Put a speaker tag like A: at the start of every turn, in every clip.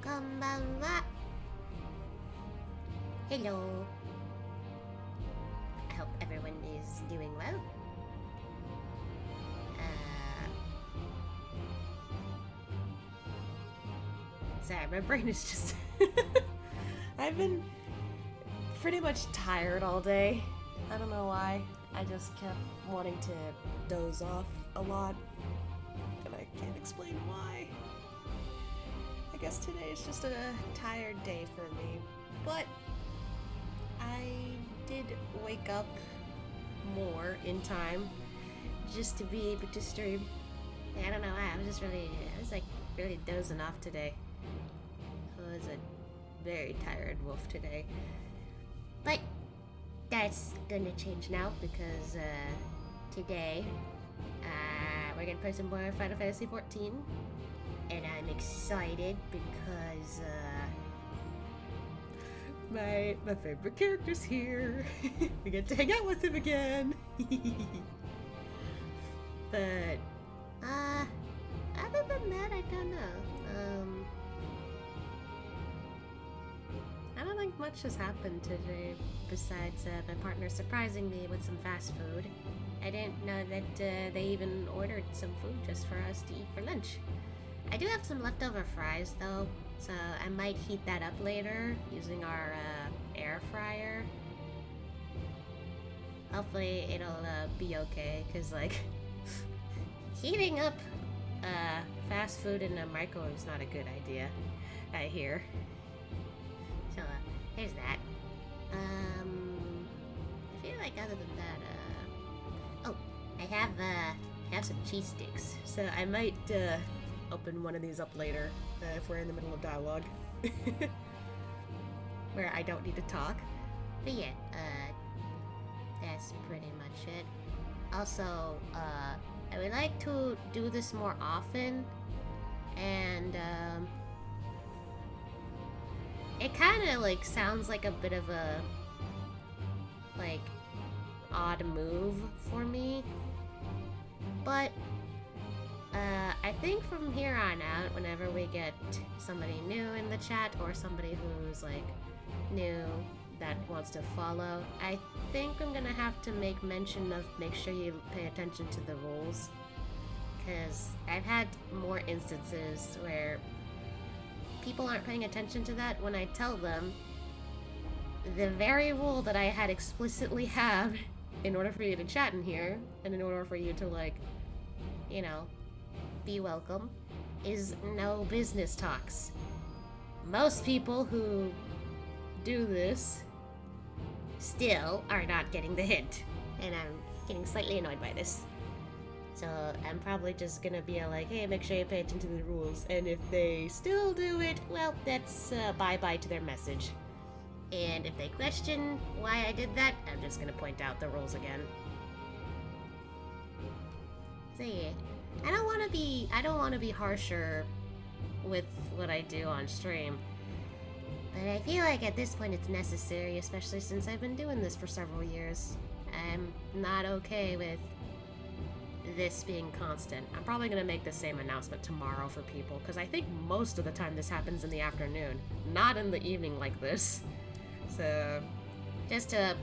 A: Konbanwa. Hello. I hope everyone is doing well. Sorry, my brain is just... I've been pretty much tired all day. I don't know why. I just kept wanting to doze off a lot. And I can't explain why. I guess today is just a tired day for me. But I did wake up more in time just to be able to stream. I don't know why. I was really dozing off today. I was a very tired wolf today. But that's gonna change now because today we're gonna play some more Final Fantasy XIV. And I'm excited because my favorite character's here. We get to hang out with him again. But other than that, I don't know. I don't think much has happened today besides my partner surprising me with some fast food. I didn't know that they even ordered some food just for us to eat for lunch. I do have some leftover fries though, so I might heat that up later using our air fryer. Hopefully it'll be okay, cause like heating up fast food in a microwave is not a good idea, I hear. So here's that. I feel like other than that, oh, I have some cheese sticks, so I might open one of these up later if we're in the middle of dialogue where I don't need to talk. But yeah, that's pretty much it. Also, I would like to do this more often, and it kind of like sounds like a bit of a like odd move for me, but I think from here on out, whenever we get somebody new in the chat or somebody who's like new that wants to follow, I think I'm gonna have to make mention of make sure you pay attention to the rules, because I've had more instances where people aren't paying attention to that when I tell them the very rule that I had explicitly have in order for you to chat in here and in order for you to like, you know, be welcome, is no business talks. Most people who do this still are not getting the hint, and I'm getting slightly annoyed by this. So I'm probably just gonna be like, hey, make sure you pay attention to the rules, and if they still do it, well, that's bye-bye to their message. And if they question why I did that, I'm just gonna point out the rules again. So yeah. I don't want to be harsher with what I do on stream, but I feel like at this point it's necessary, especially since I've been doing this for several years. I'm not okay with this being constant. I'm probably going to make the same announcement tomorrow for people, because I think most of the time this happens in the afternoon, not in the evening like this. So, just to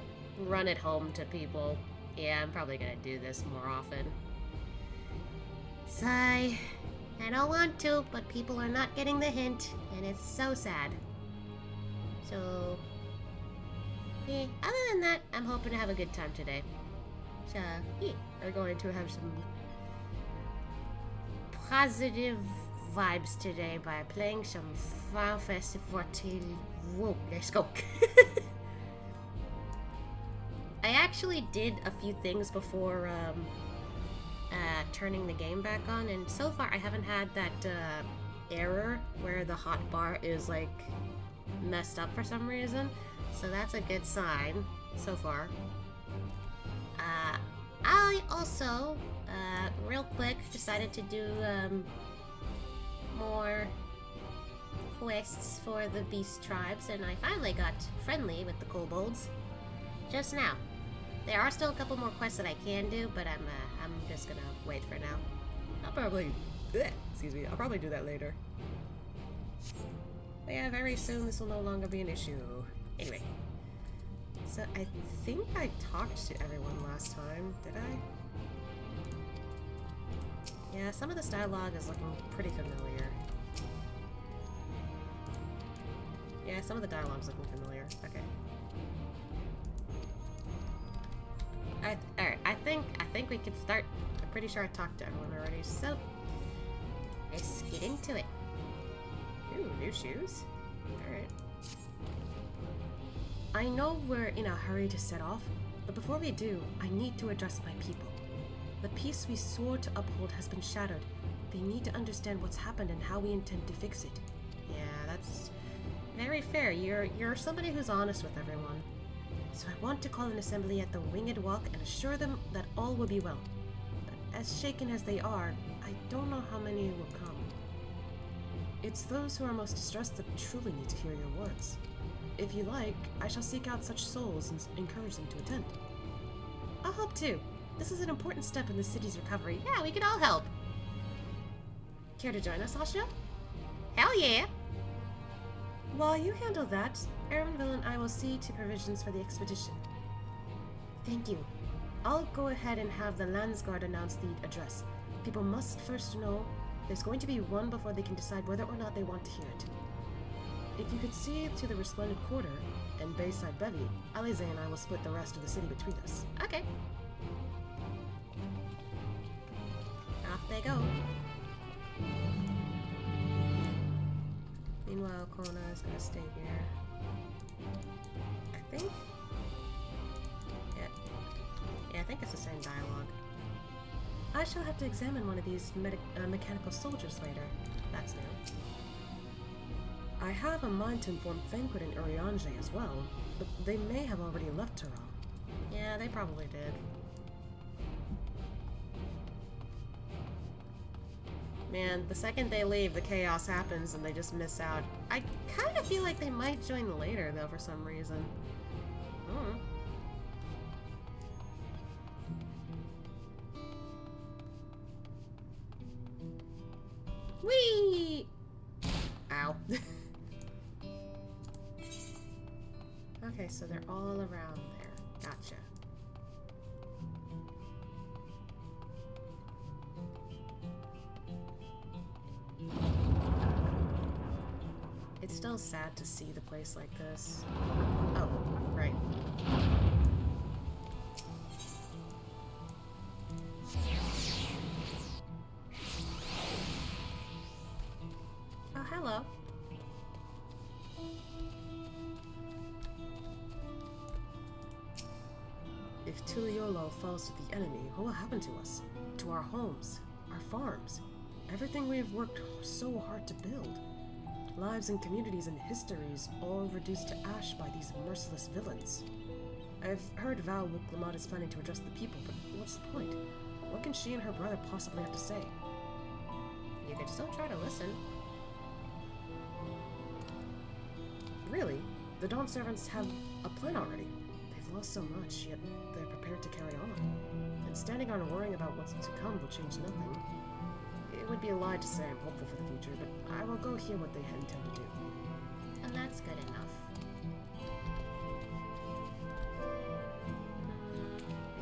A: run it home to people, yeah, I'm probably going to do this more often. Sigh. I don't want to, but people are not getting the hint, and it's so sad. So, yeah, other than that, I'm hoping to have a good time today. So, yeah, we're going to have some positive vibes today by playing some Final Fantasy XIV. Whoa, let's go. I actually did a few things before, turning the game back on, and so far I haven't had that error where the hotbar is like messed up for some reason, so that's a good sign so far. I also real quick decided to do more quests for the beast tribes, and I finally got friendly with the kobolds just now. There are still a couple more quests that I can do, but I'm just gonna wait for now. I'll probably do that later. But yeah, very soon this will no longer be an issue. Anyway. So I think I talked to everyone last time, did I? Yeah, some of this dialogue is looking pretty familiar. Yeah, some of the dialogue's looking familiar. Okay. Alright, I think we could start. I'm pretty sure I talked to everyone already, so let's get into it. Ooh, new shoes? Alright. I know we're in a hurry to set off, but before we do, I need to address my people. The peace we swore to uphold has been shattered. They need to understand what's happened and how we intend to fix it. Yeah, that's very fair. You're somebody who's honest with everyone. So I want to call an assembly at the Winged Walk and assure them that all will be well. But as shaken as they are, I don't know how many will come. It's those who are most distressed that truly need to hear your words. If you like, I shall seek out such souls and encourage them to attend. I'll help too. This is an important step in the city's recovery. Yeah, we can all help. Care to join us, Asha? Hell yeah! While you handle that, Erenville and I will see to provisions for the expedition. Thank you. I'll go ahead and have the Landsguard announce the address. People must first know there's going to be one before they can decide whether or not they want to hear it. If you could see to the Resplendent Quarter and Bayside Bevy, Alize and I will split the rest of the city between us. Okay. Off they go. Meanwhile, Kona is gonna stay here. I think? Yeah, I think it's the same dialogue. I shall have to examine one of these mechanical soldiers later. That's new. I have a mind to inform Thankwood and Urianger as well, but they may have already left Terral. Yeah, they probably did. Man, the second they leave, the chaos happens and they just miss out. I kind of feel like they might join later, though, for some reason. Hmm. Whee! Ow. Okay, so they're all around there. Gotcha. It's still sad to see the place like this. Oh, right. Oh, hello. If Tuliolo falls to the enemy, what will happen to us? To our homes, our farms, everything we have worked so hard to build. Lives and communities and histories all reduced to ash by these merciless villains. I've heard Val Wuklamad is planning to address the people, but what's the point? What can she and her brother possibly have to say? You could still try to listen. Really? The Dawn Servants have a plan already. They've lost so much, yet they're prepared to carry on. And standing on worrying about what's to come will change nothing. It would be a lie to say I'm hopeful for the future, but I will go hear what they intend to do. And that's good enough.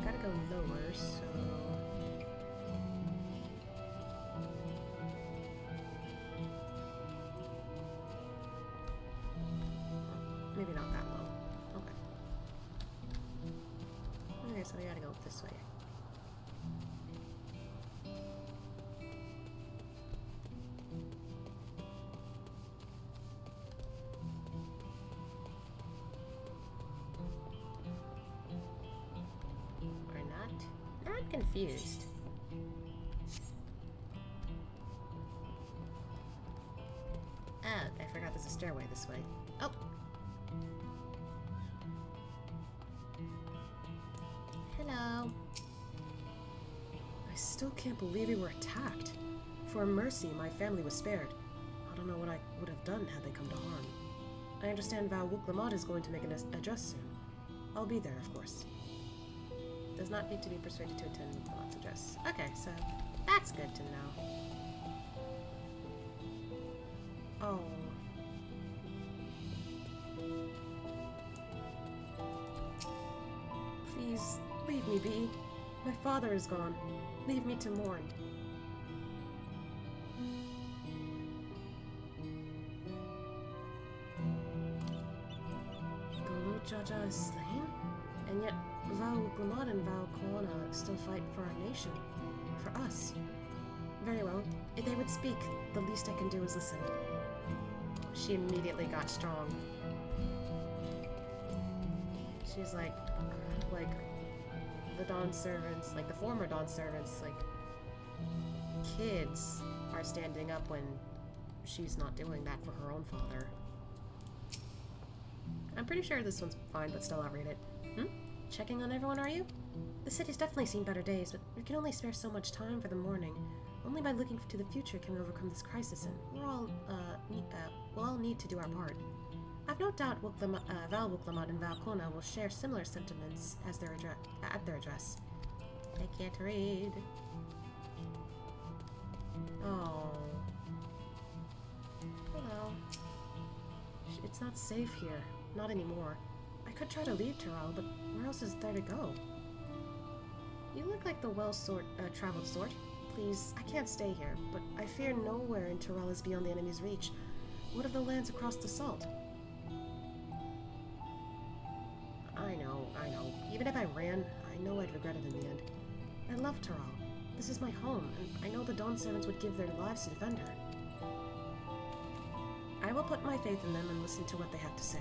A: I gotta go lower, so... Maybe not that low. Okay. Okay, so we gotta go this way. Not confused. Oh, I forgot there's a stairway this way. Oh! Hello. I still can't believe we were attacked. For a mercy, my family was spared. I don't know what I would have done had they come to harm. I understand Val Wuklamad is going to make an address soon. I'll be there, of course. Does not need to be persuaded to attend Wuklamod's address. Okay, so that's good to know. Oh.
B: be? My father is gone. Leave me to mourn. Jaja is slain? And yet Vau and Vau still fight for our nation. For us. Very well. If they would speak, the least I can do is listen.
A: She immediately got strong. She's like the Dawn servants, like the former Dawn servants, like kids are standing up when she's not doing that for her own father. I'm pretty sure this one's fine, but still I'll read it. Checking on everyone, are you?
B: The city's definitely seen better days, but we can only spare so much time for the mourning. Only by looking to the future can we overcome this crisis, and we'll all need to do our part. I've no doubt Val Wuklamat and Val Kona will share similar sentiments as at their address.
A: I can't read.
B: Oh. Hello. It's not safe here. Not anymore. I could try to leave Terrell, but where else is there to go? You look like the well-traveled sort. Please, I can't stay here, but I fear nowhere in Terrell is beyond the enemy's reach. What of the lands across the Salt?
A: I know. Even if I ran,
B: I know I'd regret it in the end. I love Terrell. This is my home, and I know the Dawn servants would give their lives to defend her. I will put my faith in them and listen to what they have to say.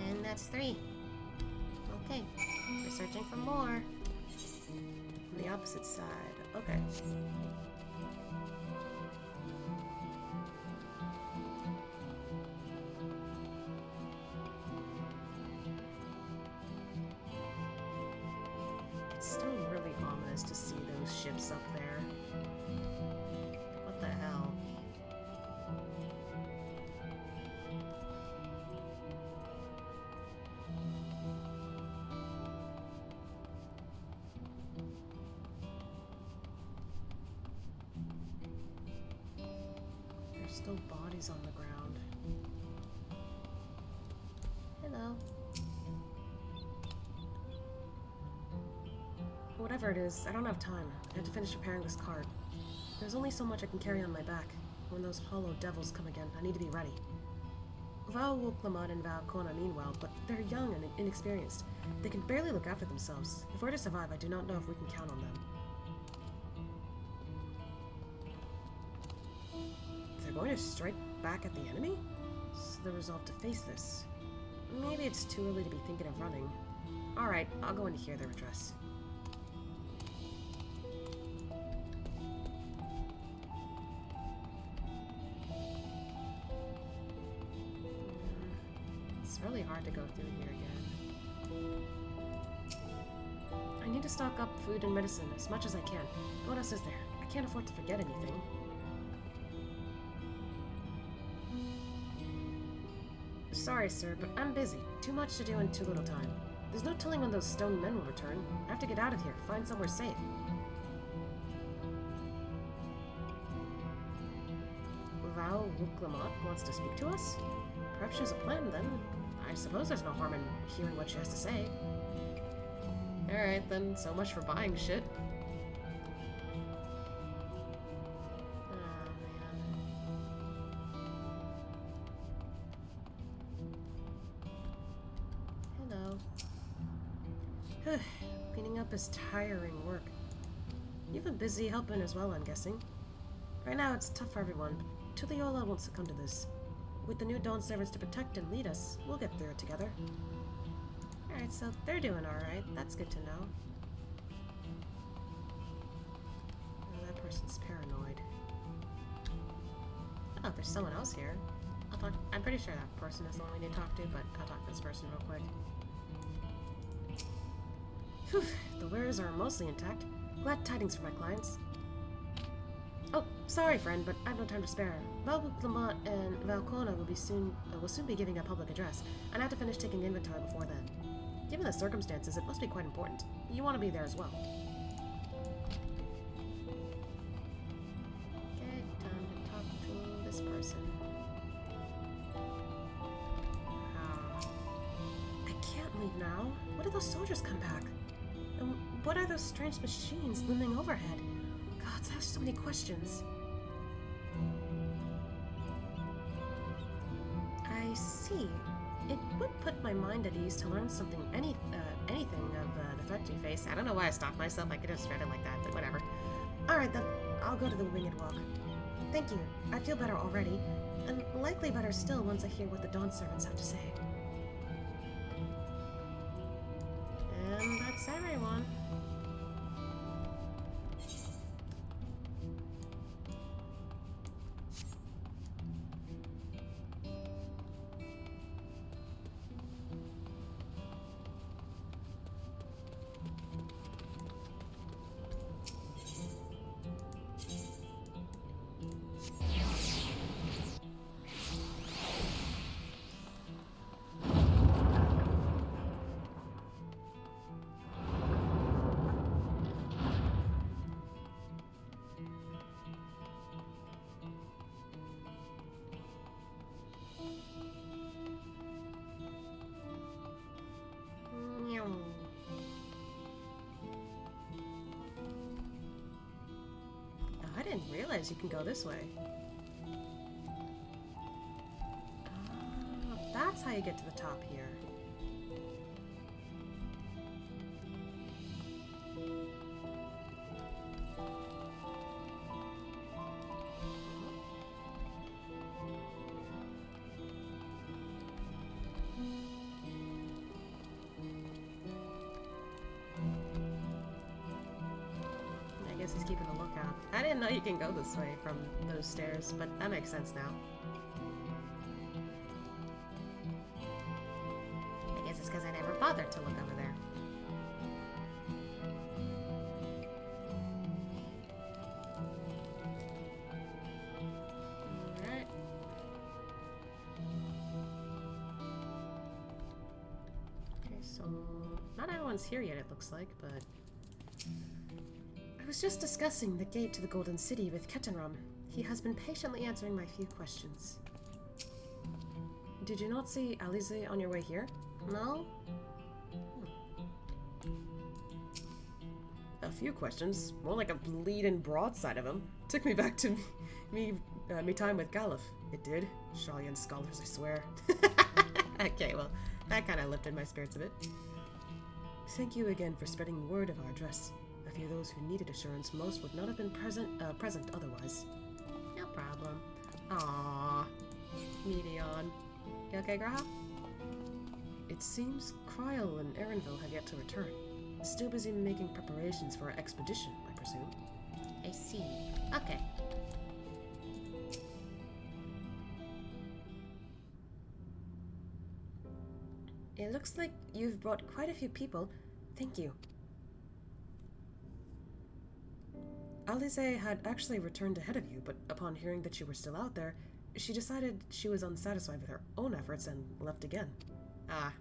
A: And that's 3. Okay, we're searching for more.
B: On the opposite side. Okay. It's still really ominous to see those ships up there.
A: What the hell?
B: There's still bodies on the ground. Hello. Whatever it is, I don't have time. I have to finish repairing this cart. There's only so much I can carry on my back. When those hollow devils come again, I need to be ready. Val Wuklamat and Val Kona mean well, but they're young and inexperienced. They can barely look after themselves. If we're to survive, I do not know if we can count on them. They're going to strike back at the enemy? So they're resolved to face this. Maybe it's too early to be thinking of running. Alright, I'll go in to hear their address. It's really hard to go through here again. I need to stock up food and medicine as much as I can. What else is there? I can't afford to forget anything. Sorry, sir, but I'm busy. Too much to do in too little time. There's no telling when those stone men will return. I have to get out of here, find somewhere safe. Val Wuklamat wants to speak to us? Perhaps she has a plan, then. I suppose there's no harm in hearing what she has to say. Alright, then, so much for buying shit. Cleaning up is tiring work. You've been busy helping as well, I'm guessing. Right now it's tough for everyone, but Tuliola won't succumb to this. With the new Dawn servants to protect and lead us, we'll get through it together. Alright, so they're doing alright. That's good to know. Oh, that person's paranoid. Oh, there's someone else here. I'm pretty sure that person is the one we need to talk to, but I'll talk to this person real quick. Phew, the wares are mostly intact. Glad tidings for my clients. Oh, sorry, friend, but I have no time to spare. Val Wuklamat and Val Kona will soon be giving a public address, and I have to finish taking inventory before then. Given the circumstances, it must be quite important. You want to be there as well. Okay, time to talk to this person. I can't leave now. What if those soldiers come back? And what are those strange machines looming overhead? God, I have so many questions. I see. It would put my mind at ease to learn anything of the threat you face. I don't know why I stopped myself. I could have read it like that, but whatever. Alright then, I'll go to the winged walk. Thank you. I feel better already, and likely better still once I hear what the Dawn Servants have to say. And that's everyone. I didn't realize you can go this way. That's how you get to the top here. I guess he's keeping a lookout. I didn't know you can go this way from those stairs, but that makes sense now. I guess it's because I never bothered to look over there. Alright. Okay, so not everyone's here yet, it looks like, but I was just discussing the gate to the Golden City with Ketenram. He has been patiently answering my few questions. Did you not see Alize on your way here? No? A few questions, more like a bleeding broadside of them. Took me back to me time with Galuf. It did. Shalyan scholars, I swear. Okay, well, that kind of lifted my spirits a bit. Thank you again for spreading word of our address. I fear those who needed assurance most would not have been present otherwise. No problem. Aww. Medion. You okay, Graha? It seems Kryl and Erenville have yet to return. Still busy making preparations for our expedition, I presume. I see. Okay. It looks like you've brought quite a few people. Thank you. Alize had actually returned ahead of you, but upon hearing that you were still out there, she decided she was unsatisfied with her own efforts and left again. Ah.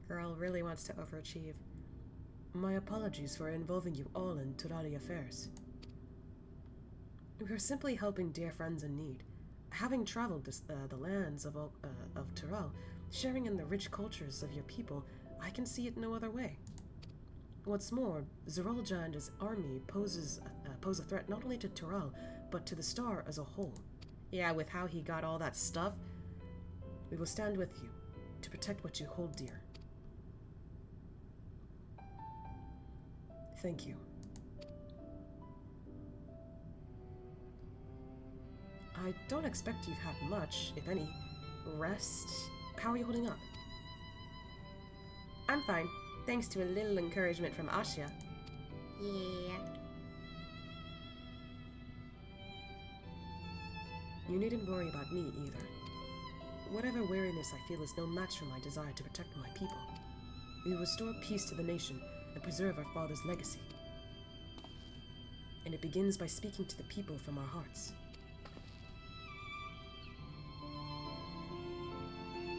B: Girl really wants to overachieve. My apologies for involving you all in Turali affairs. We are simply helping dear friends in need. Having traveled the lands of Tural, sharing in the rich cultures of your people, I can see it no other way. What's more, Zeralja and his army pose a threat not only to Tural, but to the star as a whole. Yeah, with how he got all that stuff, we will stand with you to protect what you hold dear. Thank you. I don't expect you've had much, if any, rest. How are you holding up? I'm fine, thanks to a little encouragement from Asya. Yeah. You needn't worry about me either. Whatever weariness I feel is no match for my desire to protect my people. We will restore peace to the nation and preserve our father's legacy. And it begins by speaking to the people from our hearts.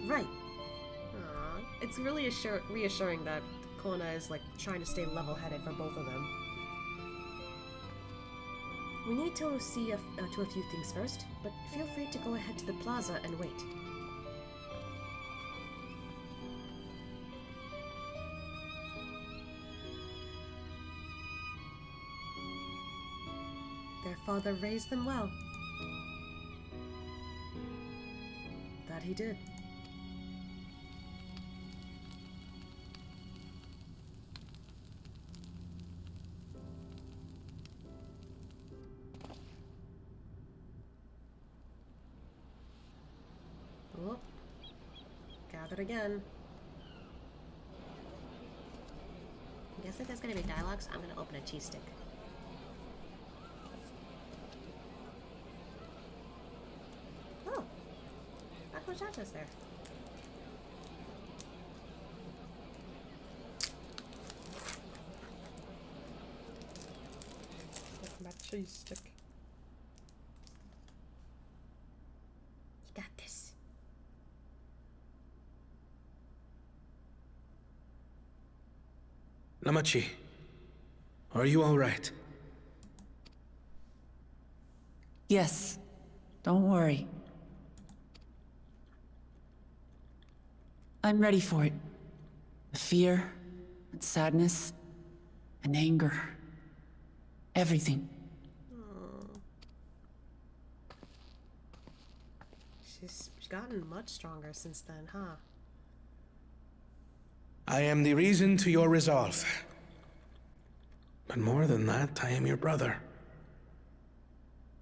B: Right. Aww. It's really reassuring that Kona is like trying to stay level-headed for both of them. We need to see to a few things first, but feel free to go ahead to the plaza and wait. Their father raised them well. That he did. Oh, gathered again.
A: I guess if there's gonna be dialogues, I'm gonna open a cheese stick. Oh, Taco Chacho's there.
B: My cheese stick.
A: You got this.
C: Namachi, are you all right?
D: Yes, don't worry. I'm ready for it. The fear, and sadness, and anger. Everything.
B: She's gotten much stronger since then, huh?
C: I am the reason to your resolve. But more than that, I am your brother.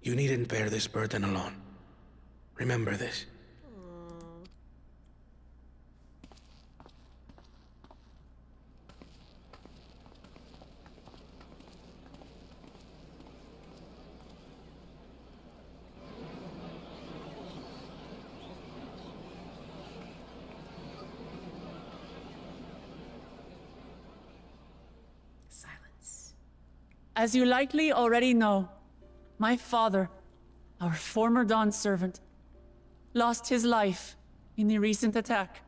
C: You needn't bear this burden alone. Remember this.
B: Silence.
D: As you likely already know, my father, our former Dawn servant, lost his life in the recent attack.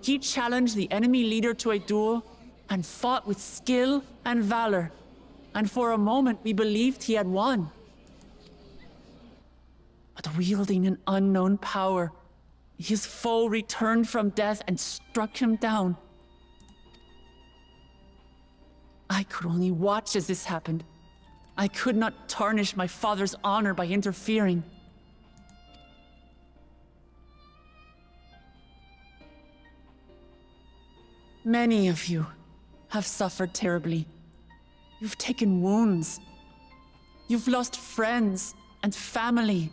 D: He challenged the enemy leader to a duel and fought with skill and valor, and for a moment we believed he had won. But wielding an unknown power, his foe returned from death and struck him down. I could only watch as this happened. I could not tarnish my father's honor by interfering. Many of you have suffered terribly. You've taken wounds. You've lost friends and family.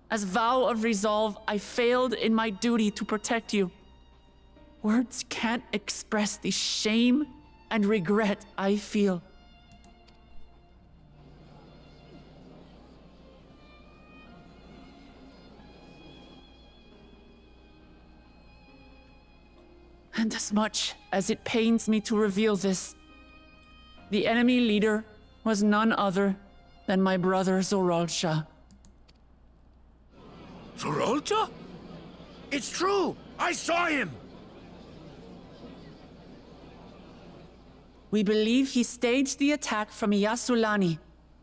D: As vow of resolve, I failed in my duty to protect you. Words can't express the shame and regret I feel. And as much as it pains me to reveal this, the enemy leader was none other than my brother Zoralsha.
E: Zoralcha? It's true! I saw him!
D: We believe he staged the attack from Yyasulani,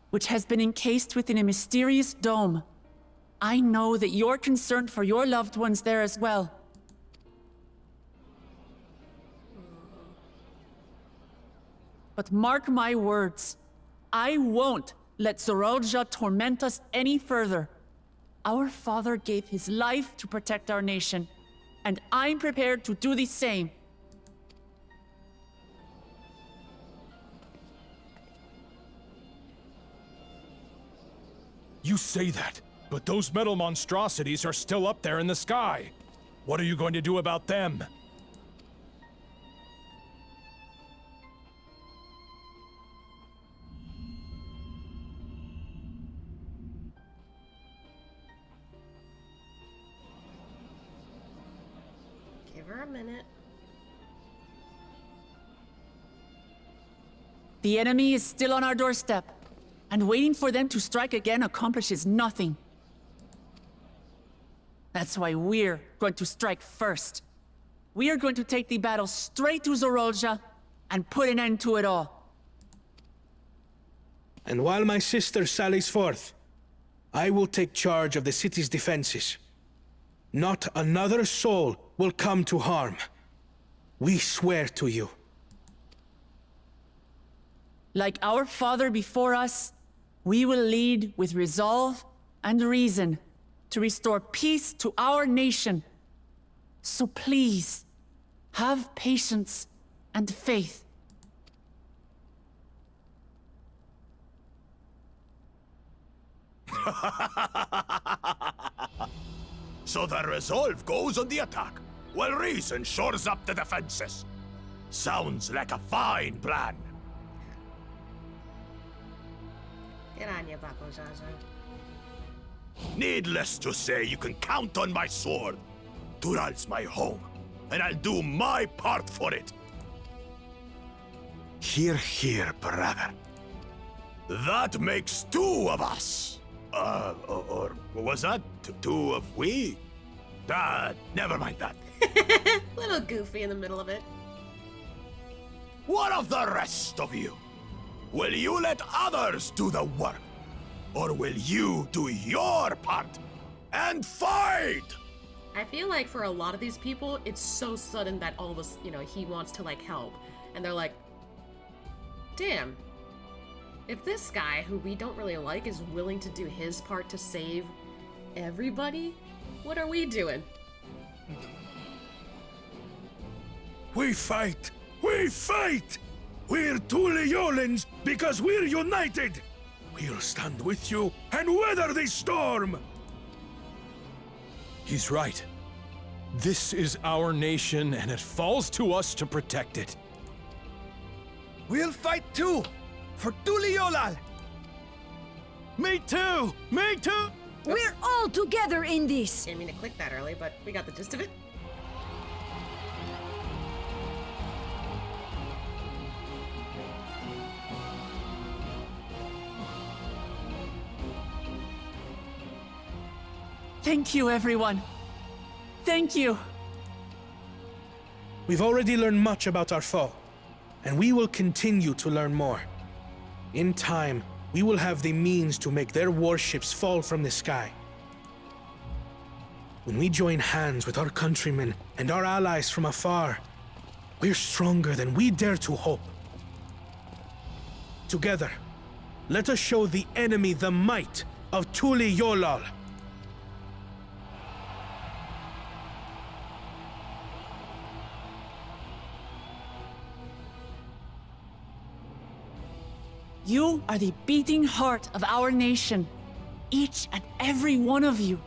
D: which has been encased within a mysterious dome. I know that you're concerned for your loved ones there as well. But mark my words, I won't let Zoralja torment us any further. Our father gave his life to protect our nation, and I'm prepared to do the same.
E: You say that, but those metal monstrosities are still up there in the sky. What are you going to do about them?
B: Give her a minute.
D: The enemy is still on our doorstep, and waiting for them to strike again accomplishes nothing. That's why we're going to strike first. We are going to take the battle straight to Zoralja and put an end to it all.
C: And while my sister sallies forth, I will take charge of the city's defenses. Not another soul will come to harm. We swear to you.
D: Like our father before us, we will lead with resolve and reason to restore peace to our nation. So please, have patience and faith.
F: So the resolve goes on the attack, while reason shores up the defenses. Sounds like a fine plan.
B: Get on your buckle, Jaja.
F: Needless to say, you can count on my sword. Tural's my home, and I'll do my part for it. Hear, hear, brother. That makes two of us. Or was that two of we? Never mind that.
B: Little goofy in the middle of it.
F: What of the rest of you? Will you let others do the work? Or will you do your part and fight?
B: I feel like for a lot of these people, it's so sudden that all of us, he wants to, like, help. And they're like, damn. If this guy, who we don't really like, is willing to do his part to save everybody, what are we doing?
C: We fight! We fight! We're two Leolans because we're united! We'll stand with you and weather this storm!
E: He's right. This is our nation, and it falls to us to protect it.
G: We'll fight too! For Tuliolal!
E: Me too! Me too!
H: We're all together in this!
B: Didn't mean to click that early, but we got the gist of it.
D: Thank you, everyone. Thank you.
C: We've already learned much about our foe, and we will continue to learn more. In time, we will have the means to make their warships fall from the sky. When we join hands with our countrymen and our allies from afar, we're stronger than we dare to hope. Together, let us show the enemy the might of Tuliolal.
D: You are the beating heart of our nation, each and every one of you.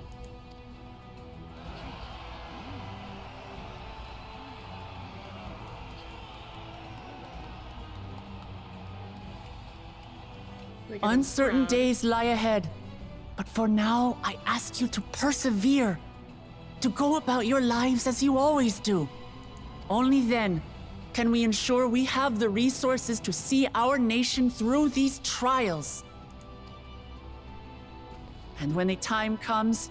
D: Uncertain days lie ahead, but for now, I ask you to persevere, to go about your lives as you always do. Only then can we ensure we have the resources to see our nation through these trials. And when the time comes,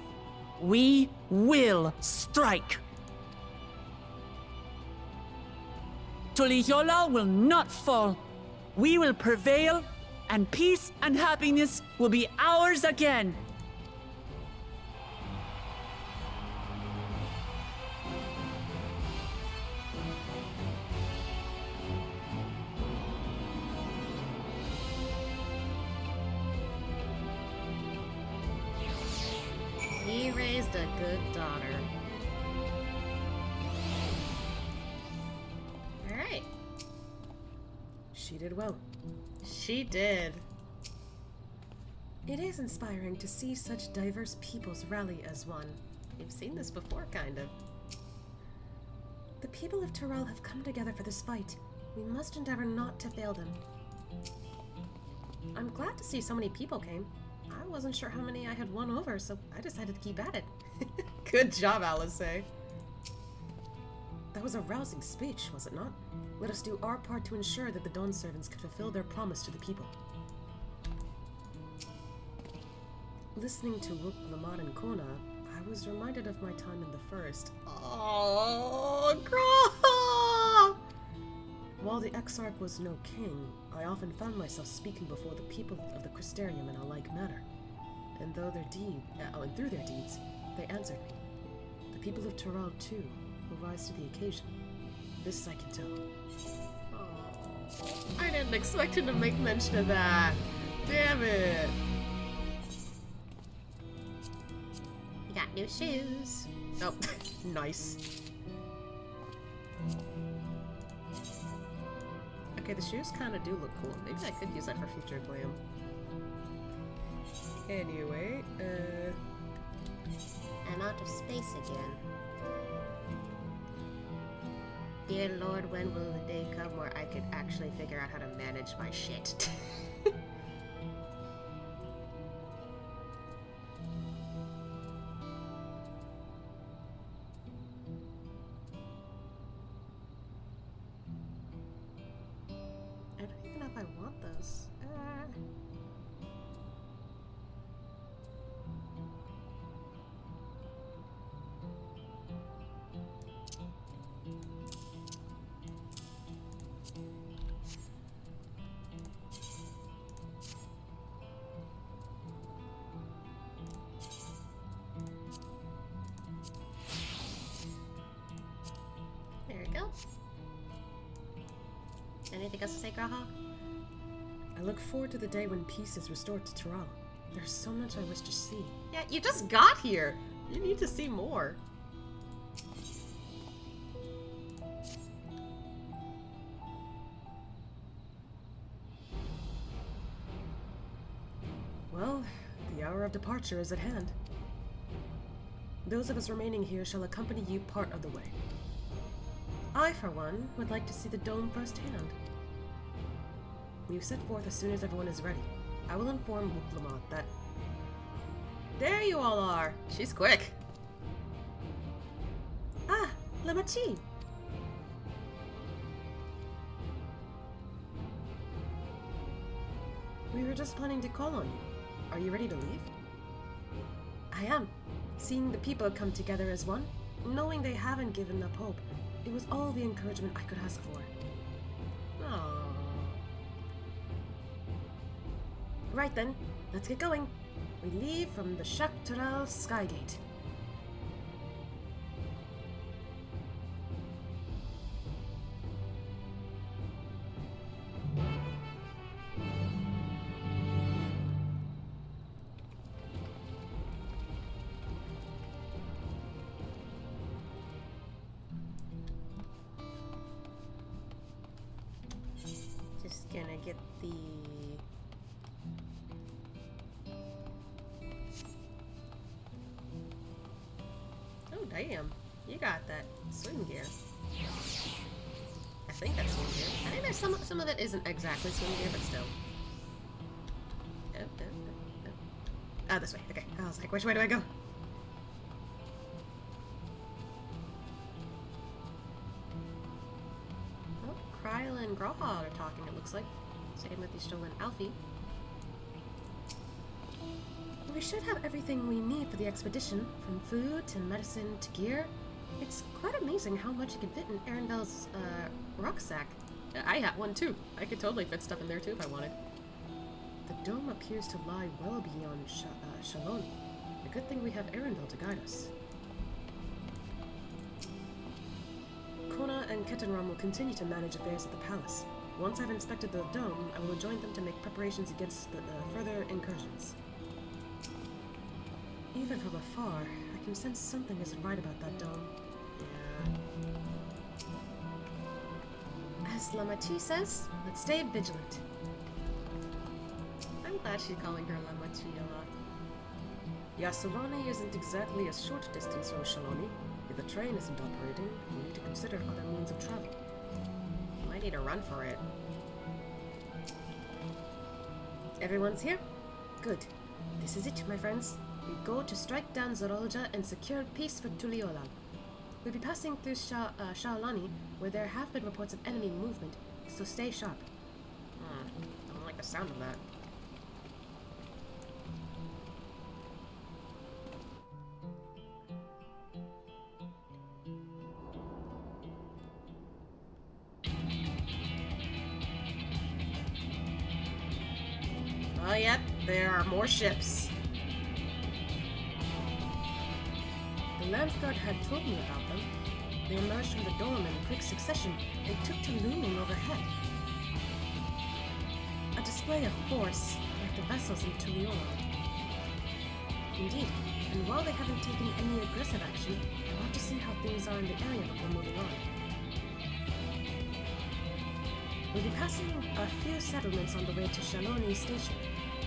D: we will strike. Tuliyola will not fall. We will prevail, and peace and happiness will be ours again.
B: He raised a good daughter. Alright. She did well. She did. It is inspiring to see such diverse peoples rally as one. You've seen this before, kind of. The people of Tyrell have come together for this fight. We must endeavor not to fail them. I'm glad to see so many people came. I wasn't sure how many I had won over, so I decided to keep at it. Good job, Alice. That was a rousing speech, was it not? Let us do our part to ensure that the Dawn servants can fulfill their promise to the people. Listening to Wook, Lamont, and Kona, I was reminded of my time in the First. Oh, girl! While the Exarch was no king, I often found myself speaking before the people of the Crystarium in a like manner. And through their deeds, they answered me. The people of Tyrell, too, will rise to the occasion. This I can tell.
A: Oh, I didn't expect him to make mention of that. Damn it. You got new shoes.
B: Oh, nice. Okay, the shoes kind of do look cool. Maybe I could use that for future glam. Anyway,
A: I'm out of space again. Dear Lord, when will the day come where I could actually figure out how to manage my shit?
B: I don't even know if I want this.
A: There we go. Anything else to say, Graha?
B: I look forward to the day when peace is restored to Tural. There's so much I wish to see.
A: Yeah, you just got here. You need to see more.
B: Well, the hour of departure is at hand. Those of us remaining here shall accompany you part of the way. I, for one, would like to see the dome firsthand. You set forth as soon as everyone is ready. I will inform Wuklamot that... There you all are!
A: She's quick.
B: Ah, Lamachi! We were just planning to call on you. Are you ready to leave? I am. Seeing the people come together as one, knowing they haven't given up hope, it was all the encouragement I could ask for.
A: Aww.
B: Right then, let's get going. We leave from the Shaktural Skygate.
A: Just gonna get the... Oh, damn. You got that swim gear. I think that's swim gear. I think there's some of it isn't exactly swim gear, but still. Oh, this way. Okay. I was like, which way do I go? Oh, Kryla and Graha are talking, it looks like. Same with the stolen Alfie.
B: We should have everything we need for the expedition, from food to medicine to gear. It's quite amazing how much you can fit in Erenville's rucksack.
A: I have one too. I could totally fit stuff in there too if I wanted.
B: The dome appears to lie well beyond Yyasulani. A good thing we have Erenville to guide us. Kona and Ketenram will continue to manage affairs at the palace. Once I've inspected the dome, I will join them to make preparations against the further incursions. Even from afar, I can sense something isn't right about that dome.
A: Yeah.
B: As Lamachi says, let's stay vigilant.
A: I'm glad she's calling her Lamachi a lot.
B: Yyasulani isn't exactly a short distance from Shaloni. If the train isn't operating, we need to consider other means of travel.
A: Might need to run for it.
B: Everyone's here? Good. This is it, my friends. We go to strike down Zorolja and secure peace for Tuliyollal. We'll be passing through Yyasulani, where there have been reports of enemy movement, so stay sharp.
A: I don't like the sound of that. Oh, yep, there are more ships.
B: The Landsguard had told me about them. They emerged from the dome in quick succession, they took to looming overhead. A display of force, like the vessels in Tuliolo. Indeed, and while they haven't taken any aggressive action, I want to see how things are in the area before moving on. We'll be passing a few settlements on the way to Yyasulani station.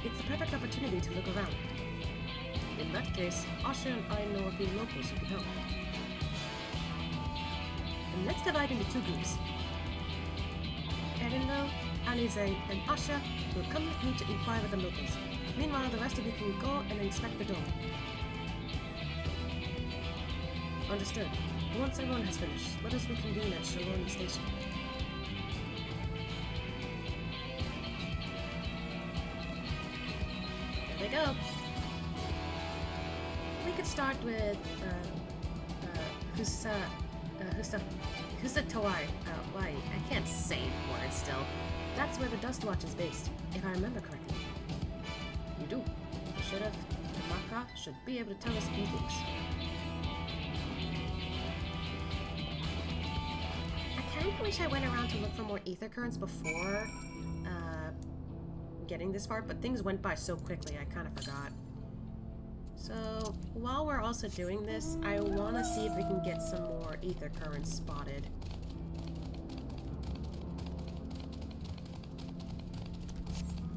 B: It's the perfect opportunity to look around. In that case, Asha and I know a few locals who can help. And let's divide into two groups. Erenville, Alize, and Asha will come with me to inquire with the locals. Meanwhile, the rest of you can go and inspect the dome. Understood. Once everyone has finished, let us reconvene at Yyasulani station. There they go. We could start with Husatowai. Why? I can't say the word still. That's where the Dust Watch is based, if I remember correctly. You do. The Sheriff Tamaka should be able to tell us a few things. I kind of wish I went around to look for more ether currents before getting this far, but things went by so quickly I kind of forgot. So, while we're also doing this, I want to see if we can get some more ether currents spotted.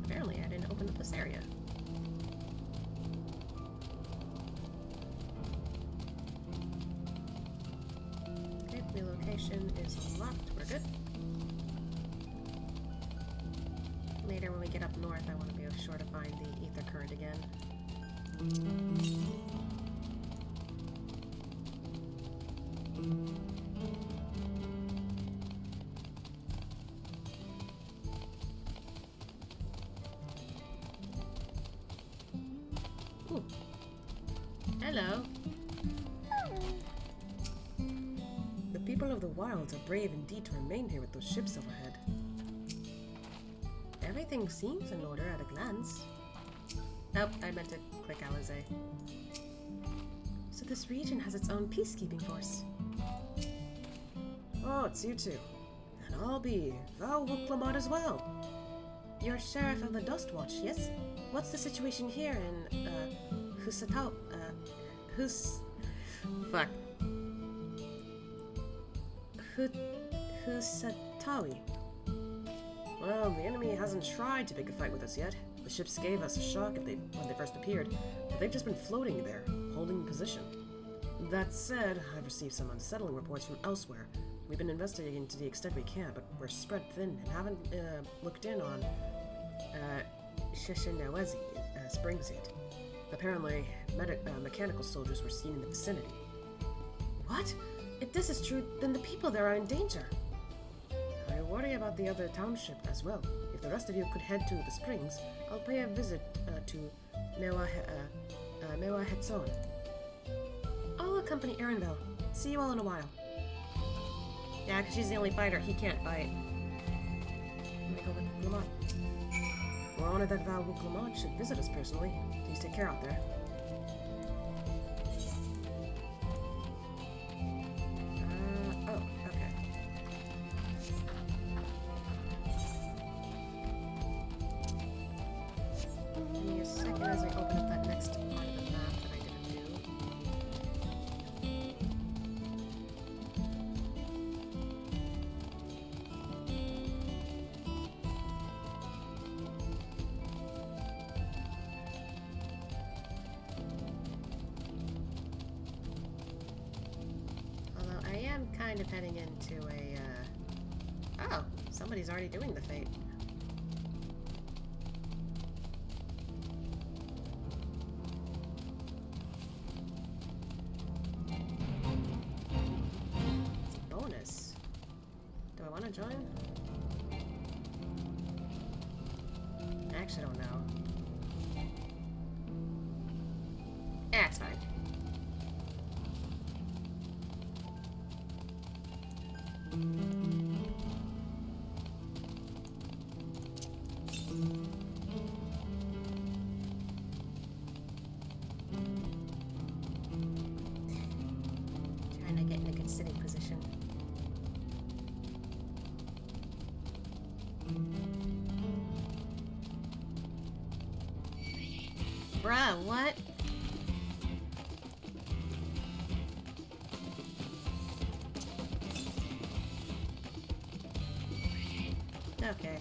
B: Apparently, I didn't open up this area. Okay, relocation is unlocked. We're good. Later, when we get up north, I want to be sure to find the ether current again. Ooh. Hello. The people of the wilds are brave indeed to remain here with those ships overhead. Everything seems in order at a glance. Oh, I meant to click Alize. So this region has its own peacekeeping force. Oh, it's you two. And I'll be Val Wuklamot as well. You're Sheriff of the Dust Watch, yes? What's the situation here in, Husatawi? Well, the enemy hasn't tried to pick a fight with us yet. The ships gave us a shock when they first appeared, but they've just been floating there, holding position. That said, I've received some unsettling reports from elsewhere. We've been investigating to the extent we can, but we're spread thin and haven't looked in on Sheshinawezi Springs yet. Apparently, mechanical soldiers were seen in the vicinity. What? If this is true, then the people there are in danger. I worry about the other township as well. If the rest of you could head to the springs, I'll pay a visit to Mewa Hetson. I'll accompany Erenville. See you all in a while. Yeah, because she's the only fighter. He can't fight. Let me go with Lamont. We're honored that Val Wuklamot should visit us personally. Please take care out there. Kind of heading into a, oh, somebody's already doing the fate. It's a bonus. Do I want to join? I actually don't know. Eh, it's fine. Trying to get in a good sitting position. Bruh, what? Okay.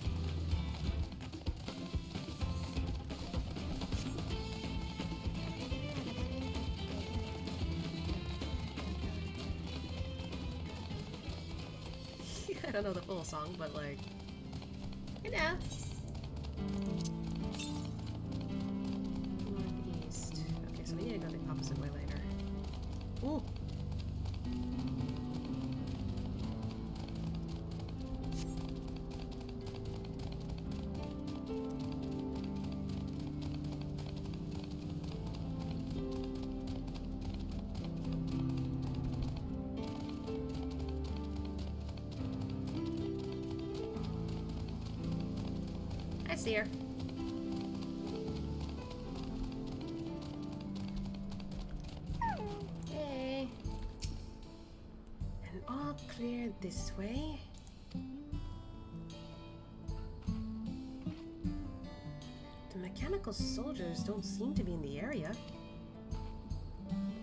B: I don't know the full song, but like, you know. Northeast. Okay, so we need to go the opposite way later. Ooh. I see her. Hey. And all clear this way. The mechanical soldiers don't seem to be in the area.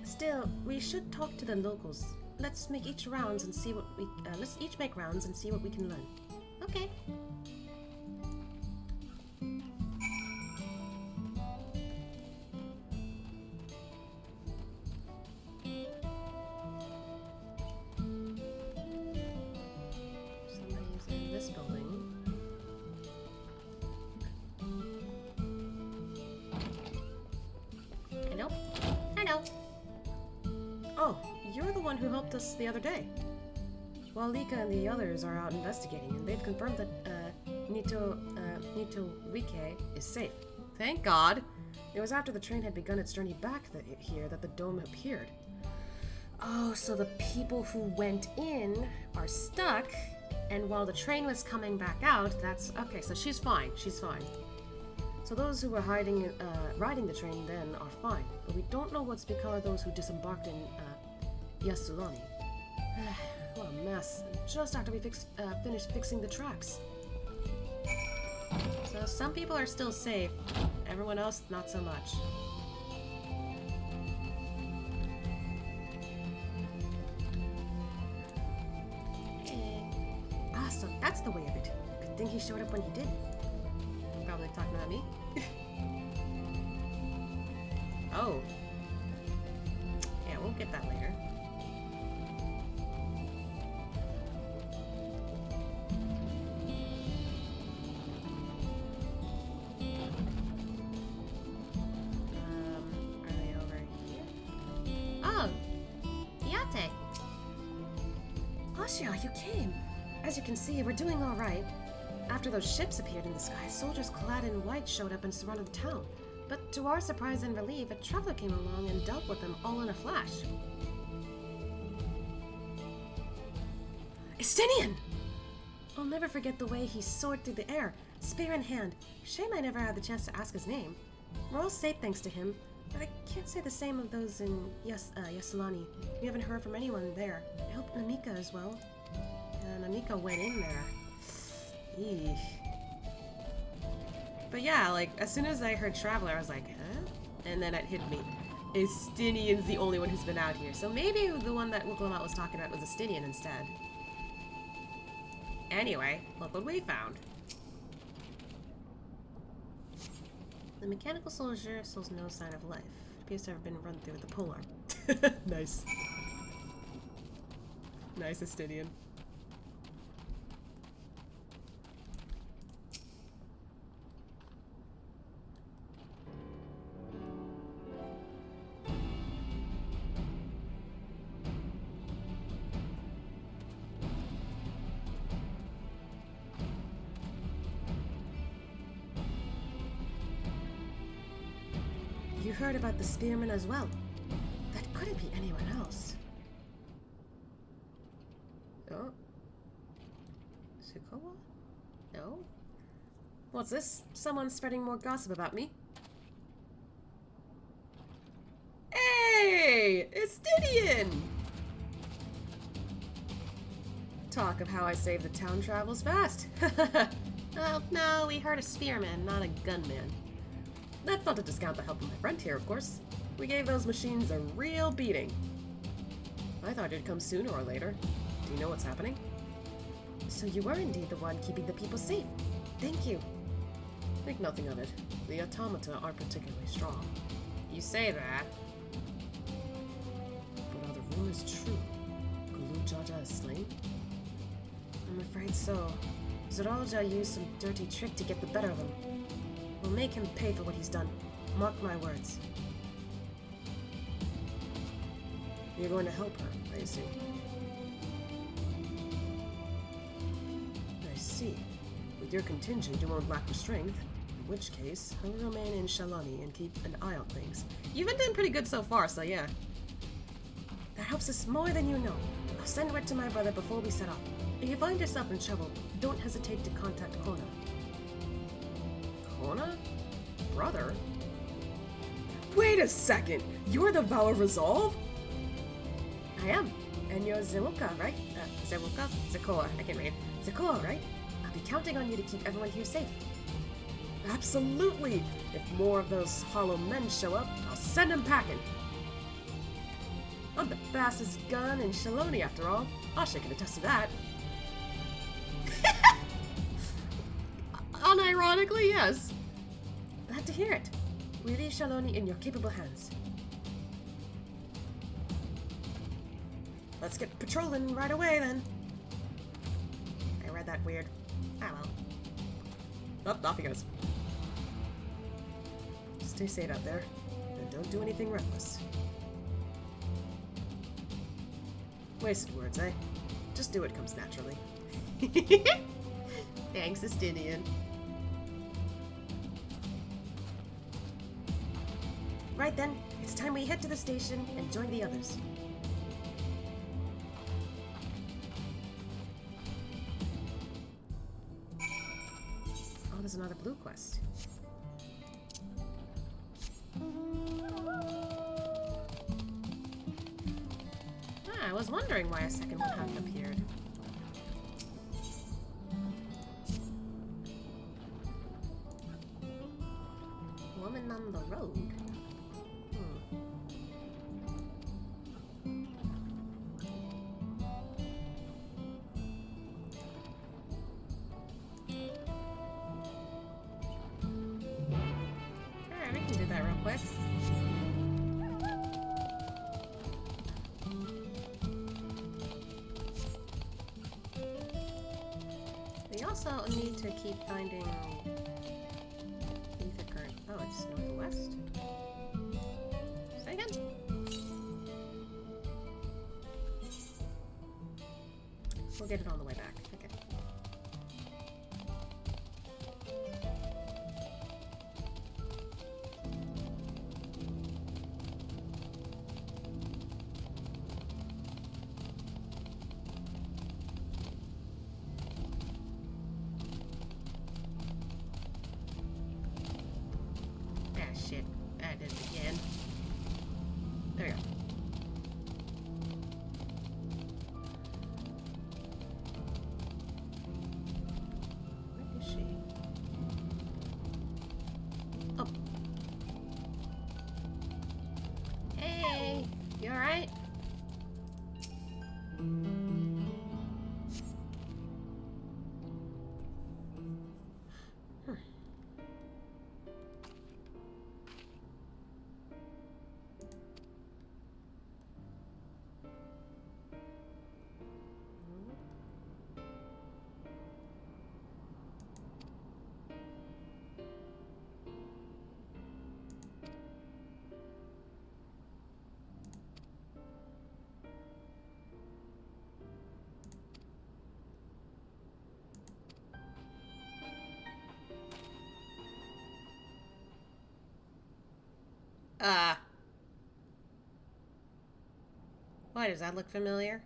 B: Still, we should talk to the locals. Let's make each rounds and see what we. Let's each make rounds and see what we can learn. Okay. Somebody's in this building. Hello? Hello. Oh, you're the one who helped us the other day. While Lika and the others are out investigating, and they've confirmed that Nito Rike is safe. Thank God. It was after the train had begun its journey back here that the dome appeared. Oh, so the people who went in are stuck, and while the train was coming back out, that's... Okay, so she's fine. She's fine. So those who were riding the train then are fine, but we don't know what's become of those who disembarked in Yyasulani. What a mess. Just after we finished fixing the tracks. So some people are still safe, everyone else not so much. Ah, so that's the way of it. Good thing he showed up when he did. Probably talking about me. Oh. Yeah, we'll get that later. Are they over here? Oh! Yate! Ashia, you came! As you can see, we're doing alright. After those ships appeared in the sky, soldiers clad in white showed up and surrounded the town. But to our surprise and relief, a traveler came along and dealt with them all in a flash. Estinian! I'll never forget the way he soared through the air, spear in hand. Shame I never had the chance to ask his name. We're all safe thanks to him, but I can't say the same of those in Yyasulani. We haven't heard from anyone there. I hope Namika as well. Namika went in there. Eesh. But yeah, like, as soon as I heard Traveler, I was like, huh? And then it hit me. Estinian's the only one who's been out here. So maybe the one that Wukalamat was talking about was Estinian instead. Anyway, look what we found. The mechanical soldier shows no sign of life. It appears to have been run through with a polearm. Nice. Nice, Estinian. You heard about the spearman as well. That couldn't be anyone else. Oh. Sukowa? No? What's this? Someone's spreading more gossip about me. Hey! It's Didion! Talk of how I save the town travels fast. Oh, no, we heard a spearman, not a gunman. That's not to discount the help of my friend here, of course. We gave those machines a real beating. I thought it'd come sooner or later. Do you know what's happening? So you were indeed the one keeping the people safe. Thank you. Think nothing of it. The automata aren't particularly strong. You say that. But are the rumors true? Gulu Jaja is slain? I'm afraid so. Zoralja used some dirty trick to get the better of him. We'll make him pay for what he's done. Mark my words. You're going to help her, I assume. I see. With your contingent, you won't lack for strength. In which case, I'll remain in Yyasulani and keep an eye on things. You've been doing pretty good so far, so yeah. That helps us more than you know. I'll send word to my brother before we set off. If you find yourself in trouble, don't hesitate to contact Kona. Kona? Brother? Wait a second! You're the Vow of Resolve? I am. And you're Zewoka, right? Zewoka? Zekoa, I can't read. Zekoa, right? I'll be counting on you to keep everyone here safe. Absolutely! If more of those hollow men show up, I'll send them packing. I'm the fastest gun in Yyasulani, after all. Asha can attest to that. Unironically, yes. Glad to hear it. We leave Yyasulani in your capable hands. Let's get patrolling right away, then. I read that weird. Ah, well. Oh, off he goes. Stay safe out there, and don't do anything reckless. Wasted words, eh? Just do what comes naturally. Thanks, Estinian. Right then, it's time we head to the station and join the others. Oh, there's another blue quest. I was wondering why a second one hadn't appeared. Woman on the road. Alright, we can do that real quick. We also need to keep finding ether current. Oh, it's northwest? Say again? We'll get it on the way back. Okay. Shit. I did it again. There we go. Where is she? Oh. Hey! You alright? Why does that look familiar?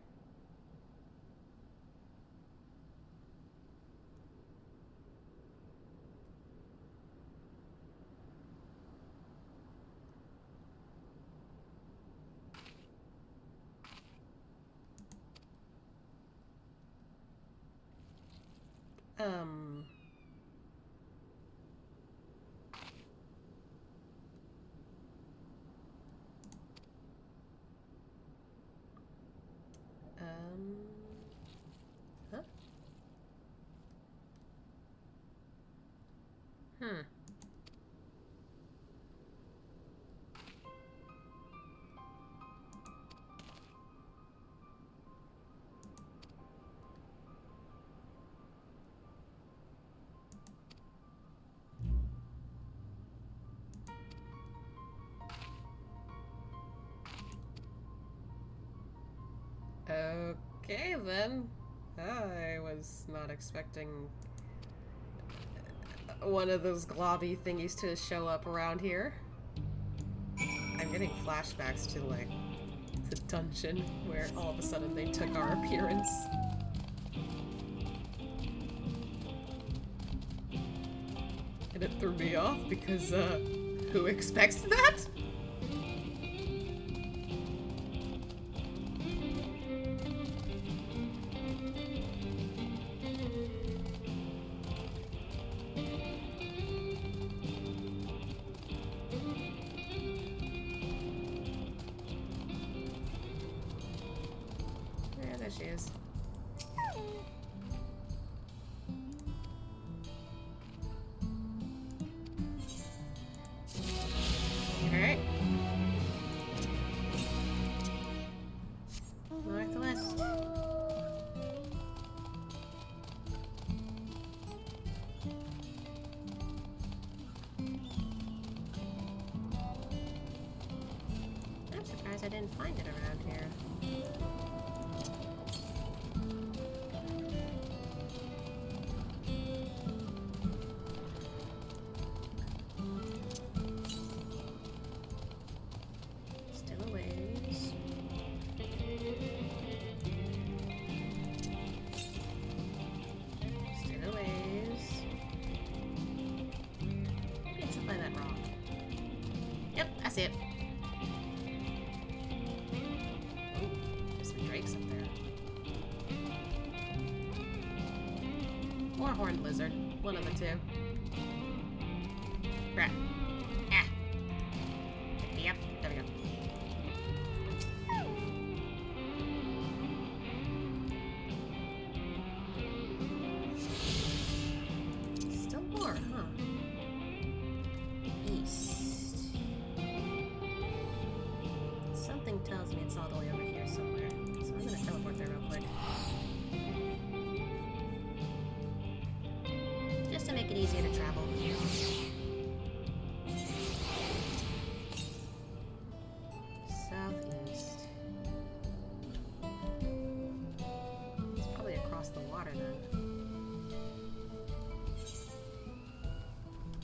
B: Okay, then. I was not expecting one of those globby thingies to show up around here. I'm getting flashbacks to, like, the dungeon where all of a sudden they took our appearance. And it threw me off because, who expects that? Yeah, there she is. Alright. Northwest. I'm surprised I didn't find it around here. Still a ways. Still a ways. Maybe it's up by that rock. Yep, I see it. Oh, there's some drakes up there. Or a horned lizard. One of the two. Right. Ah. Pick me up. There we go. Still more, huh? East. Something tells me it's all the way over here somewhere. So I'm gonna teleport there real quick. Just to make it easier to travel. Southeast. It's probably across the water then.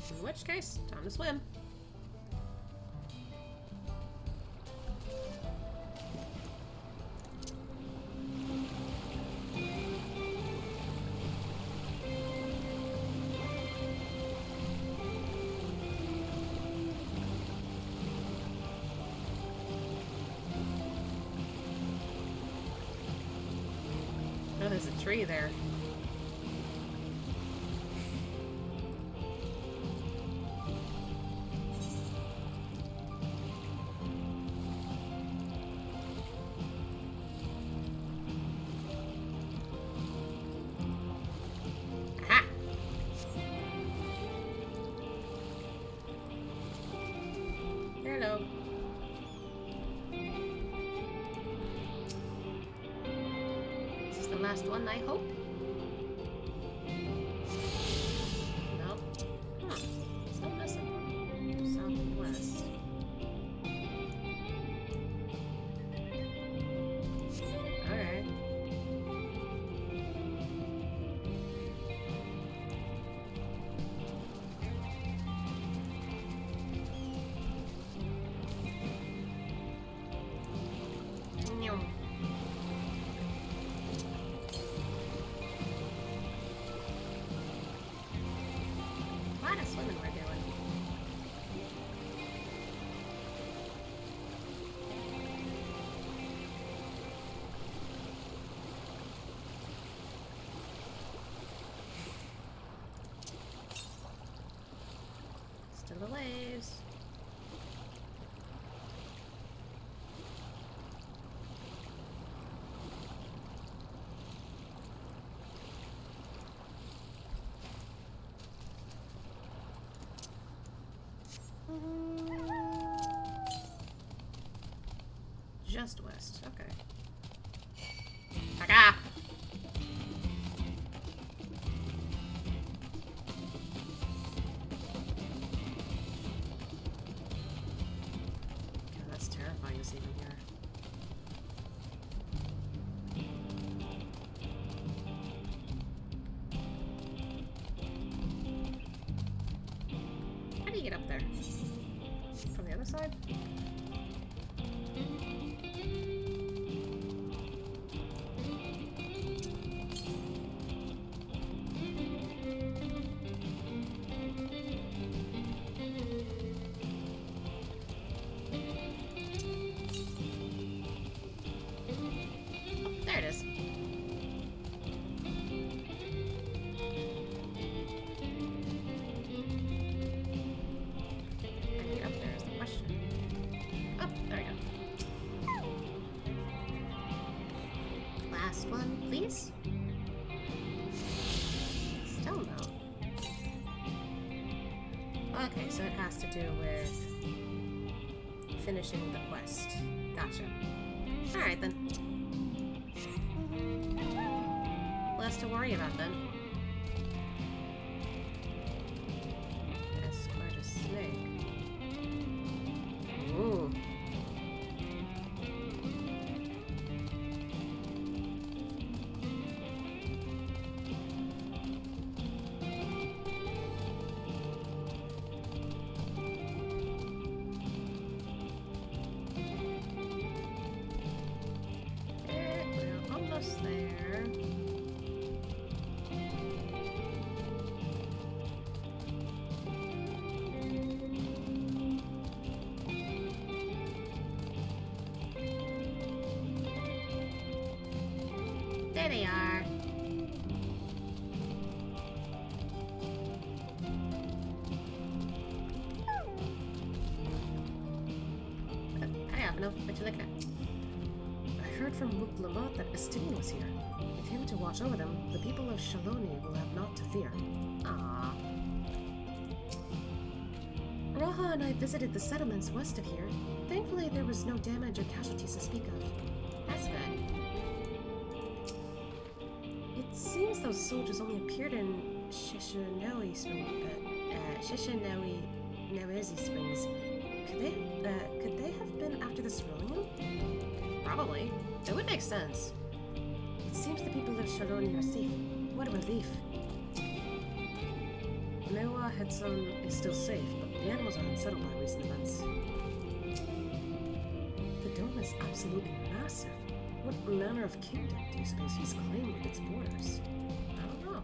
B: In which case, time to swim. Oh, there's a tree there. Aha! Hello. Is this the last one, I hope? No. Still missing one. Southwest. Alright. Nyum. A lot of swimming we're doing. Still the waves. Just west. Okay. Taka! God, that's terrifying to see from here. get up there? From the other side? There it is. I get up there is the question. Oh, there we go.
A: Last one, please.
B: Still no. Okay, so it has to do with finishing the quest. Gotcha. Alright then. Less to worry about then. That's quite a snake. Ooh. We're almost there.
A: There they are.
B: I have no. What you looking at? I heard from Muklamot that Estinian was here. With him to watch over them, the people of Shaloni will have naught to fear.
A: Aww.
B: Roja and I visited the settlements west of here. Thankfully, there was no damage or casualties to speak of.
A: That's good.
B: It seems those soldiers only appeared in Shishinoe Springs. Could they have been after the cerulean?
A: Probably. It would make sense.
B: It seems the people of Shaloni are safe. What a relief. Mewa Hedson is still safe, but the animals are unsettled by recent events. The dome is absolutely massive. What manner of kingdom do you suppose he's claimed with its borders?
A: I don't know.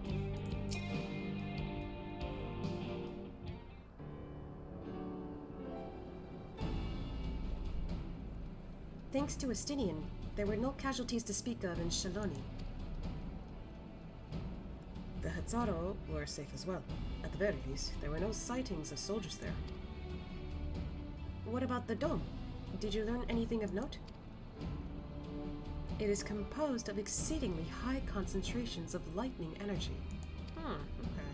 B: Thanks to Estinian, there were no casualties to speak of in Shaloni. The Hatzaro were safe as well. At the very least, there were no sightings of soldiers there. What about the dome? Did you learn anything of note? It is composed of exceedingly high concentrations of lightning energy.
A: Okay.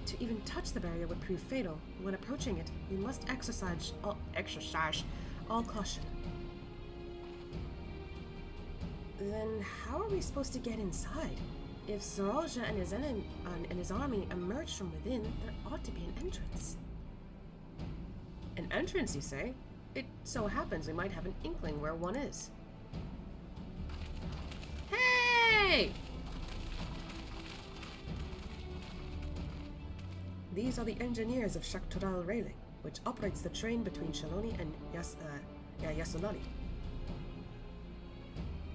B: To even touch the barrier would prove fatal. When approaching it, we must exercise all caution. Then how are we supposed to get inside? If Saralja and his army emerge from within, there ought to be an entrance. An entrance, you say? It so happens we might have an inkling where one is. Hey! These are the engineers of Shaktural Railing, which operates the train between Shaloni and Yyasulani.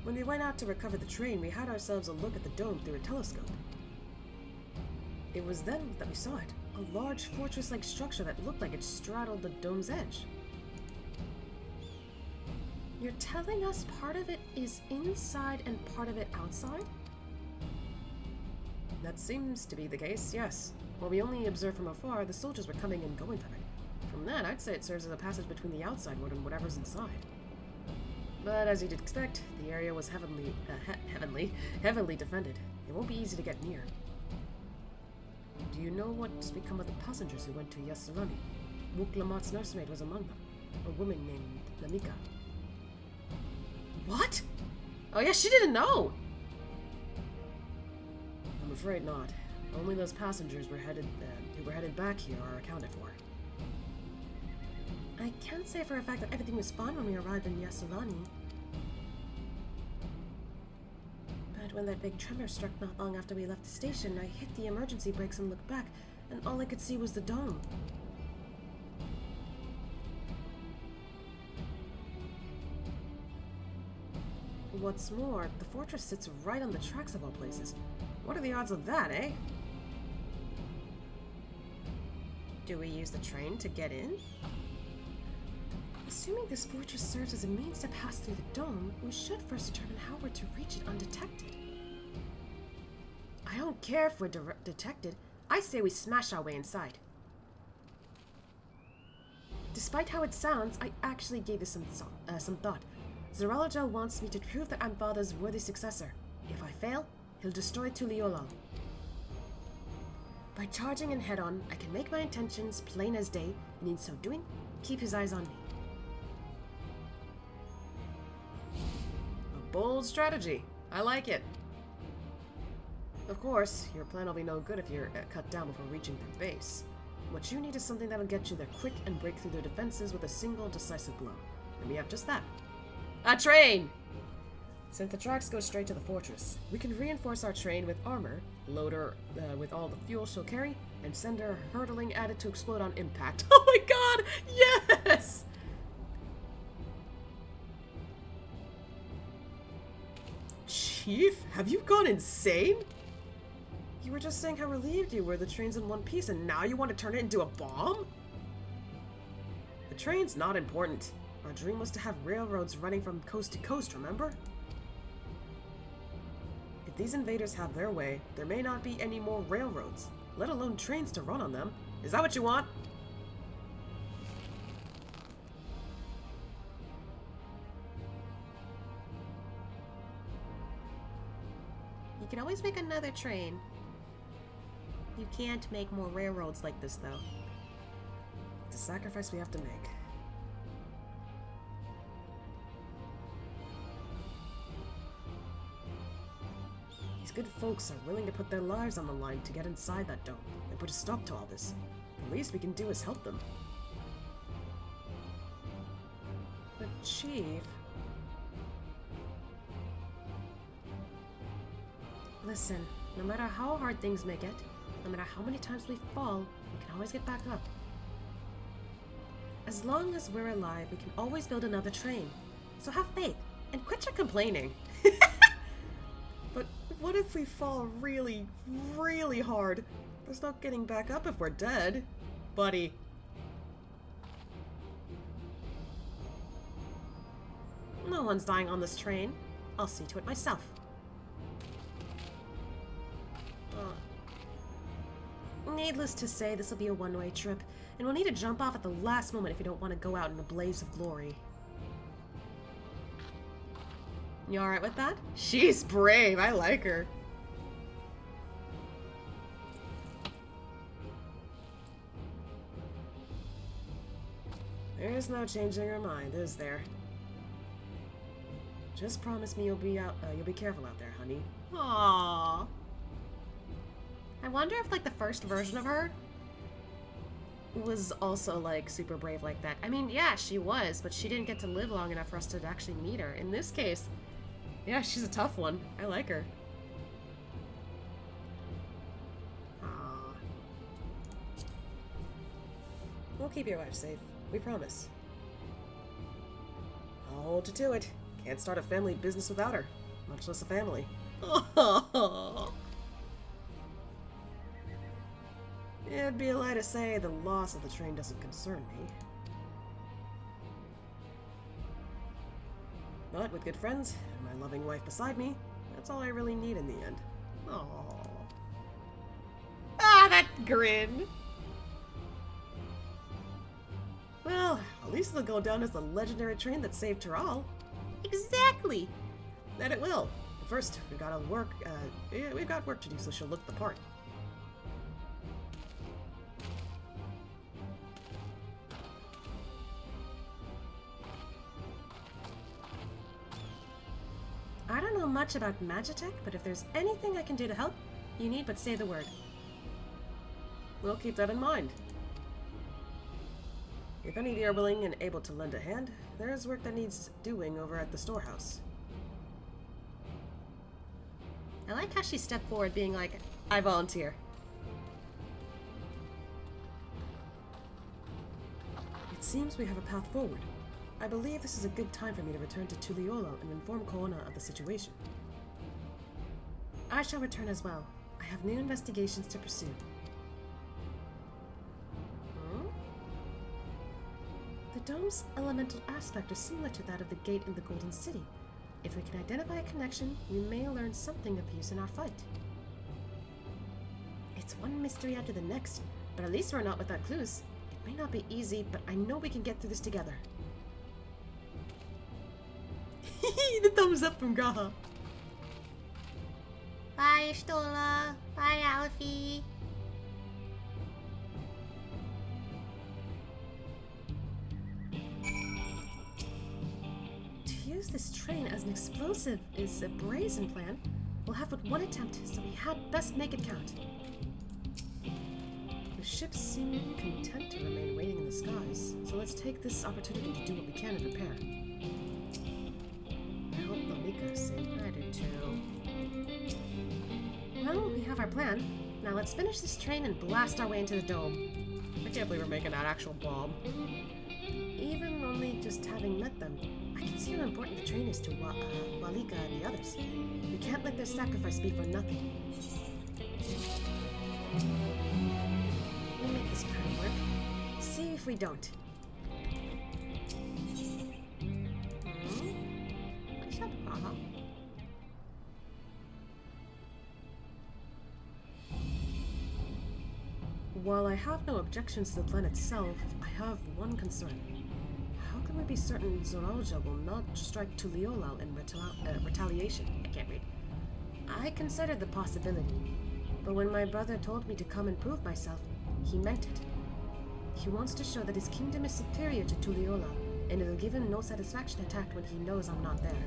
B: When we went out to recover the train, we had ourselves a look at the dome through a telescope. It was then that we saw it, a large fortress-like structure that looked like it straddled the dome's edge. You're telling us part of it is inside and part of it outside? That seems to be the case, yes. While we only observed from afar, the soldiers were coming and going from it. From that, I'd say it serves as a passage between the outside world and whatever's inside. But as you'd expect, the area was heavily defended. It won't be easy to get near. Do you know what's become of the passengers who went to Yyasulani? Muklamot's nursemaid was among them, a woman named Lamika. What? Oh yeah, she didn't know! I'm afraid not. Only those passengers who were headed back here are accounted for. I can't say for a fact that everything was fine when we arrived in Yyasulani. But when that big tremor struck not long after we left the station, I hit the emergency brakes and looked back, and all I could see was the dome. What's more, the fortress sits right on the tracks of all places. What are the odds of that, eh? Do we use the train to get in? Assuming this fortress serves as a means to pass through the dome, we should first determine how we're to reach it undetected. I don't care if we're detected. I say we smash our way inside. Despite how it sounds, I actually gave this some thought. Zeralaja wants me to prove that I'm father's worthy successor. If I fail, he'll destroy Tuliyollal. By charging in head-on, I can make my intentions plain as day, and in so doing, keep his eyes on me. A bold strategy. I like it. Of course, your plan will be no good if you're cut down before reaching their base. What you need is something that'll get you there quick and break through their defenses with a single decisive blow. And we have just that. A train! Since the tracks go straight to the fortress, we can reinforce our train with armor, load her with all the fuel she'll carry, and send her hurtling at it to explode on impact. Oh my god! Yes! Chief, have you gone insane? You were just saying how relieved you were the train's in one piece, and now you want to turn it into a bomb? The train's not important. Our dream was to have railroads running from coast to coast, remember? If these invaders have their way, there may not be any more railroads, let alone trains to run on them. Is that what you want? You can always make another train. You can't make more railroads like this, though. It's a sacrifice we have to make. These good folks are willing to put their lives on the line to get inside that dome and put a stop to all this. The least we can do is help them. But Chief... Listen, no matter how hard things may get, no matter how many times we fall, we can always get back up. As long as we're alive, we can always build another train. So have faith, and quit your complaining. But what if we fall really, really hard? There's no getting back up if we're dead, buddy. No one's dying on this train. I'll see to it myself. Needless to say, this will be a one-way trip, and we'll need to jump off at the last moment if you don't want to go out in a blaze of glory. You alright with that? She's brave, I like her. There's no changing her mind, is there? Just promise me you'll be careful out there, honey. Aww. I wonder if, like, the first version of her was also, like, super brave like that. I mean, yeah, she was, but she didn't get to live long enough for us to actually meet her. In this case, yeah, she's a tough one. I like her. Aww. We'll keep your wife safe. We promise. I'll hold you to it. Can't start a family business without her. Much less a family. Oh. It'd be a lie to say the loss of the train doesn't concern me. But with good friends, and my loving wife beside me, that's all I really need in the end. Aww. Ah, that grin! Well, at least it'll go down as the legendary train that saved Taral. Exactly! That it will. But first, we've got work to do, so she'll look the part. I don't know much about Magitech, but if there's anything I can do to help, you need but say the word. We'll keep that in mind. If any of you are willing and able to lend a hand, there is work that needs doing over at the storehouse. I like how she stepped forward being like, I volunteer. It seems we have a path forward. I believe this is a good time for me to return to Tuliolo and inform Koona of the situation. I shall return as well. I have new investigations to pursue. The dome's elemental aspect is similar to that of the gate in the Golden City. If we can identify a connection, we may learn something of use in our fight. It's one mystery after the next, but at least we're not without clues. It may not be easy, but I know we can get through this together. The thumbs up from Gaha.
A: Bye, Stola. Bye, Alfie.
B: To use this train as an explosive is a brazen plan. We'll have but one attempt, so we had best make it count. The ships seem content to remain waiting in the skies, so let's take this opportunity to do what we can and prepare. I hope Lalika is safe.
A: I do too.
B: Well, we have our plan. Now let's finish this train and blast our way into the dome. I can't believe we're making that actual bomb. Even only just having met them, I can see how important the train is to Walika and the others. We can't let their sacrifice be for nothing. We'll make this plan work. See if we don't.
A: What's up, Gaha?
B: While I have no objections to the plan itself, I have one concern. How can we be certain Zoralja will not strike Tuliolal in retaliation? I can't read. I considered the possibility, but when my brother told me to come and prove myself, he meant it. He wants to show that his kingdom is superior to Tuliolal, and it'll give him no satisfaction attacked when he knows I'm not there.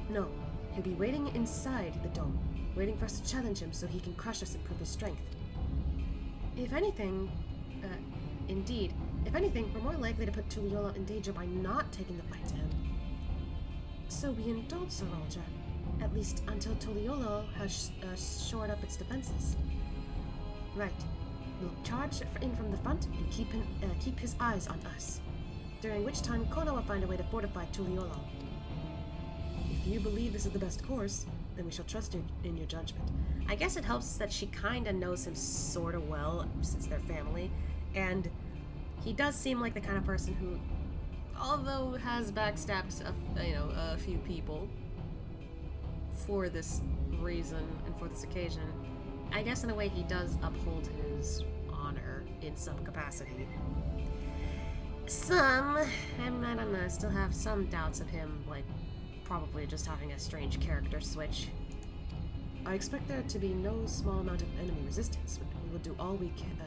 B: No, he'll be waiting inside the dome, waiting for us to challenge him so he can crush us and prove his strength. If anything, we're more likely to put Tuliolal in danger by not taking the fight to him. So we indulge Zoralja, at least until Tuliolal has shored up its defenses. Right. We'll charge in from the front and keep his eyes on us, during which time Koona will find a way to fortify Tuliolal. If you believe this is the best course, then we shall trust in your judgment.
A: I guess it helps that she kinda knows him sorta well, since they're family, and he does seem like the kind of person who, although has backstabbed a few people for this reason and for this occasion, I guess in a way he does uphold his honor in some capacity. I don't know, I still have some doubts of him, like, probably just having a strange character switch.
B: I expect there to be no small amount of enemy resistance, but we will do all we can.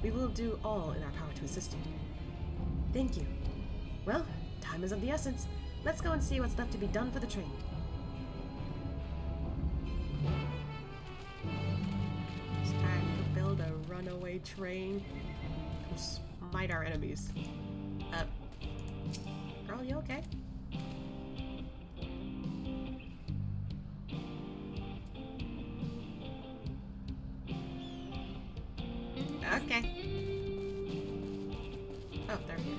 B: We will do all in our power to assist you. Thank you. Well, time is of the essence. Let's go and see what's left to be done for the train.
A: It's time to build a runaway train to smite our enemies. Girl, you okay? Okay. Oh, they're here.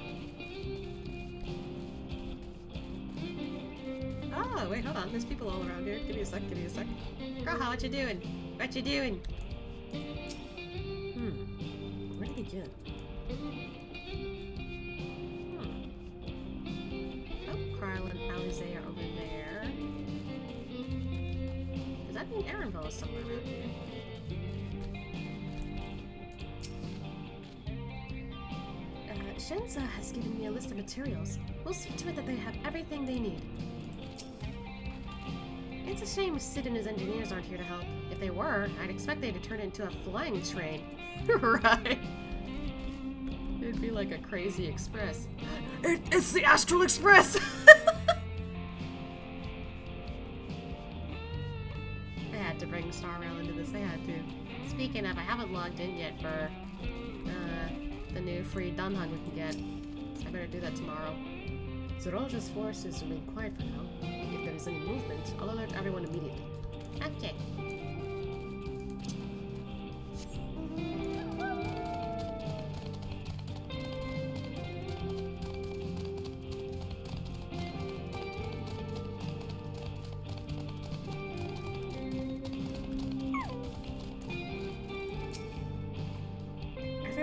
A: Oh, wait, hold on. There's people all around here. Give me a sec. Girl, what you doing? What you doing?
B: Where to begin?
A: Oh, Kryl and Alize are over there. Does that mean Erenville is somewhere around here?
B: Shenza has given me a list of materials. We'll see to it that they have everything they need.
A: It's a shame Sid and his engineers aren't here to help. If they were, I'd expect they'd turn it into a flying train. Right. It'd be like a crazy express.
B: It's the Astral Express!
A: I had to bring Star Rail into this. I had to. Speaking of, I haven't logged in yet for the new free Dunhunt we can get. So I better do that tomorrow.
B: Zoralja's forces remain quiet for now. If there is any movement, I'll alert everyone immediately.
A: Okay.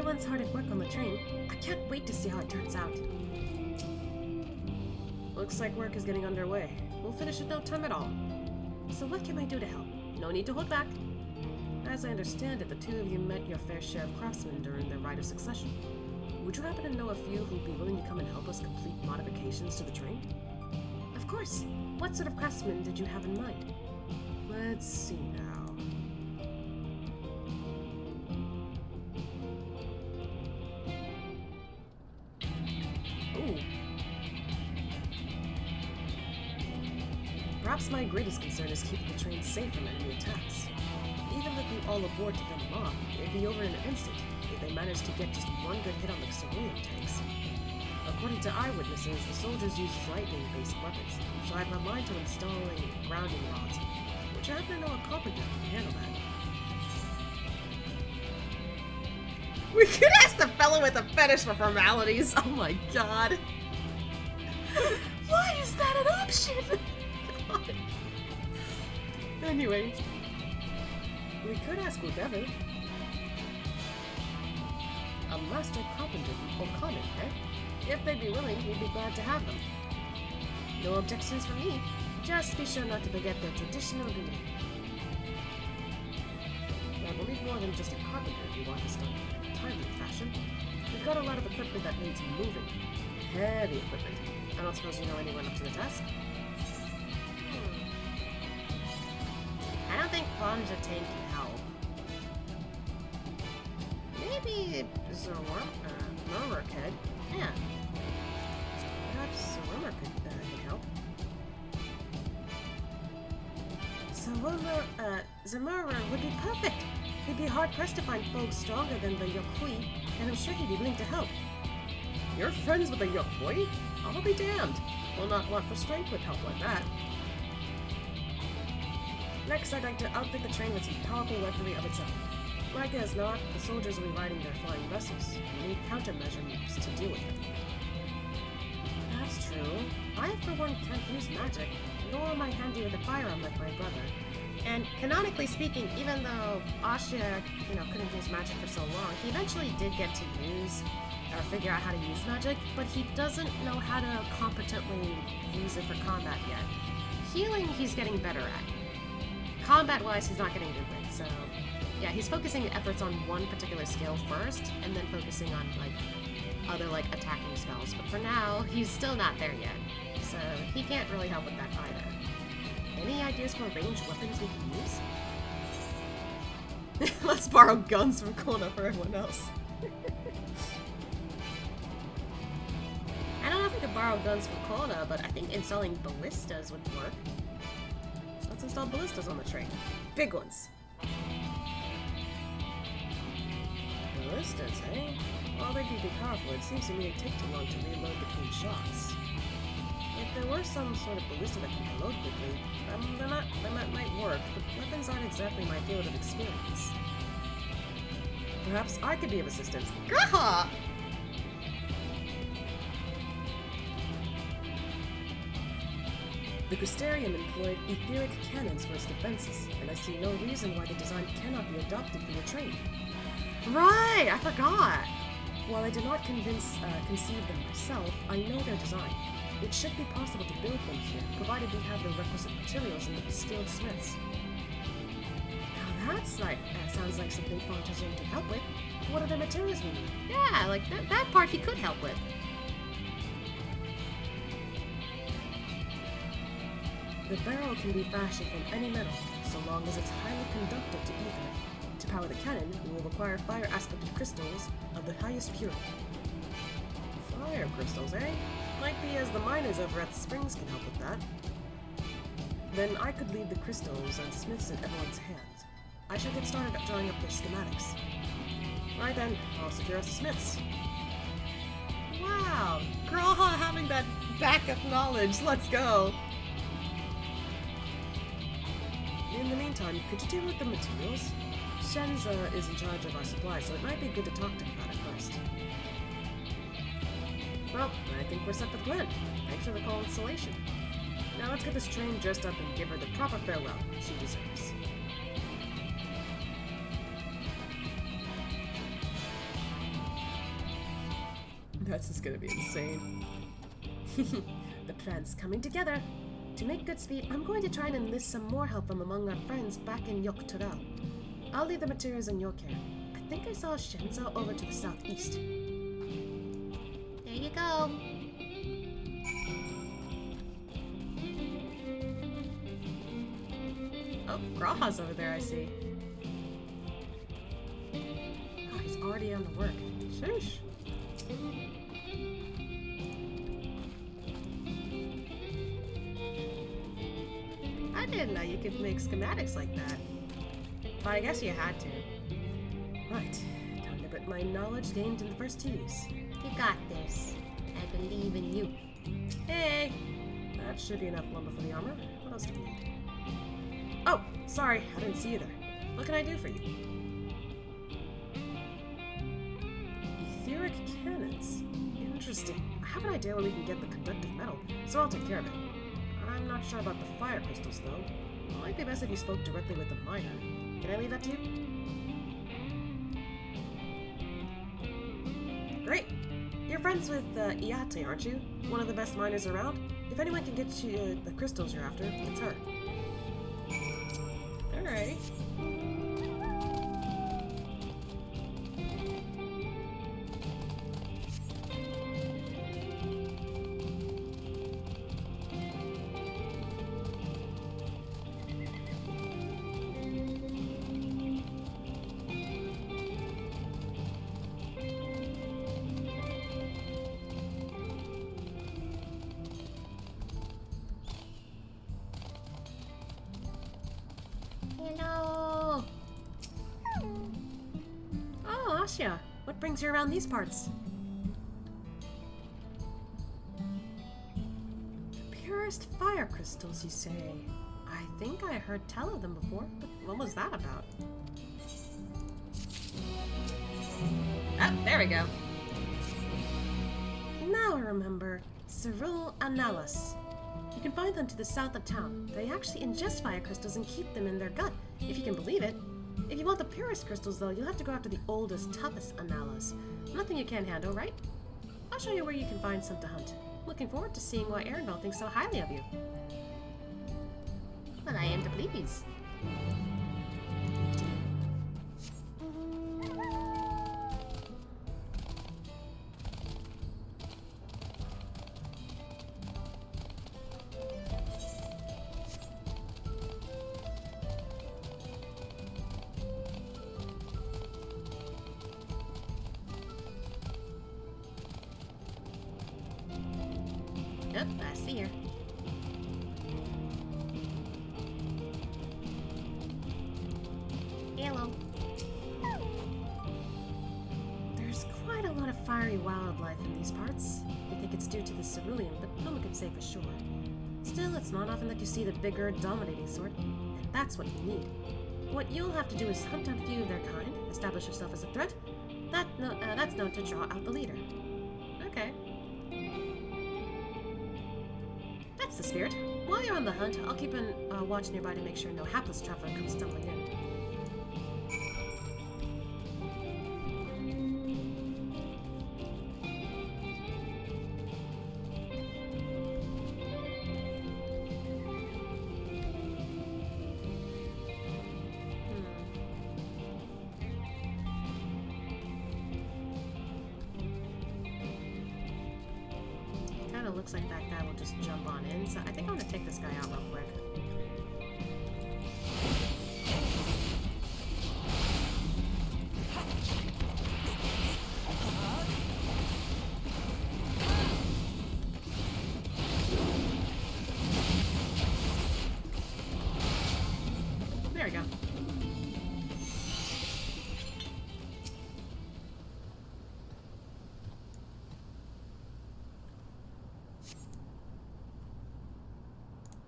B: Everyone's hard at work on the train. I can't wait to see how it turns out. Looks like work is getting underway. We'll finish in no time at all. So what can I do to help? No need to hold back. As I understand it, the two of you met your fair share of craftsmen during the rite of succession. Would you happen to know a few who'd be willing to come and help us complete modifications to the train? Of course. What sort of craftsmen did you have in mind? Let's see now. Ooh. Perhaps my greatest concern is keeping the train safe from enemy attacks. Even with you all aboard to fend them off, it'd be over in an instant if they managed to get just one good hit on the cerulean tanks. According to eyewitnesses, the soldiers use lightning-based weapons, so I have my mind to installing grounding rods, which I happen to know a carpenter who can handle that. We could ask the fellow with a fetish for formalities. Oh my god. Why is that an option? God. Anyway, we could ask whoever. A master carpenter from O'Connor, eh? If they'd be willing, we'd be glad to have them. No objections from me. Just be sure not to forget their traditional greeting. Now, we'll need more than just a carpenter if you want this done in a timely fashion. We've got a lot of equipment that needs moving. Heavy equipment. I don't suppose you know anyone up to the task?
A: I don't think Fonjatain can help.
B: Maybe Zormur could. Yeah. Perhaps Zormur can help. Zormur would be perfect. He'd be hard-pressed to find folks stronger than the Yokui, and I'm sure he'd be willing to help. You're friends with the Yokui? I'll be damned. We'll not want for strength with help like that. Next, I'd like to outfit the train with some powerful weaponry of its own. Like as not, the soldiers will be riding their flying vessels. We need countermeasures to deal with them. That's true. I, for one, can't use magic, nor am I handy with a firearm like my brother.
A: And canonically speaking, even though Asha, couldn't use magic for so long, he eventually did get to use or figure out how to use magic, but he doesn't know how to competently use it for combat yet. Healing, he's getting better at. Combat-wise, he's not getting good with, so yeah, he's focusing efforts on one particular skill first, and then focusing on other attacking spells. But for now, he's still not there yet, so he can't really help with that either. Any ideas for ranged weapons we can use?
B: Let's borrow guns from Kona for everyone else.
A: I don't know if we could borrow guns from Kona, but I think installing ballistas would work.
B: So let's install ballistas on the train. Big ones. Ballistas, eh? While they can be powerful, it seems to me it'd take too long to reload between shots. If there were some sort of ballista that can reload quickly, that might work, but weapons aren't exactly my field of experience. Perhaps I could be of assistance. Gaha! The Gustarium employed etheric cannons for its defenses, and I see no reason why the design cannot be adopted for your train.
A: Right, I forgot.
B: While I did not conceive them myself, I know their design. It should be possible to build them here, provided we have the requisite materials and the skilled smiths.
A: Now that's sounds like something Fontaine can help with.
B: What are the materials we need?
A: Yeah, that part he could help with.
B: The barrel can be fashioned from any metal, so long as it's highly conductive to ether. To power the cannon, we will require fire aspect crystals of the highest purity. Fire crystals, eh? Might be as the miners over at the springs can help with that. Then I could leave the crystals and smiths in everyone's hands. I shall get started at drawing up the schematics. Right then, I'll secure us the smiths. Wow! Graha having that backup knowledge, let's go! In the meantime, could you deal with the materials? Shenza is in charge of our supplies, so it might be good to talk to him about it first. Well, I think we're set for the plan. Thanks for the consolation. Now let's get this train dressed up and give her the proper farewell she deserves. This is gonna be insane. The plan's coming together. To make good speed, I'm going to try and enlist some more help from among our friends back in Yoktural. I'll leave the materials in your care. I think I saw Shenzo over to the southeast.
A: There you go.
B: Oh, Graha's over there, I see. Oh, he's already on the work. Shush. I didn't know you could make schematics like that. But I guess you had to. Right, time to put my knowledge gained in the first to use.
A: You got this. I believe in you.
B: Hey! That should be enough lumber for the armor. What else do we need? Oh, sorry, I didn't see you there. What can I do for you? Etheric cannons. Interesting. I have an idea where we can get the conductive metal, so I'll take care of it. I'm not sure about the fire crystals, though. It might be best if you spoke directly with the miner. Can I leave that to you? Great! You're friends with Iate, aren't you? One of the best miners around? If anyone can get you the crystals you're after, it's her. Alright.
A: Hello.
B: Oh, Asya, what brings you around these parts? The purest fire crystals, you say? I think I heard tell of them before, but what was that about? Ah, there we go. Now I remember. Cerule Analysis. You can find them to the south of town. They actually ingest fire crystals and keep them in their gut, if you can believe it. If you want the purest crystals, though, you'll have to go after the oldest, toughest Analysis. Nothing you can't handle, right? I'll show you where you can find some to hunt. Looking forward to seeing why Erenville thinks so highly of you.
A: Well, I am to please. Yep, I see her. Hello.
B: There's quite a lot of fiery wildlife in these parts. We think it's due to the cerulean, but no one can say for sure. Still, it's not often that you see the bigger, dominating sort, and that's what you need. What you'll have to do is hunt down a few of their kind, establish yourself as a threat. That's known to draw out the leader. Okay. That's the spirit. While you're on the hunt, I'll keep a watch nearby to make sure no hapless traveler comes stumbling in. Looks like that guy will just jump on in, so I think I'm gonna take this guy out real quick. There we go.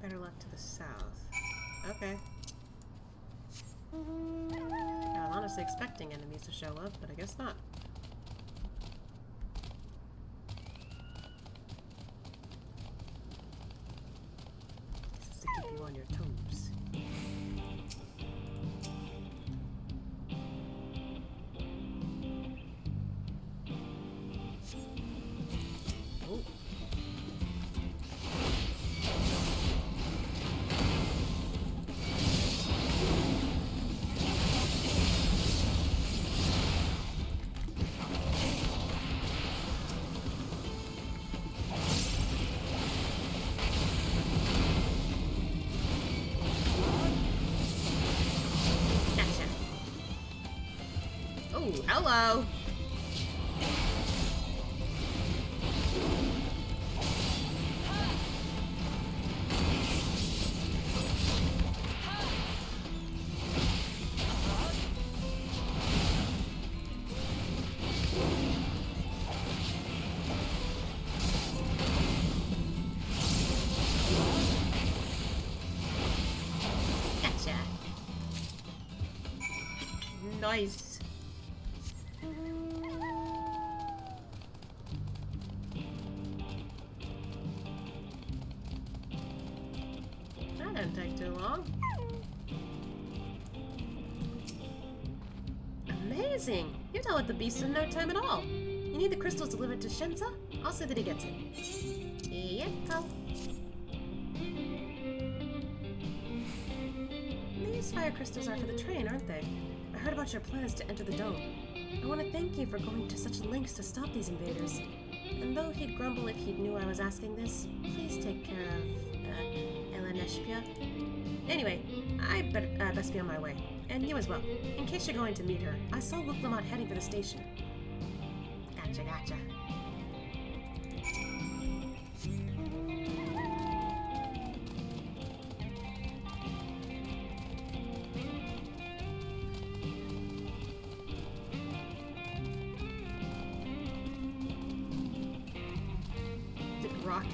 B: Better luck to the south. Okay. I was honestly expecting enemies to show up, but I guess not. This is to keep you on your toes. Ooh, hello.
A: Gotcha.
B: Nice. That didn't take too long. Amazing! You dealt with the beast in no time at all. You need the crystals delivered to Shenza? I'll see that he gets it.
A: Yep, pal.
B: These fire crystals are for the train, aren't they? I heard about your plans to enter the dome. I want to thank you for going to such lengths to stop these invaders. And though he'd grumble if he knew I was asking this, please take care of, Eleneshpia. Anyway, I best be on my way. And you as well. In case you're going to meet her, I saw Wuklamot heading for the station.
A: Gotcha, gotcha.
B: Did it rock?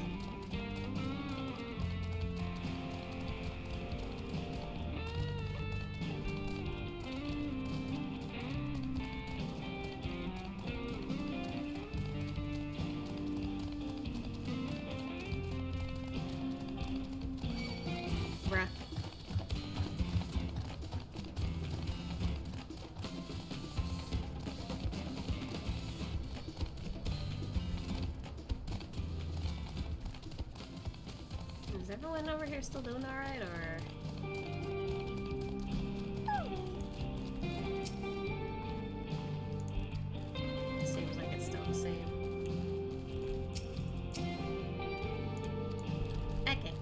B: Bruh. Is everyone over here still doing alright, or? Seems like it's still the same.
A: Okay.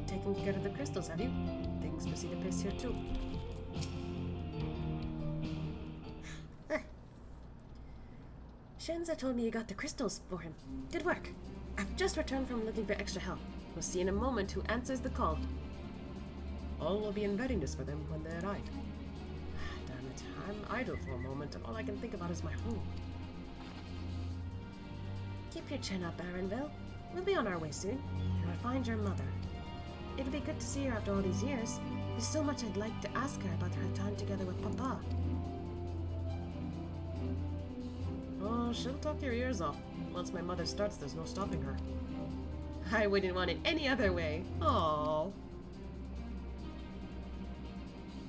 B: Taking care of the crystals, have you? Things proceed apace here too. Shenza told me you got the crystals for him. Good work. I've just returned from looking for extra help. We'll see in a moment who answers the call. All will be in readiness for them when they arrive. Damn it, I'm idle for a moment and all I can think about is my home. Keep your chin up, Erenville. We'll be on our way soon, and I'll find your mother. It'll be good to see her after all these years. There's so much I'd like to ask her about her time together with Papa. Oh, she'll talk your ears off. Once my mother starts, there's no stopping her. I wouldn't want it any other way. Oh.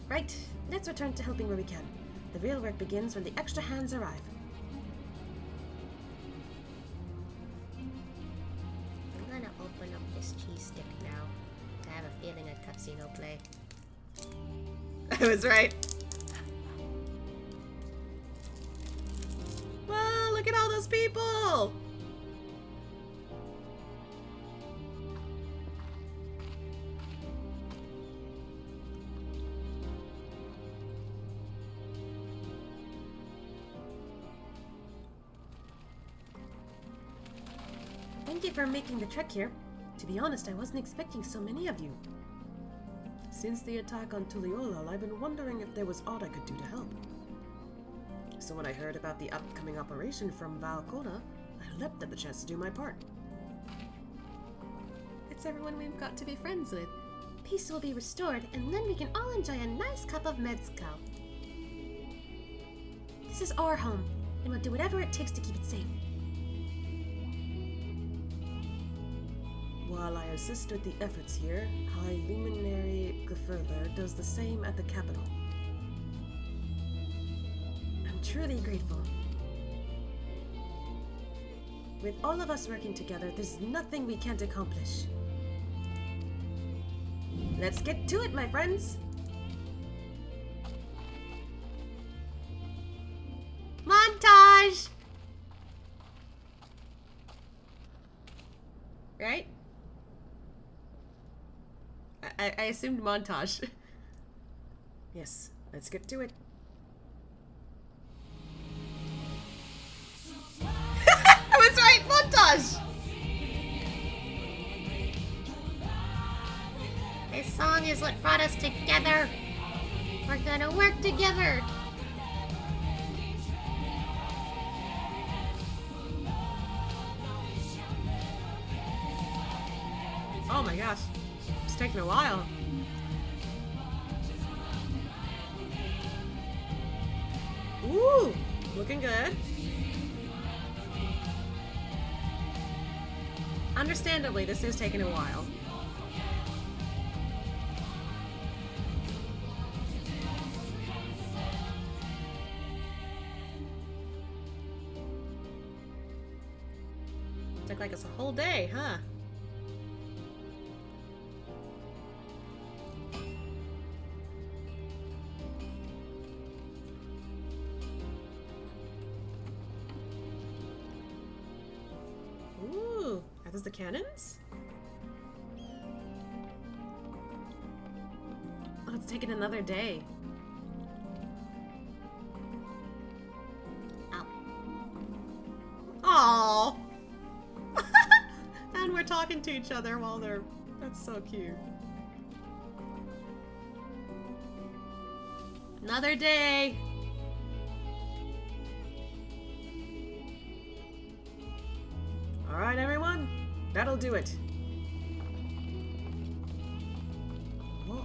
B: Right, let's return to helping where we can. The real work begins when the extra hands arrive.
A: I'm gonna open up this cheese stick now. I have a feeling a cutscene will play.
B: I was right. Wow, look at all those people! Thank you for making the trek here. To be honest, I wasn't expecting so many of you. Since the attack on Tuliolal, I've been wondering if there was aught I could do to help. So when I heard about the upcoming operation from Valkona, I leapt at the chance to do my part. It's everyone we've got to be friends with.
A: Peace will be restored, and then we can all enjoy a nice cup of mezcal.
B: This is our home, and we'll do whatever it takes to keep it safe. While I assist with the efforts here, High Luminary Gafurler does the same at the capital. I'm truly grateful. With all of us working together, there's nothing we can't accomplish. Let's get to it, my friends!
A: Montage!
B: Right? I assumed montage. Yes, let's get to it. I was right, montage!
A: This song is what brought us together. We're gonna work together.
B: Oh my gosh. It's taking a while. Ooh, looking good. Understandably, this is taking a while. Took like it's a whole day, huh? Ooh, are those the cannons? Oh, it's taking another day.
A: Ow.
B: Aww. And we're talking to each other while they're... That's so cute. Another day. Alright, everyone. That'll do it. Whoa.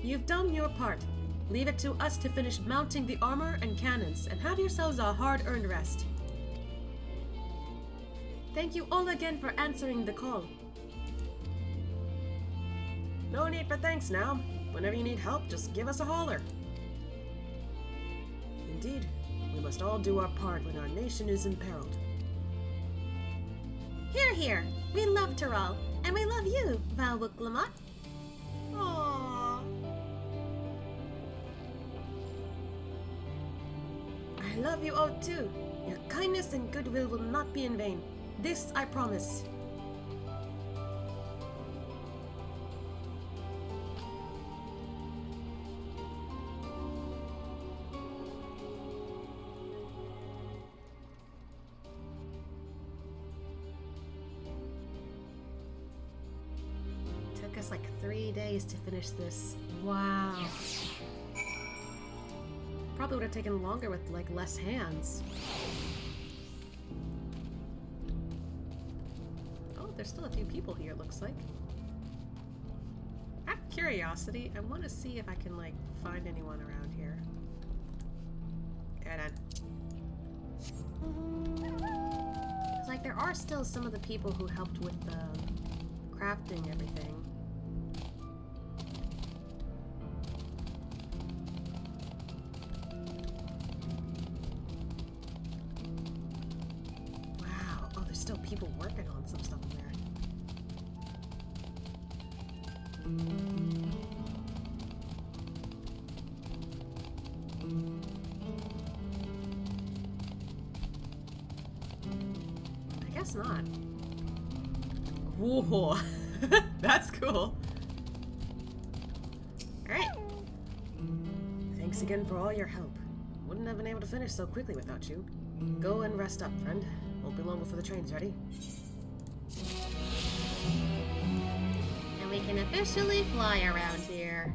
B: You've done your part. Leave it to us to finish mounting the armor and cannons, and have yourselves a hard-earned rest. Thank you all again for answering the call. No need for thanks now. Whenever you need help, just give us a holler. Indeed, we must all do our part when our nation is imperiled.
A: Hear, hear. We love Tyrell, and we love you, Valwuk-Lamont.
B: Aww. I love you all too. Your kindness and goodwill will not be in vain. This I promise. Took us like 3 days to finish this. Wow. Probably would have taken longer with like less hands. Oh, there's still a few people here, it looks like. Out of curiosity, I want to see if I can like find anyone around here. And it's like there are still some of the people who helped with the crafting everything. Wow. Oh, there's still people working on some stuff in there. I guess not. Whoa. That's cool. Alright. Thanks again for all your help. Wouldn't have been able to finish so quickly without you. Go and rest up, friend. Won't be long before the train's ready.
A: And we can officially fly around here.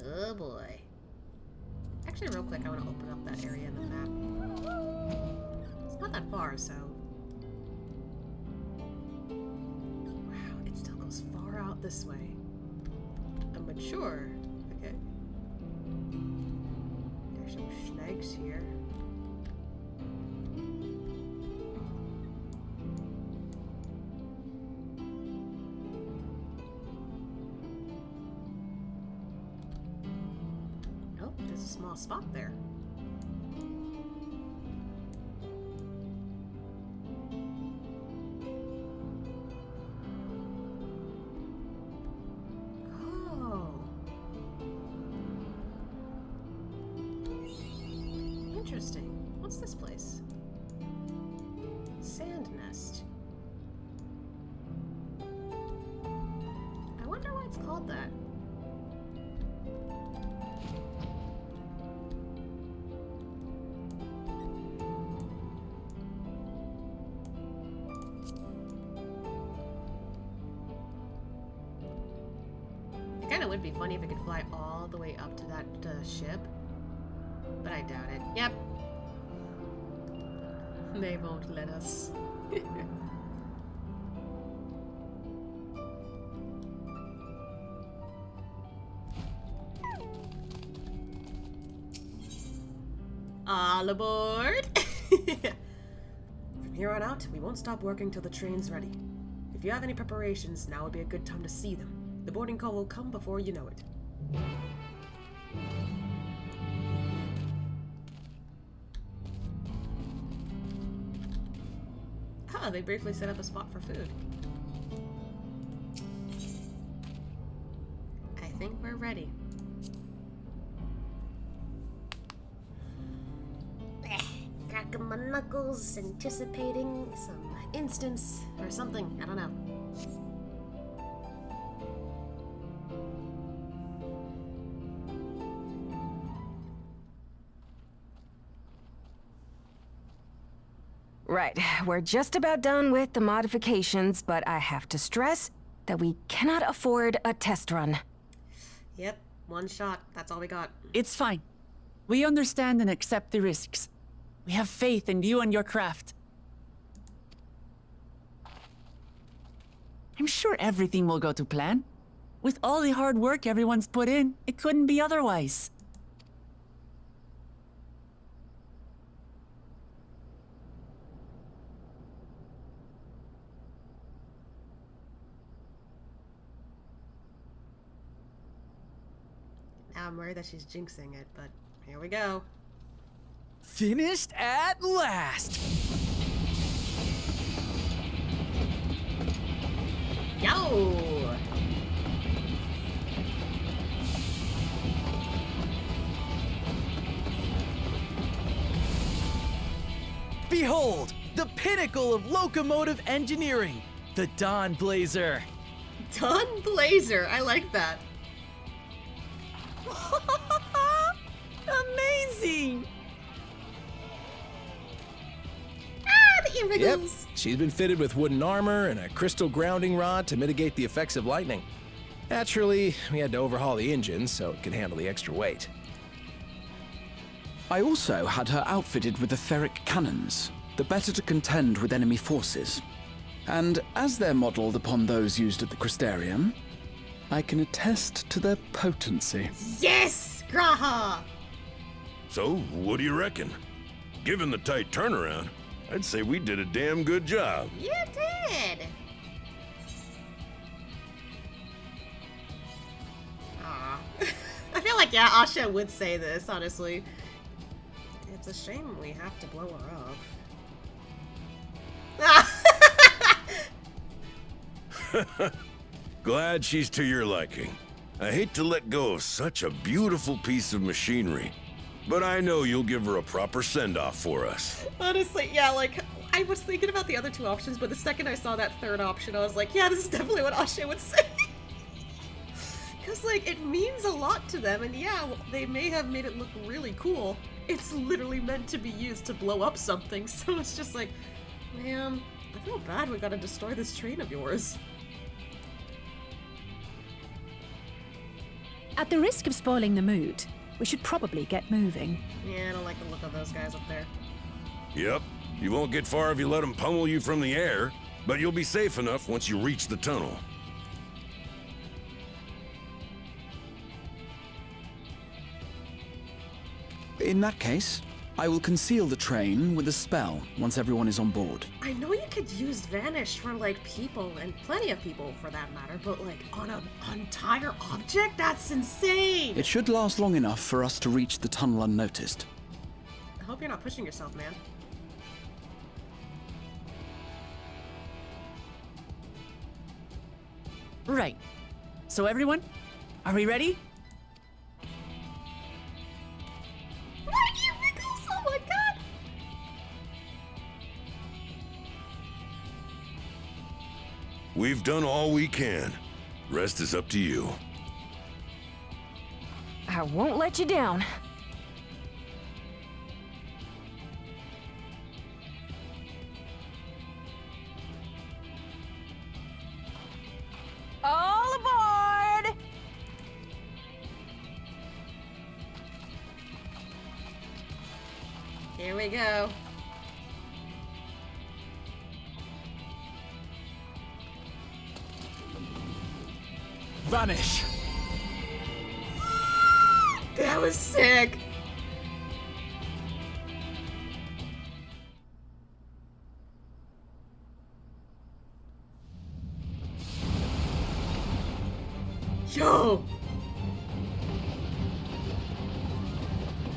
A: Oh boy.
B: Actually, real quick, I want to open up that area in the map. It's not that far, so... Wow, it still goes far out this way. I'm mature. Okay. There's some snags here. Oh, there's a small spot there. Oh. Interesting. What's this place? Sand nest. I wonder why it's called that. It kind of would be funny if it could fly all the way up to that ship, but I doubt it. Yep. They won't let us. All aboard! From here on out, we won't stop working till the train's ready. If you have any preparations, now would be a good time to see them. The boarding call will come before you know it. Ah, they briefly set up a spot for food. I think we're ready. Cracking my knuckles, anticipating some instance or something. I don't know.
I: Right, we're just about done with the modifications, but I have to stress that we cannot afford a test run.
B: Yep, one shot. That's all we got.
D: It's fine. We understand and accept the risks. We have faith in you and your craft. I'm sure everything will go to plan. With all the hard work everyone's put in, it couldn't be otherwise.
B: Now I'm worried that she's jinxing it, but here we go.
G: Finished at last!
B: Yo!
G: Behold, the pinnacle of locomotive engineering, the Dawn Blazer.
B: Dawn Blazer, I like that.
D: Amazing!
B: Ah, the earrings!
E: She's been fitted with wooden armor and a crystal grounding rod to mitigate the effects of lightning. Naturally, we had to overhaul the engine so it could handle the extra weight.
J: I also had her outfitted with the ferric cannons, the better to contend with enemy forces. And as they're modeled upon those used at the Crystarium, I can attest to their potency.
B: Yes! Graha!
F: So, what do you reckon? Given the tight turnaround, I'd say we did a damn good job.
B: You did! Aw. I feel like, yeah, Asha would say this, honestly. It's a shame we have to blow her up.
F: Glad she's to your liking. I hate to let go of such a beautiful piece of machinery, but I know you'll give her a proper send-off for us.
B: Honestly, yeah, like, I was thinking about the other two options, but the second I saw that third option, I was like, yeah, this is definitely what Asha would say. Because, like, it means a lot to them, and yeah, they may have made it look really cool. It's literally meant to be used to blow up something, so it's just like, man, I feel bad we gotta destroy this train of yours.
K: At the risk of spoiling the mood, we should probably get moving.
B: Yeah, I don't like the look of those guys up there.
F: Yep, you won't get far if you let them pummel you from the air, but you'll be safe enough once you reach the tunnel.
J: In that case, I will conceal the train with a spell once everyone is on board.
B: I know you could use Vanish for, like, people, and plenty of people for that matter, but, like, on an entire object? That's insane!
J: It should last long enough for us to reach the tunnel unnoticed.
B: I hope you're not pushing yourself, man.
D: Right. So everyone, are we ready?
B: Oh my god!
F: We've done all we can. Rest is up to you.
I: I won't let you down. All aboard!
B: Here we go.
G: Vanish!
B: That was sick. Yo!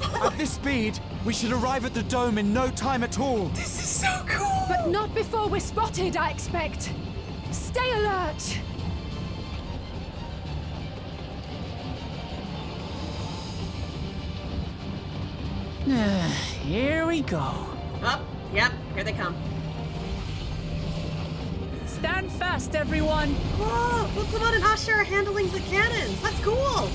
G: At this speed, we should arrive at the dome in no time at all.
B: This is so cool!
K: But not before we're spotted, I expect. Stay alert!
D: Here we go.
B: Oh, yep, here they come.
D: Stand fast, everyone.
B: Whoa, look, Lamont and Asha are handling the cannons. That's cool.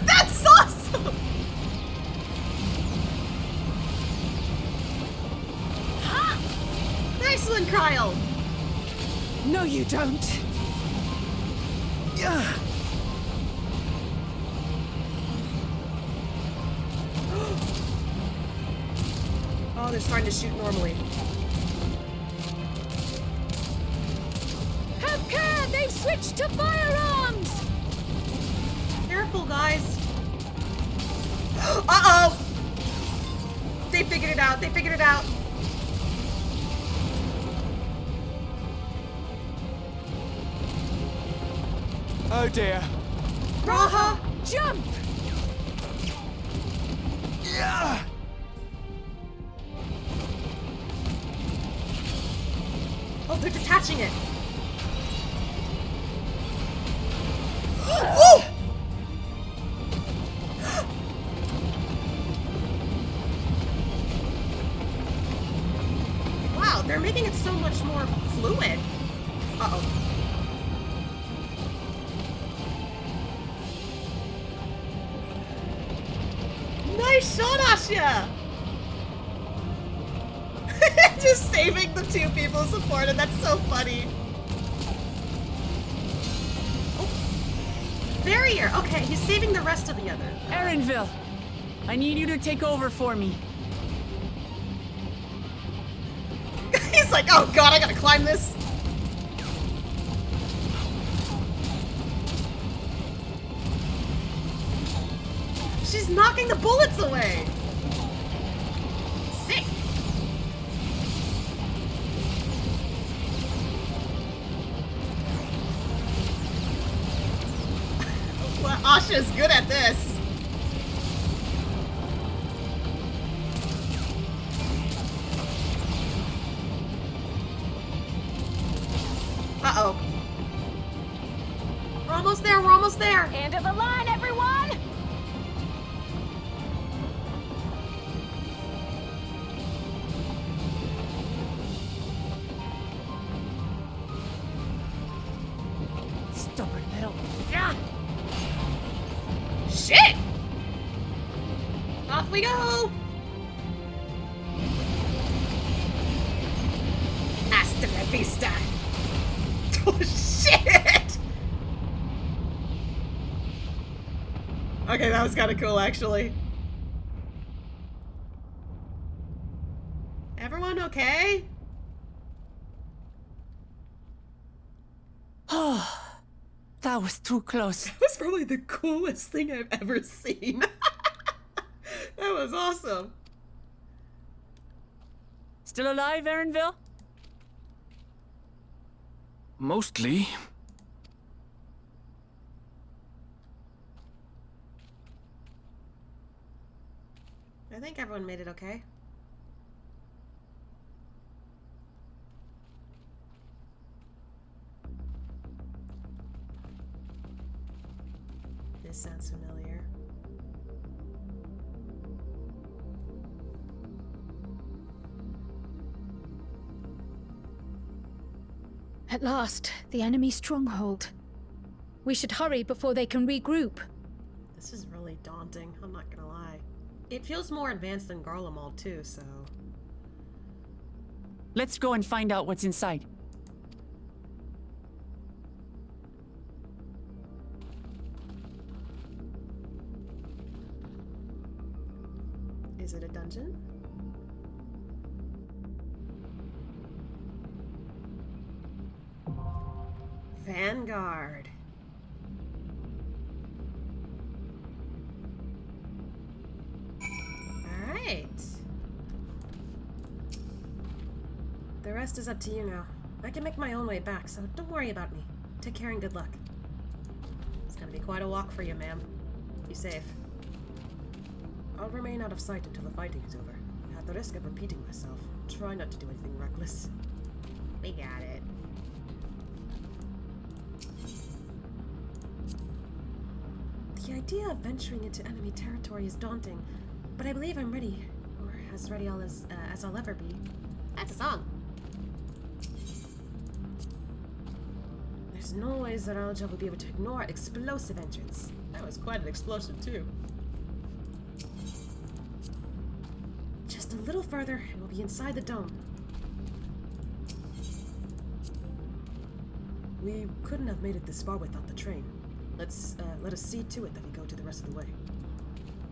B: That's awesome. Ha! Nice one, Kyle.
K: No, you don't.
G: Yeah.
B: Oh, they're starting to shoot normally.
K: Have care! They've switched to firearms!
B: Careful, guys. Uh-oh! They figured it out. They figured it out.
G: Oh dear.
B: Raha!
K: Jump!
G: Yeah.
B: Oh, they're detaching it. Woo! Wow, they're making it so much more fluid. Uh-oh. Nice shot, Asha! Just saving the two people supported. That's so funny. Oh. Barrier. Okay, he's saving the rest of the other.
D: Erenville, I need you to take over for me.
B: He's like, oh god, I gotta climb this. She's knocking the bullets away. Sick. Well, Asha's good at this. Uh-oh. We're almost there, we're almost there.
I: End of the line, everyone!
D: Stubborn little.
B: Yeah. Shit! Off we go! Hasta la vista! Oh shit! Okay, that was kind of cool, actually. Everyone okay?
D: Oh, that was too close.
B: That was probably the coolest thing I've ever seen. That was awesome.
D: Still alive, Erenville?
J: Mostly.
B: I think everyone made it okay. This sounds familiar.
K: At last, the enemy stronghold. We should hurry before they can regroup.
B: This is really daunting, I'm not gonna lie. It feels more advanced than Garlemald too, so...
D: Let's go and find out what's inside.
B: Is it a dungeon? Vanguard. Alright. The rest is up to you now. I can make my own way back, so don't worry about me. Take care and good luck. It's gonna be quite a walk for you, ma'am. Be safe. I'll remain out of sight until the fighting is over. At the risk of repeating myself, try not to do anything reckless.
A: We got it.
B: The idea of venturing into enemy territory is daunting, but I believe I'm ready, or as ready as I'll ever be.
A: That's a song.
B: There's no way Zaralja will be able to ignore explosive entrance. That was quite an explosion too. Just a little further and we'll be inside the dome. We couldn't have made it this far without the train. Let us see to it that we go to the rest of the way.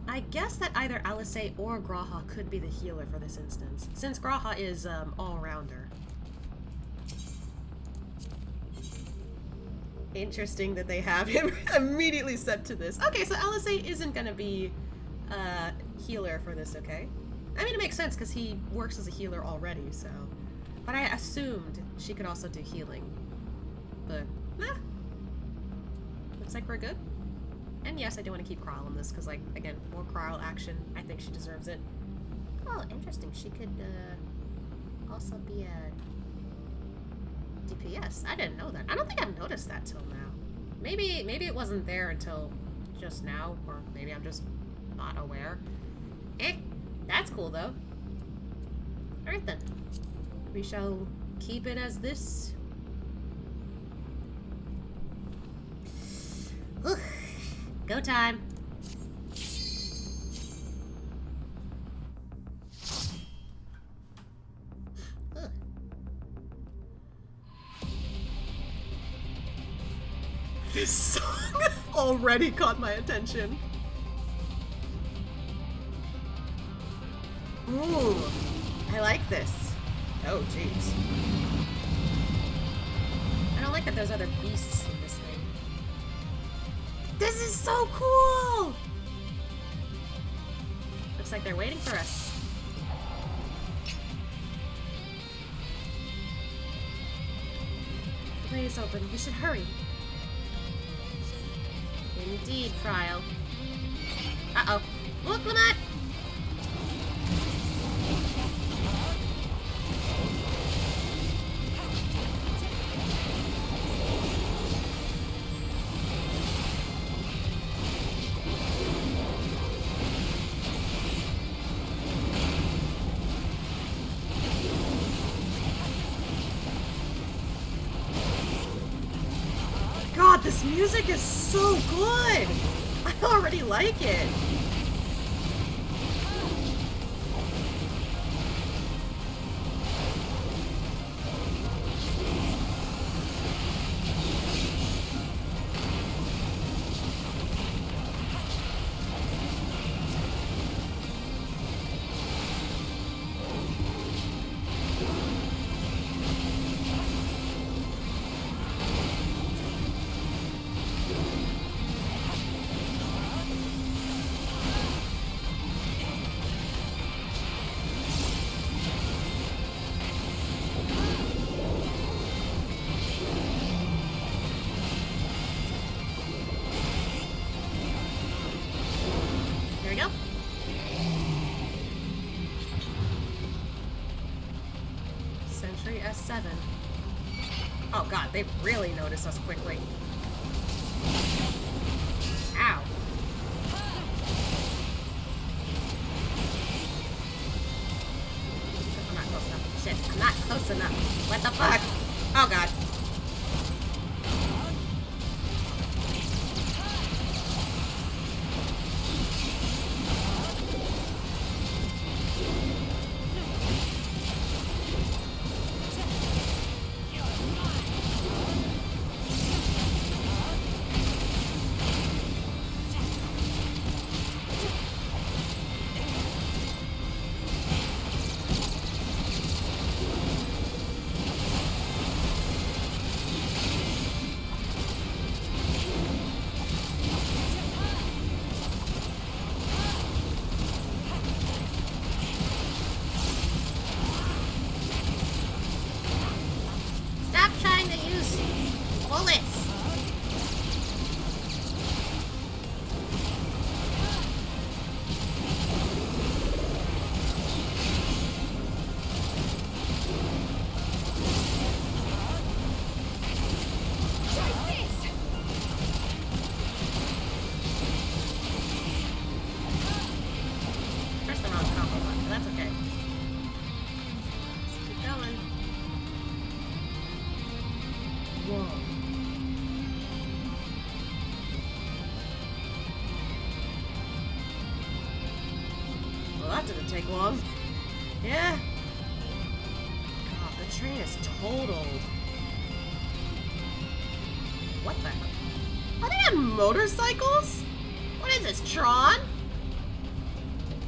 A: I guess that either Alisei or Graha could be the healer for this instance, since Graha is all-rounder. Interesting that they have him immediately set to this. Okay, so Alisei isn't gonna be healer for this, okay? I mean, it makes sense because he works as a healer already, so... But I assumed she could also do healing. But, looks like we're good. And yes, I do want to keep Kral in this, because, like, again, more Kral action. I think she deserves it. Oh, interesting. She could, also be a DPS. I didn't know that. I don't think I've noticed that till now. Maybe it wasn't there until just now, or maybe I'm just not aware. That's cool, though. Alright, then. We shall keep it as this. Whew. Go time. Ugh.
B: This song already caught my attention.
A: Ooh, I like this.
B: Oh, jeez.
A: I don't like that there's other beasts in this thing. This is so cool! Looks like they're waiting for us.
B: The way is open. We should hurry.
A: Indeed, Cryo. Uh-oh. Look, Lamont!
B: God, this music is so good! I already like it!
A: XIV. Oh god, they really noticed us quickly. Ow. I'm not close enough. Shit, I'm not close enough. What the fuck? Oh god. bullets! Press the wrong combo button, but that's okay. Let's keep going. Whoa. Well, that didn't take long. Yeah. God, the train is totaled. What the heck? Are they on motorcycles? What is this, Tron?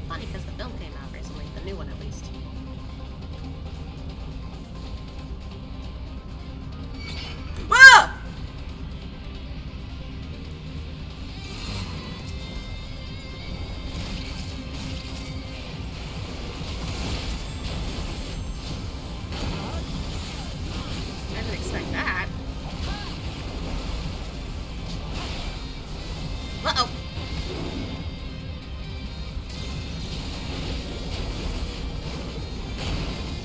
A: Funny, because the film came out recently. The new one, at least. Ah! I didn't expect that. Uh-oh.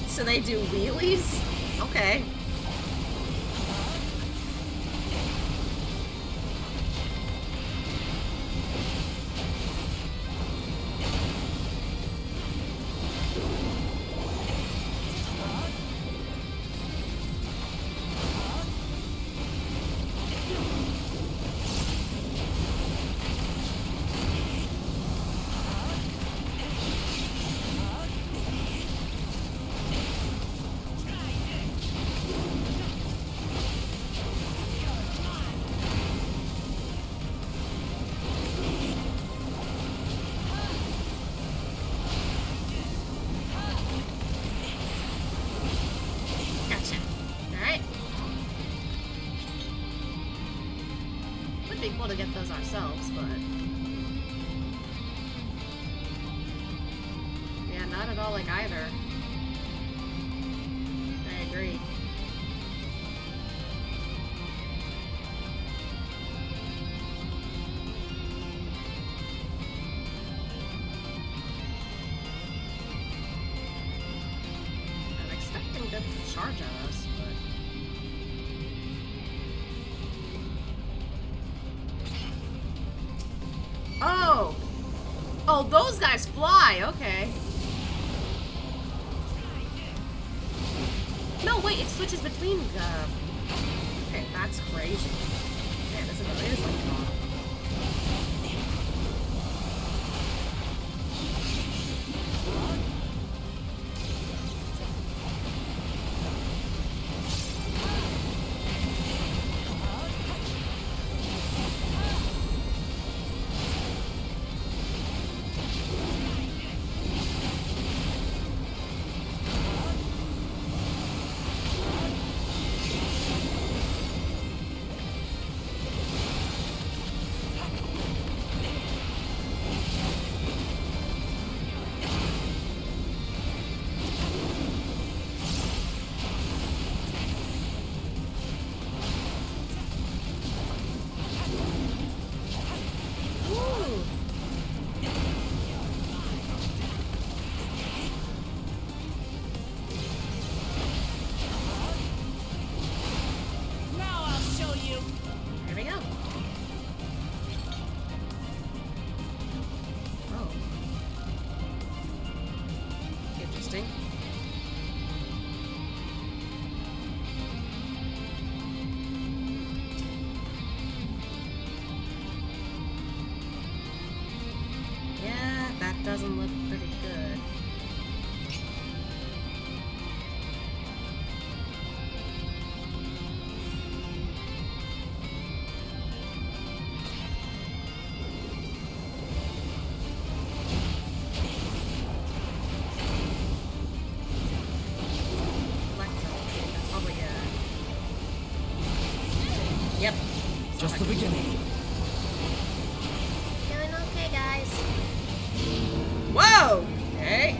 A: So they do wheelies? Okay. Gotcha. Alright. Would be cool to get those ourselves, but... yeah, not at all like either. I agree. I'm expecting them to charge at us, but... oh! Oh, those guys fly! Okay. No, wait, it switches between okay, that's crazy. Man, this is like fun. Doesn't look pretty good. That's probably yep.
G: Just the beginning.
A: Doing okay, guys.
B: Whoa! Okay.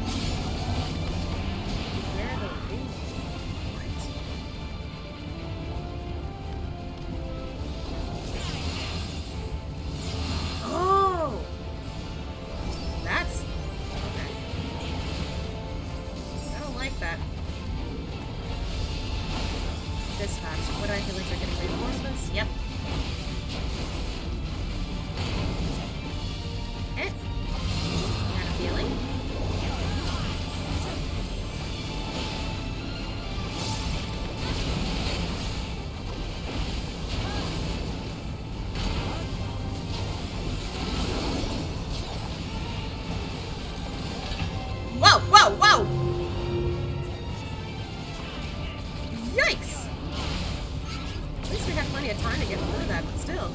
B: dispatch. What do I feel like they're getting reinforcements? Yep. Okay. Got a feeling. Whoa, whoa, whoa! Yikes! At least we had plenty of time to get through that, but still.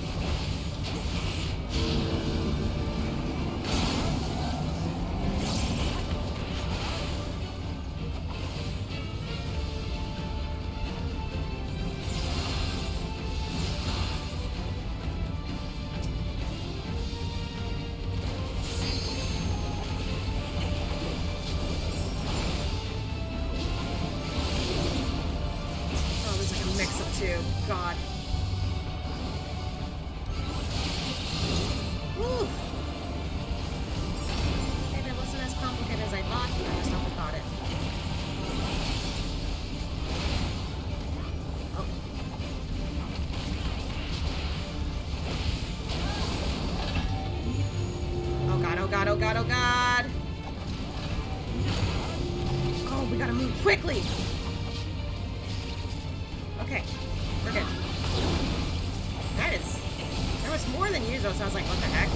B: Oh, there's like a mix of two. God. Whew. Maybe it wasn't as complicated as I thought, but I just overthought it. Oh. Oh god, oh god, oh god, oh god! Oh, we gotta move quickly! Okay, we're good. That is... There was more than usual, so I was like, what the heck?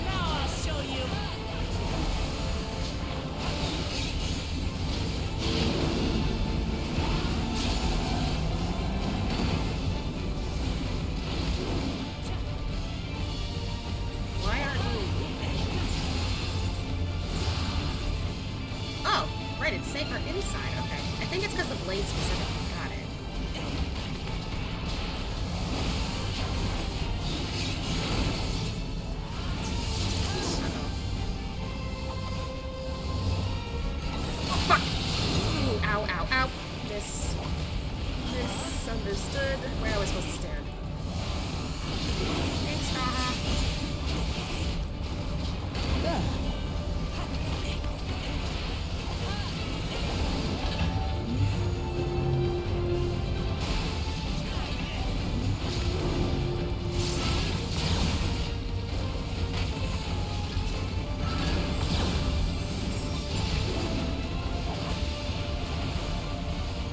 D: Now I'll show you.
B: Why aren't you... Oh, right, it's safer inside. Okay. I think it's because the blade specifically. Got it. Oh, fuck! Ooh, ow, ow, ow. Misunderstood. Where I was supposed to stand. Thanks, Raha.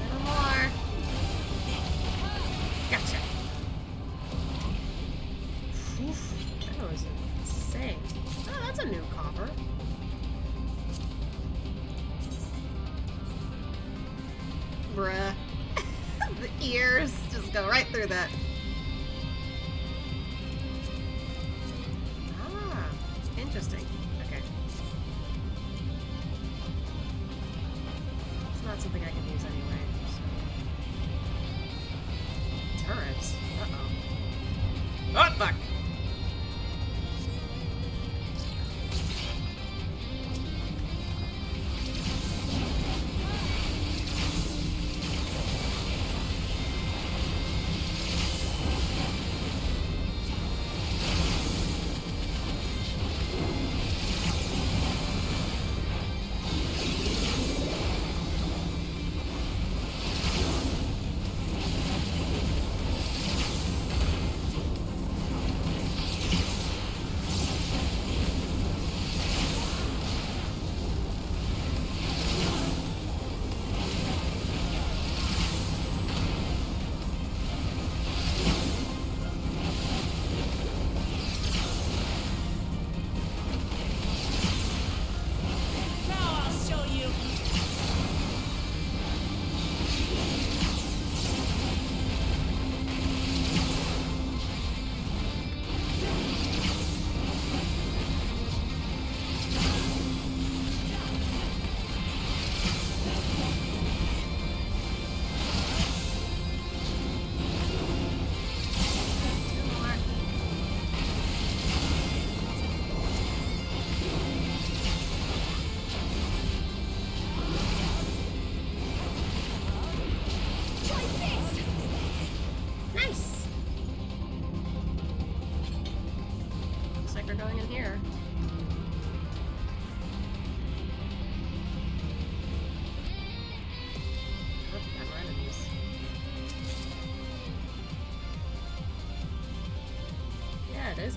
B: Little more. Gotcha. Oof, that was insane. Oh, that's a new copper. Bruh. The ears just go right through that. Ah, interesting. Okay. It's not something I can use anyway. So. Turrets? Uh-oh. Oh, fuck!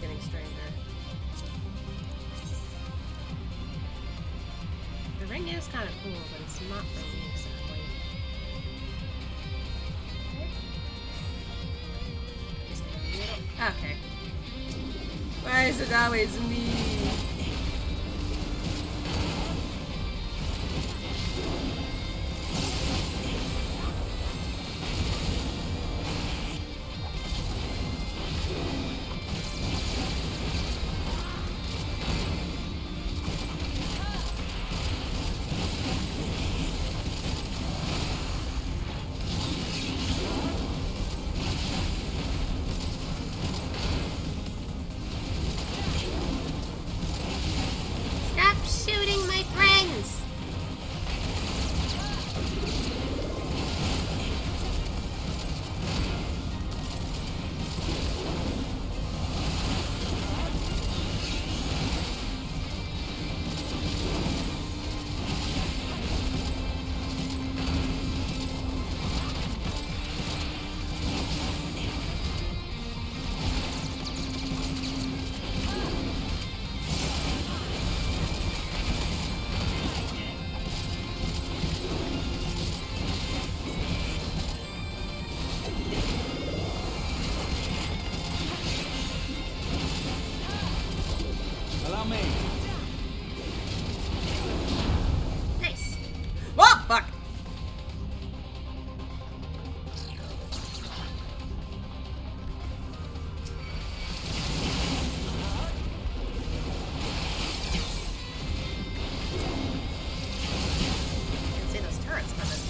B: getting stranger. The ring is kind of cool, but it's not for me exactly. Just gonna little. Okay. Why is it always me? Nice. Oh, fuck. Can see those turrets coming.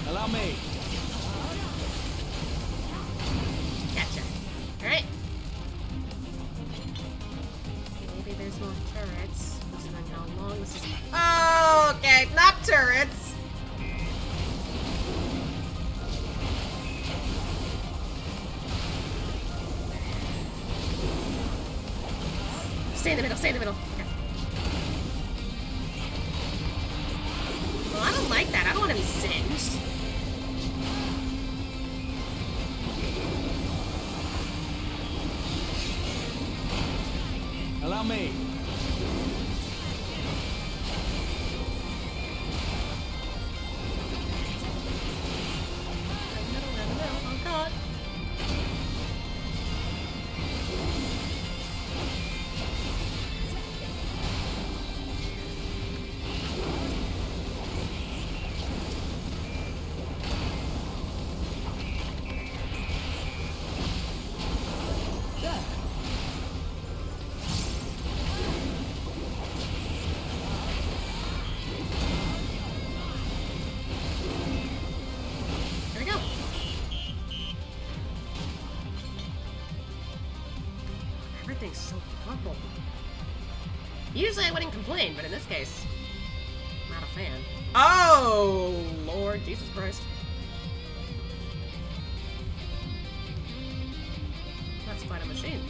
G: Allow me.
B: Gotcha. Alright. Maybe there's more turrets. Considering how long this is. Oh, okay. Not turrets. Stay in the middle. Stay in the middle. Okay. Well, I don't like that. I don't want to be singed.
G: Allow me.
B: Oh, God. There we go. Everything's so purple. Usually I wouldn't complain, but in this case, not a fan. Oh, Lord Jesus Christ. That's quite a machine.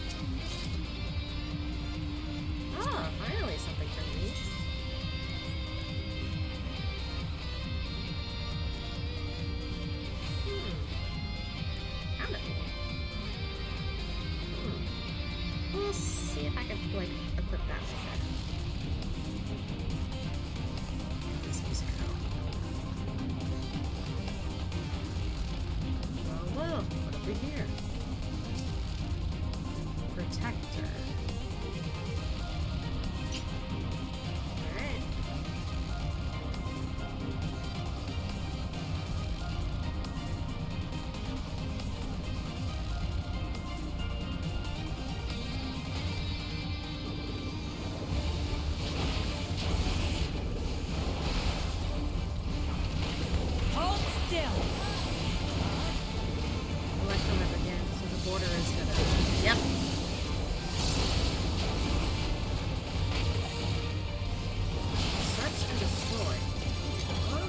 B: Ah, finally something for me. Kind of cool. We'll see if I can, like, equip that with it. This music though. Whoa, what have we here? Protector. Alright. order is gonna... Yep. Search and destroy. Huh?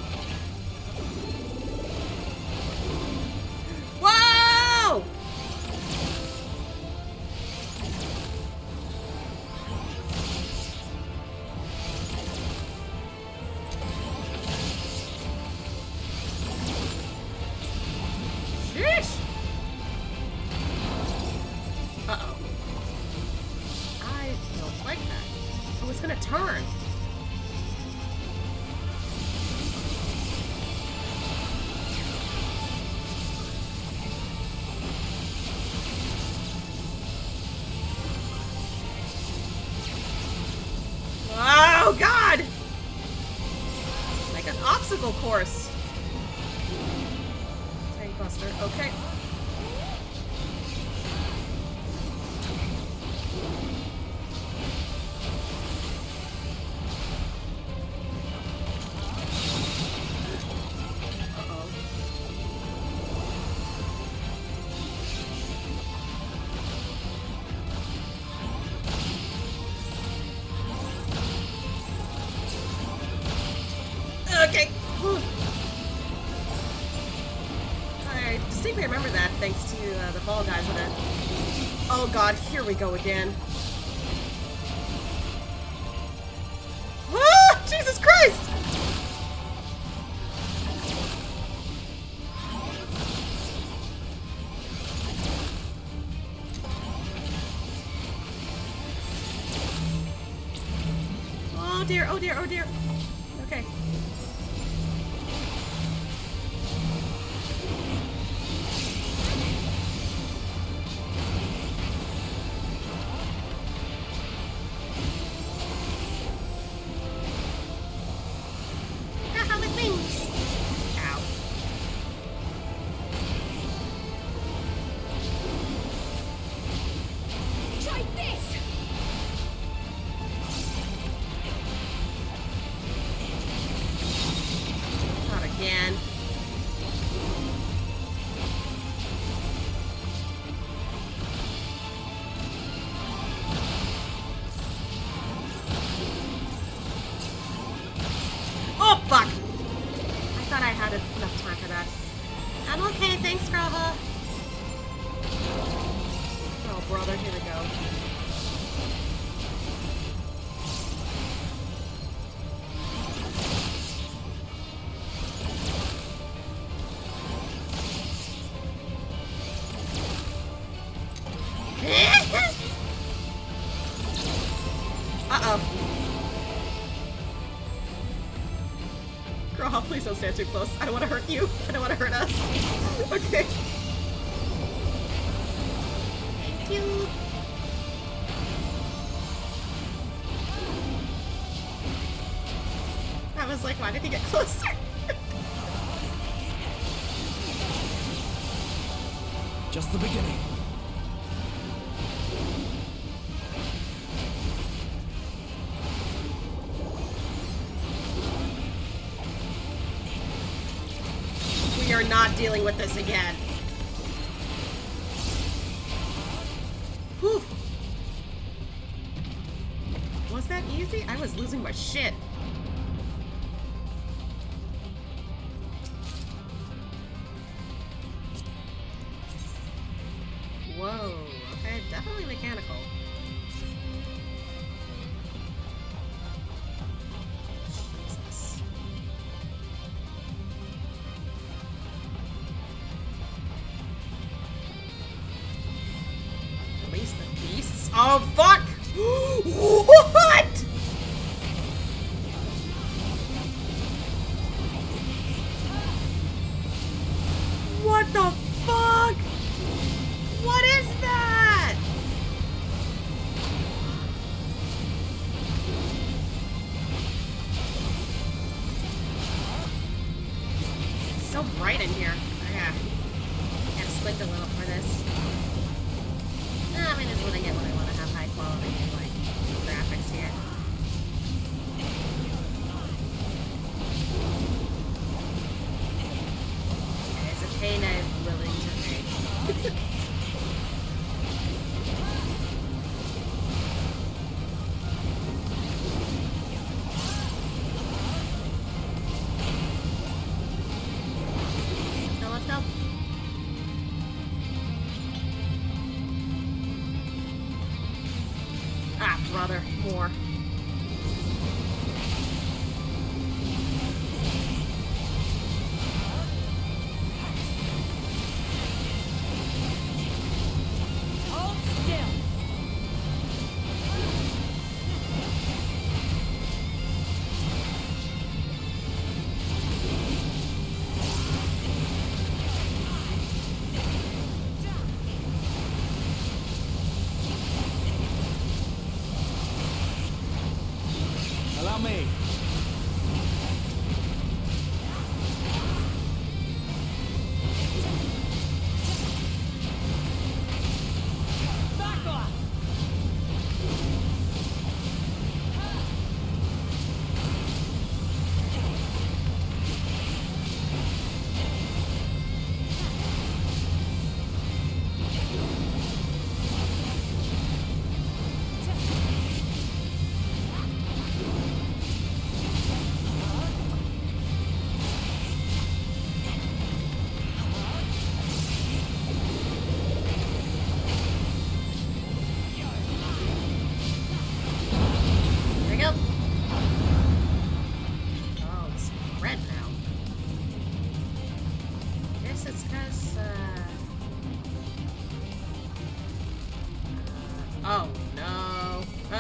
B: Whoa! Sheesh! Uh-oh. I don't like that. Oh, it's gonna turn. Oh, God! It's like an obstacle course. Tank buster. Okay. Uh-oh. Okay. Whew. I distinctly remember that thanks to the Fall Guys in it. Oh God, here we go again. Ah, Jesus Christ! Oh dear, oh dear, oh dear. Okay. Haha, with wings. Ow.
H: Try this!
B: Not again. Oh, fuck! I thought I had enough time for that. I'm okay, thanks, Grava. Oh, brother, here we go. Uh-oh. Girl, please don't stand too close. I don't want to hurt you. I don't want to hurt us. Okay. Thank you. I was like, why did he get closer?
G: Just the beginning.
B: We are not dealing with this again. Whew. Was that easy? I was losing my shit. Whoa. Okay, definitely mechanical. Jesus. Release the beasts. Oh, fuck! What? What the fuck? What is that? It's so bright in here. Yeah. Gotta squint a little for this. I mean, it's what I get when I want to have high quality like graphics here. It's a pain I'm willing to make.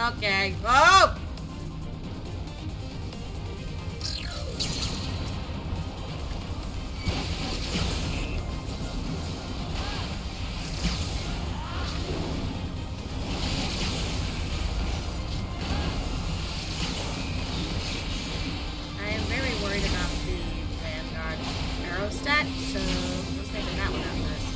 A: Okay. Oh! I am very worried about the Vanguard arrow stat, so let's figure that one out first.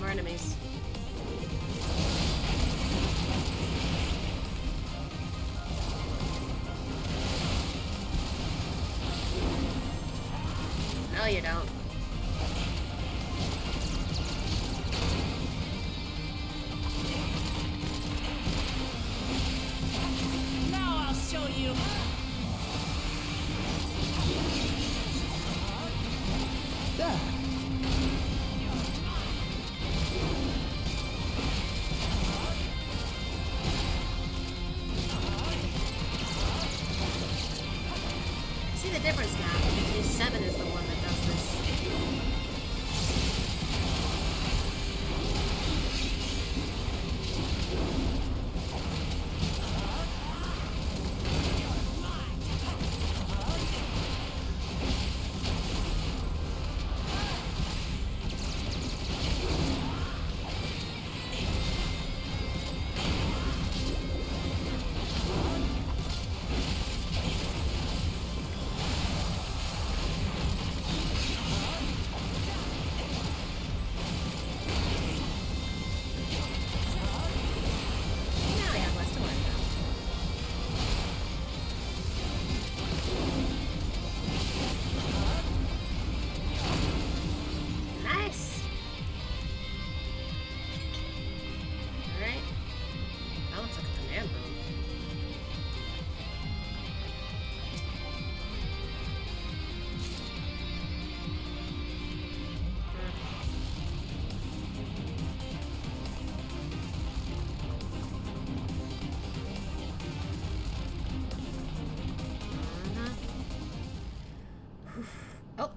A: Enemies. No, you don't.
D: Now I'll show you.
J: There.
A: See the difference now. XIV is the one that does this. Oh.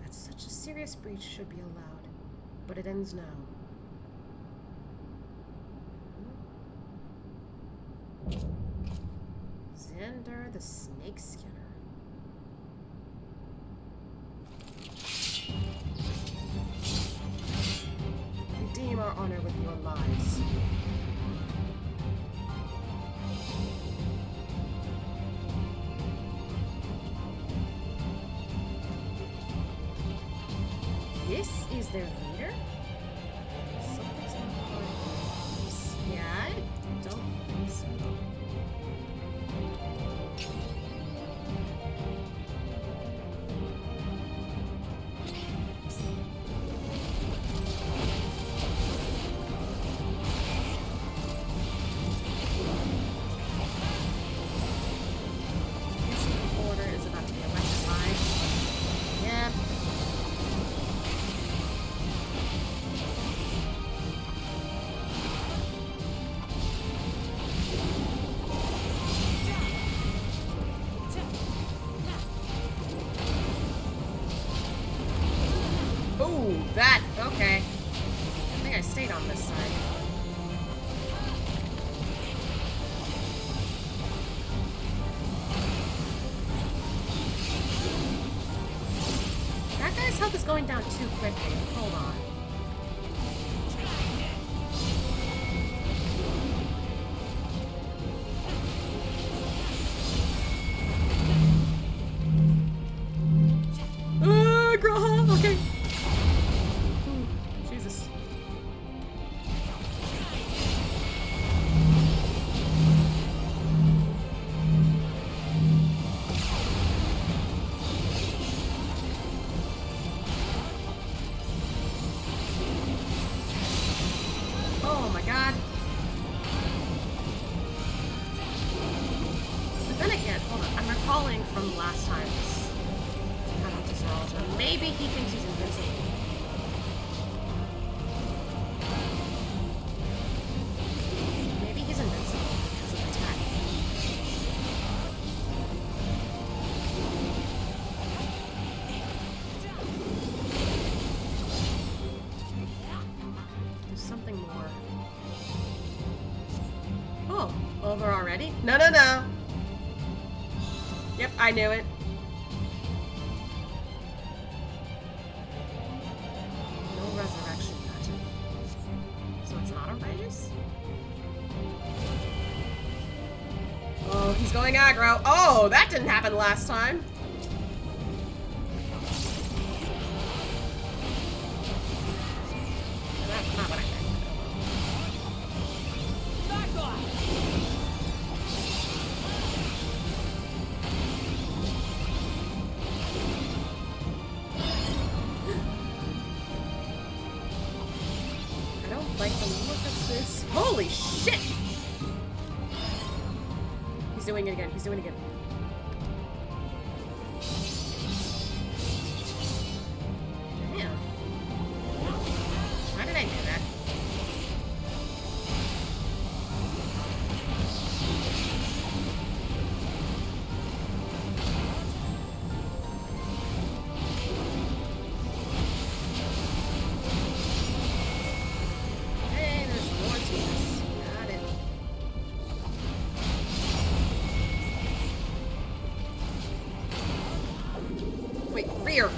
A: That such a serious breach should be allowed, but it ends now. Xander the Snake Skinner. Redeem our honor with your lives. This is their leader? Something's not quite. Yeah, I don't think so. Order is about to be electrified. Yep.
B: Ooh, that, okay. I think I stayed on this side. That guy's health is going down too quickly. Hold on. Okay. Ooh, Jesus. Oh my god. But then again, hold on. I'm recalling from last time. Maybe he thinks he's invincible. Maybe he's invincible because of attack. There's something more. Oh, over already? No, no, no. Yep, I knew it. Resurrection magic. So it's not a raise? Oh, he's going aggro. Oh, that didn't happen last time. That's not what I meant. Back off. Like the look of this. Holy shit! He's doing it again. He's doing it again. Damn. Why did I do that?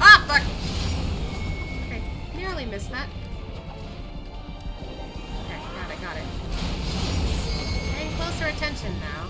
B: Ah, fuck! Okay, nearly missed that. Okay, got it. Paying closer attention now.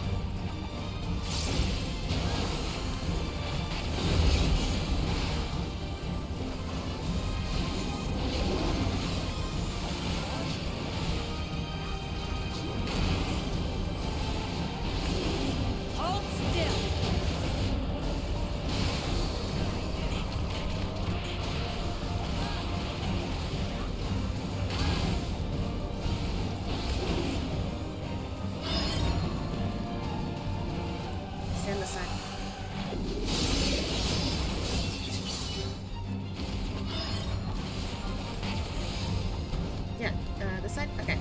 B: Okay.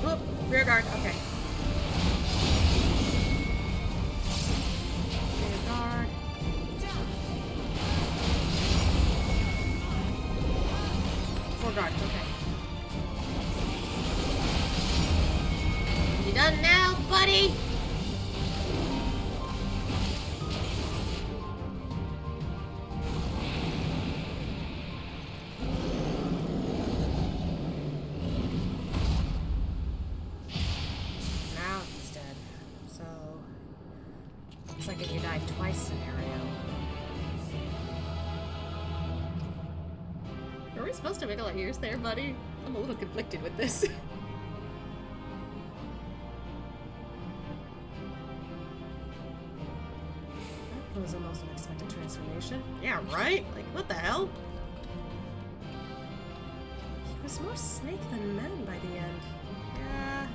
B: Whoop, rear guard, okay. Guard, okay. You done now, buddy? Now he's dead. So, looks like if you die twice scenario. Are we supposed to wiggle our ears there, buddy? I'm a little conflicted with this. That was almost an unexpected transformation. Yeah, right? Like, what the hell? He was more snake than man by the end. Yeah.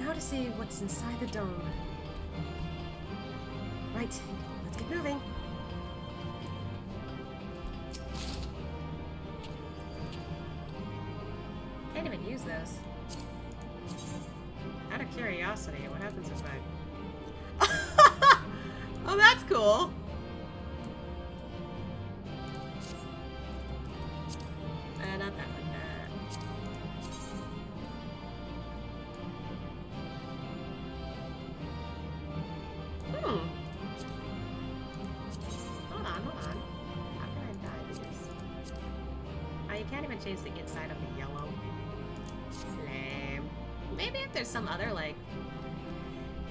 B: Now to see what's inside the dome. Right, let's get moving. Can't even use those. Out of curiosity, what happens if I... Oh, that's cool! Not that one. Hold on. How can I dye these? Oh, you can't even change the inside of the yellow. Lame. Maybe if there's some other, like,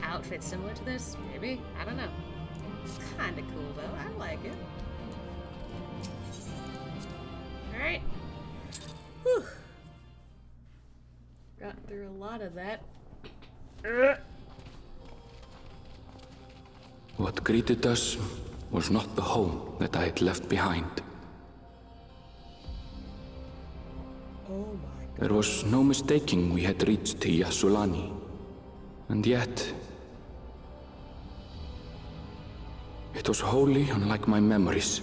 B: outfit similar to this, maybe? I don't know. It's kinda cool, though. I like it. Alright. Whew. Got through a lot of that.
J: What greeted us was not the home that I had left behind.
B: Oh my God.
J: There was no mistaking we had reached Yyasulani. And yet... it was wholly unlike my memories.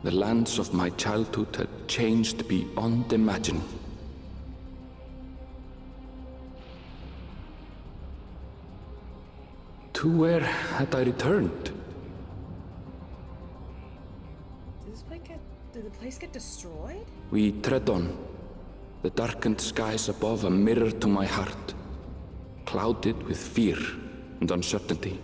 J: The lands of my childhood had changed beyond imagining. To where had I returned?
B: Did the place get destroyed?
J: We tread on. The darkened skies above a mirror to my heart, clouded with fear and uncertainty.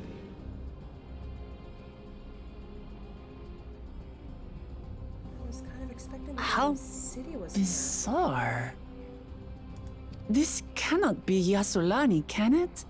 B: I was kind of expecting that
D: How
B: the city was
D: bizarre. This cannot be Yyasulani, can it?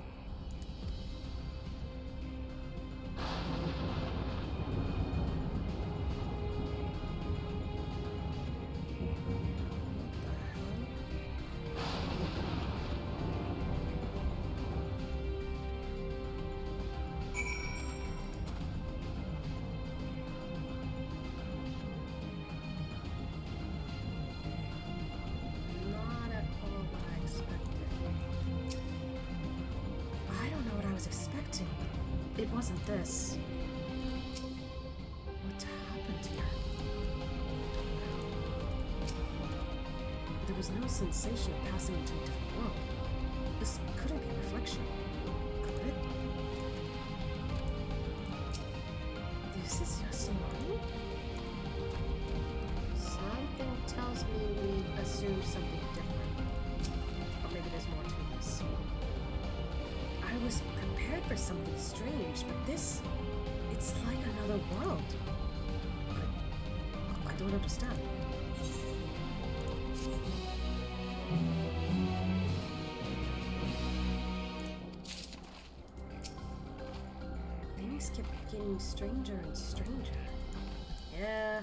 B: It wasn't this. What happened here? There was no sensation of passing into a different world. This couldn't be a reflection, could it? This is Yyasulani? Something tells me we assumed something different. Or maybe there's more to this. I was prepared for something strange, but this... it's like another world. I don't understand. Things kept getting stranger and stranger. Yeah.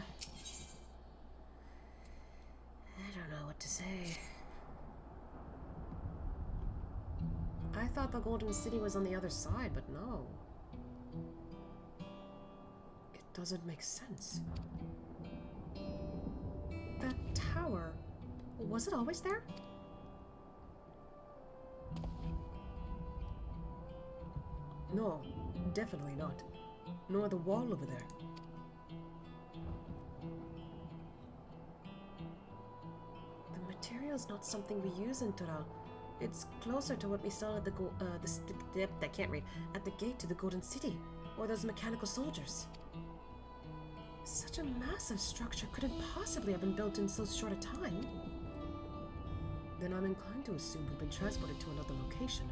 B: I don't know what to say. I thought the Golden City was on the other side, but no. It doesn't make sense. That tower, was it always there? No, definitely not. Nor the wall over there. The material's not something we use in Tural. It's closer to what we saw at the I can't read. At the gate to the Golden City, or those mechanical soldiers. Such a massive structure couldn't possibly have been built in so short a time. Then I'm inclined to assume we've been transported to another location,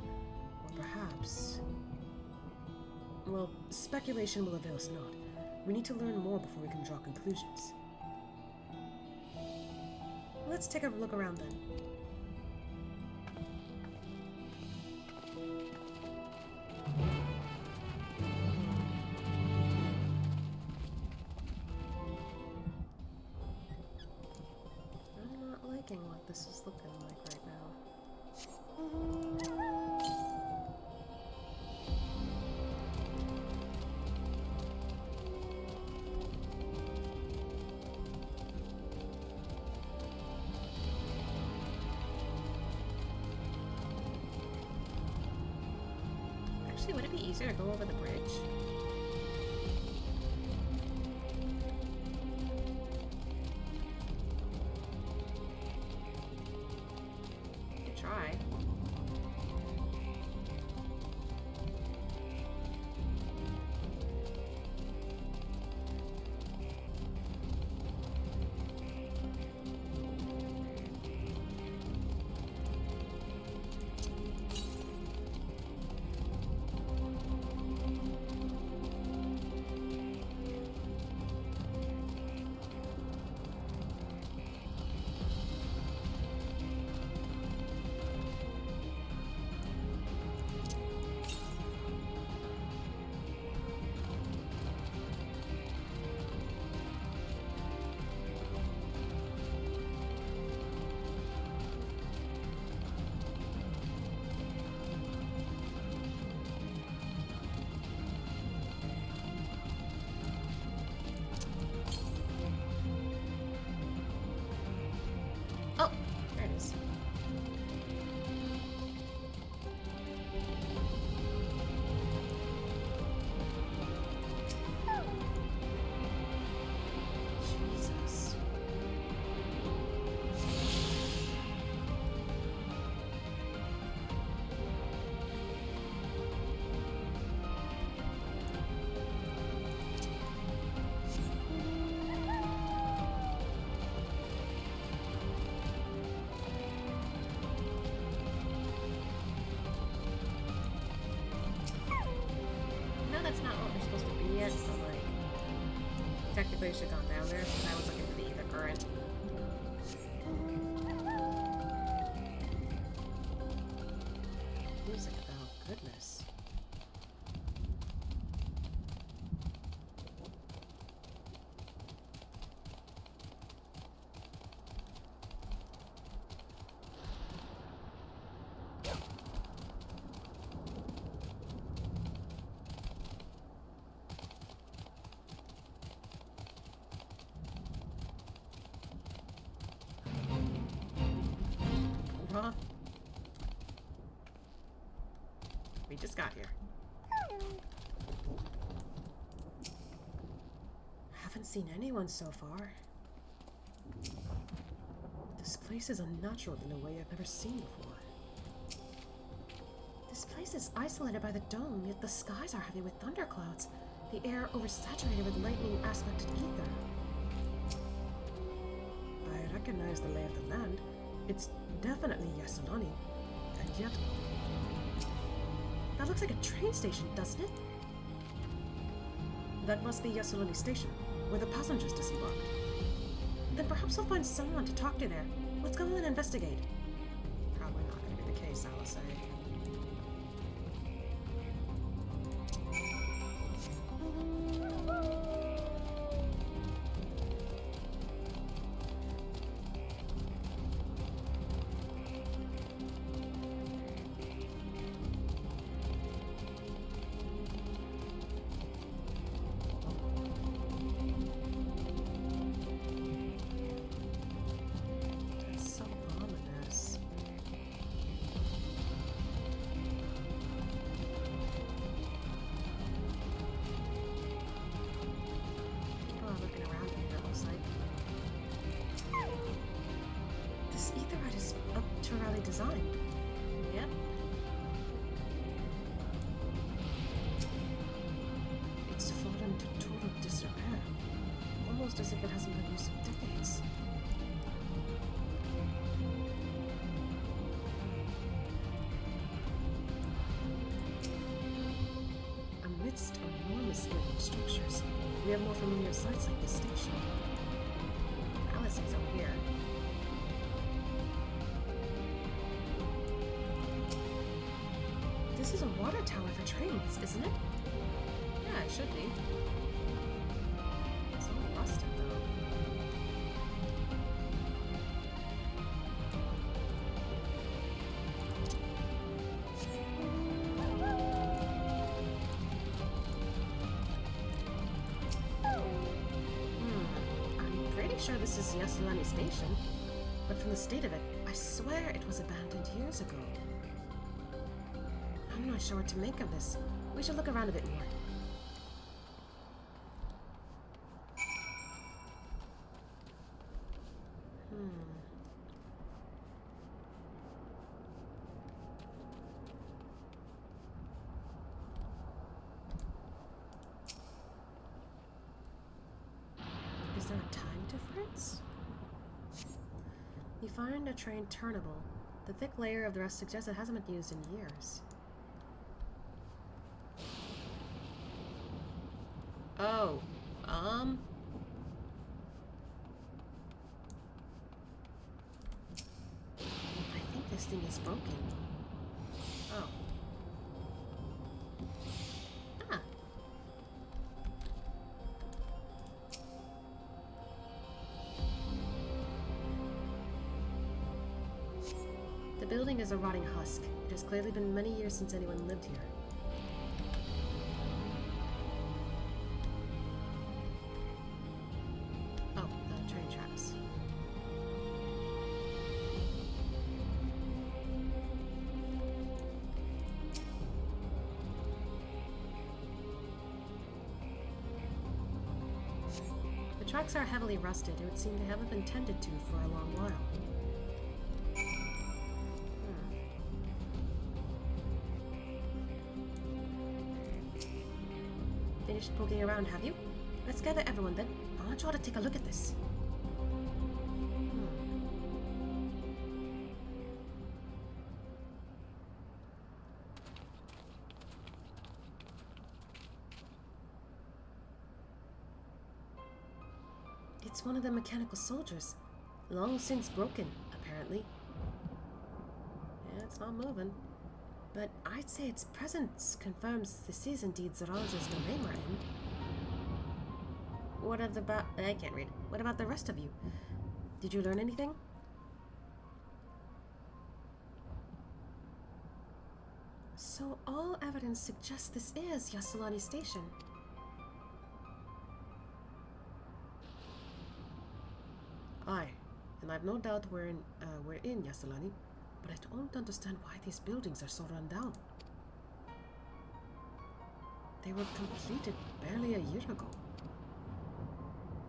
B: or perhaps... well, speculation will avail us not. We need to learn more before we can draw conclusions. Let's take a look around then. What this is looking like right now. Actually, would it be easier to go over the bridge? Could try. Oh, there it is. Jesus. No, that's not what we're supposed to be yet, so like technically I should have gone down there because I was looking for the ether current. Music though, goodness. Huh? We just got here. Haven't seen anyone so far. This place is unnatural in a way I've never seen before. This place is isolated by the dome, yet the skies are heavy with thunderclouds. The air oversaturated with lightning-aspected ether. I recognize the lay of the land. It's definitely Yyasulani, and yet... That looks like a train station, doesn't it? That must be Yyasulani Station, where the passengers disembarked. Then perhaps we'll find someone to talk to there. Let's go and investigate. Probably not going to be the case, I will say. Designed. Yep. It's fallen to total disrepair, almost as if it hasn't been used in decades. Amidst enormous alien structures, we have more familiar sites like this station. Alice is over here. This is a water tower for trains, isn't it? Yeah, it should be. It's all rusted, though. I'm pretty sure this is Yyasulani Station, but from the state of it, I swear it was abandoned years ago. I'm not sure what to make of this. We should look around a bit more. Is there a time difference? You find a train turnable. The thick layer of the rust suggests it hasn't been used in years. Oh, I think this thing is broken. Oh. Ah. The building is a rotting husk. It has clearly been many years since anyone lived here. Oh, the train tracks. The tracks are heavily rusted. It would seem they haven't been tended to for a long while. Finished poking around, have you? Let's gather everyone then. I want you all to take a look at this. It's one of the mechanical soldiers. Long since broken, apparently. Yeah, it's not moving. But I'd say its presence confirms this is indeed Zoralja's domain we're in. What about... I can't read. What about the rest of you? Did you learn anything? So all evidence suggests this is Yyasulani Station. Aye, and I've no doubt we're in Yyasulani, but I don't understand why these buildings are so run down. They were completed barely a year ago.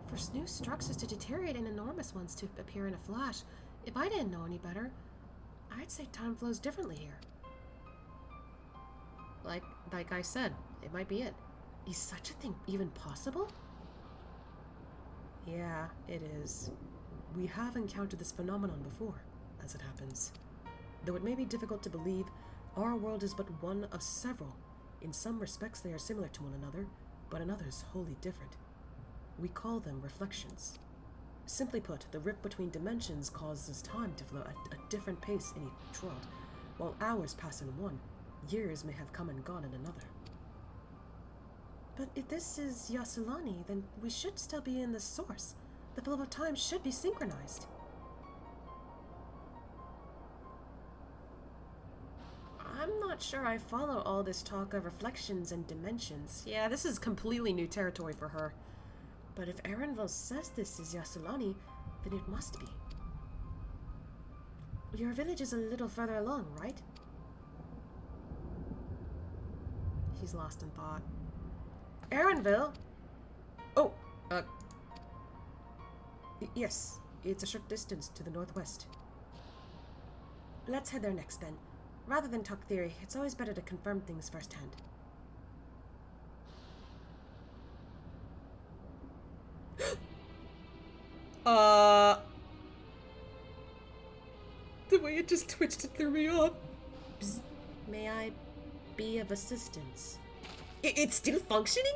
B: For new structures to deteriorate and enormous ones to appear in a flash, if I didn't know any better, I'd say time flows differently here. Like I said, it might be it. Is such a thing even possible? Yeah, it is. We have encountered this phenomenon before, as it happens. Though it may be difficult to believe, our world is but one of several. In some respects they are similar to one another, but in others wholly different. We call them reflections. Simply put, the rift between dimensions causes time to flow at a different pace in each world. While hours pass in one, years may have come and gone in another. But if this is Yyasulani, then we should still be in the source. The flow of time should be synchronized. I'm not sure I follow all this talk of reflections and dimensions. Yeah, this is completely new territory for her. But if Erenville says this is Yyasulani, then it must be. Your village is a little further along, right? He's lost in thought. Erenville? Oh, yes, it's a short distance to the northwest. Let's head there next, then. Rather than talk theory, it's always better to confirm things firsthand. The way it just twitched it threw me off. Psst. May I be of assistance? It's still functioning?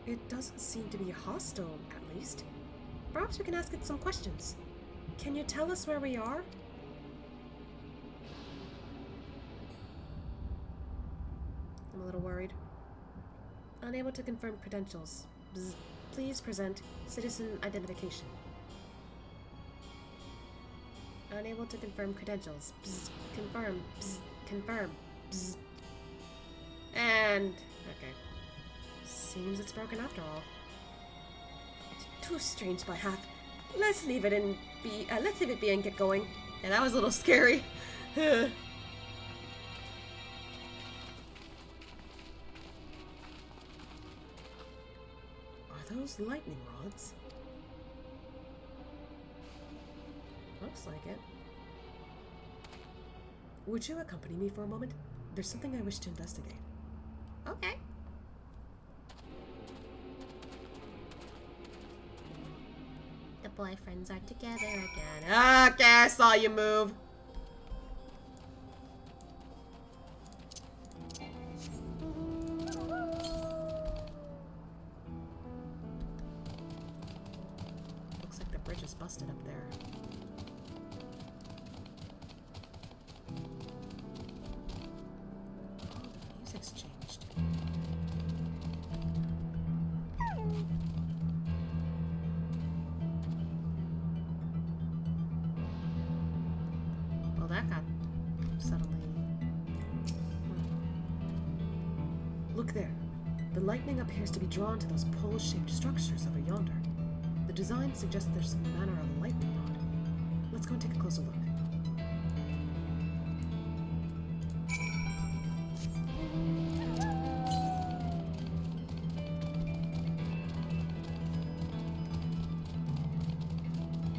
B: It doesn't seem to be hostile, at least. Perhaps we can ask it some questions. Can you tell us where we are? I'm a little worried. Unable to confirm credentials. Bzz. Please present citizen identification. Unable to confirm credentials. Bzz. Confirm. Bzz. Confirm. Bzz. And... okay. Seems it's broken after all. It's too strange by half. Let's leave it be and get going. Yeah, that was a little scary. Are those lightning rods? Looks like it. Would you accompany me for a moment? There's something I wish to investigate.
A: Okay. The boyfriends are together again.
B: Okay, I saw you move. Looks like the bridge is busted up there. Oh, the music's changed. Well, that got suddenly... Look there. The lightning appears to be drawn to those pole-shaped structures over yonder. The design suggests there's some manner of lightning rod. Let's go and take a closer look.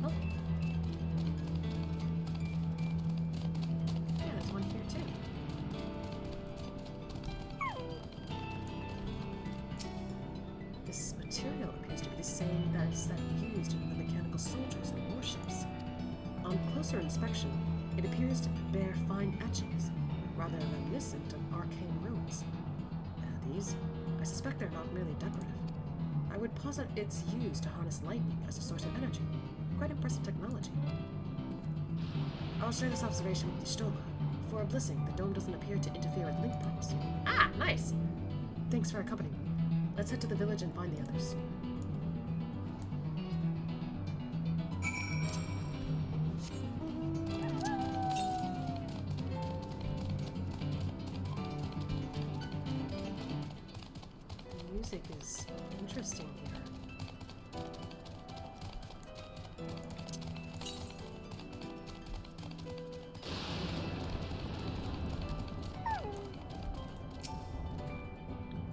B: Oh. Yeah, there's one here too. This material appears to be the same as that used in the mechanical soldiers and warships. On closer inspection, it appears to bear fine etchings, rather reminiscent of arcane runes. These, I suspect they're not merely decorative. I would posit it's used to harness lightning as a source of energy. Quite impressive technology. I'll share this observation with Y'shtola. For a blessing, the dome doesn't appear to interfere with link points. Ah, nice! Thanks for accompanying me. Let's head to the village and find the others. The music is interesting here.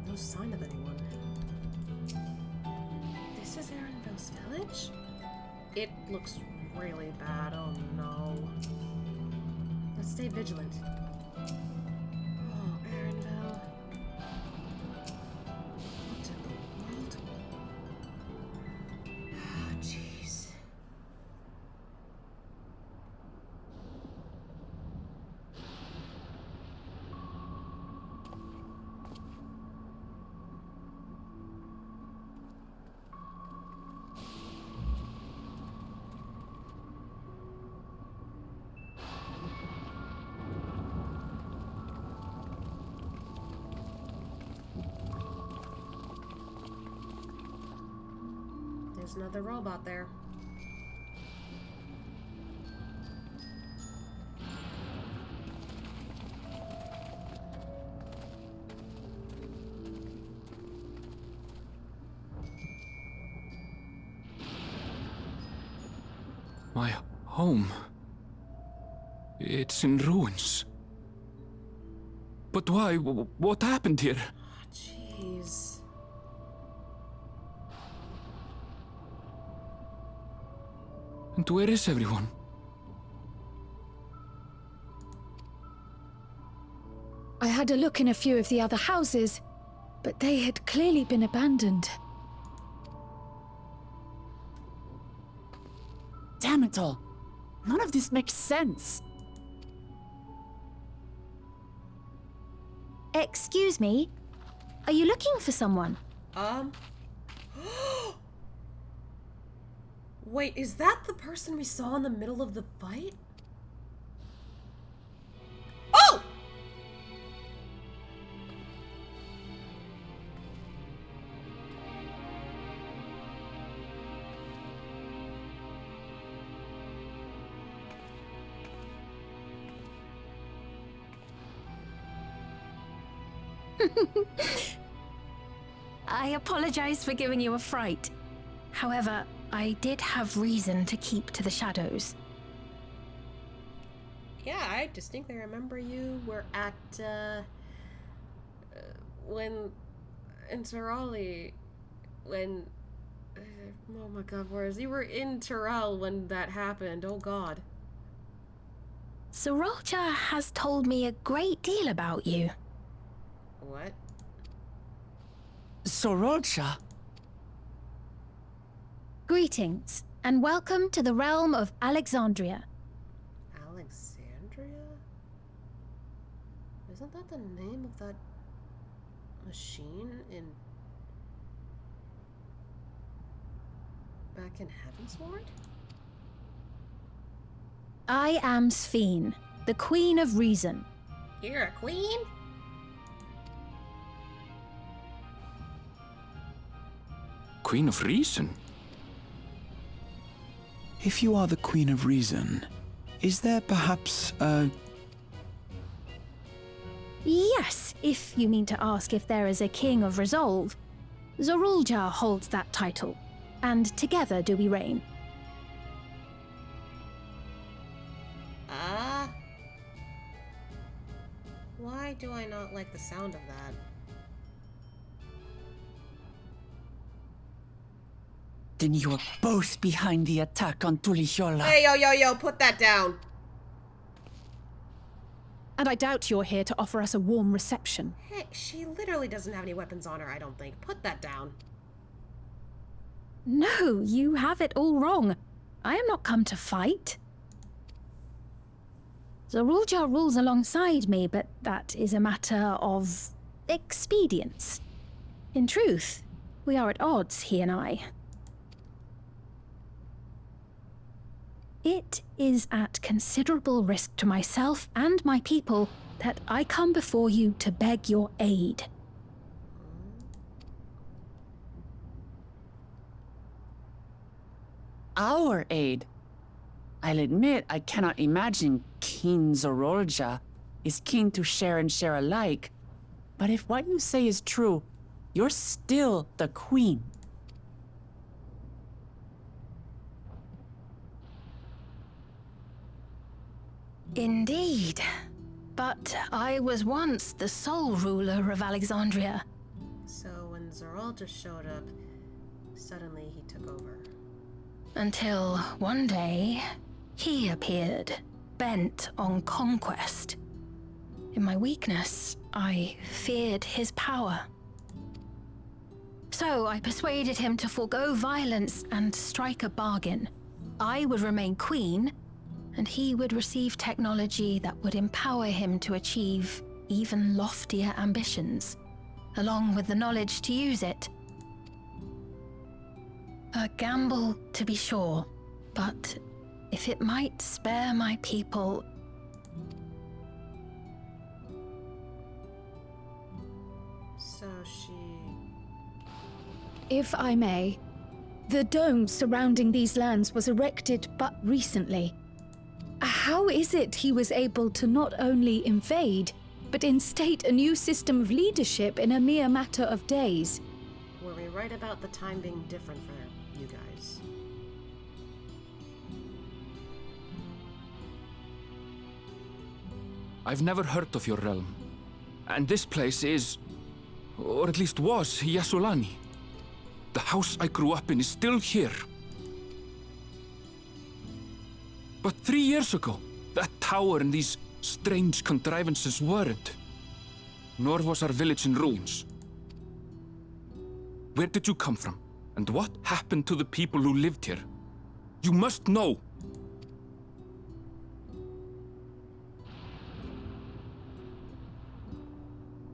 B: No sign of anyone. This is Erenville's village? It looks really bad. Oh no. Let's stay vigilant. Oh, Erenville. What in the world? Oh, jeez. There's another robot there.
J: My home. It's in ruins. But why? What happened here?
B: Jeez.
J: And where is everyone?
K: I had a look in a few of the other houses, but they had clearly been abandoned.
D: Damn it all. None of this makes sense.
L: Excuse me? Are you looking for someone?
B: Wait, is that the person we saw in the middle of the fight? Oh!
L: I apologize for giving you a fright. However,
M: I did have reason to keep to the shadows.
B: Yeah, I distinctly remember you were at, when, in Tirali, when, oh my god, whereas you were in Tyrell when that happened, oh god.
M: Sorolja has told me a great deal about you.
B: What?
D: Sorolja?
L: Greetings, and welcome to the realm of Alexandria.
B: Alexandria? Isn't that the name of that machine in... back in Heavensward?
L: I am Sphene, the Queen of Reason.
A: You're a queen?
J: Queen of Reason? If you are the Queen of Reason, is there perhaps a...
L: Yes, if you mean to ask if there is a King of Resolve. Zorulja holds that title, and together do we reign.
B: Why do I not like the sound of that?
D: Then you're both behind the attack on Tulihiola.
B: Hey, yo, put that down!
K: And I doubt you're here to offer us a warm reception.
B: Hey, she literally doesn't have any weapons on her, I don't think. Put that down.
L: No, you have it all wrong. I am not come to fight. Zorulja rules alongside me, but that is a matter of expedience. In truth, we are at odds, he and I. It is at considerable risk to myself and my people that I come before you to beg your aid.
D: Our aid? I'll admit I cannot imagine King Zorolja is keen to share and share alike. But if what you say is true, you're still the queen.
M: Indeed. But I was once the sole ruler of Alexandria.
B: So when Zorolja showed up, suddenly he took over.
M: Until one day, he appeared, bent on conquest. In my weakness, I feared his power. So I persuaded him to forego violence and strike a bargain. I would remain queen, and he would receive technology that would empower him to achieve even loftier ambitions, along with the knowledge to use it. A gamble, to be sure, but if it might spare my people...
B: So she...
K: If I may, the dome surrounding these lands was erected but recently. How is it he was able to not only invade, but instate a new system of leadership in a mere matter of days?
B: Were we right about the time being different for you guys?
G: I've never heard of your realm. And this place is, or at least was, Yyasulani. The house I grew up in is still here. But 3 years ago, that tower and these strange contrivances weren't. Nor was our village in ruins. Where did you come from? And what happened to the people who lived here? You must know!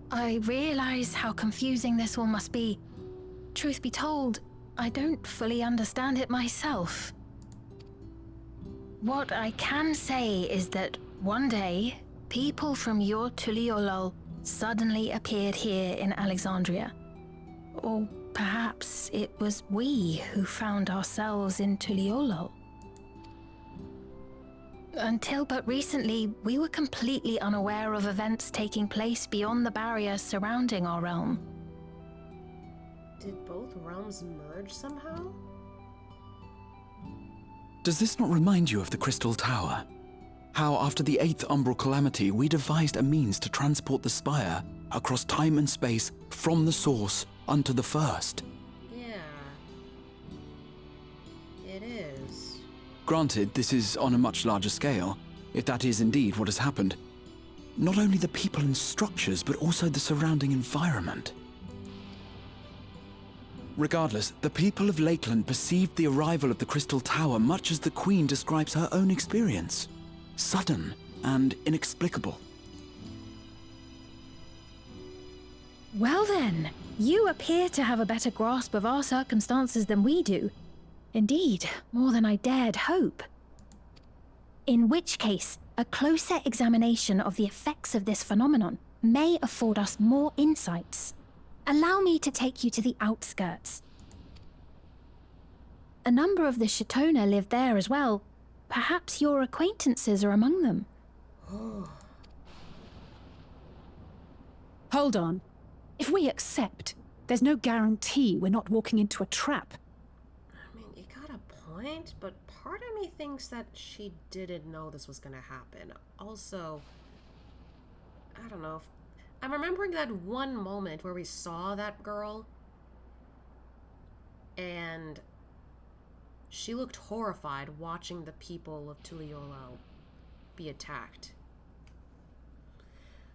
M: I realize how confusing this all must be. Truth be told, I don't fully understand it myself. What I can say is that one day, people from your Tuliolol suddenly appeared here in Alexandria. Or perhaps it was we who found ourselves in Tuliolol. Until but recently, we were completely unaware of events taking place beyond the barrier surrounding our realm.
B: Did both realms merge somehow?
J: Does this not remind you of the Crystal Tower? How after the 8th Umbral Calamity, we devised a means to transport the Spire across time and space from the source unto the first?
B: Yeah. It is.
J: Granted, this is on a much larger scale, if that is indeed what has happened. Not only the people and structures, but also the surrounding environment. Regardless, the people of Lakeland perceived the arrival of the Crystal Tower much as the Queen describes her own experience. Sudden and inexplicable.
L: Well then, you appear to have a better grasp of our circumstances than we do. Indeed, more than I dared hope. In which case, a closer examination of the effects of this phenomenon may afford us more insights. Allow me to take you to the outskirts. A number of the Shatona live there as well. Perhaps your acquaintances are among them.
N: Hold on. If we accept, there's no guarantee we're not walking into a trap.
B: I mean, you got a point, but part of me thinks that she didn't know this was gonna happen. Also, I don't know if... I'm remembering that one moment where we saw that girl, and she looked horrified watching the people of Tuliolo be attacked.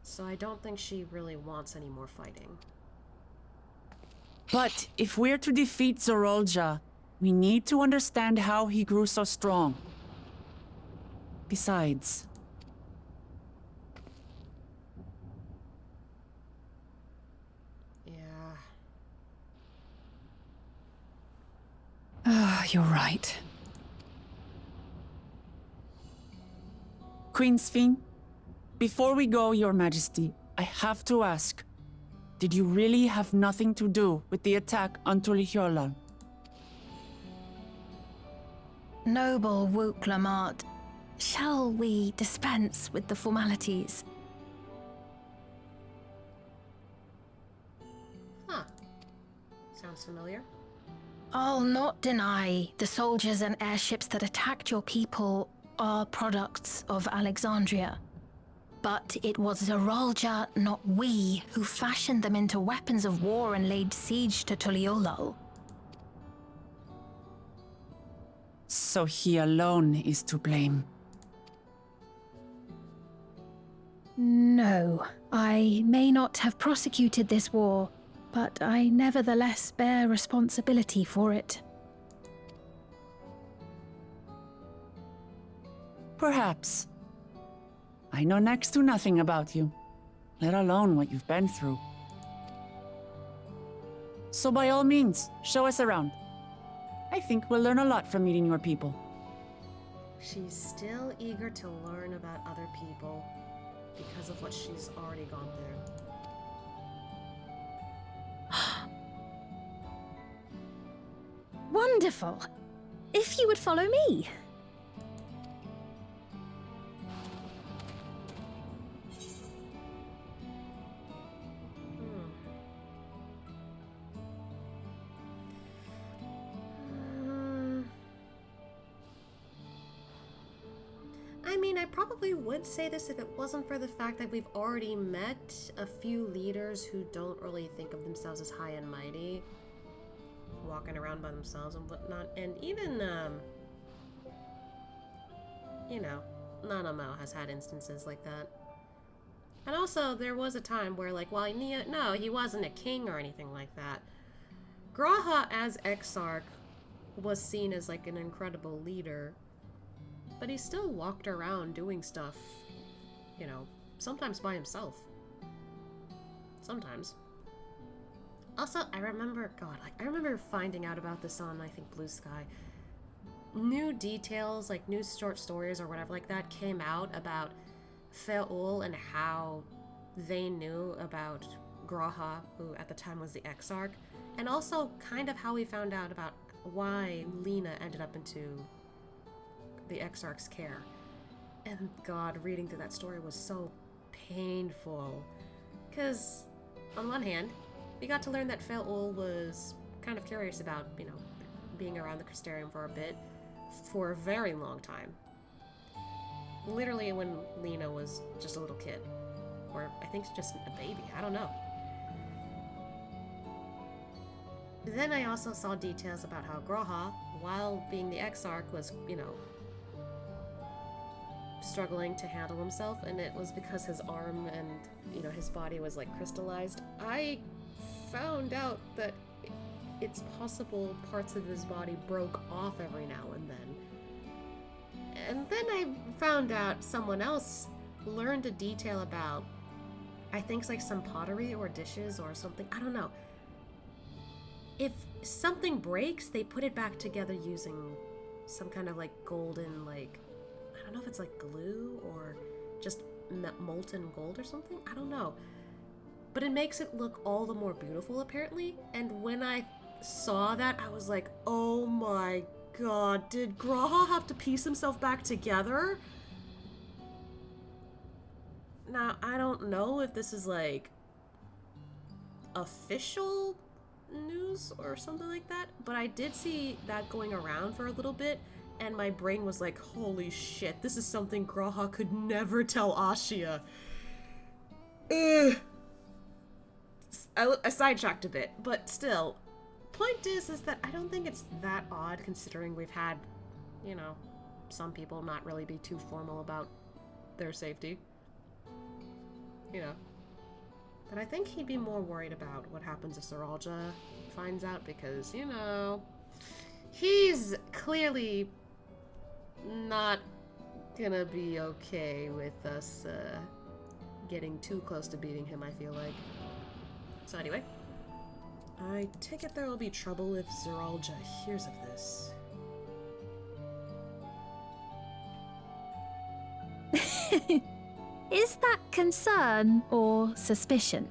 B: So I don't think she really wants any more fighting.
D: But if we're to defeat Zorolja, we need to understand how he grew so strong. Besides...
N: You're right.
D: Queen Sphene, before we go, Your Majesty, I have to ask, did you really have nothing to do with the attack on Tuliolal?
M: Noble Wook Lamart, shall we dispense with the formalities?
B: Huh. Sounds familiar.
M: I'll not deny the soldiers and airships that attacked your people are products of Alexandria. But it was Zorolja, not we, who fashioned them into weapons of war and laid siege to Tuliolal.
D: So he alone is to blame.
L: No, I may not have prosecuted this war, but I nevertheless bear responsibility for it.
D: Perhaps. I know next to nothing about you, let alone what you've been through. So by all means, show us around. I think we'll learn a lot from meeting your people.
B: She's still eager to learn about other people because of what she's already gone through.
L: Wonderful! If you would follow me.
B: I mean, I probably would say this if it wasn't for the fact that we've already met a few leaders who don't really think of themselves as high and mighty, walking around by themselves and whatnot, and even, you know, Nanamo has had instances like that. And also, there was a time where, like, while no, he wasn't a king or anything like that, Graha as Exarch was seen as, like, an incredible leader. But he still walked around doing stuff, you know, sometimes by himself. Sometimes. Also, I remember finding out about this on, I think, Blue Sky. New details, like new short stories or whatever like that, came out about Fe'ul and how they knew about Graha, who at the time was the Exarch, and also kind of how we found out about why Lena ended up into the Exarch's care. And God, reading through that story was so painful. Because, on one hand, we got to learn that Fe'ul was kind of curious about, you know, being around the Crystarium for a bit. for a very long time. Literally when Lena was just a little kid. Or I think just a baby, I don't know. Then I also saw details about how Grawha, while being the Exarch, was, you know, struggling to handle himself, and it was because his arm and, you know, his body was like crystallized. I found out that it's possible parts of his body broke off every now and then. And then I found out someone else learned a detail about, I think it's like some pottery or dishes or something, I don't know. If something breaks, they put it back together using some kind of like golden, like, I don't know if it's like glue or just molten gold or something, I don't know. But it makes it look all the more beautiful apparently, and when I saw that, I was like, oh my god, did Grawha have to piece himself back together? Now, I don't know if this is like official news or something like that, but I did see that going around for a little bit, and my brain was like, holy shit, this is something Grawha could never tell Ashia. I sidetracked a bit, but still, point is that I don't think it's that odd considering we've had, you know, some people not really be too formal about their safety. You know. But I think he'd be more worried about what happens if Seralja finds out because, you know, he's clearly not gonna be okay with us getting too close to beating him, I feel like. So anyway, I take it there will be trouble if Seralja hears of this.
L: Is that concern or suspicion?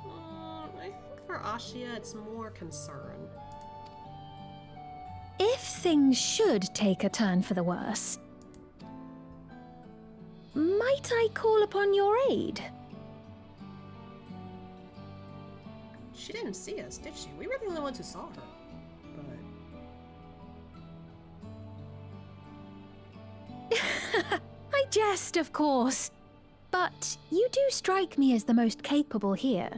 B: I think for Ashia it's more concern.
L: If things should take a turn for the worse, might I call upon your aid?
B: She didn't see us, did she? We were the only ones who saw her. But...
L: I jest, of course. But you do strike me as the most capable here.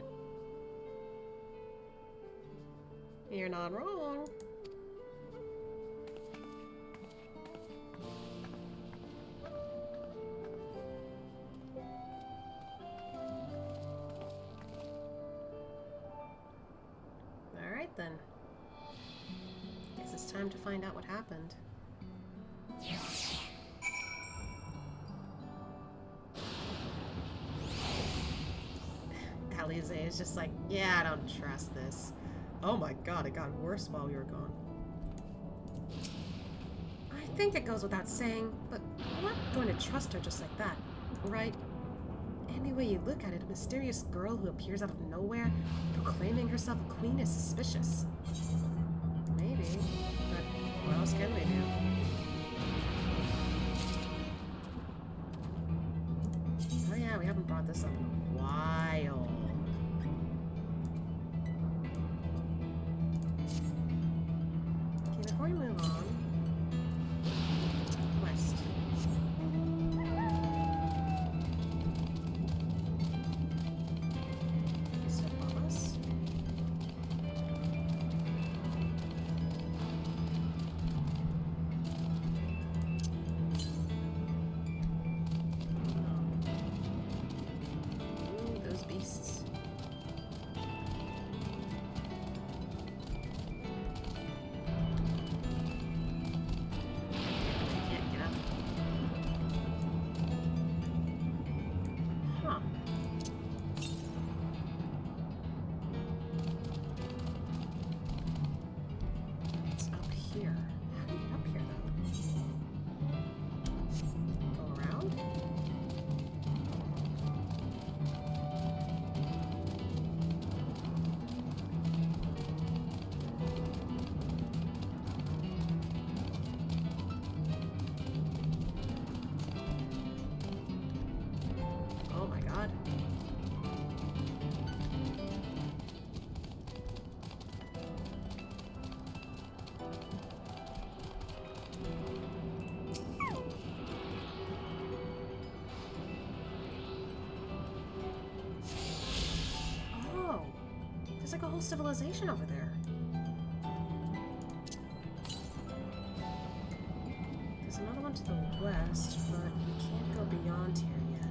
B: You're not wrong. Alright then. Guess it's time to find out what happened. Alize is just like, yeah, I don't trust this. Oh my god, it got worse while we were gone. I think it goes without saying, but I'm not going to trust her just like that, right? Any way you look at it, a mysterious girl who appears out of nowhere, proclaiming herself a queen is suspicious. Maybe, but what else can we do? Oh yeah, we haven't brought this up in a while. Okay, before we move on, west. Is it above us? Ooh, those beasts. Can't get up. Huh. It's up here. How do you get up here, though? Go around? Oh my god. There's like a whole civilization over there. There's another one to the west, but we can't go beyond here yet.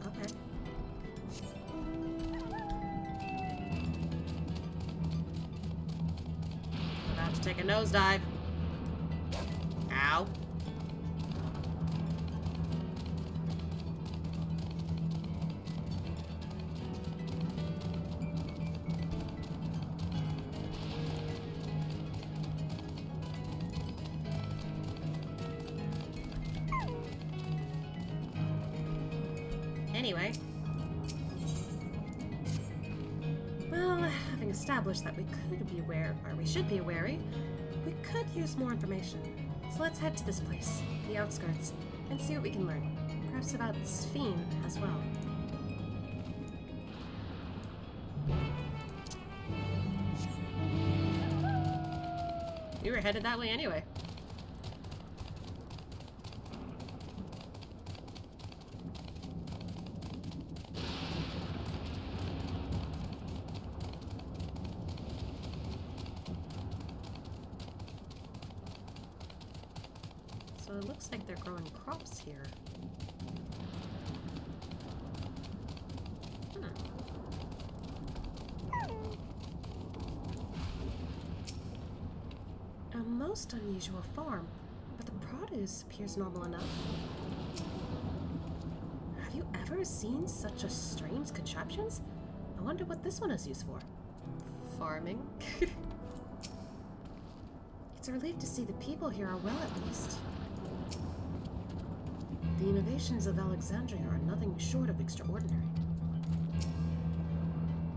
B: Okay. About to take a nosedive. Ow. Anyway. Well, having established that we could be we should be wary, we could use more information. So let's head to this place, the outskirts, and see what we can learn. Perhaps about XIV as well. We were headed that way anyway. So it looks like they're growing crops here. A most unusual farm, but the produce appears normal enough. Have you ever seen such a strange contraptions? I wonder what this one is used for. Farming? It's a relief to see the people here are well at least. The innovations of Alexandria are nothing short of extraordinary.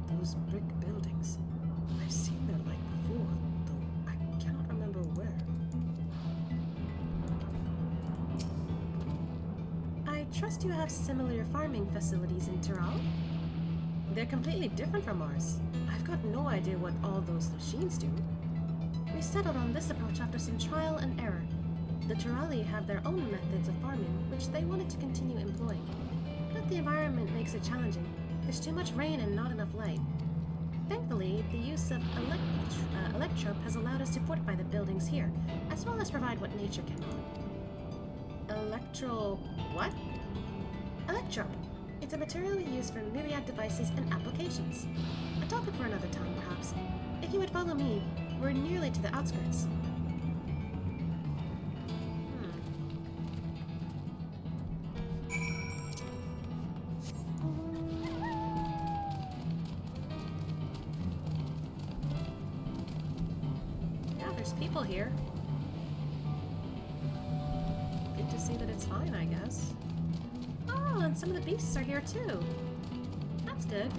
B: Those brick buildings, I've seen their like before, though I cannot remember where. I trust you have similar farming facilities in Tyrol? They're completely different from ours. I've got no idea what all those machines do. We settled on this approach after some trial and error. The Tyrali have their own methods of farming, which they wanted to continue employing. But the environment makes it challenging. There's too much rain and not enough light. Thankfully, the use of electrope has allowed us to fortify the buildings here, as well as provide what nature cannot. What? Electrope. It's a material we use for myriad devices and applications. A topic for another time, perhaps. If you would follow me, we're nearly to the outskirts. There's people here. Good to see that it's fine, I guess. Oh, and some of the beasts are here too. That's good.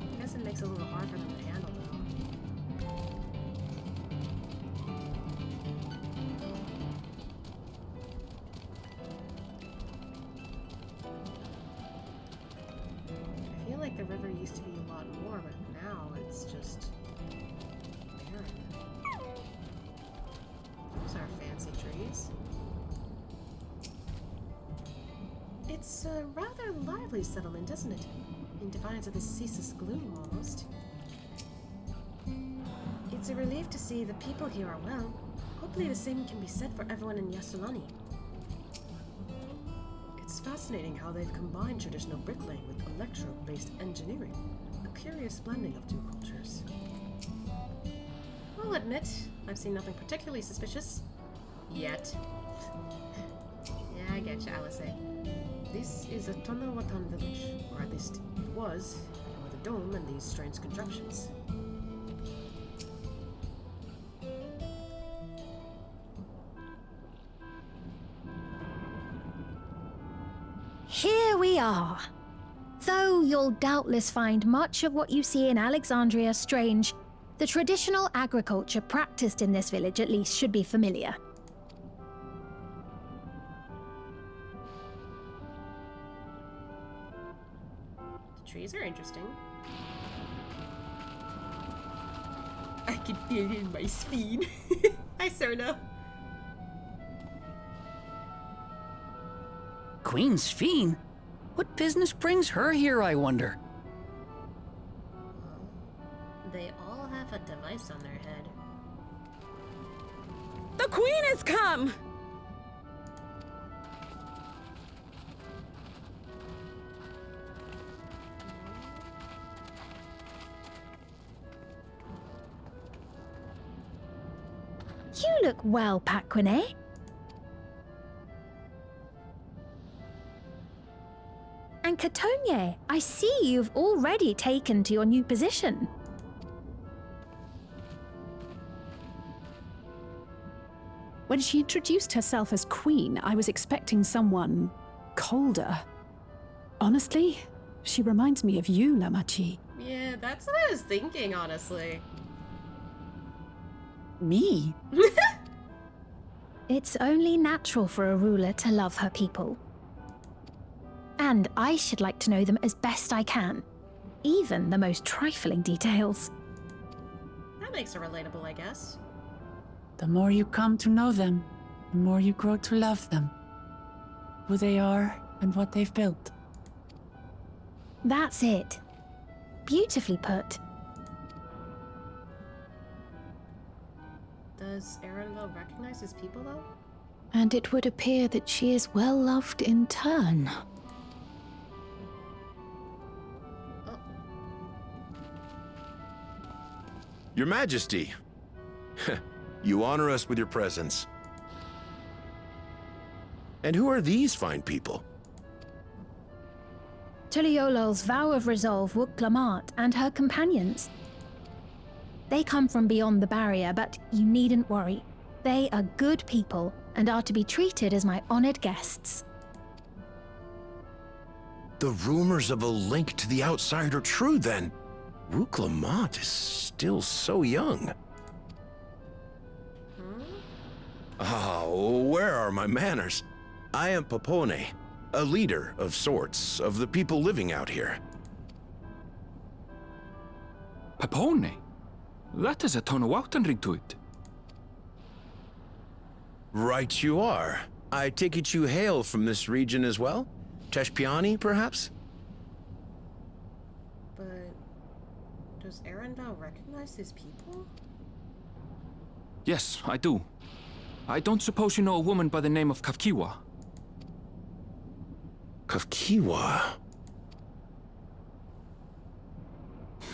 B: I guess it makes it a little hard for them to handle though. I feel like the river used to be a lot more, but now it's just barren. Those are fancy trees. It's a rather lively settlement, isn't it? In defiance of the ceaseless gloom, almost. It's a relief to see the people here are well. Hopefully the same can be said for everyone in Yyasulani. It's fascinating how they've combined traditional bricklaying with electro-based engineering. A curious blending of two cultures. I'll admit, I've seen nothing particularly suspicious. Yet. Yeah, I get you, Alice. This is a Tonawatan village, or at least it was, before the dome and these strange contraptions.
L: Here we are. Though you'll doubtless find much of what you see in Alexandria strange, the traditional agriculture practiced in this village at least should be familiar.
B: The trees are interesting. I can feel it in my spine. Hi, Serna.
O: Queen Sphene? What business brings her here, I wonder?
B: They all have a device on their head.
P: The Queen has come!
L: You look well, Paquine. And Catogne, I see you've already taken to your new position.
N: When she introduced herself as queen, I was expecting someone colder. Honestly, she reminds me of you, Lamachi.
B: Yeah, that's what I was thinking, honestly.
N: Me?
L: It's only natural for a ruler to love her people. And I should like to know them as best I can, even the most trifling details.
B: That makes her relatable, I guess.
D: The more you come to know them, the more you grow to love them. Who they are and what they've built.
L: That's it. Beautifully put.
B: Does Erenville recognize his people, though?
K: And it would appear that she is well loved in turn.
F: Your Majesty, you honor us with your presence. And who are these fine people?
L: Tuliolol's vow of resolve Wuk-Lamat and her companions. They come from beyond the barrier, but you needn't worry. They are good people and are to be treated as my honored guests.
F: The rumors of a link to the outside are true, then. Wuk-Lamat is still so young. Oh, where are my manners? I am Popone, a leader of sorts of the people living out here.
G: Popone? That is a Tonawautanrig to it.
F: Right you are. I take it you hail from this region as well? Teshpiani, perhaps?
B: But does Erenville recognize his people?
G: Yes, I do. I don't suppose you know a woman by the name of Kafkiwa?
F: Kafkiwa?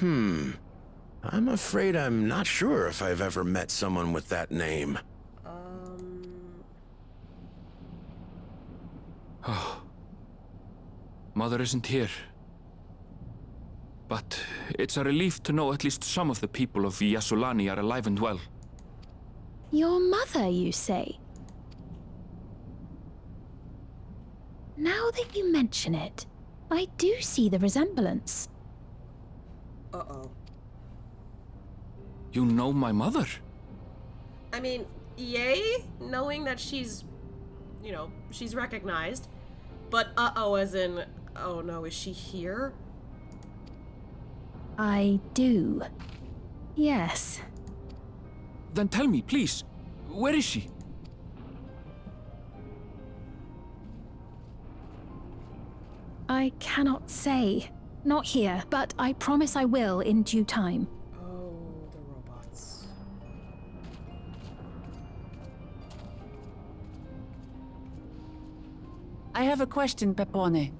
F: I'm afraid I'm not sure if I've ever met someone with that name.
G: Oh. Mother isn't here. But it's a relief to know at least some of the people of Yyasulani are alive and well.
L: Your mother, you say? Now that you mention it, I do see the resemblance.
B: Uh-oh.
G: You know my mother?
B: I mean, yay, knowing that she's, you know, she's recognized. But uh-oh as in, oh no, is she here?
L: I do. Yes.
G: Then tell me, please, where is she?
L: I cannot say. Not here, but I promise I will in due time.
B: Oh, the robots.
D: I have a question, Pepone.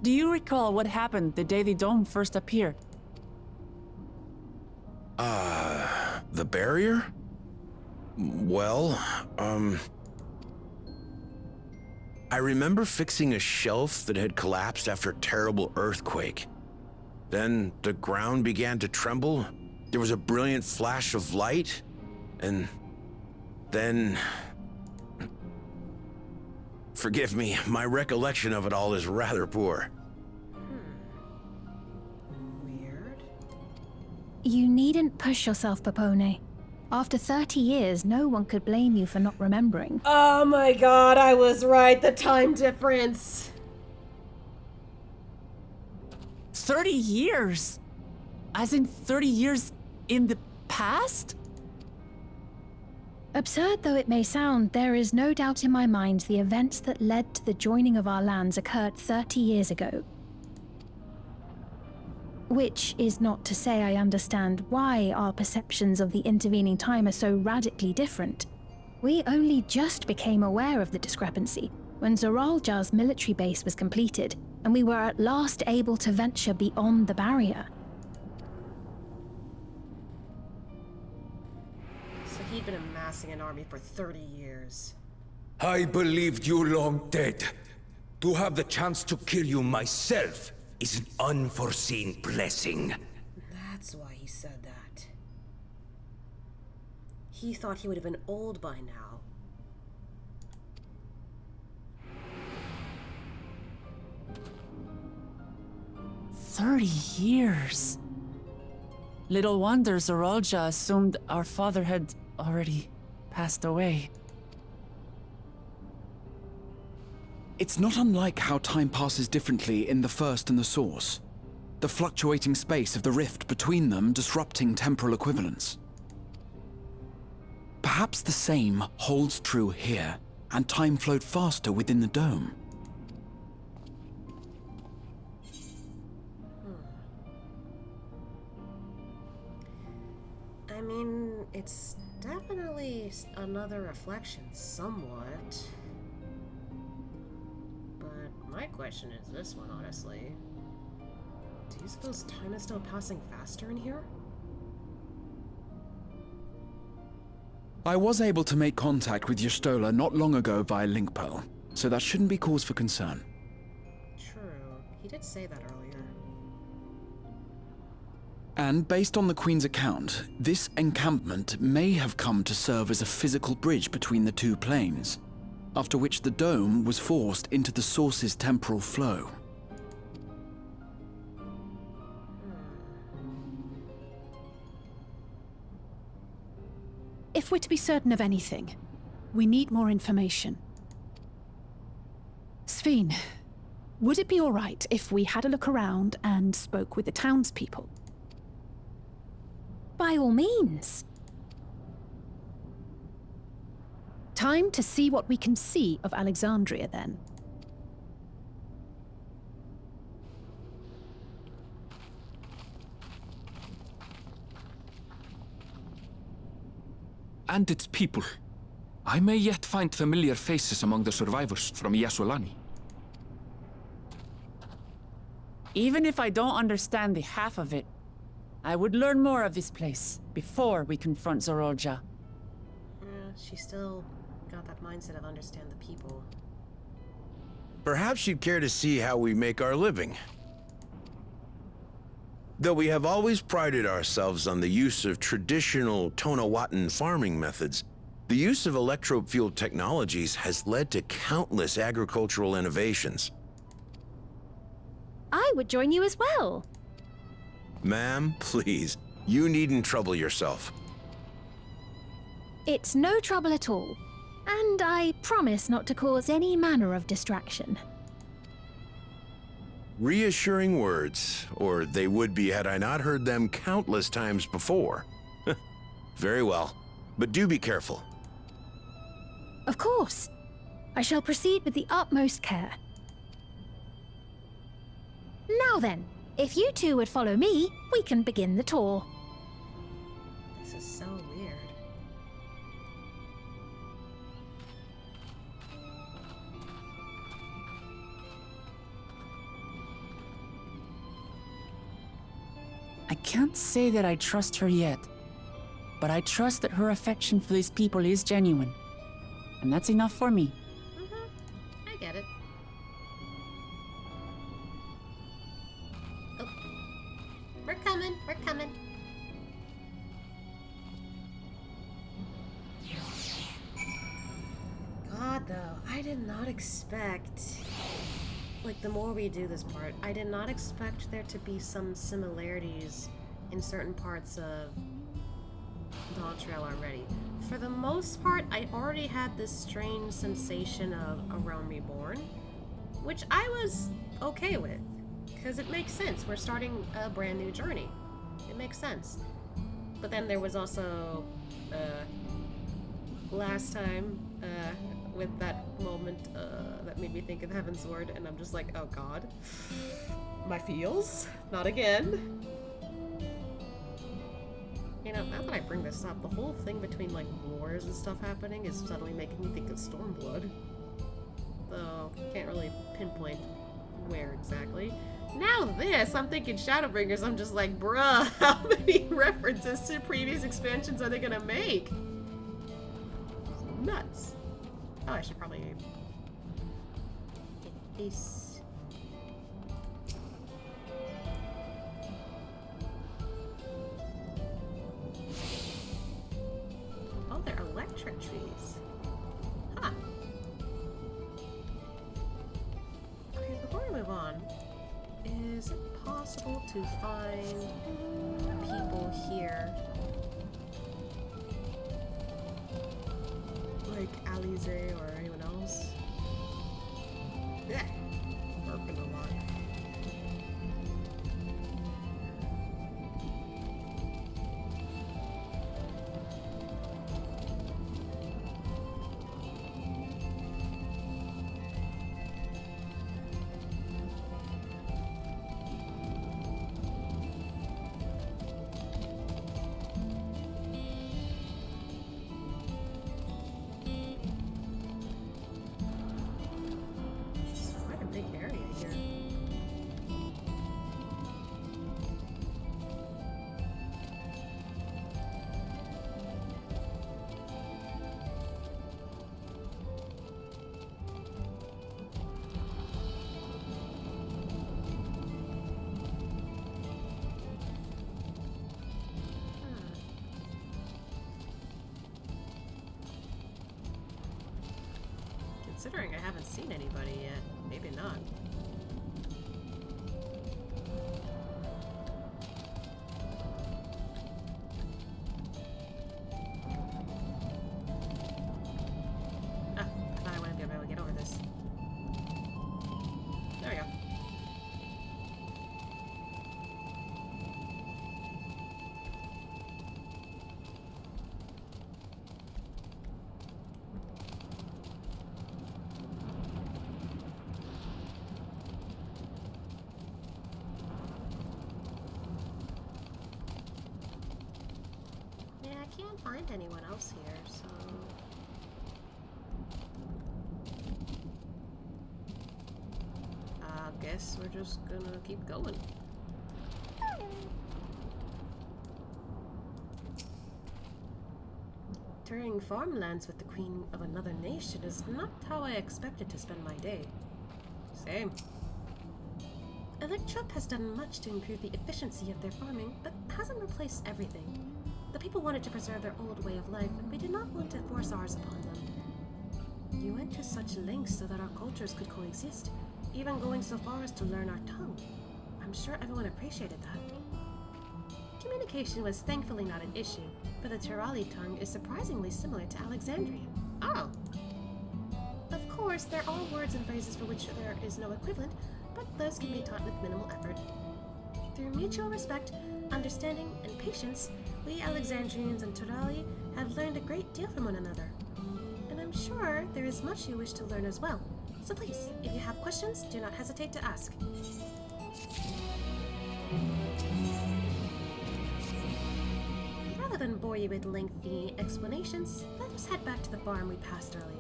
D: Do you recall what happened the day the dome first appeared?
F: The barrier? Well, I remember fixing a shelf that had collapsed after a terrible earthquake. Then the ground began to tremble. There was a brilliant flash of light, and then... Forgive me, my recollection of it all is rather poor.
B: Weird.
L: You needn't push yourself, Popone. After 30 years, no one could blame you for not remembering.
B: Oh my god, I was right. The time difference.
D: 30 years? As in 30 years in the past?
L: Absurd though it may sound, there is no doubt in my mind the events that led to the joining of our lands occurred 30 years ago. Which is not to say I understand why our perceptions of the intervening time are so radically different. We only just became aware of the discrepancy when Zoralja's military base was completed, and we were at last able to venture beyond the barrier.
B: So he'd been amassing an army for 30 years.
Q: I believed you long dead. To have the chance to kill you myself is an unforeseen blessing.
B: That's why he said that. He thought he would have been old by now.
D: 30 years. Little wonder Zoralja assumed our father had already passed away.
J: It's not unlike how time passes differently in the First and the Source. The fluctuating space of the rift between them disrupting temporal equivalence. Perhaps the same holds true here, and time flowed faster within the dome.
B: I mean, it's definitely another reflection, somewhat. But my question is this one, honestly. Do you suppose time is still passing faster in here?
J: I was able to make contact with Y'shtola not long ago via link pearl, so that shouldn't be cause for concern.
B: True. He did say that earlier.
J: And based on the Queen's account, this encampment may have come to serve as a physical bridge between the two planes, after which the dome was forced into the Source's temporal flow.
N: If we're to be certain of anything, we need more information. Sveen, would it be all right if we had a look around and spoke with the townspeople?
L: By all means.
N: Time to see what we can see of Alexandria, then.
G: And its people. I may yet find familiar faces among the survivors from Yyasulani.
D: Even if I don't understand the half of it, I would learn more of this place before we confront Zoralja.
B: Yeah, she still got that mindset of understand the people.
F: Perhaps you'd care to see how we make our living. Though we have always prided ourselves on the use of traditional Tonawatan farming methods, the use of electro-fueled technologies has led to countless agricultural innovations.
L: I would join you as well.
F: Ma'am, please, you needn't trouble yourself.
L: It's no trouble at all, and I promise not to cause any manner of distraction.
F: Reassuring words, or they would be had I not heard them countless times before. Very well, but do be careful.
L: Of course. I shall proceed with the utmost care. Now then, if you two would follow me, we can begin the tour.
B: This is so weird.
D: I can't say that I trust her yet, but I trust that her affection for these people is genuine. And that's enough for me.
B: I get it. Oh. We're coming, we're coming. God, though, I did not expect... Like, the more we do this part, I did not expect there to be some similarities in certain parts of Dog Trail already. For the most part, I already had this strange sensation of A Realm Reborn, which I was okay with, because it makes sense. We're starting a brand new journey. It makes sense. But then there was also last time with that moment that made me think of Heaven's Sword, and I'm just like, oh god. My feels? Not again. You know, now that I bring this up, the whole thing between, like, wars and stuff happening is suddenly making me think of Stormblood. Though, can't really pinpoint where exactly. Now this, I'm thinking Shadowbringers, I'm just like, bruh, how many references to previous expansions are they gonna make? Nuts. Oh, I should probably get this. Oh, they're electric trees. Huh. Okay, before we move on, is it possible to find people here? Like Alize or anyone else? Yeah, burping a lot. Considering I haven't seen anybody yet, maybe not. Ah, I thought I wouldn't be able to get over this. There we go. I can't find anyone else here, so... I guess we're just gonna keep going. Touring farmlands with the queen of another nation is not how I expected to spend my day. Same. Electrop has done much to improve the efficiency of their farming, but hasn't replaced everything. The people wanted to preserve their old way of life, and we did not want to force ours upon them. You went to such lengths so that our cultures could coexist, even going so far as to learn our tongue. I'm sure everyone appreciated that. Communication was thankfully not an issue, but the Terali tongue is surprisingly similar to Alexandrian. Oh! Of course, there are words and phrases for which there is no equivalent, but those can be taught with minimal effort. Through mutual respect, understanding, and patience, we Alexandrians and Terali have learned a great deal from one another. And I'm sure there is much you wish to learn as well. So please, if you have questions, do not hesitate to ask. Rather than bore you with lengthy explanations, let us head back to the farm we passed earlier.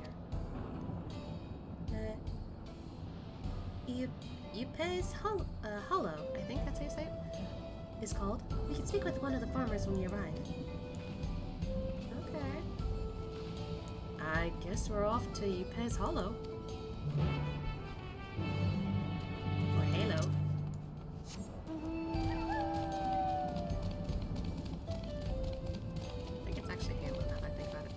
B: Yupes Hollow, I think that's how you say it, is called. We can speak with one of the farmers when we arrive. Okay. I guess we're off to Yupes Hollow. Or Halo. I think it's actually Halo now that I think about it.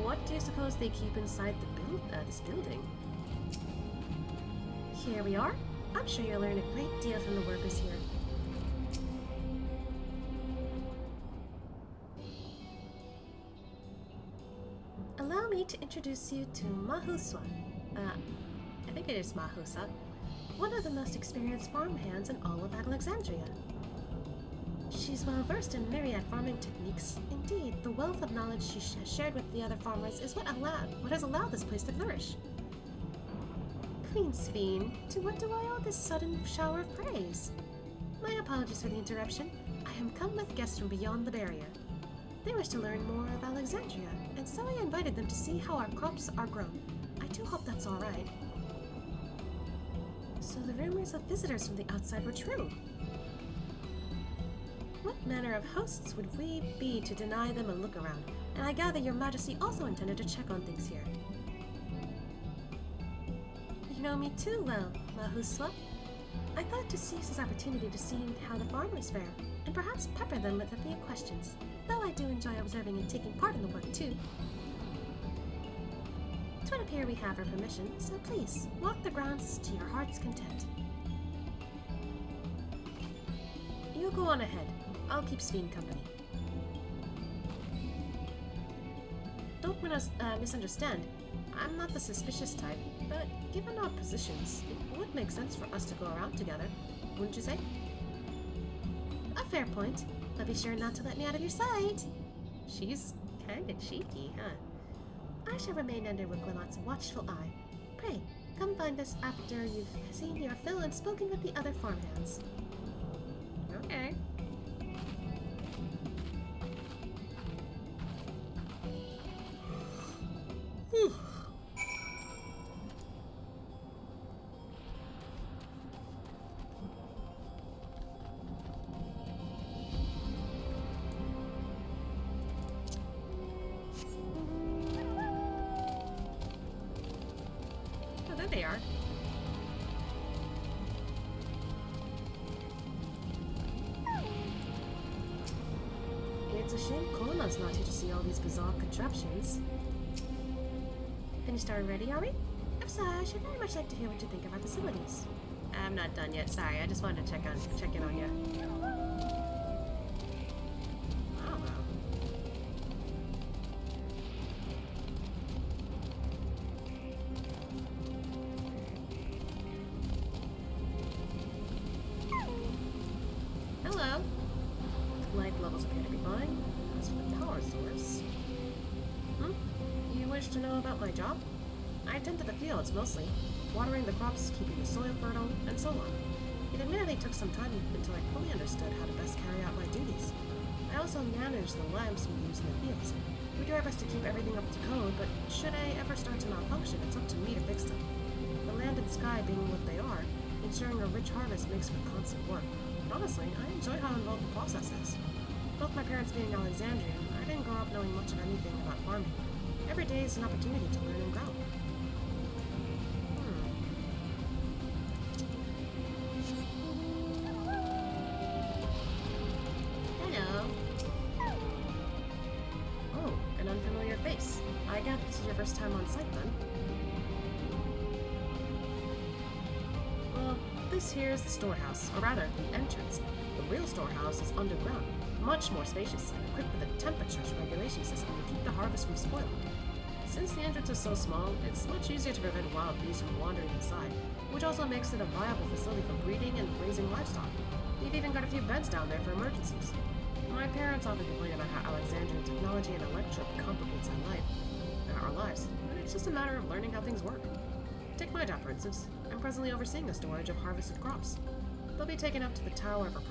B: What do you suppose they keep inside this building? Here we are. I'm sure you'll learn a great deal from the workers here. me to introduce you to Mahuswa. I think it is Mahusa, one of the most experienced farmhands in all of Alexandria. She's well versed in myriad farming techniques. Indeed, the wealth of knowledge she has shared with the other farmers is what has allowed this place to flourish. Queen Sphene, to what do I owe this sudden shower of praise? My apologies for the interruption. I am come with guests from beyond the barrier. They wish to learn more of Alexandria, and so I invited them to see how our crops are grown. I do hope that's all right. So the rumors of visitors from the outside were true. What manner of hosts would we be to deny them a look around? And I gather your majesty also intended to check on things here. You know me too well, Mahuswa. I thought to seize this opportunity to see how the farmers fare, and perhaps pepper them with a few questions, though I do enjoy observing and taking part in the work too. It would appear we have her permission, so please, walk the grounds to your heart's content. You go on ahead. I'll keep Sphene company. Don't misunderstand. I'm not the suspicious type, but given our positions, it would make sense for us to go around together, wouldn't you say? A fair point, but be sure not to let me out of your sight. She's kinda cheeky, huh? I shall remain under Wicklamott's watchful eye. Pray, come find us after you've seen your fill and spoken with the other farmhands. Okay. They are. It's a shame Kola's not here to see all these bizarre contraptions. Finished already, are we? If so, I should very much like to hear what you think of our facilities. I'm not done yet, sorry, I just wanted to check in on you. Hello. Light levels appear to be fine. As for the power source... You wish to know about my job? I tend to the fields, mostly. Watering the crops, keeping the soil fertile, and so on. It admittedly took some time until I fully understood how to best carry out my duties. I also manage the lamps we use in the fields. We do our best to keep everything up to code, but should I ever start to malfunction, it's up to me to fix them. The land and sky being what they are, ensuring a rich harvest makes for constant work. But honestly, I enjoy how involved the process is. Both my parents being Alexandrian, I didn't grow up knowing much of anything about farming. Every day is an opportunity to learn and grow. Hello. Oh, an unfamiliar face. I gather this is your first time on site, then? Well, this here is the storehouse, or rather, the entrance. The real storehouse is underground, much more spacious and equipped with a temperature regulation system to keep the harvest from spoiling. Since the entrance is so small, it's much easier to prevent wild beasts from wandering inside, which also makes it a viable facility for breeding and raising livestock. We've even got a few beds down there for emergencies. My parents often complain about how Alexandrian technology and electric complicates our lives, but it's just a matter of learning how things work. Take my job, for instance. I'm presently overseeing the storage of harvested crops. They'll be taken up to the tower for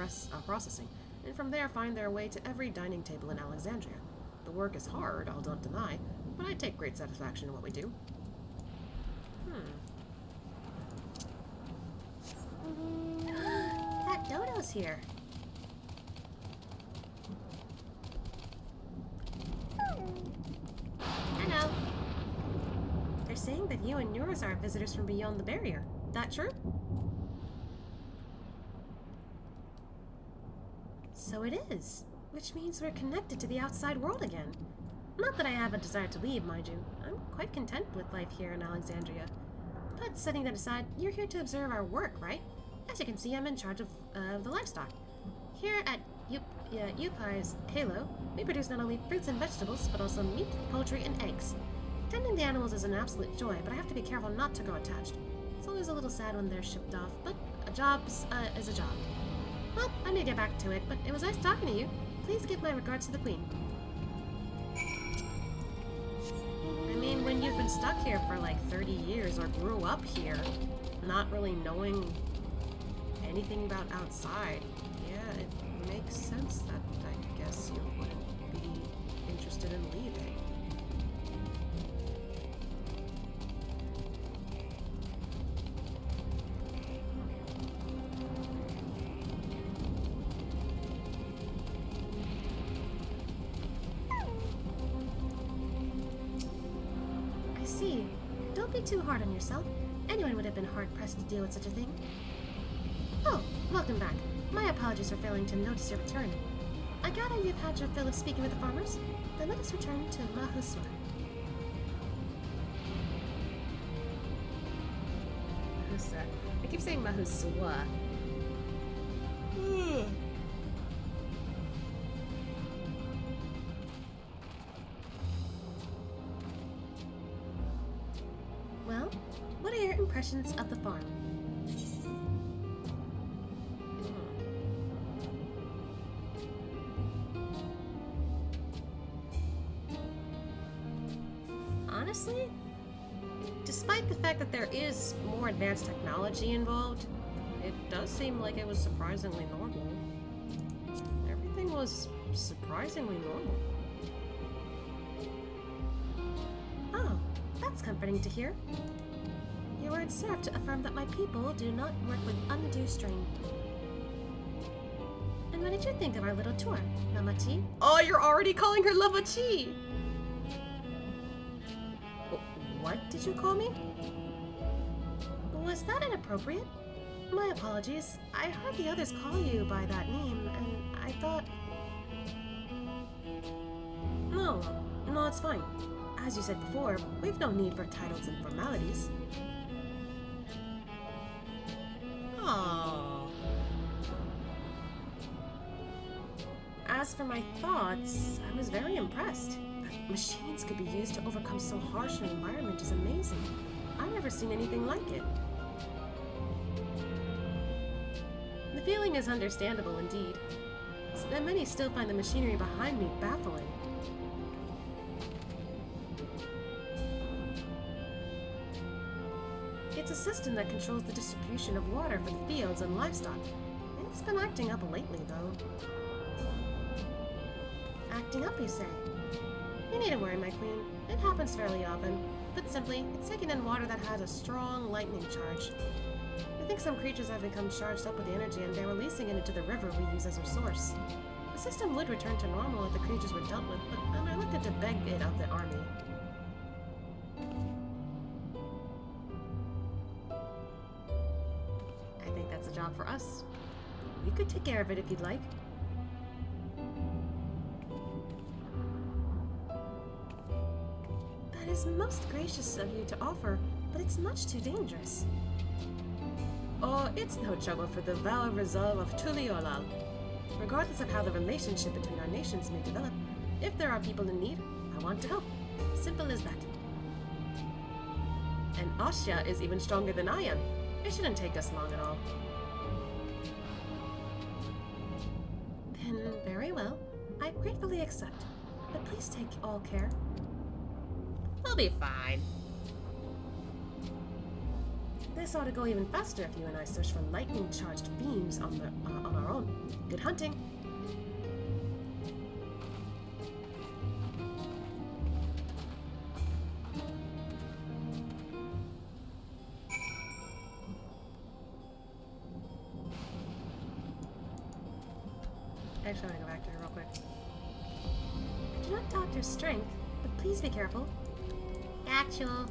B: processing, and from there find their way to every dining table in Alexandria. The work is hard, I'll don't deny, but I take great satisfaction in what we do. That Dodo's here. Hello. They're saying that you and yours are visitors from beyond the barrier. That true? So it is, which means we're connected to the outside world again. Not that I have a desire to leave, mind you. I'm quite content with life here in Alexandria. But setting that aside, you're here to observe our work, right? As you can see, I'm in charge of the livestock. Here at Yupai's Halo, we produce not only fruits and vegetables, but also meat, poultry, and eggs. Tending the animals is an absolute joy, but I have to be careful not to grow attached. It's always a little sad when they're shipped off, but a job's is a job. Well, I may get back to it, but it was nice talking to you. Please give my regards to the Queen. I mean, when you've been stuck here for like 30 years or grew up here, not really knowing anything about outside, yeah, it makes sense that I guess you wouldn't be interested in leaving. I see. Don't be too hard on yourself. Anyone would have been hard-pressed to deal with such a thing. Oh, welcome back. My apologies for failing to notice your return. I gather you've had your fill of speaking with the farmers. Then let us return to Mahuswa. Mahuswa. I keep saying Mahuswa. Well, what are your impressions of the farm? Honestly, despite the fact that there is more advanced technology involved, it does seem like it was surprisingly normal. Everything was surprisingly normal. Oh, that's comforting to hear. Your words serve to affirm that my people do not work with undue strain. And what did you think of our little tour, Lamachi? Oh, you're already calling her Lamachi! What did you call me? Was that inappropriate? My apologies. I heard the others call you by that name, and I thought... No, it's fine. As you said before, we've no need for titles and formalities. Aww. As for my thoughts, I was very impressed. That machines could be used to overcome so harsh an environment is amazing. I've never seen anything like it. The feeling is understandable indeed. Many still find the machinery behind me baffling. It's a system that controls the distribution of water for the fields and livestock. It's been acting up lately, though. Acting up, you say? You needn't worry, my queen. It happens fairly often. Put simply, it's taking in water that has a strong lightning charge. I think some creatures have become charged up with the energy and they're releasing it into the river we use as our source. The system would return to normal if the creatures were dealt with, but I'm reluctant to beg it of the army. I think that's a job for us. We could take care of it if you'd like. That is most gracious of you to offer, but it's much too dangerous. Oh, it's no trouble for the vow of resolve of Tuliolal. Regardless of how the relationship between our nations may develop, if there are people in need, I want to help. Simple as that. And Asya is even stronger than I am. It shouldn't take us long at all. Then, very well. I gratefully accept. But please take all care. We'll be fine. This ought to go even faster if you and I search for lightning-charged beams on our own. Good hunting. Actually, I'm gonna go back to her real quick. I do not doubt your strength, but please be careful. Actual.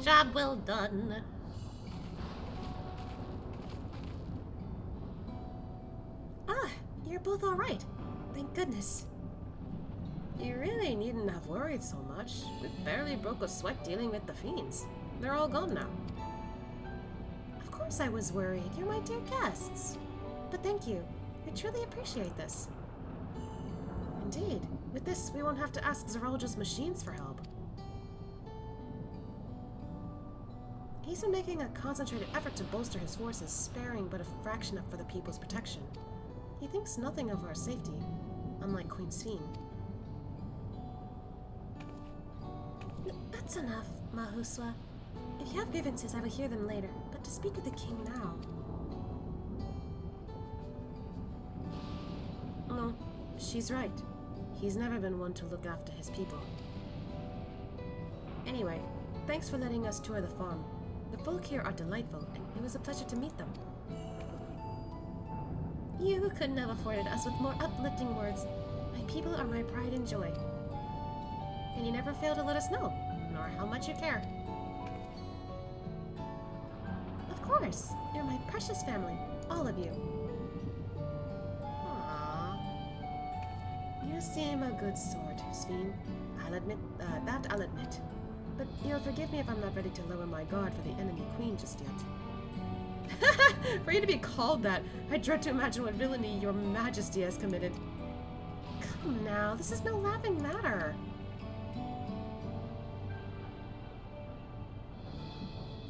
B: Job well done. Ah, you're both alright. Thank goodness. You really needn't have worried so much. We barely broke a sweat dealing with the fiends. They're all gone now. Of course I was worried. You're my dear guests. But thank you. We truly appreciate this. Indeed. With this, we won't have to ask Zeralja's machines for help. He's been making a concentrated effort to bolster his forces, sparing but a fraction for the people's protection. He thinks nothing of our safety, unlike Queen Sphene. That's enough, Mahuswa. If you have grievances, I will hear them later, but to speak with the king now... No, she's right. He's never been one to look after his people. Anyway, thanks for letting us tour the farm. The folk here are delightful, and it was a pleasure to meet them. You couldn't have afforded us with more uplifting words. My people are my pride and joy. And you never fail to let us know, nor how much you care. Of course, you're my precious family, all of you. Aww. You seem a good sort, Sphene. I'll admit. But you'll forgive me if I'm not ready to lower my guard for the enemy queen just yet. For you to be called that, I dread to imagine what villainy your majesty has committed. Come now, this is no laughing matter.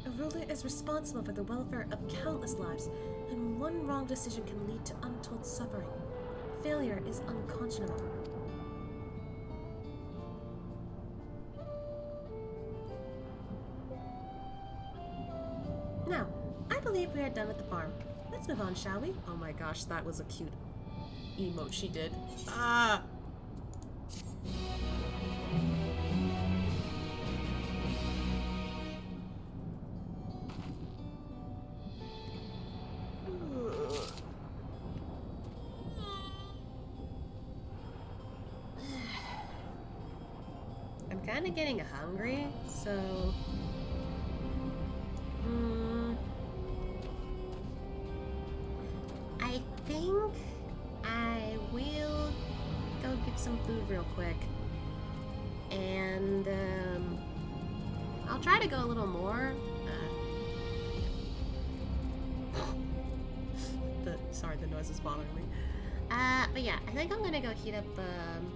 B: A ruler is responsible for the welfare of countless lives, and one wrong decision can lead to untold suffering. Failure is unconscionable. Now, I believe we are done with the farm. Let's move on, shall we? Oh my gosh, that was a cute emote she did. Ah! I'm kind of getting hungry, so... I think I will go get some food real quick. And, I'll try to go a little more. Sorry, the noise is bothering me. But yeah, I think I'm gonna go heat up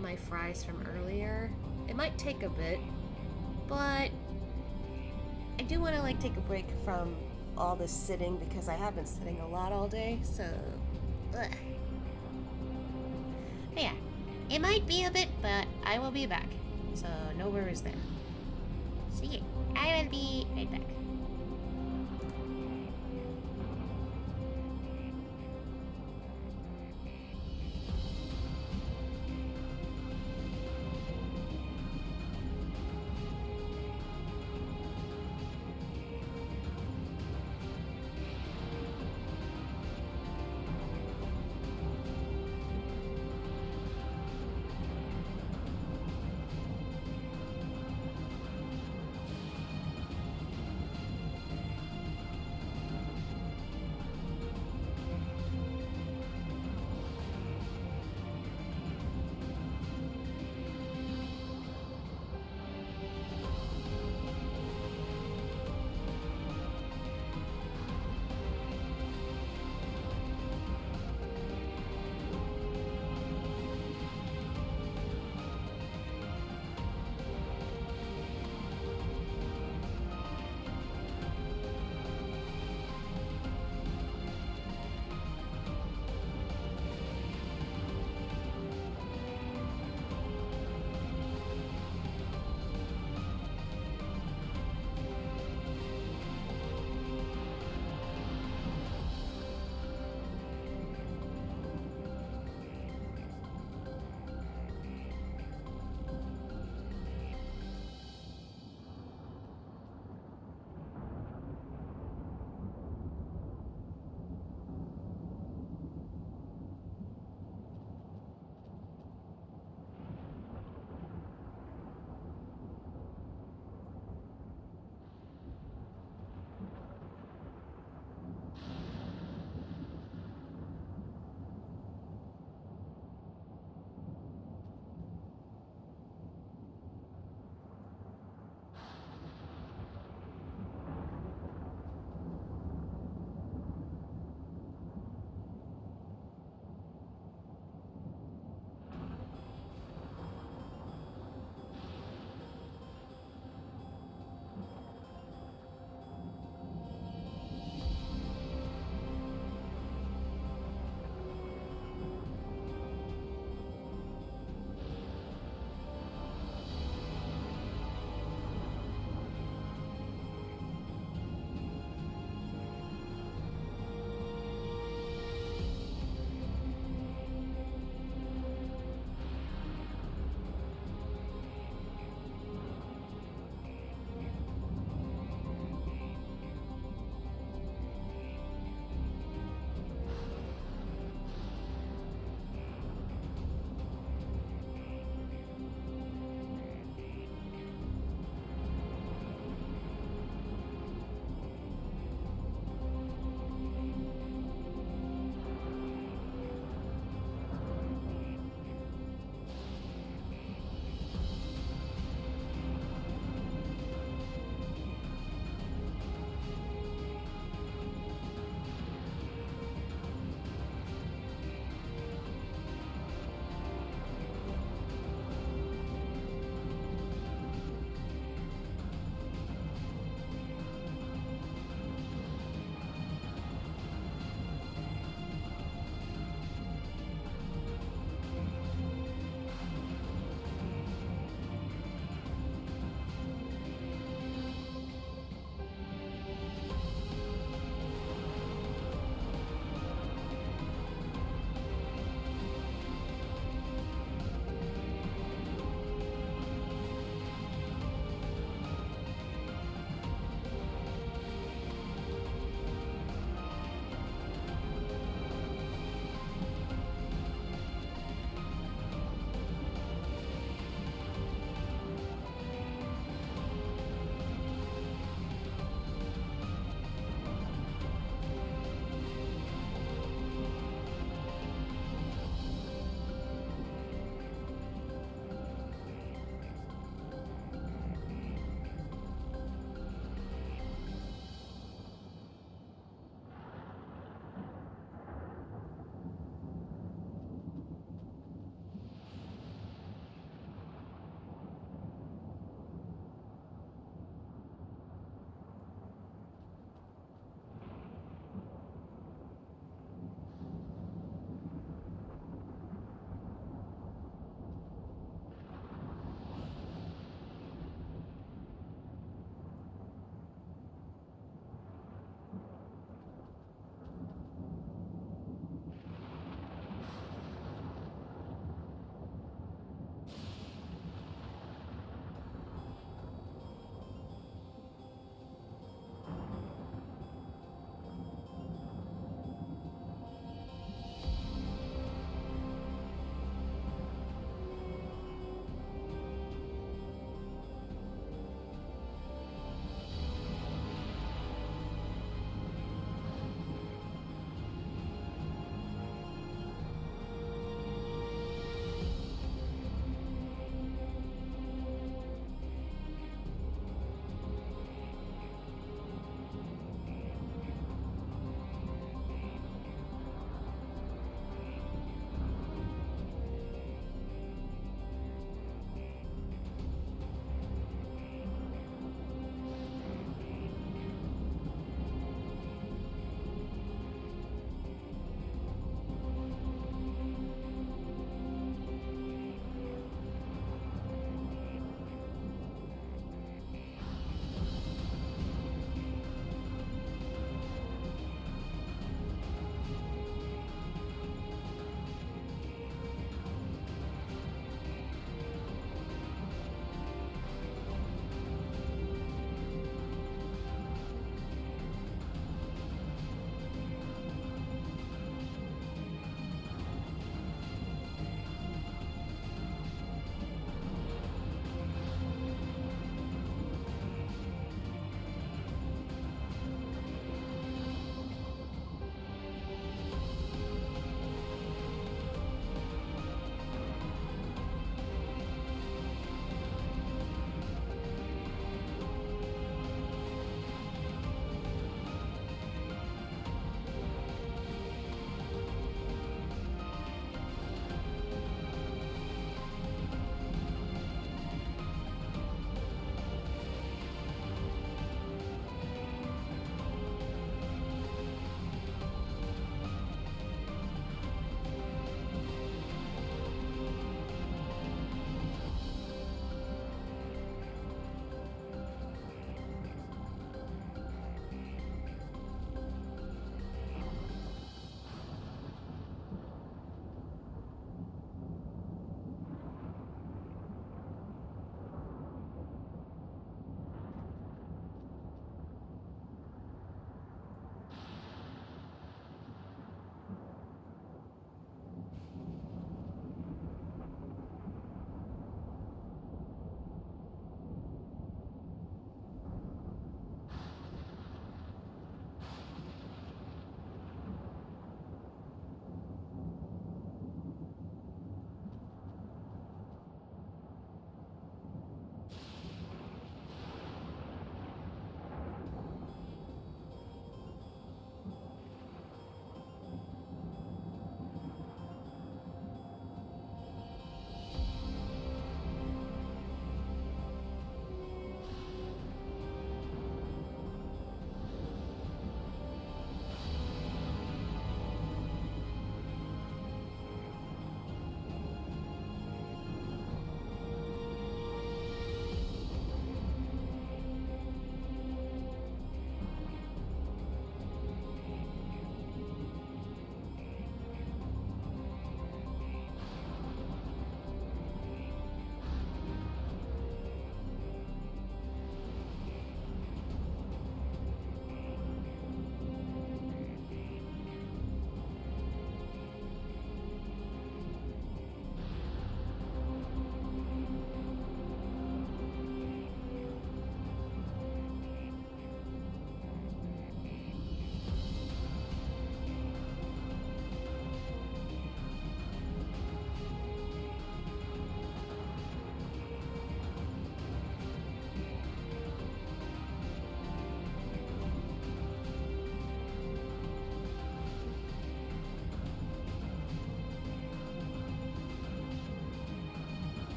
B: my fries from earlier. It might take a bit, but I do want to like take a break from all this sitting because I have been sitting a lot all day, so ugh. But yeah, it might be a bit, but I will be back, so no worries there. So yeah, I will be right back.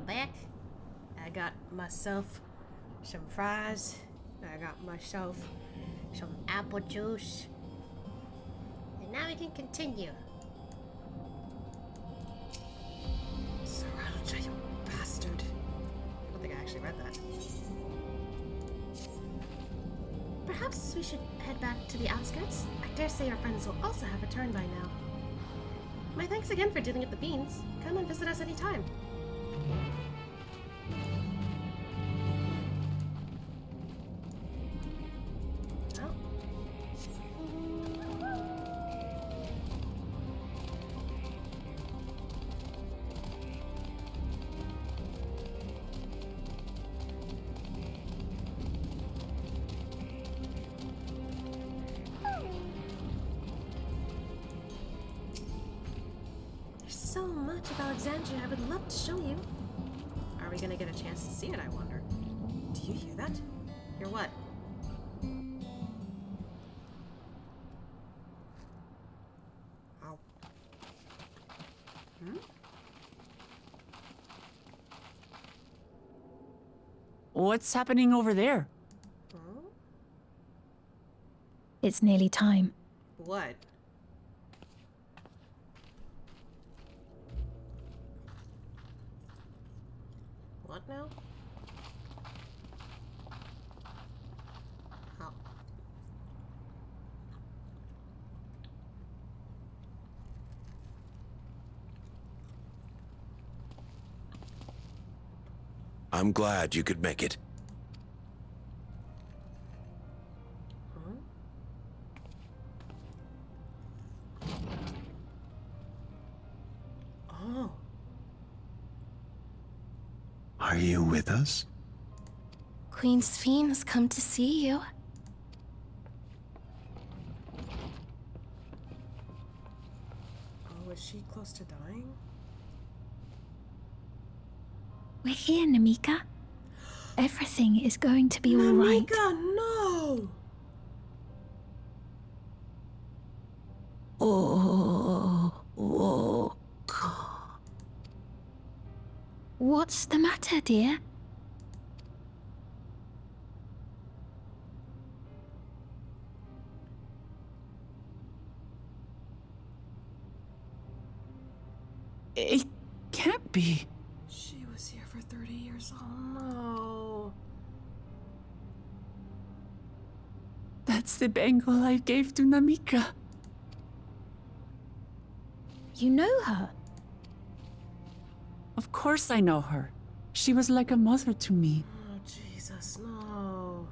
A: back.
B: I got myself some fries. I got myself some apple juice.
A: And now we can continue.
B: Sriracha, you bastard. I don't think I actually read that.
A: Perhaps we should head back to the outskirts? I dare say our friends will also have returned by now.
B: My thanks again for dealing with the fiends. Come and visit us anytime. Well. There's so much of Alexandria I would love to show you. Are we gonna get a chance to see it, I wonder? Do you hear that? Hear what? Ow. Hmm?
D: What's happening over there?
B: Huh?
L: It's nearly time.
B: What? What now? Oh.
F: I'm glad you could make it.
B: Huh? Oh.
F: Are you with us?
I: Queen Sphene has come to see you.
B: Oh, is she close to dying?
L: We're here, Namika. Everything is going to be all right.
B: Namika, no!
L: What's the matter, dear?
D: It can't be.
B: She was here for 30 years. Oh no.
D: That's the bangle I gave to Namika.
L: You know her?
D: Of course I know her. She was like a mother to me.
B: Oh, Jesus, no.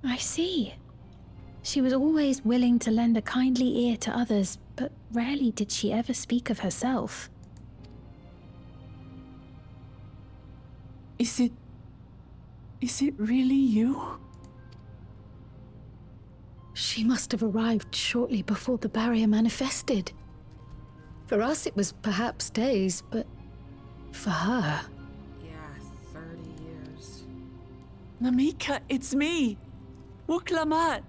L: I see. She was always willing to lend a kindly ear to others, but rarely did she ever speak of herself.
D: Is it really you?
K: She must have arrived shortly before the barrier manifested. For us, it was perhaps days, but for her...
B: Yeah, 30 years.
D: Namika, it's me. Wuklamat.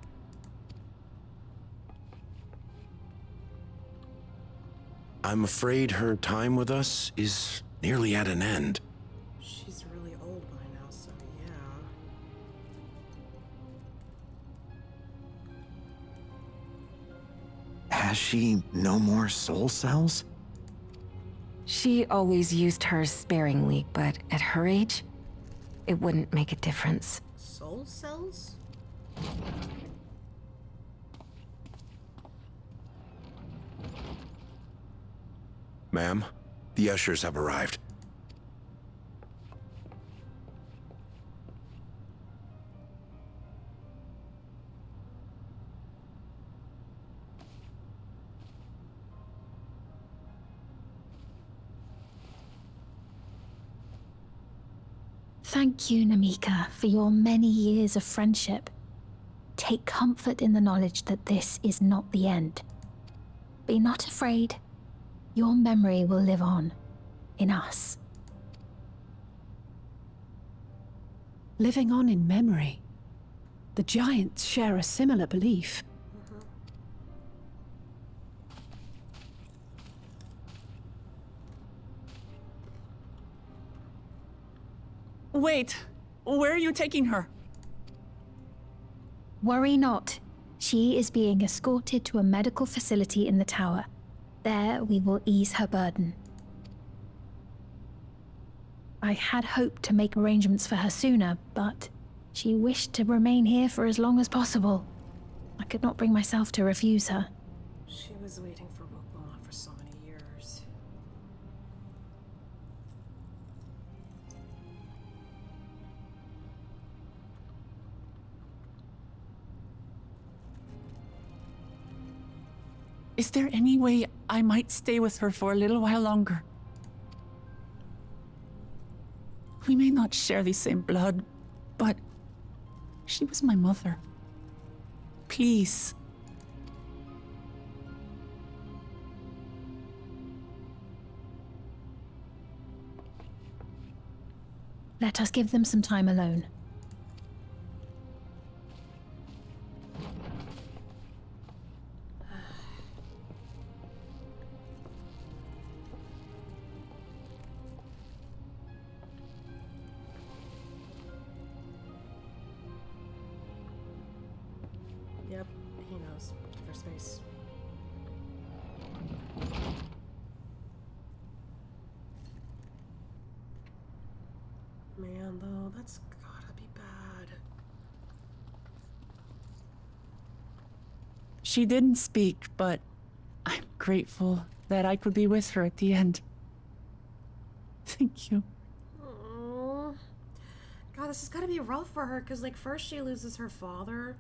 F: I'm afraid her time with us is nearly at an end.
B: She's really old by now, so yeah.
J: Has she no more soul cells?
I: She always used hers sparingly, but at her age, it wouldn't make a difference.
B: Soul cells?
F: Ma'am, the ushers have arrived.
L: Thank you, Namika, for your many years of friendship. Take comfort in the knowledge that this is not the end. Be not afraid. Your memory will live on, in us.
N: Living on in memory. The giants share a similar belief.
D: Wait, where are you taking her?
L: Worry not. She is being escorted to a medical facility in the tower. There we will ease her burden. I had hoped to make arrangements for her sooner, but she wished to remain here for as long as possible. I could not bring myself to refuse her.
B: She was waiting for Lamont for so many years.
D: Is there any way I might stay with her for a little while longer? We may not share the same blood, but she was my mother. Please.
L: Let us give them some time alone.
B: Yep, he knows. Give her space. Man, though, that's gotta be bad.
D: She didn't speak, but I'm grateful that I could be with her at the end. Thank you.
B: Aww. God, this has gotta be rough for her, because, like, first she loses her father,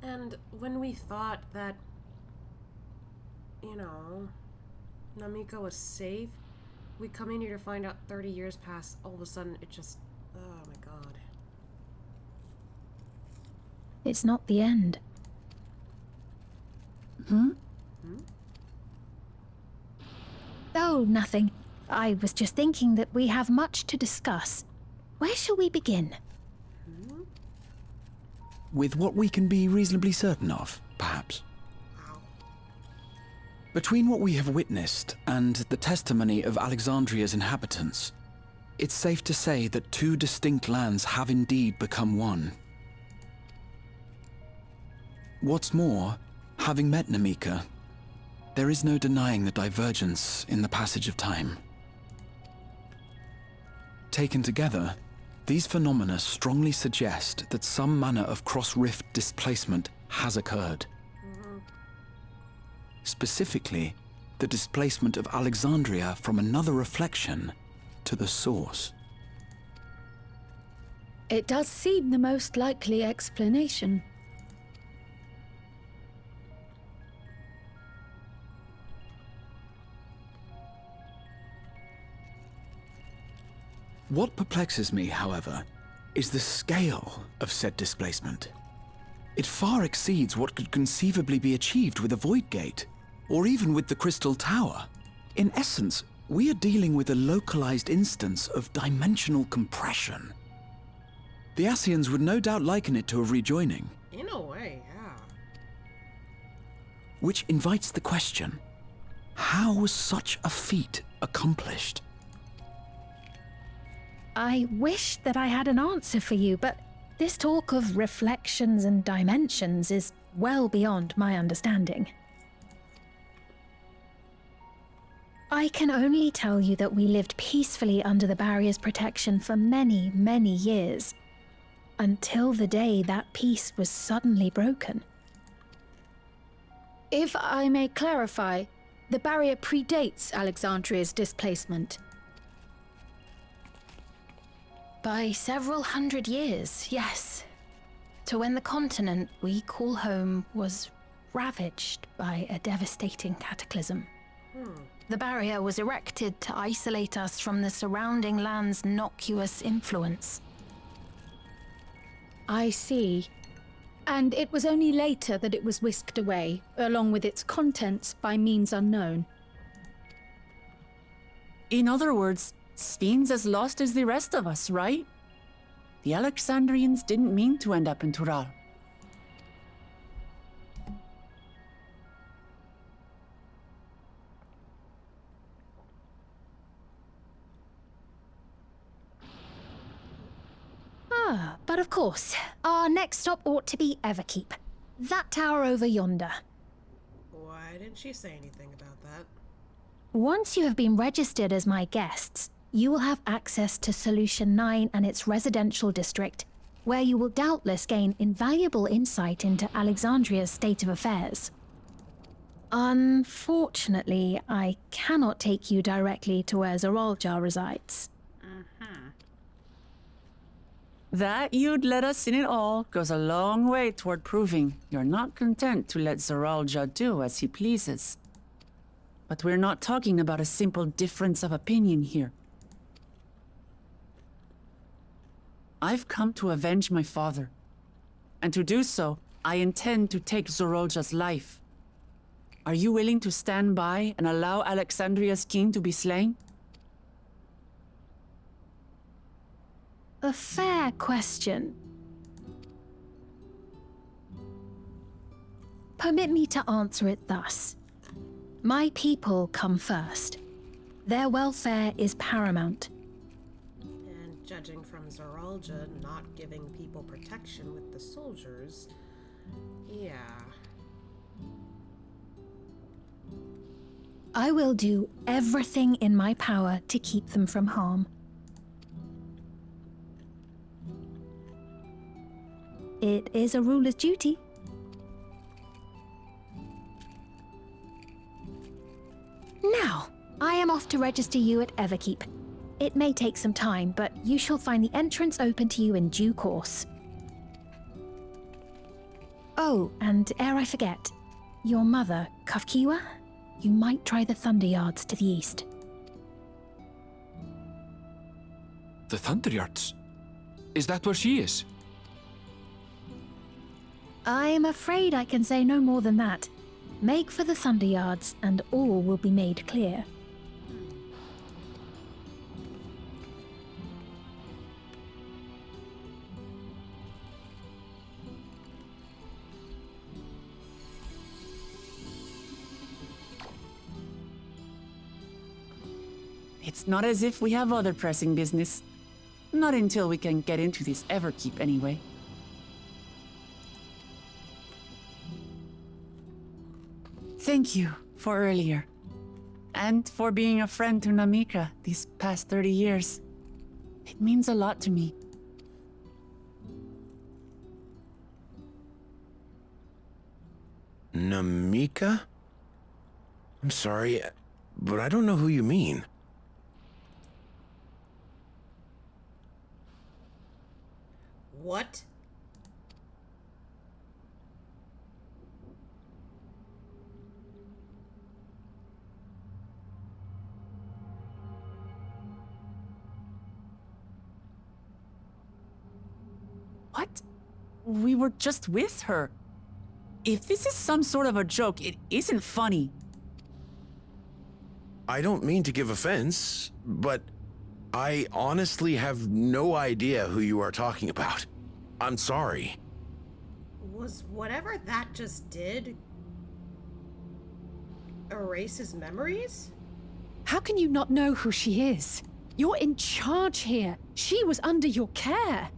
B: and when we thought that, you know, Namika was safe, we come in here to find out 30 years pass, all of a sudden it just, oh my god.
L: It's not the end.
D: Hmm?
L: Oh, nothing. I was just thinking that we have much to discuss. Where shall we begin?
J: With what we can be reasonably certain of, perhaps. Between what we have witnessed and the testimony of Alexandria's inhabitants, it's safe to say that two distinct lands have indeed become one. What's more, having met Namika, there is no denying the divergence in the passage of time. Taken together, these phenomena strongly suggest that some manner of cross-rift displacement has occurred. Specifically, the displacement of Alexandria from another reflection to the source.
K: It does seem the most likely explanation.
J: What perplexes me, however, is the scale of said displacement. It far exceeds what could conceivably be achieved with a void gate, or even with the Crystal Tower. In essence, we are dealing with a localized instance of dimensional compression. The Ascians would no doubt liken it to a rejoining.
B: In a way, yeah.
J: Which invites the question, how was such a feat accomplished?
L: I wish that I had an answer for you, but this talk of reflections and dimensions is well beyond my understanding. I can only tell you that we lived peacefully under the barrier's protection for many, many years, until the day that peace was suddenly broken.
K: If I may clarify, the barrier predates Alexandria's displacement.
M: By several hundred years, yes. To when the continent we call home was ravaged by a devastating cataclysm. The barrier was erected to isolate us from the surrounding land's innocuous influence.
K: I see. And it was only later that it was whisked away, along with its contents, by means unknown.
D: In other words, Sven's as lost as the rest of us, right? The Alexandrians didn't mean to end up in Tural.
L: But of course, our next stop ought to be Everkeep. That tower over yonder.
B: Why didn't she say anything about that?
L: Once you have been registered as my guests, you will have access to Solution 9 and its residential district, where you will doubtless gain invaluable insight into Alexandria's state of affairs. Unfortunately, I cannot take you directly to where Zoralja resides.
D: That you'd let us in it all goes a long way toward proving you're not content to let Zoralja do as he pleases. But we're not talking about a simple difference of opinion here. I've come to avenge my father. And to do so, I intend to take Zoralja's life. Are you willing to stand by and allow Alexandria's king to be slain?
L: A fair question. Permit me to answer it thus. My people come first. Their welfare is paramount.
B: And judging from Zoralja not giving people protection with the soldiers, yeah.
L: I will do everything in my power to keep them from harm. It is a ruler's duty. Now, I am off to register you at Everkeep. It may take some time, but you shall find the entrance open to you in due course. Oh, and ere I forget, your mother, Kafkiwa? You might try the Thunder Yards to the east.
G: The Thunder Yards? Is that where she is?
L: I'm afraid I can say no more than that. Make for the Thunder Yards, and all will be made clear.
D: It's not as if we have other pressing business. Not until we can get into this Everkeep, anyway. Thank you for earlier. And for being a friend to Namika these past 30 years. It means a lot to me.
F: Namika? I'm sorry, but I don't know who you mean.
B: What?
D: What? We were just with her. If this is some sort of a joke, it isn't funny.
F: I don't mean to give offense, but I honestly have no idea who you are talking about. I'm sorry.
B: Was whatever that just did erase his memories?
N: How can you not know who she is? You're in charge here. She was under your care.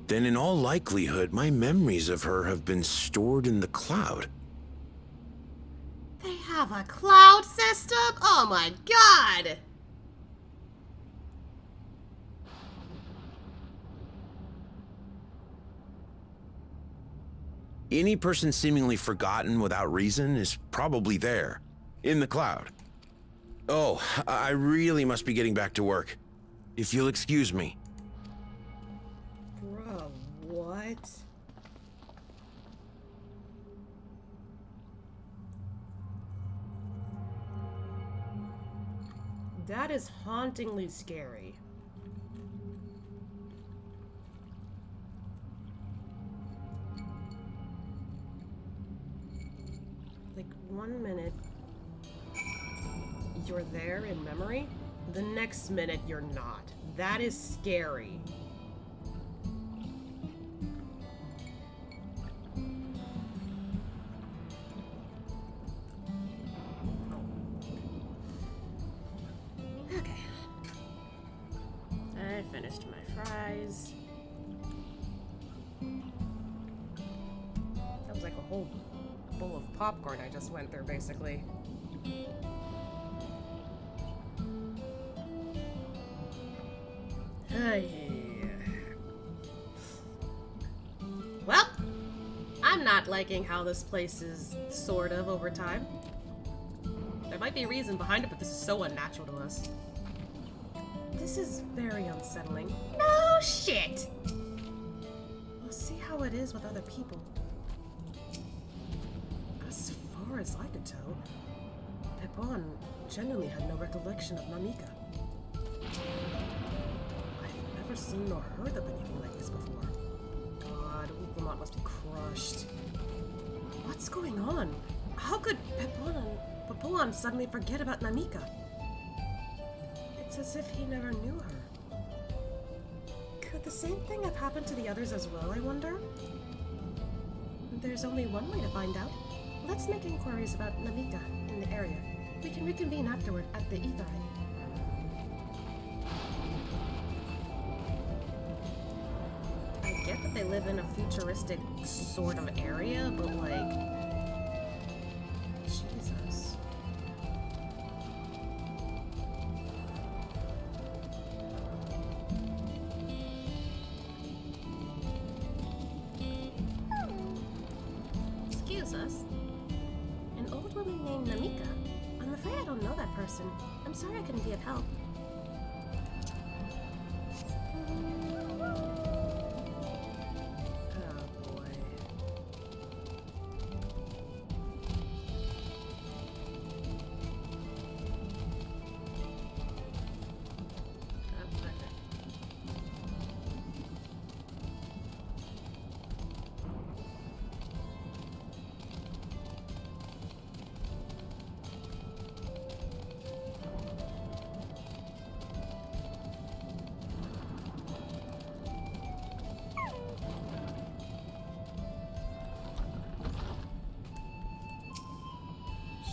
F: Then in all likelihood, my memories of her have been stored in the cloud.
B: They have a cloud system? Oh my god!
F: Any person seemingly forgotten without reason is probably there, in the cloud. Oh, I really must be getting back to work. If you'll excuse me.
B: Bro, what? That is hauntingly scary. Like, 1 minute, you're there in memory, the next minute you're not. That is scary. Okay. I guys. That was like a whole bowl of popcorn I just went through, basically. Well, I'm not liking how this place is sort of over time. There might be a reason behind it, but this is so unnatural to us. This is very unsettling.
A: No shit!
B: We'll see how it is with other people. As far as I could tell, Pepon genuinely had no recollection of Namika. I've never seen nor heard of anything like this before. God, Uklamat must be crushed. What's going on? How could Pepon suddenly forget about Namika? It's as if he never knew her. Could the same thing have happened to the others as well, I wonder? There's only one way to find out. Let's make inquiries about Namika in the area. We can reconvene afterward at the XIV.
A: I get that they live in a futuristic sort of area, but like... Jesus. Excuse us.
B: An old woman named Namika? I'm afraid I don't know that person. I'm sorry I couldn't be of help.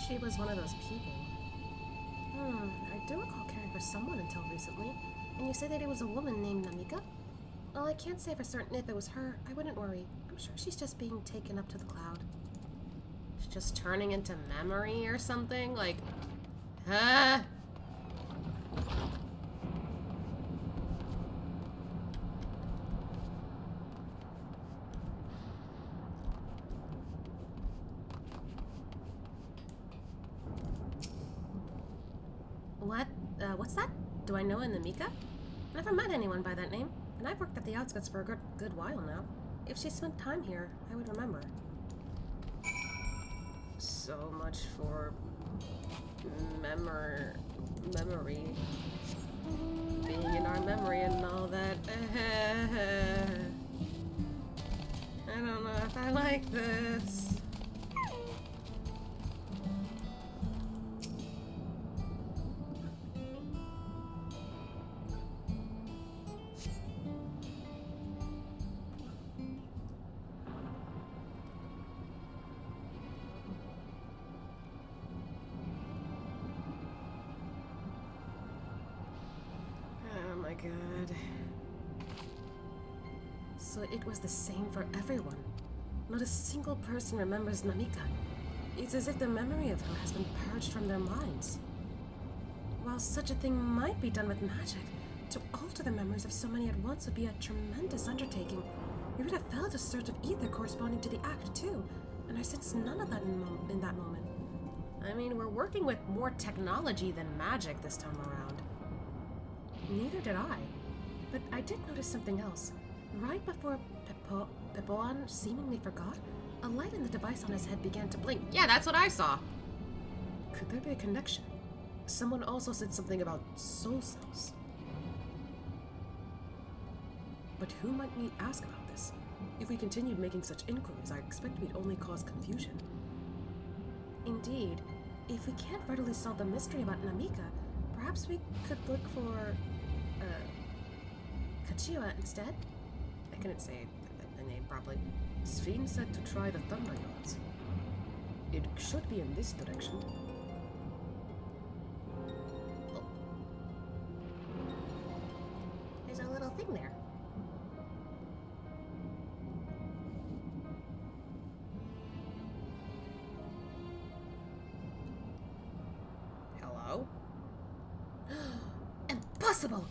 B: She was one of those people. I do recall caring for someone until recently. And you say that it was a woman named Namika? Well, I can't say for certain if it was her. I wouldn't worry. I'm sure she's just being taken up to the cloud.
A: She's just turning into memory or something? Like, huh?
B: What's that? Do I know a Namika? Never met anyone by that name, and I've worked at the outskirts for a good while now. If she spent time here, I would remember.
A: So much for memory. Being in our memory and all that. I don't know if I like this. God.
B: So it was the same for everyone. Not a single person remembers Namika. It's as if the memory of her has been purged from their minds. While such a thing might be done with magic, to alter the memories of so many at once would be a tremendous undertaking. We would have felt a surge of ether corresponding to the act too, and I sensed none of that in that moment.
A: I mean, we're working with more technology than magic this time around.
B: Neither did I. But I did notice something else. Right before Pepon seemingly forgot, a light in the device on his head began to blink.
A: Yeah, that's what I saw.
B: Could there be a connection? Someone also said something about soul cells. But who might we ask about this? If we continued making such inquiries, I expect we'd only cause confusion. Indeed, if we can't readily solve the mystery about Namika, perhaps we could look for Kachiwa instead?
A: I couldn't say the name properly.
B: Sven said to try the Thunder Yards. It should be in this direction.
A: Oh. There's a little thing there.
B: impossible!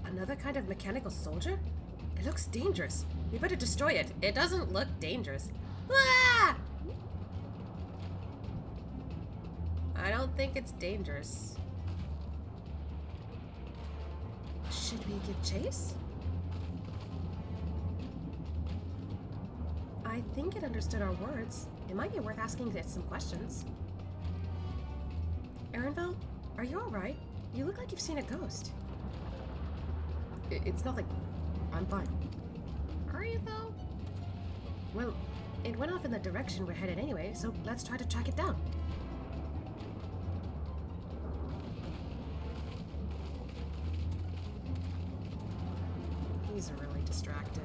B: Another kind of mechanical soldier? It looks dangerous. We better destroy it.
A: It doesn't look dangerous. Ah! I don't think it's dangerous.
B: Should we give chase? I think it understood our words. It might be worth asking it some questions. Erenville, are you alright? You look like you've seen a ghost. It's nothing. I'm fine.
A: Are you, though?
B: Well, it went off in the direction we're headed anyway, so let's try to track it down. He's really distracted.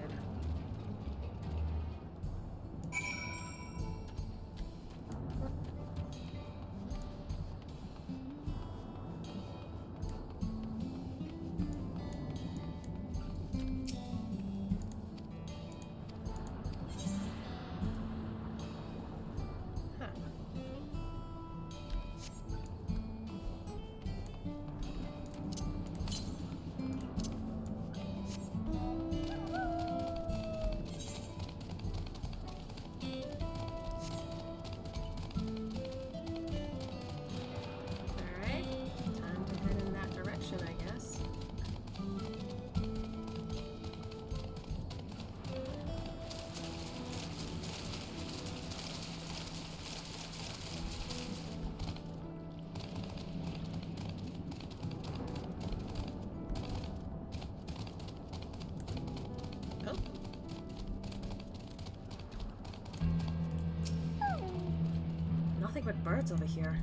B: Nothing but birds over here.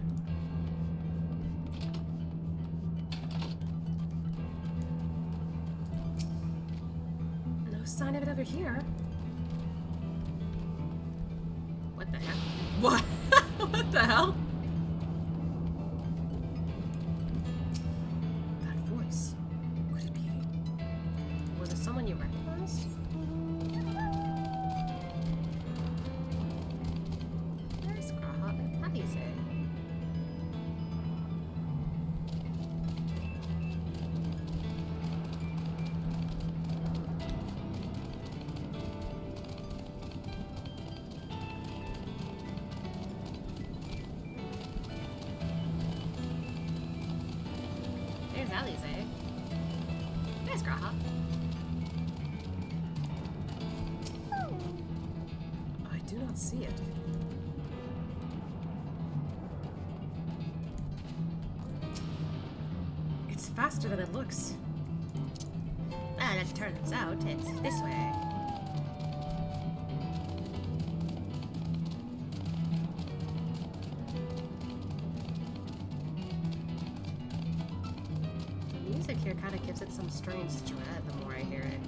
B: No sign of it over here.
A: What the heck?
B: What? What the hell? That voice. Could it be?
A: Was it someone you recognized?
B: I do not see it. It's faster than it looks.
A: And it turns out it's this way. The music here kind of gives it some strange dread the more I hear it.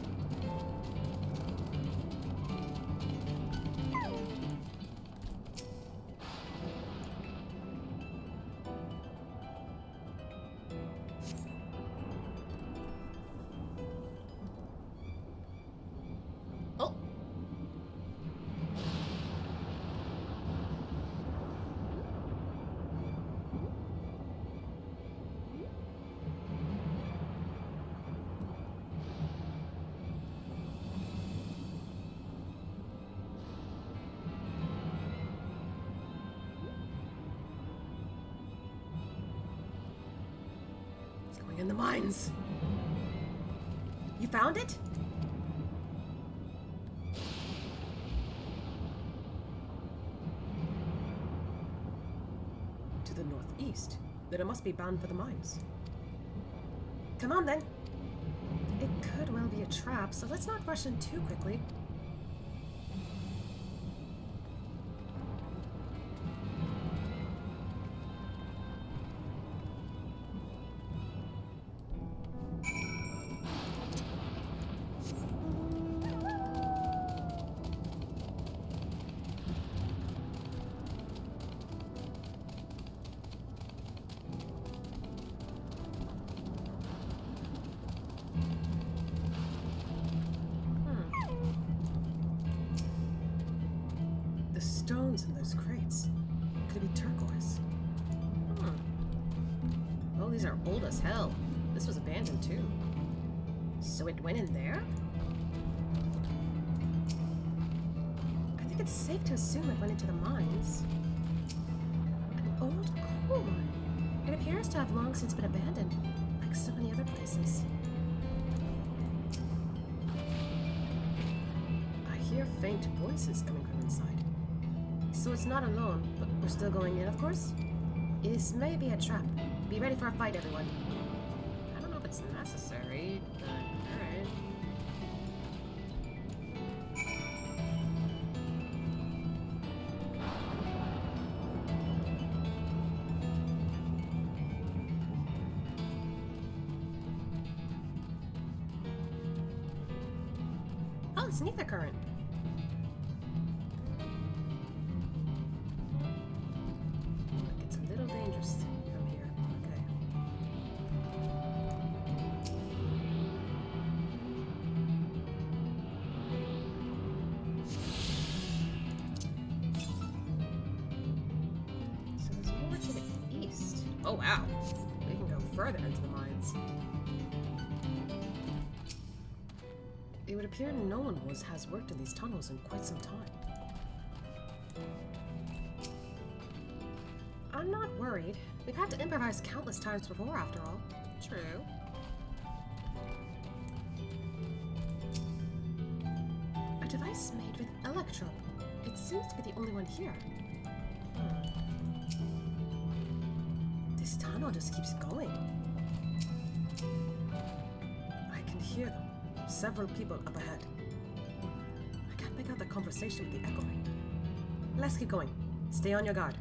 B: In the mines. You found it? To the northeast. Then it must be bound for the mines. Come on then. It could well be a trap, so let's not rush in too quickly. stones in those crates. Could it be turquoise? Oh, these are old as hell. This was abandoned too. So it went in there? I think it's safe to assume it went into the mines. An old coal mine. It appears to have long since been abandoned, like so many other places. I hear faint voices coming from inside. So it's not alone, but we're still going in, of course? This may be a trap. Be ready for a fight, everyone. I don't know if it's necessary, but alright. Oh, it's neither current. Look, it's a little dangerous from here. Okay. So there's more to the east. Oh wow. We can go further into the mines. It would appear no one has worked in these tunnels in quite some time. I'm not worried. We've had to improvise countless times before, after all. True. A device made with electrope. It seems to be the only one here. This tunnel just keeps going. I can hear them. Several people up ahead. I can't make out the conversation with the echoing. Let's keep going. Stay on your guard.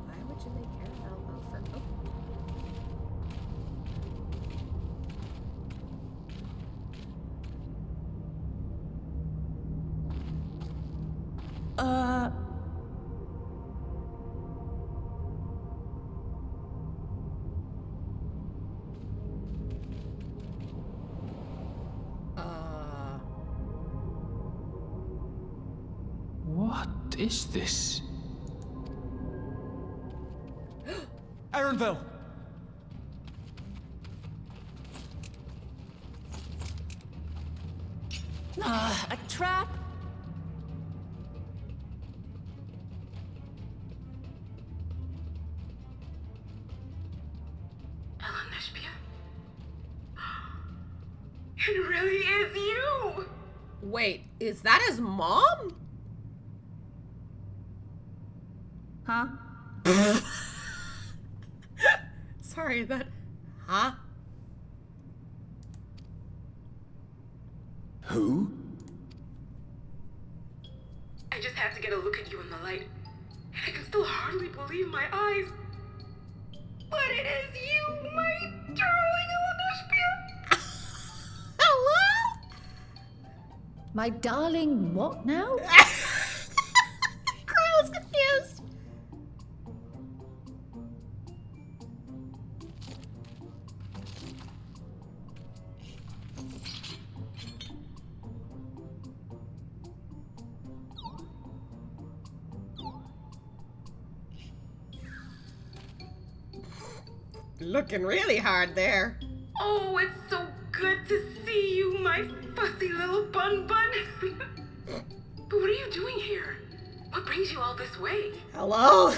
B: Why would you make Erenville go for... Oh.
G: What is this?
O: Erenville!
D: A trap?
P: It really is you!
B: Wait, is that his mom?
D: Huh?
B: Sorry, that... Huh?
F: Who?
P: I just had to get a look at you in the light. And I can still hardly believe my eyes. But it is you, my darling Elenishpia!
B: Hello?
K: My darling, what now?
B: I was confused. Looking really hard there.
P: Oh, it's so good to see you, my fussy little bun. But what are you doing here? What brings you all this way?
B: Hello?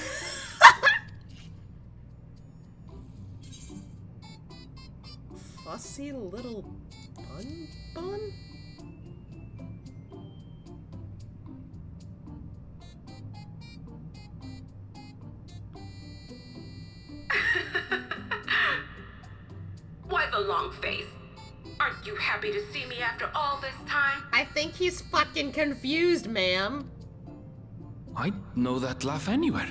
B: Fussy little bun?
P: Why the long face? Aren't you happy to see me after all this time?
B: I think he's fucking confused, ma'am.
G: I'd know that laugh anywhere.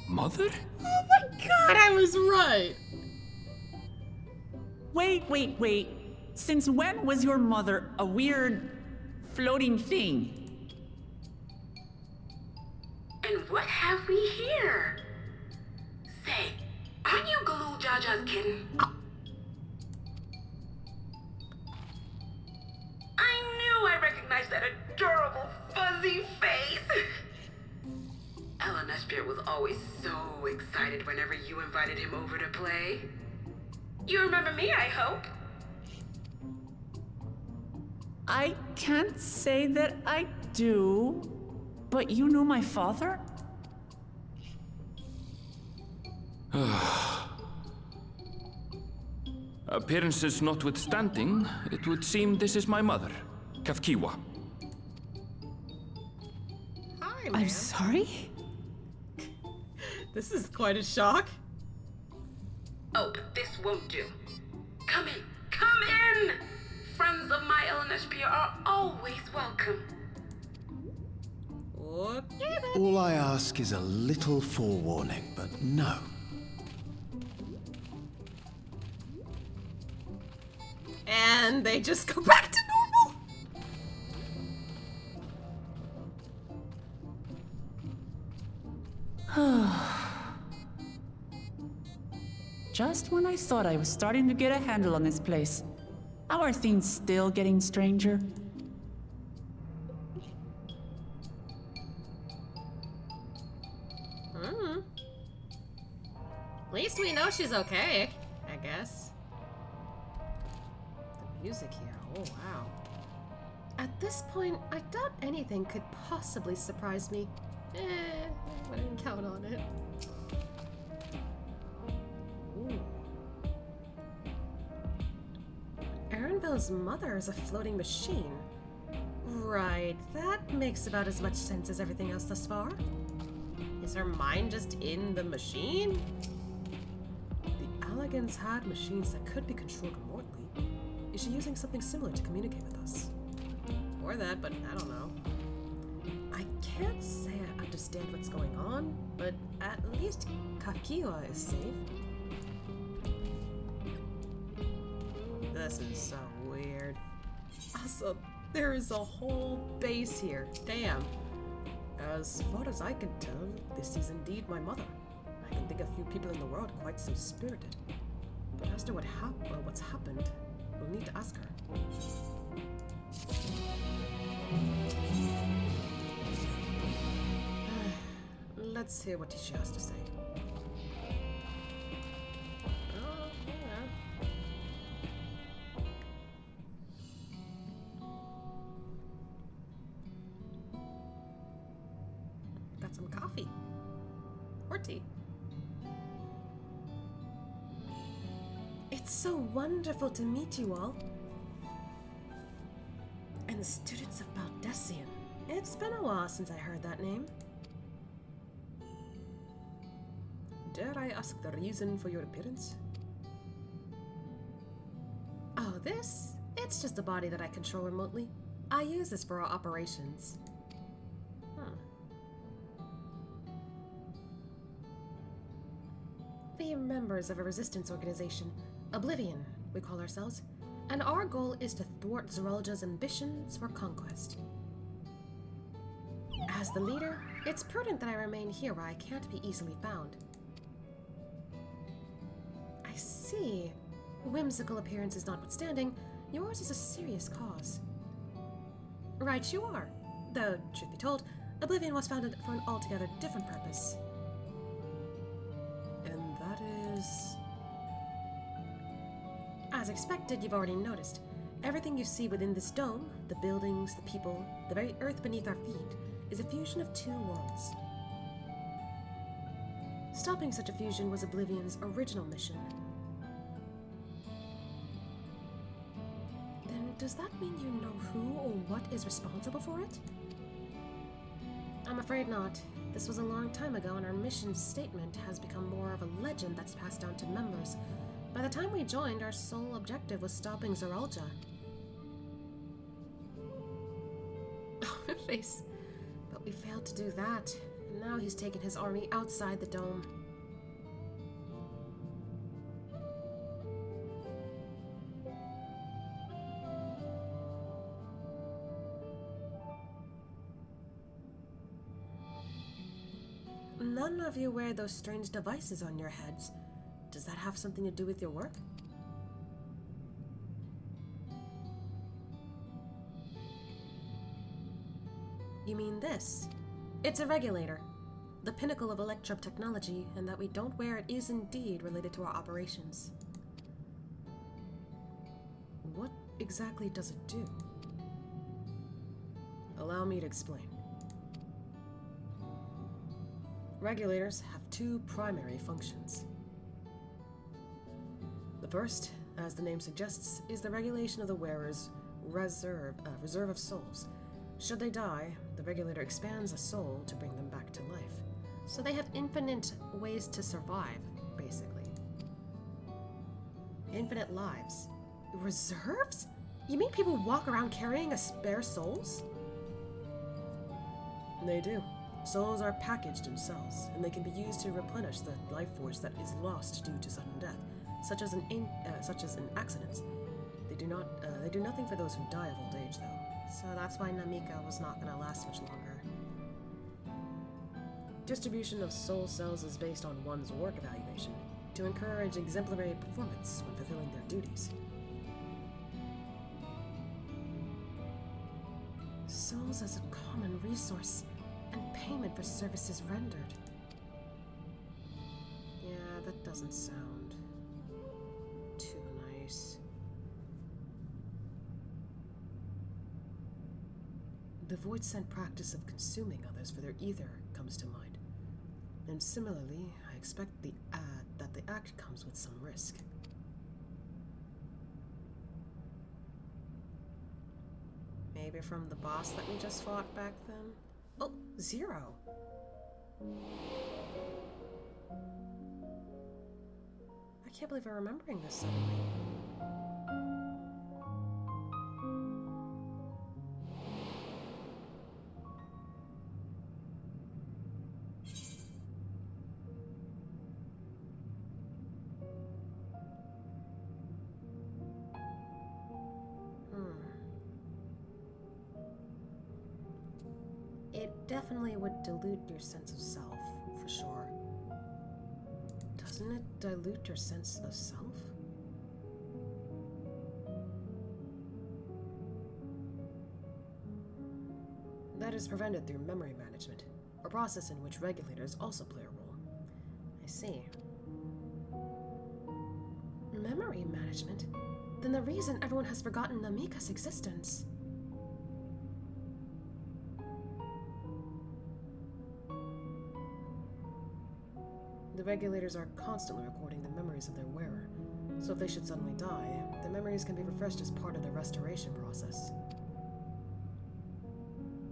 G: Mother?
B: Oh my god, I was right.
D: Wait. Since when was your mother a weird floating thing?
P: And what have we here? Say, aren't you Galul Jaja's kitten? I knew I recognized that adorable fuzzy face. Ellen Espier was always so excited whenever you invited him over to play. You remember me, I hope?
D: I can't say that I do, but you knew my father?
G: Appearances notwithstanding, it would seem this is my mother, Kafkiwa.
B: Hi, man.
N: I'm sorry?
B: This is quite a shock.
P: Oh, but this won't do. Come in, come in! Friends of my Ellen Espier are always welcome.
B: Okay, then.
R: All I ask is a little forewarning, but no.
B: And they just go back to normal.
D: Just when I thought I was starting to get a handle on this place, how are things still getting stranger?
B: At least we know she's okay, I guess. The music here, oh wow. At this point, I doubt anything could possibly surprise me. I didn't count on it. Ooh. Erenville's mother is a floating machine. Right, that makes about as much sense as everything else thus far. Is her mind just in the machine? The Allegans had machines that could be controlled remotely. Is she using something similar to communicate with us? Or that, but I don't know. I can't say I understand what's going on, but at least Kafkiwa is safe. This is so weird. Also, there is a whole base here. Damn. As far as I can tell, this is indeed my mother. I can think of few people in the world quite so spirited. But as to what's happened, we'll need to ask her. Let's hear what she has to say. Oh, yeah. Got some coffee. Or tea. It's so wonderful to meet you all. And the students of Baldessian. It's been a while since I heard that name. Dare I ask the reason for your appearance? Oh, this? It's just a body that I control remotely. I use this for our operations. We are members of a resistance organization, Oblivion, we call ourselves, and our goal is to thwart Zeralja's ambitions for conquest. As the leader, it's prudent that I remain here where I can't be easily found. I see. Whimsical appearances notwithstanding, yours is a serious cause. Right you are. Though, truth be told, Oblivion was founded for an altogether different purpose. And that is... As expected, you've already noticed. Everything you see within this dome, the buildings, the people, the very earth beneath our feet, is a fusion of two worlds. Stopping such a fusion was Oblivion's original mission. Then does that mean you know who or what is responsible for it? I'm afraid not. This was a long time ago, and our mission statement has become more of a legend that's passed down to members. By the time we joined, our sole objective was stopping Zeralja. Oh, my face. But we failed to do that, and now he's taken his army outside the dome. none of you wear those strange devices on your heads. Does that have something to do with your work? You mean this? It's a regulator. The pinnacle of electro technology, and that we don't wear it is indeed related to our operations. What exactly does it do? Allow me to explain. Regulators have two primary functions. The first, as the name suggests, is the regulation of the wearer's reserve of souls. Should they die, the regulator expands a soul to bring them back to life. So they have infinite ways to survive, basically. Infinite lives. Reserves? You mean people walk around carrying a spare souls? They do. Souls are packaged in cells, and they can be used to replenish the life force that is lost due to sudden death, such as in accidents. They do nothing for those who die of old age, though. So that's why Namika was not going to last much longer. Distribution of soul cells is based on one's work evaluation to encourage exemplary performance when fulfilling their duties. Souls as a common resource and payment for services rendered. Yeah, that doesn't sound too nice. The void-sent practice of consuming others for their ether comes to mind. And similarly, I expect that the act comes with some risk. Maybe from the boss that we just fought back then? Oh, Zero! I can't believe I'm remembering this suddenly. It definitely would dilute your sense of self, for sure. Doesn't it dilute your sense of self? That is prevented through memory management, a process in which regulators also play a role. I see. Memory management? Then the reason everyone has forgotten Namika's existence. The regulators are constantly recording the memories of their wearer, so if they should suddenly die, the memories can be refreshed as part of the restoration process.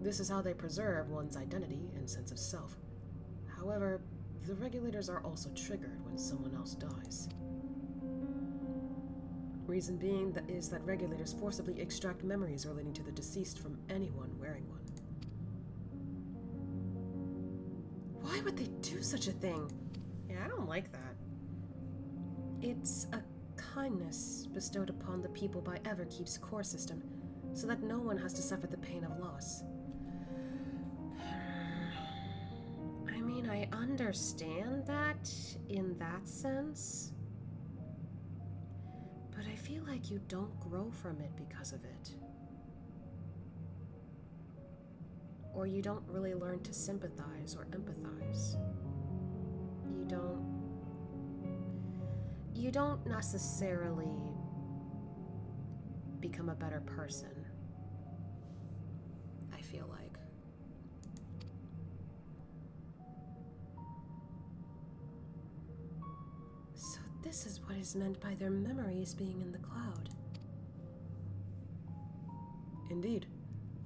B: This is how they preserve one's identity and sense of self. However, the regulators are also triggered when someone else dies. Reason being is that regulators forcibly extract memories relating to the deceased from anyone wearing one. Why would they do such a thing? Yeah, I don't like that. It's a kindness bestowed upon the people by Everkeep's core system, so that no one has to suffer the pain of loss. I mean, I understand that in that sense, but I feel like you don't grow from it because of it. Or you don't really learn to sympathize or empathize. You don't necessarily become a better person, I feel like. So this is what is meant by their memories being in the cloud. Indeed,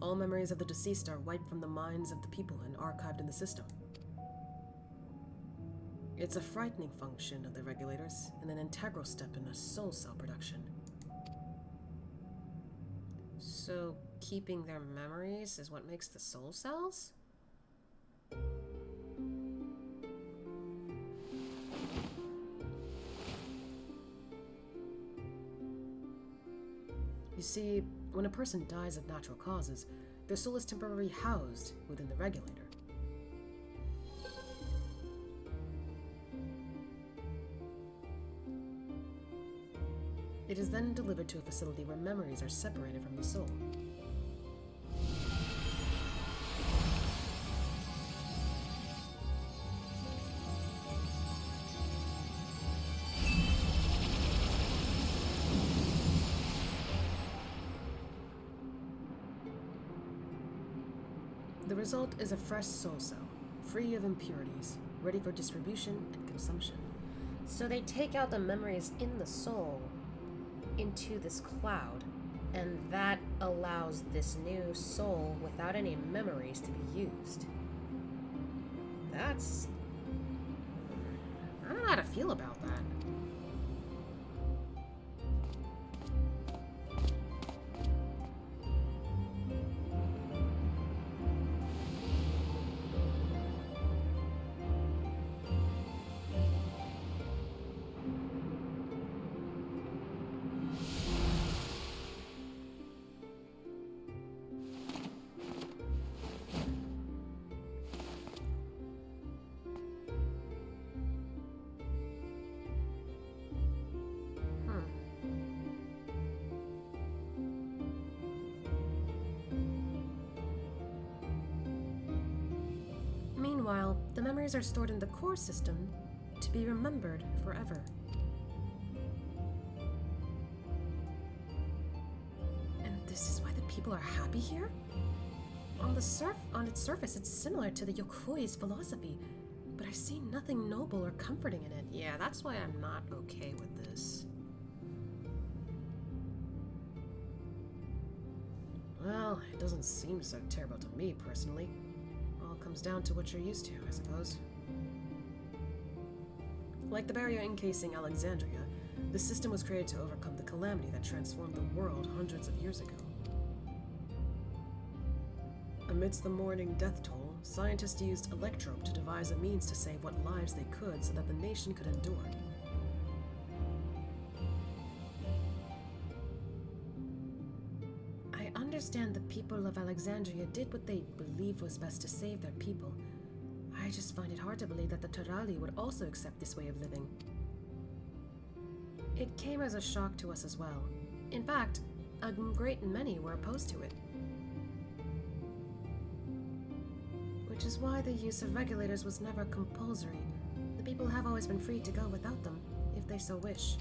B: all memories of the deceased are wiped from the minds of the people and archived in the system. It's a frightening function of the regulators and an integral step in a soul cell production. So, keeping their memories is what makes the soul cells? You see, when a person dies of natural causes, their soul is temporarily housed within the regulator. It is then delivered to a facility where memories are separated from the soul. The result is a fresh soul cell, free of impurities, ready for distribution and consumption.
A: So they take out the memories in the soul into this cloud, and that allows this new soul without any memories to be used. That's...
B: I don't know how to feel about that. Meanwhile, the memories are stored in the core system to be remembered forever. And this is why the people are happy here? On its surface, it's similar to the Yokoi's philosophy, but I see nothing noble or comforting in it. Yeah, that's why I'm not okay with this. Well, it doesn't seem so terrible to me, personally. All comes down to what you're used to, I suppose. Like the barrier encasing Alexandria, the system was created to overcome the calamity that transformed the world hundreds of years ago. Amidst the mourning death toll, scientists used Electrope to devise a means to save what lives they could so that the nation could endure. I understand the people of Alexandria did what they believed was best to save their people. I just find it hard to believe that the Terali would also accept this way of living. It came as a shock to us as well. In fact, a great many were opposed to it. Which is why the use of regulators was never compulsory. The people have always been free to go without them, if they so wish.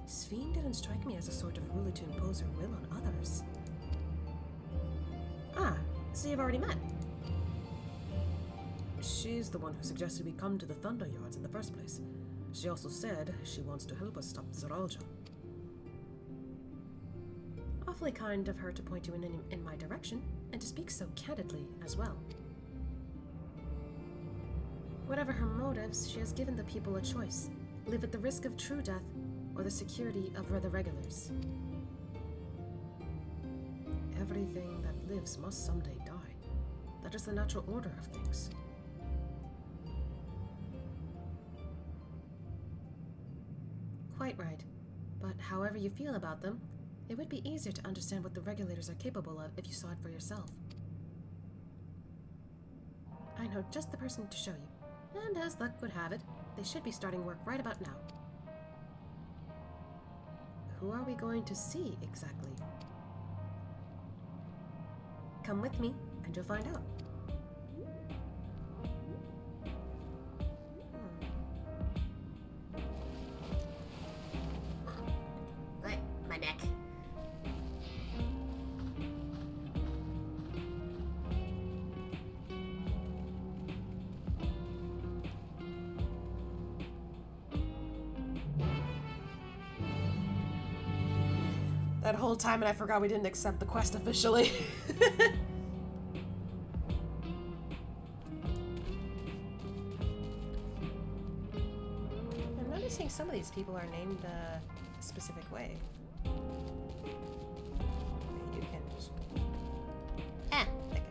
B: Sphene didn't strike me as a sort of ruler to impose her will on others. Ah, so you've already met. She's the one who suggested we come to the Thunder Yards in the first place. She also said she wants to help us stop Zeralja. Awfully kind of her to point you in my direction, and to speak so candidly as well. Whatever her motives, she has given the people a choice. Live at the risk of true death, or the security of the regulars. Everything that lives must someday die. That is the natural order of things. Quite right. But however you feel about them, it would be easier to understand what the regulators are capable of if you saw it for yourself. I know just the person to show you. And as luck would have it, they should be starting work right about now. Who are we going to see exactly? Come with me, and you'll find out.
A: My neck.
B: That whole time, and I forgot we didn't accept the quest officially. I'm noticing some of these people are named a specific way. You can just...
A: Ah, okay.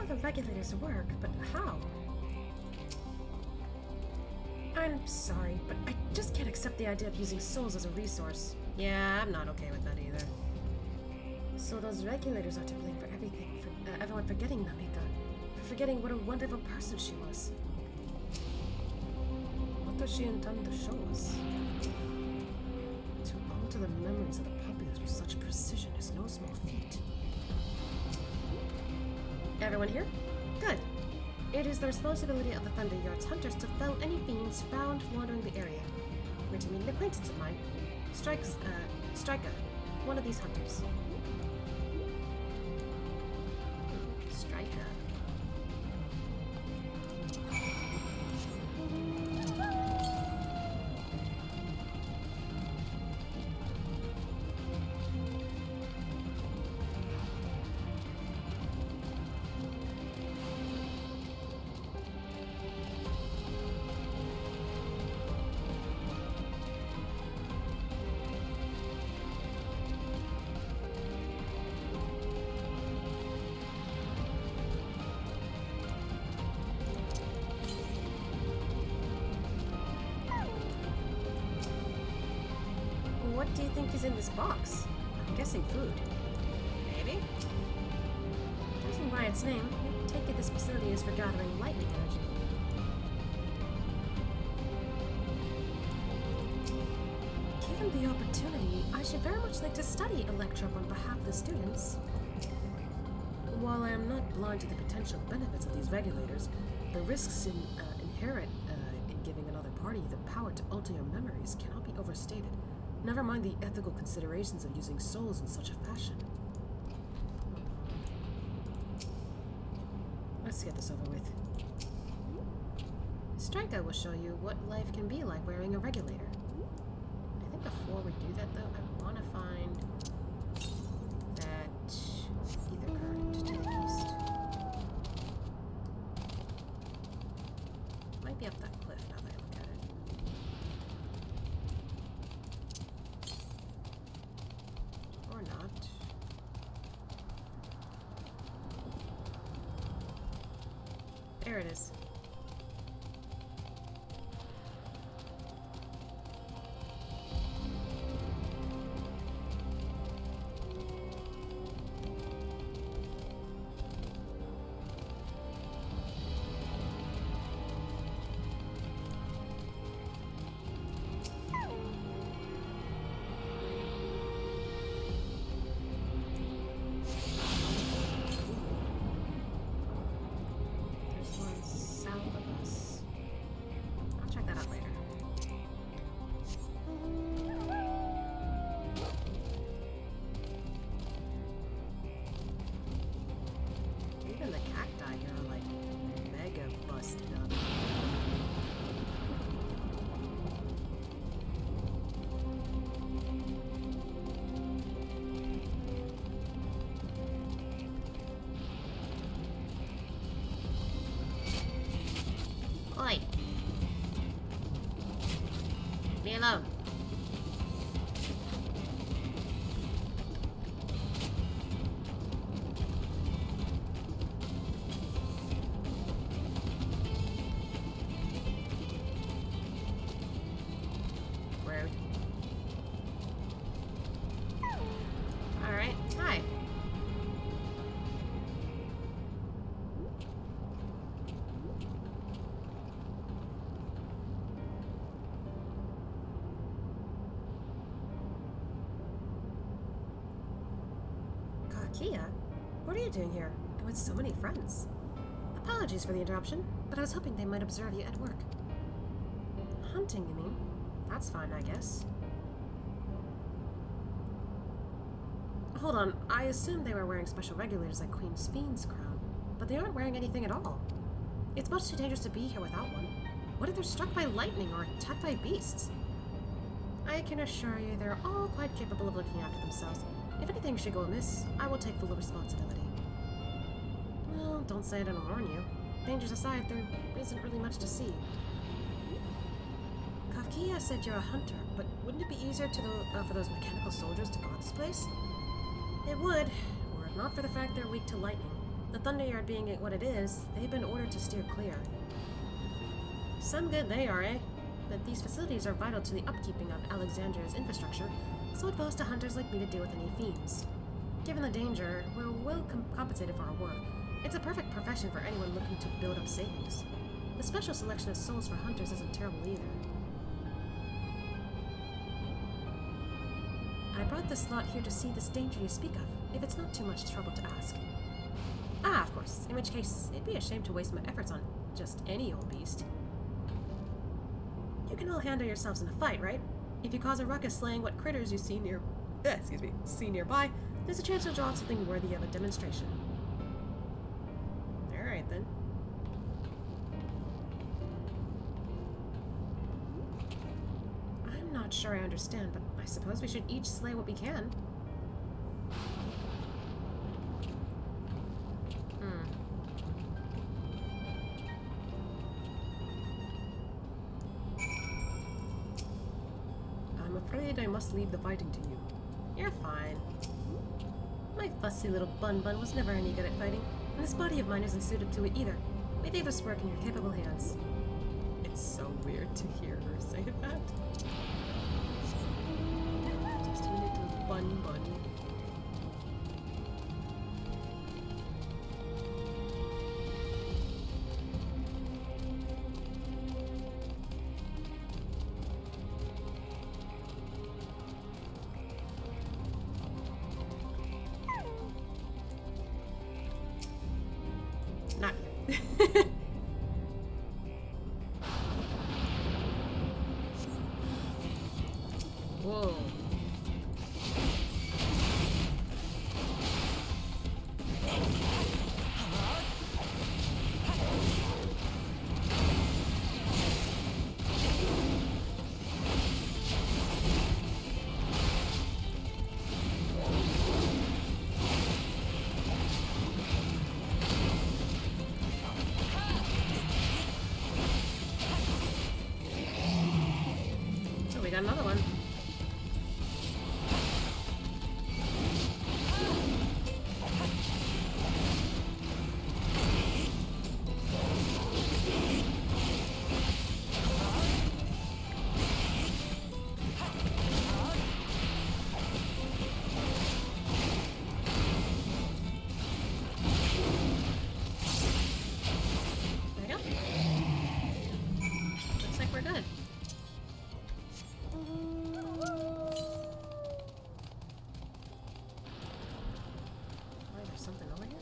B: how the regulators work, but how? I'm sorry, but I just can't accept the idea of using souls as a resource. Yeah, I'm not okay with that either. So those regulators are to blame for everything, for everyone forgetting Namika, for forgetting what a wonderful person she was. What does she intend to show us? To alter the memories of the populace with such precision is no small feat. Everyone here? Good. It is the responsibility of the Thunder Yard's hunters to fell any fiends found wandering the area. We're to meet an acquaintance of mine. Striker, one of these hunters. Striker. What do you think is in this box? I'm guessing food. Maybe? Judging by its name, I take it this facility is for gathering lightning energy. Given the opportunity, I should very much like to study Electrum on behalf of the students. While I am not blind to the potential benefits of these regulators, the risks inherent in giving another party the power to alter your memories cannot be overstated. Never mind the ethical considerations of using souls in such a fashion. Let's get this over with. Striker will show you what life can be like wearing a regulator. I think before we do that though, I want to find that ether current to the east. Might be up that cliff now that I look at it. Or not. There it is. Oi! Leave me alone. Rude. Alright, hi. Kia, what are you doing here? And with so many friends? Apologies for the interruption, but I was hoping they might observe you at work. Hunting, you mean? That's fine, I guess. Hold on, I assumed they were wearing special regulators like Queen Fiend's crown, but they aren't wearing anything at all. It's much too dangerous to be here without one. What if they're struck by lightning or attacked by beasts? I can assure you they're all quite capable of looking after themselves. If anything should go amiss, I will take full responsibility. Well, don't say I didn't warn you. Dangers aside, there isn't really much to see. Kafkia said you're a hunter, but wouldn't it be easier for those mechanical soldiers to guard this place? It would, were it not for the fact they're weak to lightning. The Thunderyard being what it is, they've been ordered to steer clear. Some good they are, eh? But these facilities are vital to the upkeeping of Alexandria's infrastructure, so it falls to hunters like me to deal with any fiends. Given the danger, we're well compensated for our work. It's a perfect profession for anyone looking to build up savings. The special selection of souls for hunters isn't terrible either. I brought this lot here to see this danger you speak of, if it's not too much trouble to ask. Ah, of course, in which case, it'd be a shame to waste my efforts on just any old beast. You can all handle yourselves in a fight, right? If you cause a ruckus slaying what critters you see nearby, there's a chance you'll draw something worthy of a demonstration. Alright then. I'm not sure I understand, but I suppose we should each slay what we can. I'm afraid I must leave the fighting to you. You're fine. My fussy little bun-bun was never any good at fighting, and this body of mine isn't suited to it either. May they this work in your capable hands. It's so weird to hear her say that. Just a little bun-bun. Not yet. Whoa. Oh, we got another one. There you go. Looks like we're good. Wait, there's something over here?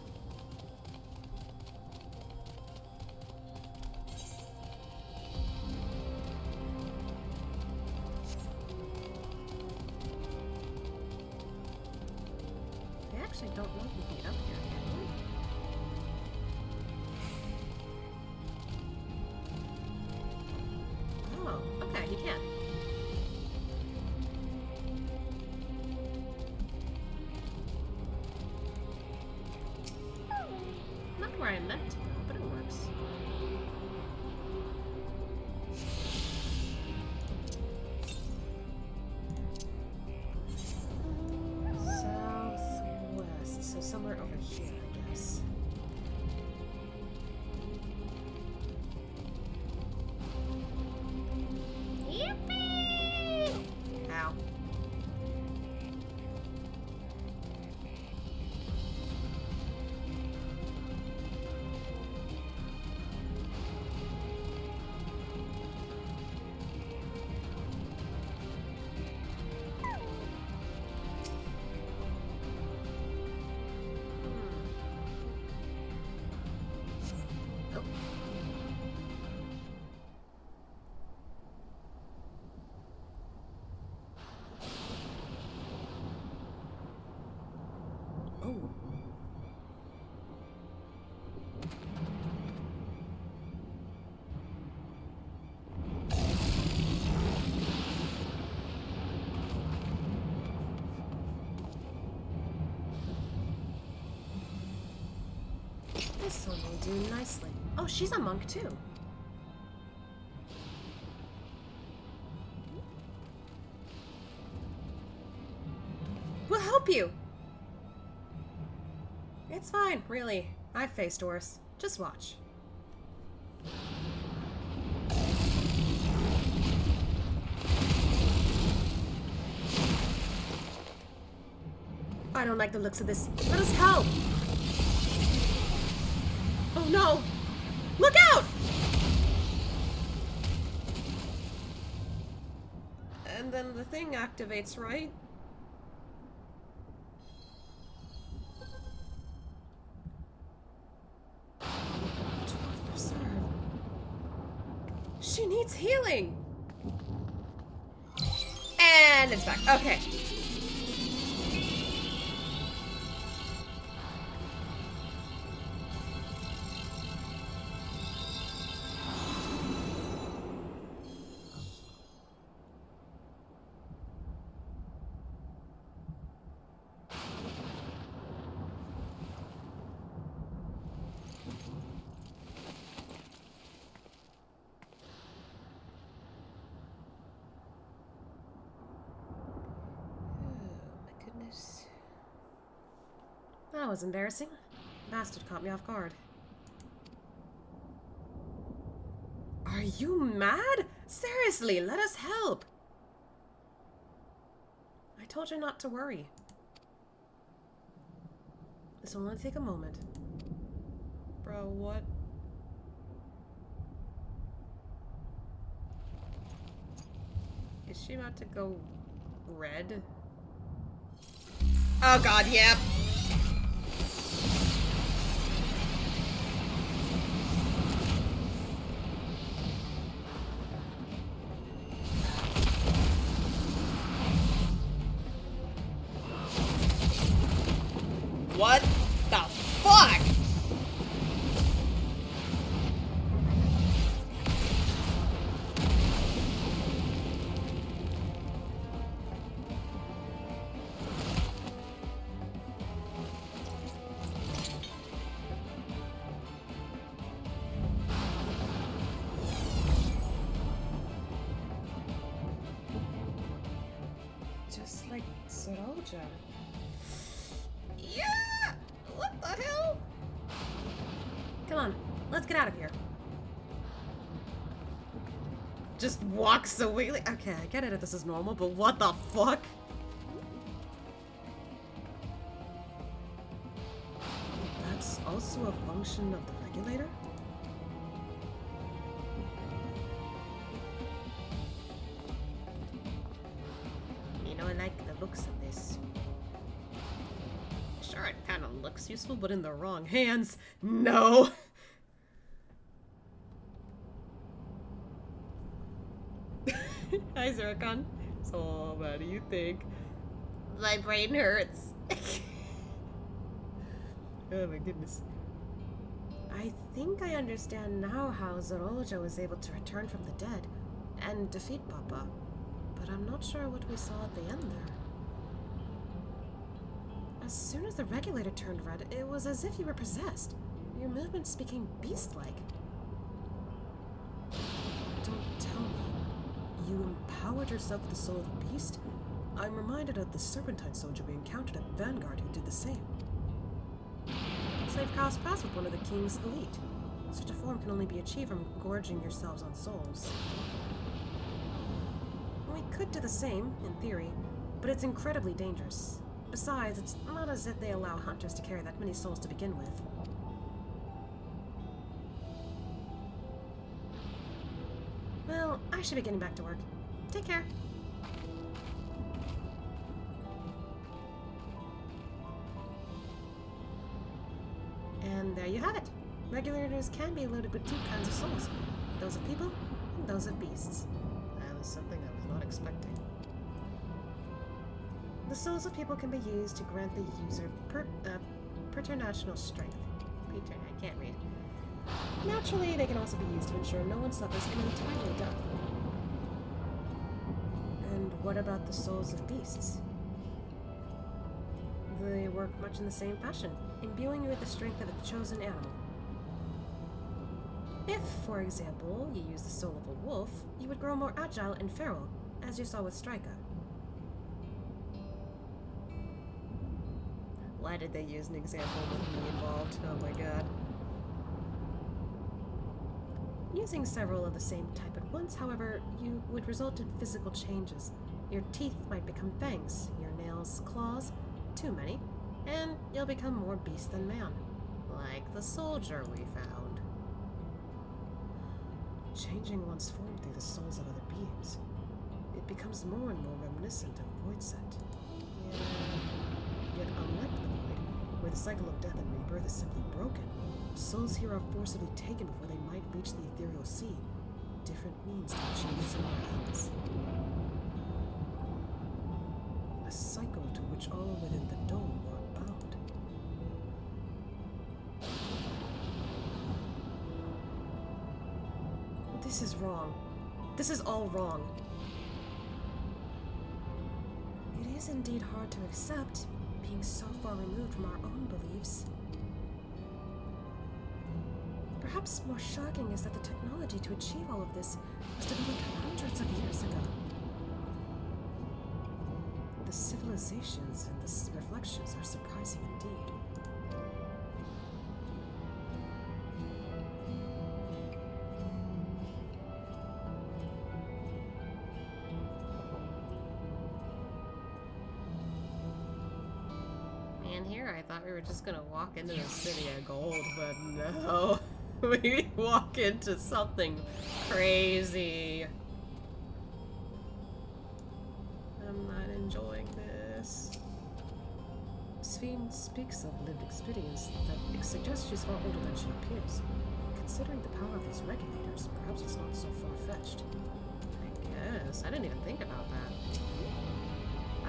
B: I actually don't know if you can get up here, can you? Oh, okay, you can. Not where I meant to go, but it works. Southwest, so somewhere over here, I guess. Yippee! Ow. Oh. Oh. This one will do nicely. Oh, she's a monk too. We'll help you. It's fine, really. I've faced worse. Just watch. I don't like the looks of this. Let us help! Oh no! Look out! And then the thing activates, right? She needs healing! And it's back. Okay. That was embarrassing. Bastard caught me off guard. Are you mad? Seriously, let us help. I told you not to worry. This will only take a moment. Bro, what? Is she about to go red? Oh god, yep. What the fuck? Just like Soroja. Yeah! What the hell? Come on, let's get out of here. Just walks away. Okay, I get it if this is normal, but what the fuck? That's also a function of the regulator? You know, I like the looks of this. Sure, it kind of looks useful, but in the wrong hands. No! Hi, Zircon. So, what do you think? My brain hurts. Oh my goodness. I think I understand now how Zoroja was able to return from the dead and defeat Papa, but I'm not sure what we saw at the end there. As soon as the regulator turned red, it was as if you were possessed. Your movements became beast-like. Don't tell me. You empowered yourself with the soul of a beast? I'm reminded of the Serpentine soldier we encountered at Vanguard who did the same. Slave crossed paths with one of the king's elite. Such a form can only be achieved from gorging yourselves on souls. We could do the same, in theory, but it's incredibly dangerous. Besides, it's not as if they allow hunters to carry that many souls to begin with. Well, I should be getting back to work. Take care. And there you have it. Regulators can be loaded with two kinds of souls. Those of people, and those of beasts. That was something I was not expecting. The souls of people can be used to grant the user preternatural strength. I can't read. Naturally, they can also be used to ensure no one suffers an untimely death. And what about the souls of beasts? They work much in the same fashion, imbuing you with the strength of a chosen animal. If, for example, you use the soul of a wolf, you would grow more agile and feral, as you saw with Striker. Why did they use an example with me involved? Oh my god. Using several of the same type at once, however, you would result in physical changes. Your teeth might become fangs, your nails claws, too many, and you'll become more beast than man. Like the soldier we found. Changing one's form through the souls of other beings. It becomes more and more reminiscent of Void Scent. Yet unlike the Void, where the cycle of death and rebirth is simply broken, souls here are forcibly taken before they might reach the ethereal sea. Different means to achieve similar ends. A cycle to which all within the dome are bound. This is wrong. This is all wrong. It is indeed hard to accept, being so far removed from our own beliefs. Perhaps more shocking is that the technology to achieve all of this was developed hundreds of years ago. The civilizations and the reflections are surprising indeed. Man, here I thought we were just gonna walk into the city of gold, but no. We walk into something crazy. I'm not enjoying this. Sphene speaks of lived experience that suggests she's far older than she appears. Considering the power of these regulators, perhaps it's not so far-fetched. I guess. I didn't even think about that.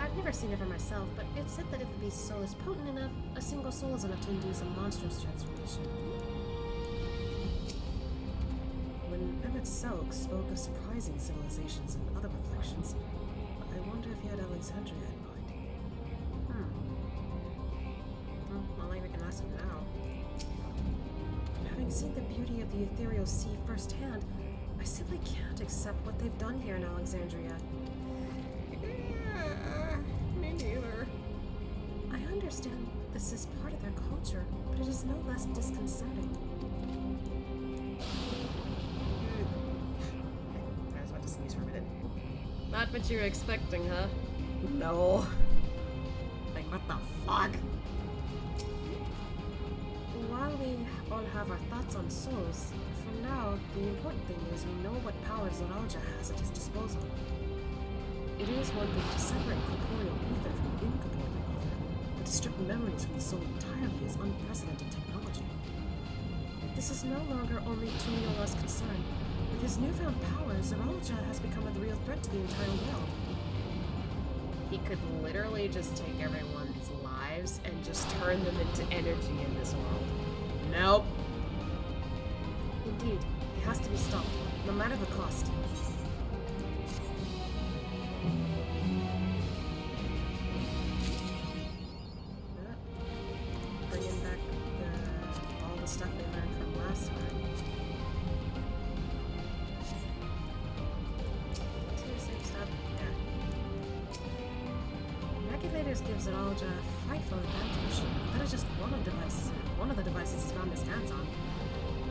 B: I've never seen it for myself, but it's said that if a beast's soul is potent enough, a single soul is enough to induce a monstrous transformation. When Emmett Selk spoke of surprising civilizations and other reflections, I wonder if he had Alexandria in mind. Well, not like we can ask him now. Having seen the beauty of the ethereal sea firsthand, I simply can't accept what they've done here in Alexandria. Me neither. I understand this is part of their culture, but it is no less disconcerting. I was about to sneeze for a minute. Not what you were expecting, huh? No. Like, what the fuck? While we all have our thoughts on souls, for now, the important thing is we know what powers Zoralja has at his disposal. It is one thing to separate corporeal ether from incorporeal ether, but to strip memories from the soul entirely is unprecedented technology. This is no longer only Tumiola's concern. With his newfound power, Zoralja has become a real threat to the entire world. He could literally just take everyone's lives and just turn them into energy in this world. Nope. Indeed, he has to be stopped, no matter the cost. Bringing back all the stuff we learned from last time. Same stuff, yeah. Regulators gives Zoralja a frightful advantage. That is just one of the devices he's gotten his hands on.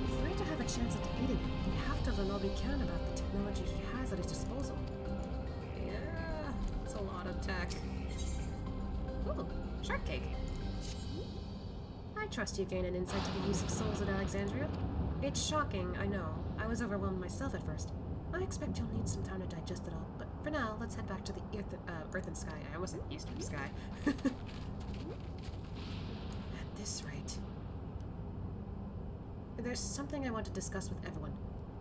B: If we're to have a chance at defeating him, we have to learn all we can about the technology he has at his disposal. Yeah, it's a lot of tech. Ooh, shortcake. I trust you gain an insight to the use of souls at Alexandria. It's shocking, I know. I was overwhelmed myself at first. I expect you'll need some time to digest it all, but for now, let's head back to the Earth and Sky. I almost said Eastern Sky. At this rate... There's something I want to discuss with everyone.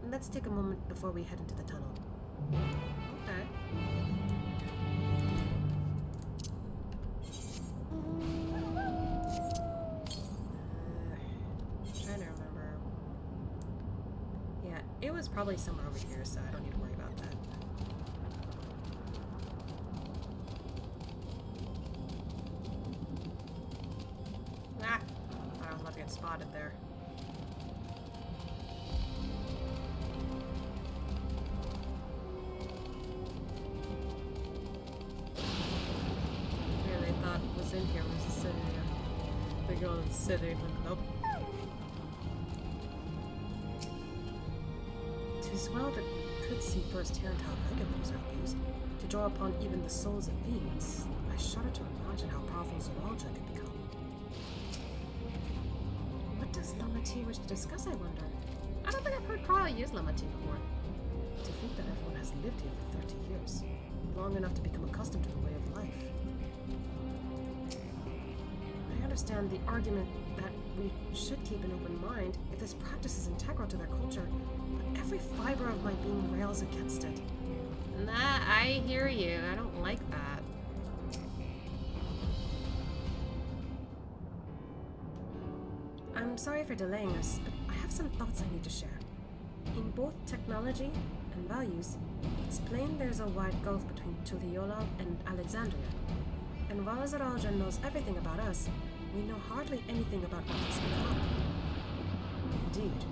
B: Let's take a moment before we head into the tunnel. Okay. Trying to remember. Yeah, it was probably somewhere over here, so I don't need to worry about that. Ah! I was about to get spotted there. Yeah, they thought what was in here was a sin. go and sit even. Nope. 'Tis well that we could see firsthand how regulars are used to draw upon even the souls of beings. I shudder to imagine how powerful Zoralja could become. What does Lamati wish to discuss, I wonder? I don't think I've heard Carl use Lamati before. To think that everyone has lived here for 30 years, long enough to become accustomed to the way of life. I understand the argument that we should keep an open mind if this practice is integral to their culture, but every fiber of my being rails against it.
A: Nah, I hear you. I don't like that.
B: I'm sorry for delaying us, but I have some thoughts I need to share. In both technology and values, it's plain there's a wide gulf between Tuthiola and Alexandria. And while Zoralja knows everything about us, we know hardly anything about what he's become. Indeed,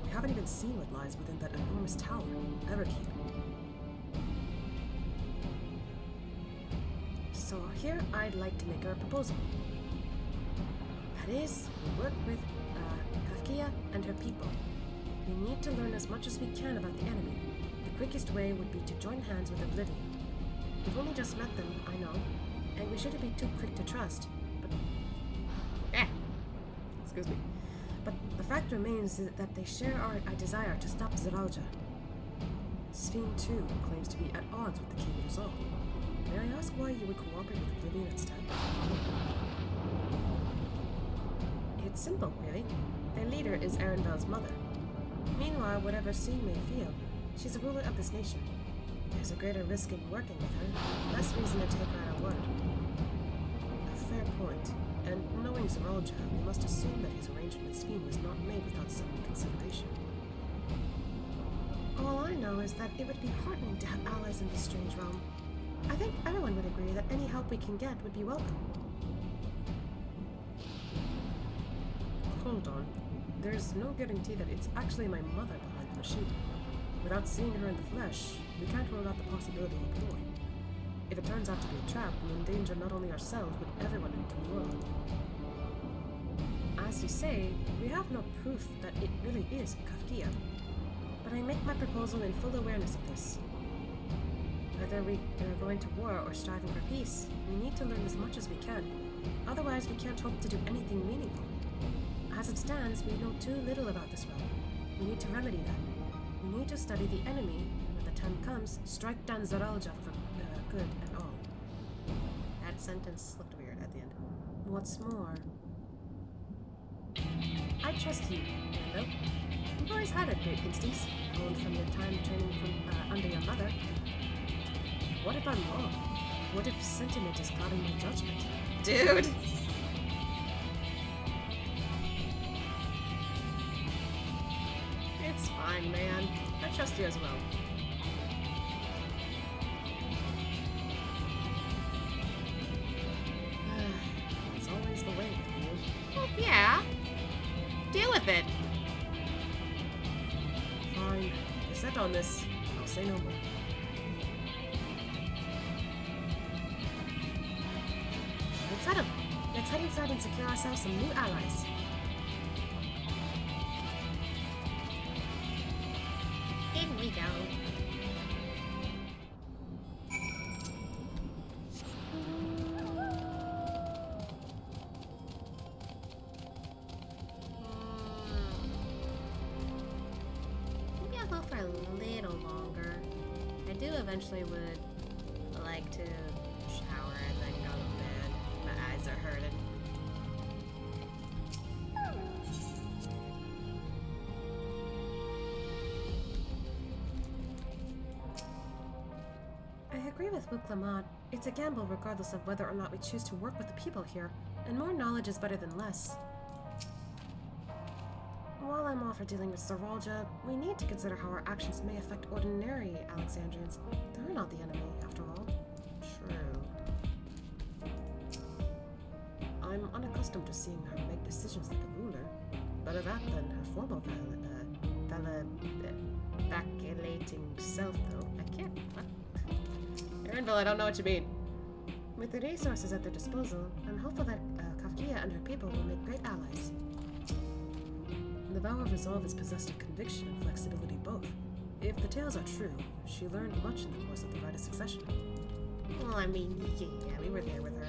B: we haven't even seen what lies within that enormous tower, Everkeep. So here I'd like to make a proposal. That is, we work with Kafkia and her people. We need to learn as much as we can about the enemy. The quickest way would be to join hands with Oblivion. We've only just met them, I know, and we shouldn't be too quick to trust, but... Excuse me. But the fact remains that they share our desire to stop Zoralja. Sphene, too, claims to be at odds with the King of Zol. May I ask why you would cooperate with Oblivion instead? It's simple, really. Their leader is Erenville's mother. Meanwhile, whatever Sphene may feel, she's the ruler of this nation. There's a greater risk in working with her, less reason to take her at her word. A fair point, and knowing Zoralja, we must assume that his arrangement with Sphene was not made without some consideration. All I know is that it would be heartening to have allies in this strange realm. I think everyone would agree that any help we can get would be welcome. Hold on. There's no guarantee that it's actually my mother behind the machine. Without seeing her in the flesh, we can't rule out the possibility of a ploy. If it turns out to be a trap, we endanger not only ourselves, but everyone in Tomorrow. As you say, we have no proof that it really is Kafkia. But I make my proposal in full awareness of this. Whether we are going to war or striving for peace, we need to learn as much as we can. Otherwise, we can't hope to do anything meaningful. As it stands, we know too little about this realm. We need to remedy that. We need to study the enemy, and when the time comes, strike down Zoralja for good and all.
A: That sentence looked weird at the end.
B: What's more, I trust you, Lando. You've always had a great instincts, honed from your time training from under your mother. What if I'm wrong? What if sentiment is clouding my judgment?
A: Dude!
B: It's fine, man. I trust you as well. It's always the way with you.
A: Well, yeah. Deal with it.
B: Fine. You're set on this. I'll say no more. Let's head up. Let's head inside and secure ourselves some new allies.
A: In we go. Maybe I'll go for a little longer. I do eventually would like to shower and then go to bed. My eyes are hurting.
B: I agree with Luke Lamont. It's a gamble regardless of whether or not we choose to work with the people here, and more knowledge is better than less. While I'm all for dealing with Zoralja, we need to consider how our actions may affect ordinary Alexandrians. They're not the enemy, after all. True. I'm unaccustomed to seeing her make decisions like a ruler. Better that than her formal vacillating self, though. I can't. What? Erenville, I don't know what you mean. With the resources at their disposal, I'm hopeful that Kafkia and her people will make great allies. The vow of resolve is possessed of conviction and flexibility both. If the tales are true, she learned much in the course of the rite of succession.
A: Well, I mean, yeah, we were there with her.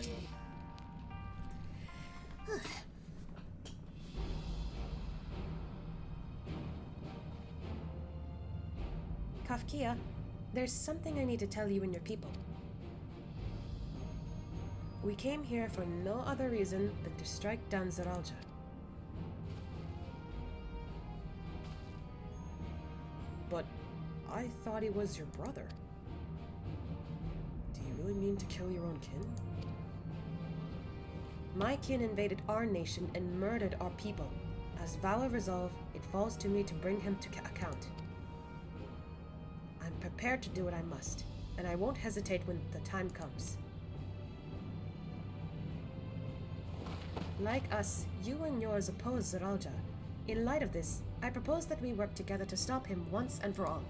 B: Kafkia, there's something I need to tell you and your people. We came here for no other reason than to strike down Zeralja. But I thought he was your brother. Do you really mean to kill your own kin? My kin invaded our nation and murdered our people. As vow of resolve, it falls to me to bring him to account. I'm prepared to do what I must, and I won't hesitate when the time comes. Like us, you and yours oppose Zeralja. In light of this, I propose that we work together to stop him once and for all.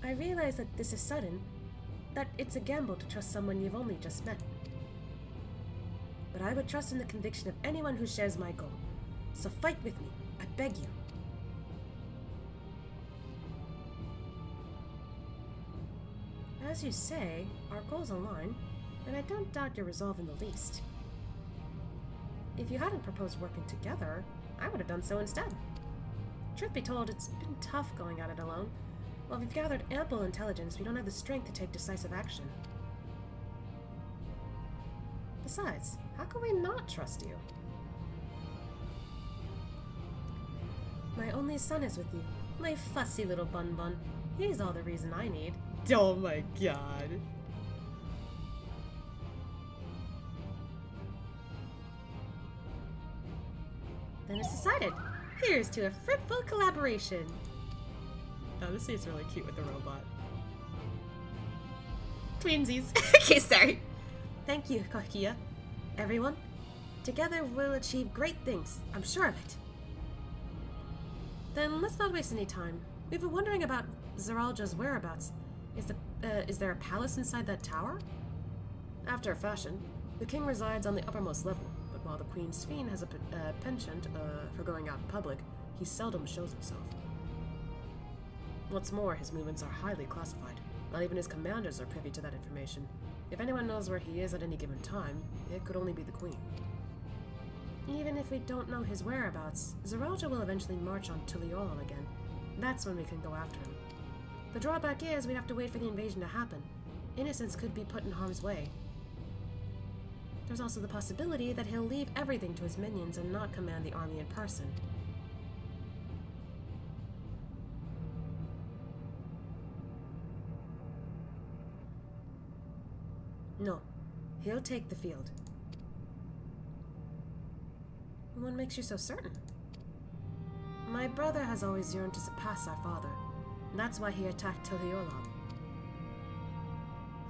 B: I realize that this is sudden, that it's a gamble to trust someone you've only just met. But I would trust in the conviction of anyone who shares my goal. So fight with me, I beg you. As you say, our goals align, and I don't doubt your resolve in the least. If you hadn't proposed working together, I would have done so instead. Truth be told, it's been tough going at it alone. While we've gathered ample intelligence, we don't have the strength to take decisive action. Besides, how can we not trust you? My only son is with you, my fussy little bun-bun. He's all the reason I need. Oh my god. Then it's decided. Here's to a fruitful collaboration. Honestly, it's really cute with the robot. Twinsies. Okay, sorry. Thank you, Kafkia. Everyone, together we'll achieve great things. I'm sure of it. Then let's not waste any time. We've been wondering about Zeralja's whereabouts. Is there a palace inside that tower? After a fashion, the king resides on the uppermost level, but while the queen's fiend has a penchant for going out in public, he seldom shows himself. What's more, his movements are highly classified. Not even his commanders are privy to that information. If anyone knows where he is at any given time, it could only be the queen. Even if we don't know his whereabouts, Zeralja will eventually march on Tuliolal again. That's when we can go after him. The drawback is we'd have to wait for the invasion to happen. Innocents could be put in harm's way. There's also the possibility that he'll leave everything to his minions and not command the army in person. No, he'll take the field. What makes you so certain? My brother has always yearned to surpass our father. That's why he attacked Tuliolal.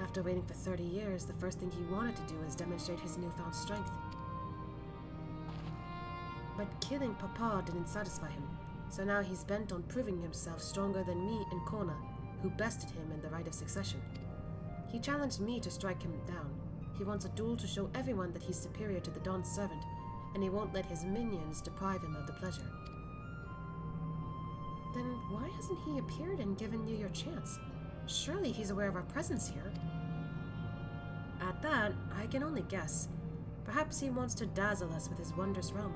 B: After waiting for 30 years, the first thing he wanted to do was demonstrate his newfound strength. But killing Papa didn't satisfy him, so now he's bent on proving himself stronger than me and Kona, who bested him in the rite of succession. He challenged me to strike him down. He wants a duel to show everyone that he's superior to the Dawn's servant, and he won't let his minions deprive him of the pleasure. Then why hasn't he appeared and given you your chance? Surely he's aware of our presence here. At that, I can only guess. Perhaps he wants to dazzle us with his wondrous realm.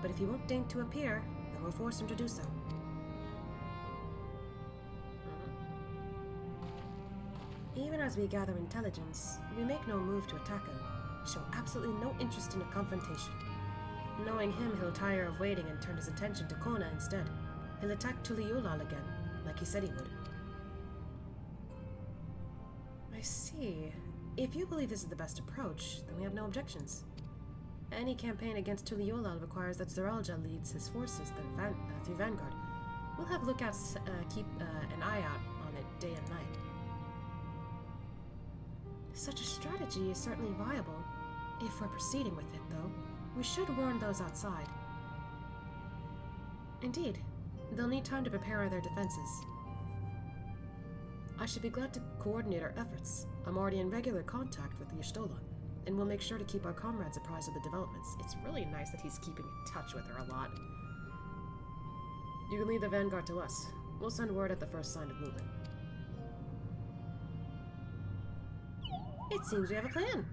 B: But if he won't deign to appear, then we'll force him to do so. Even as we gather intelligence, we make no move to attack him, show absolutely no interest in a confrontation. Knowing him, he'll tire of waiting and turn his attention to Kona instead. He'll attack Tuliolal again, like he said he would. I see. If you believe this is the best approach, then we have no objections. Any campaign against Tuliolal requires that Zeralja leads his forces through Vanguard. We'll have lookouts keep an eye out on it day and night. Such a strategy is certainly viable. If we're proceeding with it, though, we should warn those outside. Indeed, they'll need time to prepare their defenses. I should be glad to coordinate our efforts. I'm already in regular contact with Y'shtola, and we'll make sure to keep our comrades apprised of the developments.
A: It's really nice that he's keeping in touch with her a lot.
B: You can leave the vanguard to us. We'll send word at the first sign of movement. It seems we have a plan.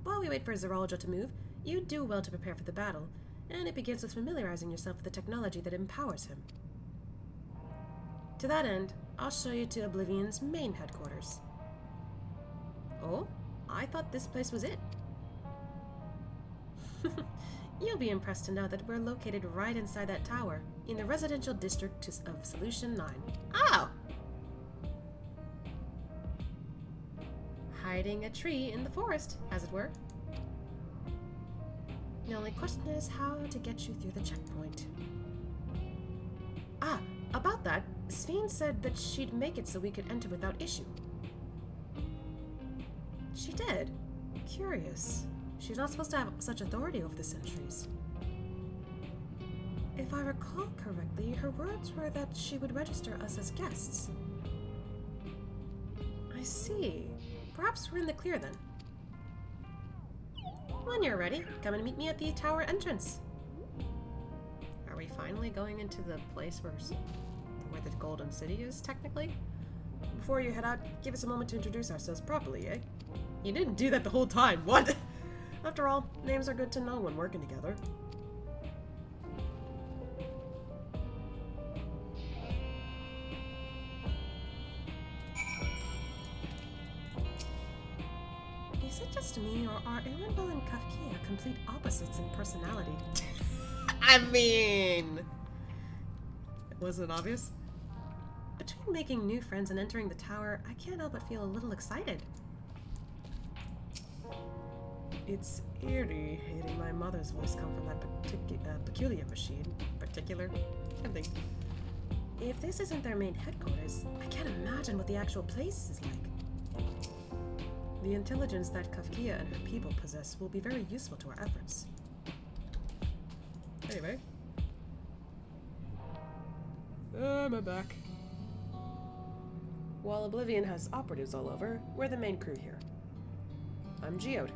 B: While we wait for Zeralja to move, you do well to prepare for the battle, and it begins with familiarizing yourself with the technology that empowers him. To that end, I'll show you to Oblivion's main headquarters. Oh? I thought this place was it. You'll be impressed to know that we're located right inside that tower, in the residential district of Solution 9.
A: Oh! Hiding a tree in the forest, as it were.
B: The only question is how to get you through the checkpoint. Ah, about that, Sveen said that she'd make it so we could enter without issue. She did? Curious. She's not supposed to have such authority over the sentries. If I recall correctly, her words were that she would register us as guests. I see. Perhaps we're in the clear then. When you're ready, come and meet me at the tower entrance.
A: Are we finally going into the place where the Golden City is, technically?
B: Before you head out, give us a moment to introduce ourselves properly, eh?
A: You didn't do that the whole time, what?
B: After all, names are good to know when working together. Is it just me, or are Erenville and Kafkia complete opposites in personality?
A: I mean... Was it obvious?
B: Between making new friends and entering the tower, I can't help but feel a little excited. It's eerie hearing my mother's voice come from that peculiar machine.
A: Particular? I think.
B: If this isn't their main headquarters, I can't imagine what the actual place is like. The intelligence that Kafkia and her people possess will be very useful to our efforts.
A: Anyway.
B: I'm back. While Oblivion has operatives all over, we're the main crew here. I'm Geode,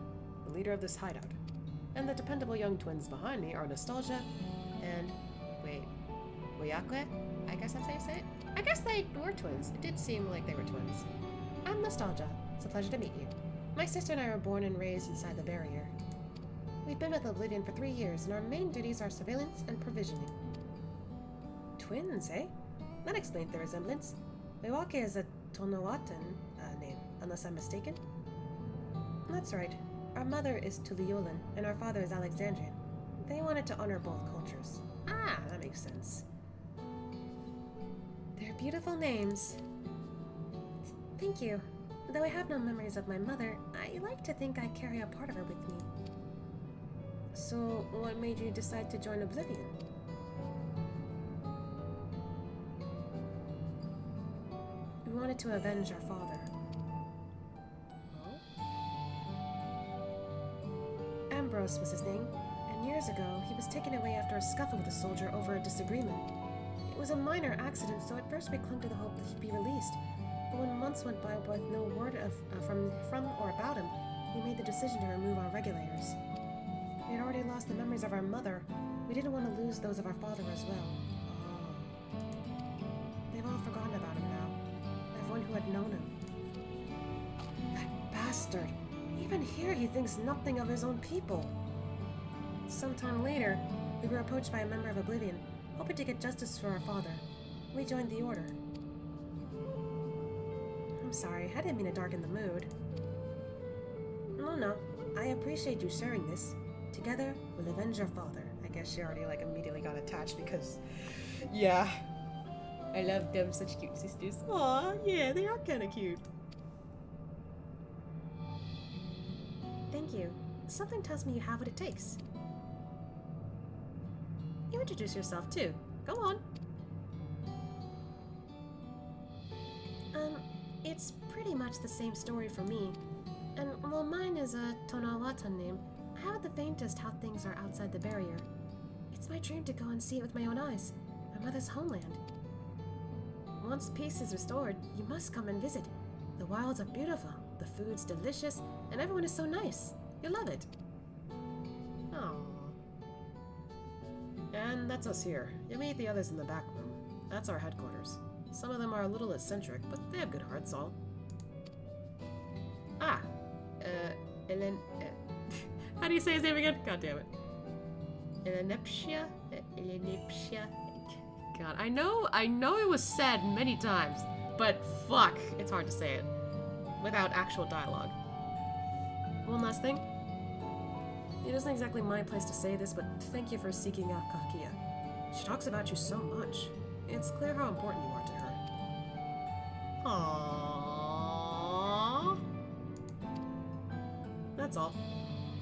B: the leader of this hideout. And the dependable young twins behind me are Nostalgia and...
A: wait. Oyakwe? I guess that's how you say it? I guess they were twins. It did seem like they were twins.
B: I'm Nostalgia. It's a pleasure to meet you. My sister and I were born and raised inside the barrier. We've been with Oblivion for 3 years, and our main duties are surveillance and provisioning. Twins, eh? That explains the resemblance. Oyakwe is a Tonawatan name, unless I'm mistaken. That's right. Our mother is Tuliolan, and our father is Alexandrian. They wanted to honor both cultures.
A: Ah, that makes sense.
B: They're beautiful names. Thank you. Though I have no memories of my mother, I like to think I carry a part of her with me. So, what made you decide to join Oblivion? We wanted to avenge our father. Ambrose was his name, and years ago he was taken away after a scuffle with a soldier over a disagreement. It was a minor accident, so at first we clung to the hope that he'd be released. But when months went by with no word from or about him, we made the decision to remove our regulators. We had already lost the memories of our mother. We didn't want to lose those of our father as well. They've all forgotten about him now. Everyone who had known him. That bastard! Even here he thinks nothing of his own people. Sometime later, we were approached by a member of Oblivion, hoping to get justice for our father. We joined the Order. I'm sorry, I didn't mean to darken the mood. No, I appreciate you sharing this. Together, we'll avenge your father.
A: I guess she already immediately got attached because, yeah. I love them, such cute sisters. Aw, yeah, they are kind of cute.
B: Thank you. Something tells me you have what it takes. You introduce yourself too. Go on. It's pretty much the same story for me. And while mine is a Tonawatan name, I haven't the faintest how things are outside the barrier. It's my dream to go and see it with my own eyes. My mother's homeland. Once peace is restored, you must come and visit. The wilds are beautiful, the food's delicious, and everyone is so nice. You'll love it. Aww. And that's us here. You'll meet the others in the back room. That's our headquarters. Some of them are a little eccentric, but they have good hearts, all. Ah. How do you say his name again? God damn it. Elenipsia? Elenipsia? God, I know it was said many times, but fuck, it's hard to say it without actual dialogue. One last thing. It isn't exactly my place to say this, but thank you for seeking out Kakia. She talks about you so much. It's clear how important you are to her. Aww. That's all.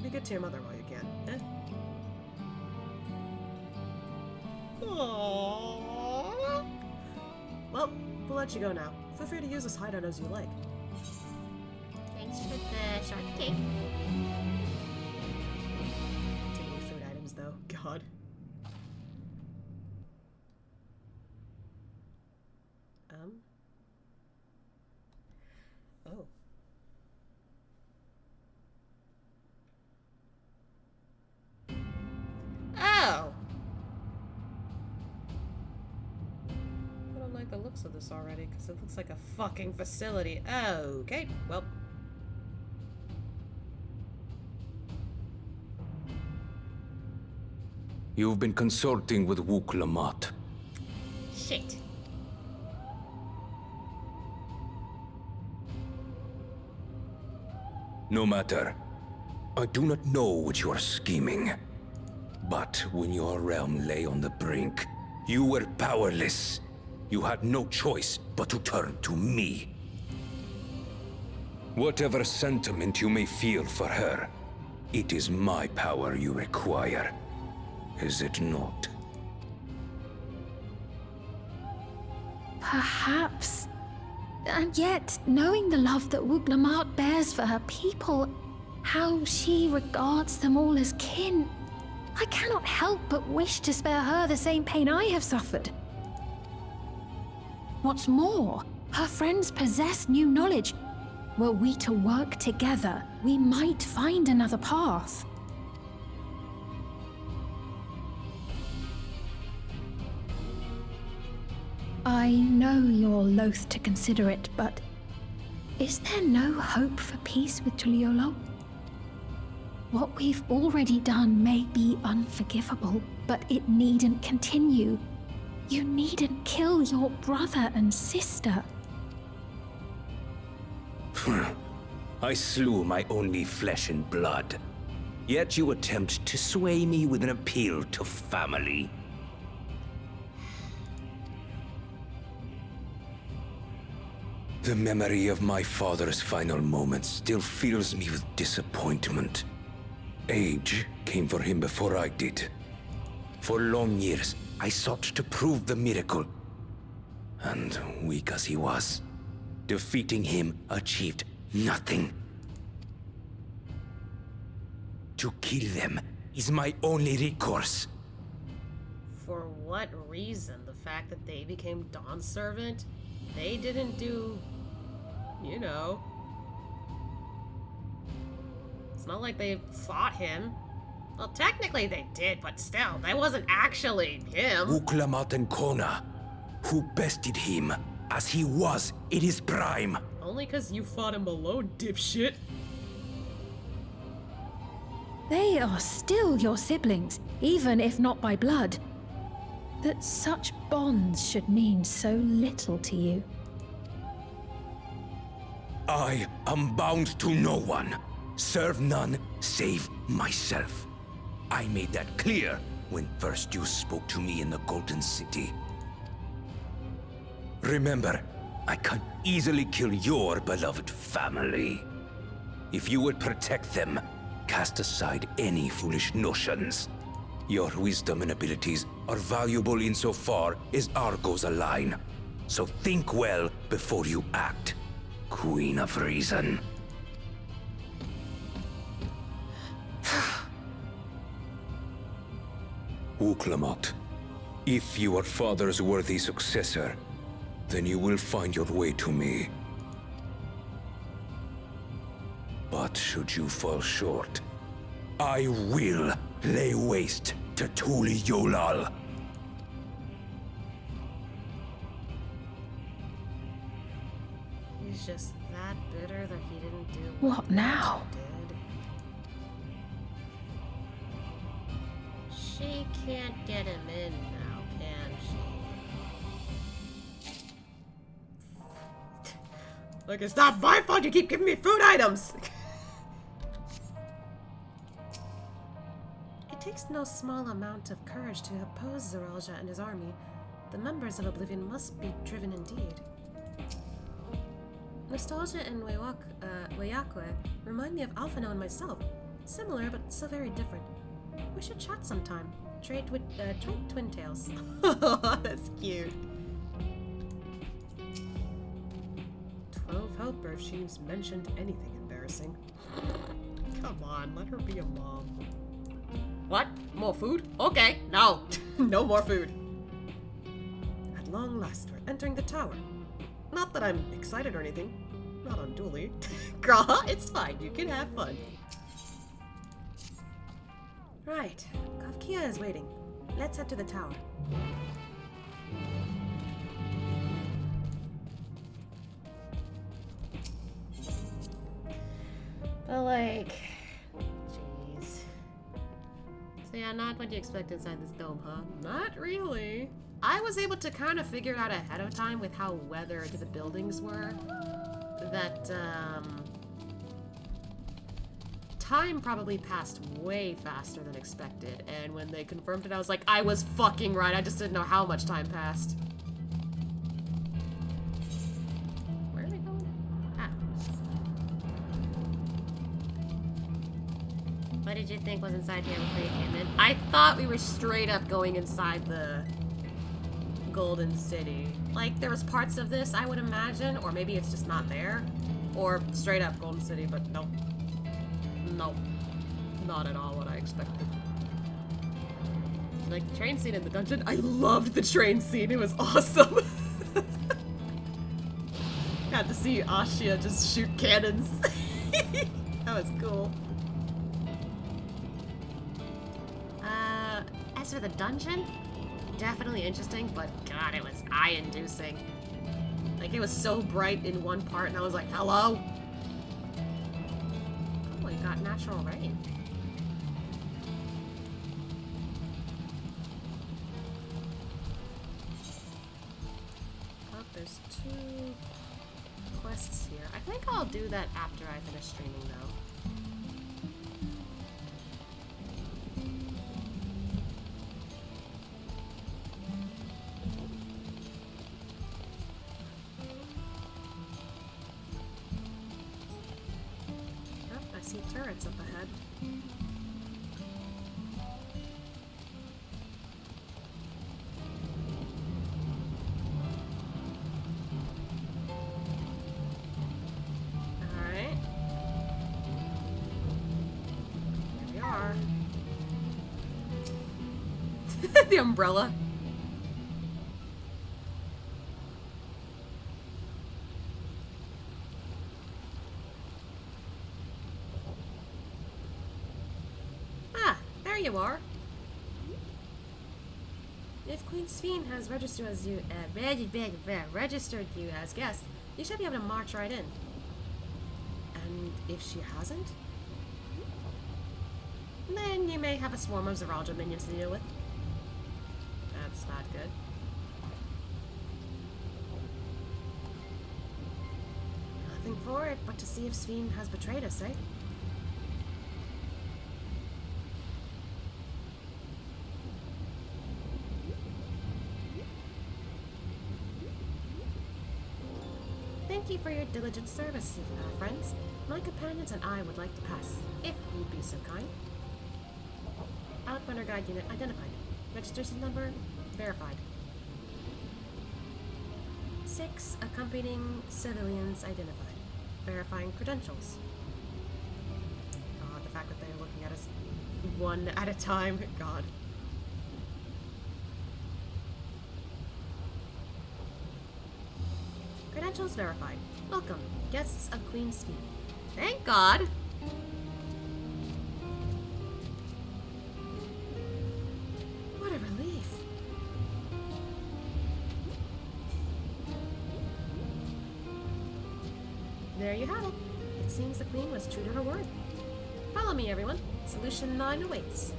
B: Be good to your mother while you can, eh? Aww. Well, we'll let you go now. Feel free to use this hideout as you like.
A: Thanks for the shark cake.
B: Too many food items, though. God. Oh. Oh! I don't like the looks of this already, because it looks like a fucking facility. Okay, well.
Q: You've been consulting with Wook Lamont.
A: Shit.
Q: No matter. I do not know what you are scheming. But when your realm lay on the brink, you were powerless. You had no choice but to turn to me. Whatever sentiment you may feel for her, it is my power you require. Is it not?
L: Perhaps. And yet, knowing the love that Wook Lamont bears for her people, how she regards them all as kin, I cannot help but wish to spare her the same pain I have suffered. What's more, her friends possess new knowledge. Were we to work together, we might find another path. I know you're loath to consider it, but is there no hope for peace with Tuliolo? What we've already done may be unforgivable, but it needn't continue. You needn't kill your brother and sister.
Q: I slew my only flesh and blood. Yet you attempt to sway me with an appeal to family. The memory of my father's final moments still fills me with disappointment. Age came for him before I did. For long years, I sought to prove the miracle. And weak as he was, defeating him achieved nothing. To kill them is my only recourse.
B: For what reason? The fact that they became Dawn's servant? They didn't do, you know. It's not like they fought him. Well, technically they did, but still, that wasn't actually him.
Q: Wook Lamont and Kona, who bested him as he was in his prime.
B: Only because you fought him alone, dipshit.
L: They are still your siblings, even if not by blood. That such bonds should mean so little to you.
Q: I am bound to no one. Serve none save myself. I made that clear when first you spoke to me in the Golden City. Remember, I can easily kill your beloved family. If you would protect them, cast aside any foolish notions. Your wisdom and abilities are valuable insofar as our goals align. So think well before you act, Queen of Reason. Wook Lamont, if you are father's worthy successor, then you will find your way to me. But should you fall short, I will lay waste to Tuli Yolal.
B: He's just that bitter that he didn't do
L: What now?
A: She can't get him in now, can she?
B: Look, it's not my fault you keep giving me food items! It takes no small amount of courage to oppose Zeralja and his army. The members of Oblivion must be driven indeed. Nostalgia and Wayakwe remind me of Alphino and myself. Similar, but so very different. We should chat sometime. Trade twin tails. That's cute. 12 helper if she's mentioned anything embarrassing. Come on, let her be a mom. What? More food? Okay, no. No more food. At long last, we're entering the tower. Not that I'm excited or anything. Not unduly. Girl, it's fine. You can have fun. Right. Kafkia is waiting. Let's head to the tower.
A: But like, jeez. So yeah, not what you expect inside this dome, huh?
B: Not really. I was able to kind of figure it out ahead of time with how weathered the buildings were. That, time probably passed way faster than expected, and when they confirmed it, I was like, I was fucking right, I just didn't know how much time passed. Where are we going? Ah.
A: What did you think was inside here before you came in?
B: I thought we were straight up going inside the Golden City. Like, there was parts of this, I would imagine, or maybe it's just not there. Or straight up Golden City, but nope. Nope. Not at all what I expected. Like, the train scene in the dungeon? I loved the train scene, it was awesome! Got to see Ashia just shoot cannons. That was cool.
A: As for the dungeon, definitely interesting, but god, it was eye-inducing.
B: Like, it was so bright in one part, and I was like, hello? Oh, we got natural rain. Oh, there's 2 quests here. I think I'll do that after I finish streaming, though. Turrets up ahead. Alright. Here we are. The umbrella. You are. If Queen Sphene has registered you as guest, you should be able to march right in. And if she hasn't, then you may have a swarm of Zeralja minions to deal with. That's not good. Nothing for it but to see if Sphene has betrayed us, eh? Thank you for your diligent service, friends. My companions and I would like to pass, if you'd be so kind. Outrunner Guide Unit identified. Registration number verified. 6 accompanying civilians identified. Verifying credentials. God, the fact that they're looking at us one at a time. God. Credentials verified. Welcome, guests of Queen's Feet. Thank God! What a relief. There you have it. It seems the Queen was true to her word. Follow me, everyone. Solution 9 awaits.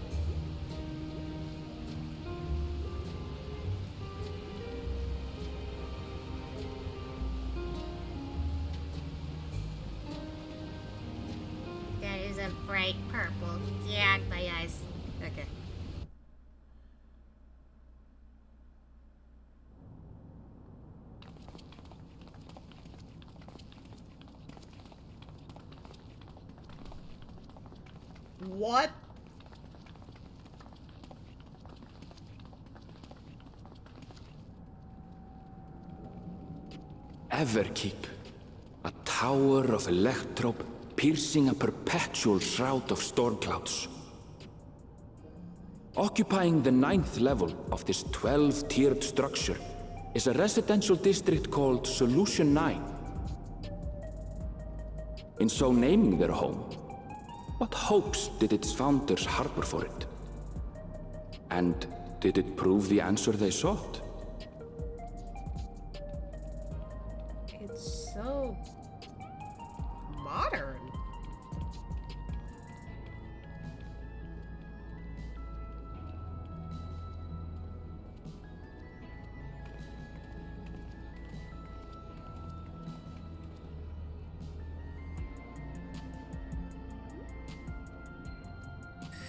A: That is a bright purple. Yeah, my eyes.
B: Okay. What?
G: Everkeep. A tower of electrope piercing a perpetual shroud of storm clouds. Occupying the 9th level of this 12-tiered structure is a residential district called Solution 9. In so naming their home, what hopes did its founders harbor for it? And did it prove the answer they sought?
B: It's so modern.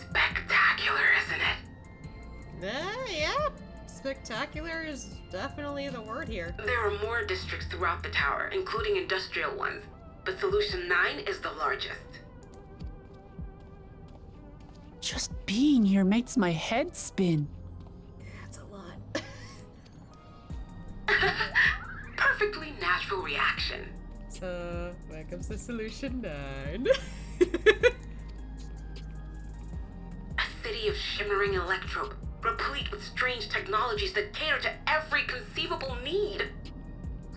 P: Spectacular, isn't it?
B: Yeah. Spectacular is definitely the word here.
P: There are more districts throughout the tower, including industrial ones, but Solution 9 is the largest.
D: Just being here makes my head spin.
B: That's a lot.
P: Perfectly natural reaction.
B: So, where comes the Solution 9?
P: A city of shimmering electrope, replete with strange technologies that cater to every conceivable need.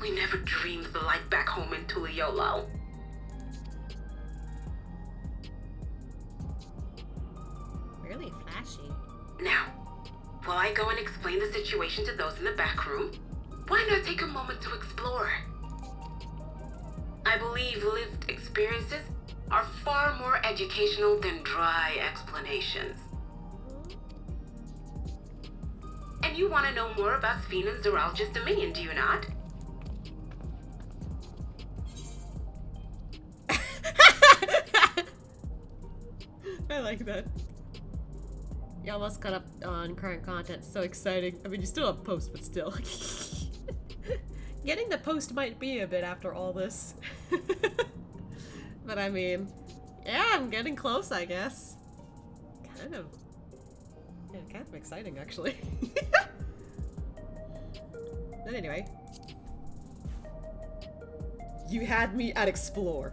P: We never dreamed of the life back home in Tuliolo.
B: Really flashy.
P: Now, while I go and explain the situation to those in the back room, why not take a moment to explore? I believe lived experiences are far more educational than dry explanations. And you want to know more about Sphene and Zeralja's dominion, do you not?
B: I like that. You almost caught up on current content. So exciting. I mean, you still have post, but still. Getting the post might be a bit after all this. But I mean, yeah, I'm getting close, I guess. Kind of exciting, actually. But anyway. You had me at explore.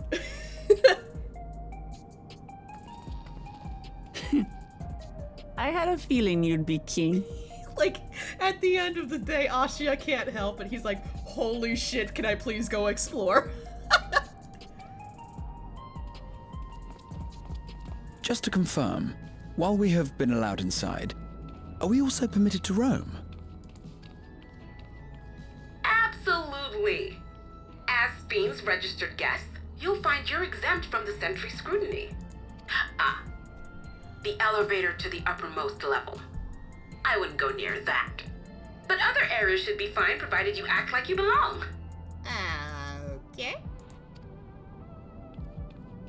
D: I had a feeling you'd be king.
B: Like, at the end of the day, Ashia can't help it. He's like, holy shit, can I please go explore?
J: Just to confirm, while we have been allowed inside, are we also permitted to roam?
P: Absolutely. As Sphene's registered guest, you'll find you're exempt from the sentry scrutiny. The elevator to the uppermost level. I wouldn't go near that. But other areas should be fine provided you act like you belong.
A: Okay.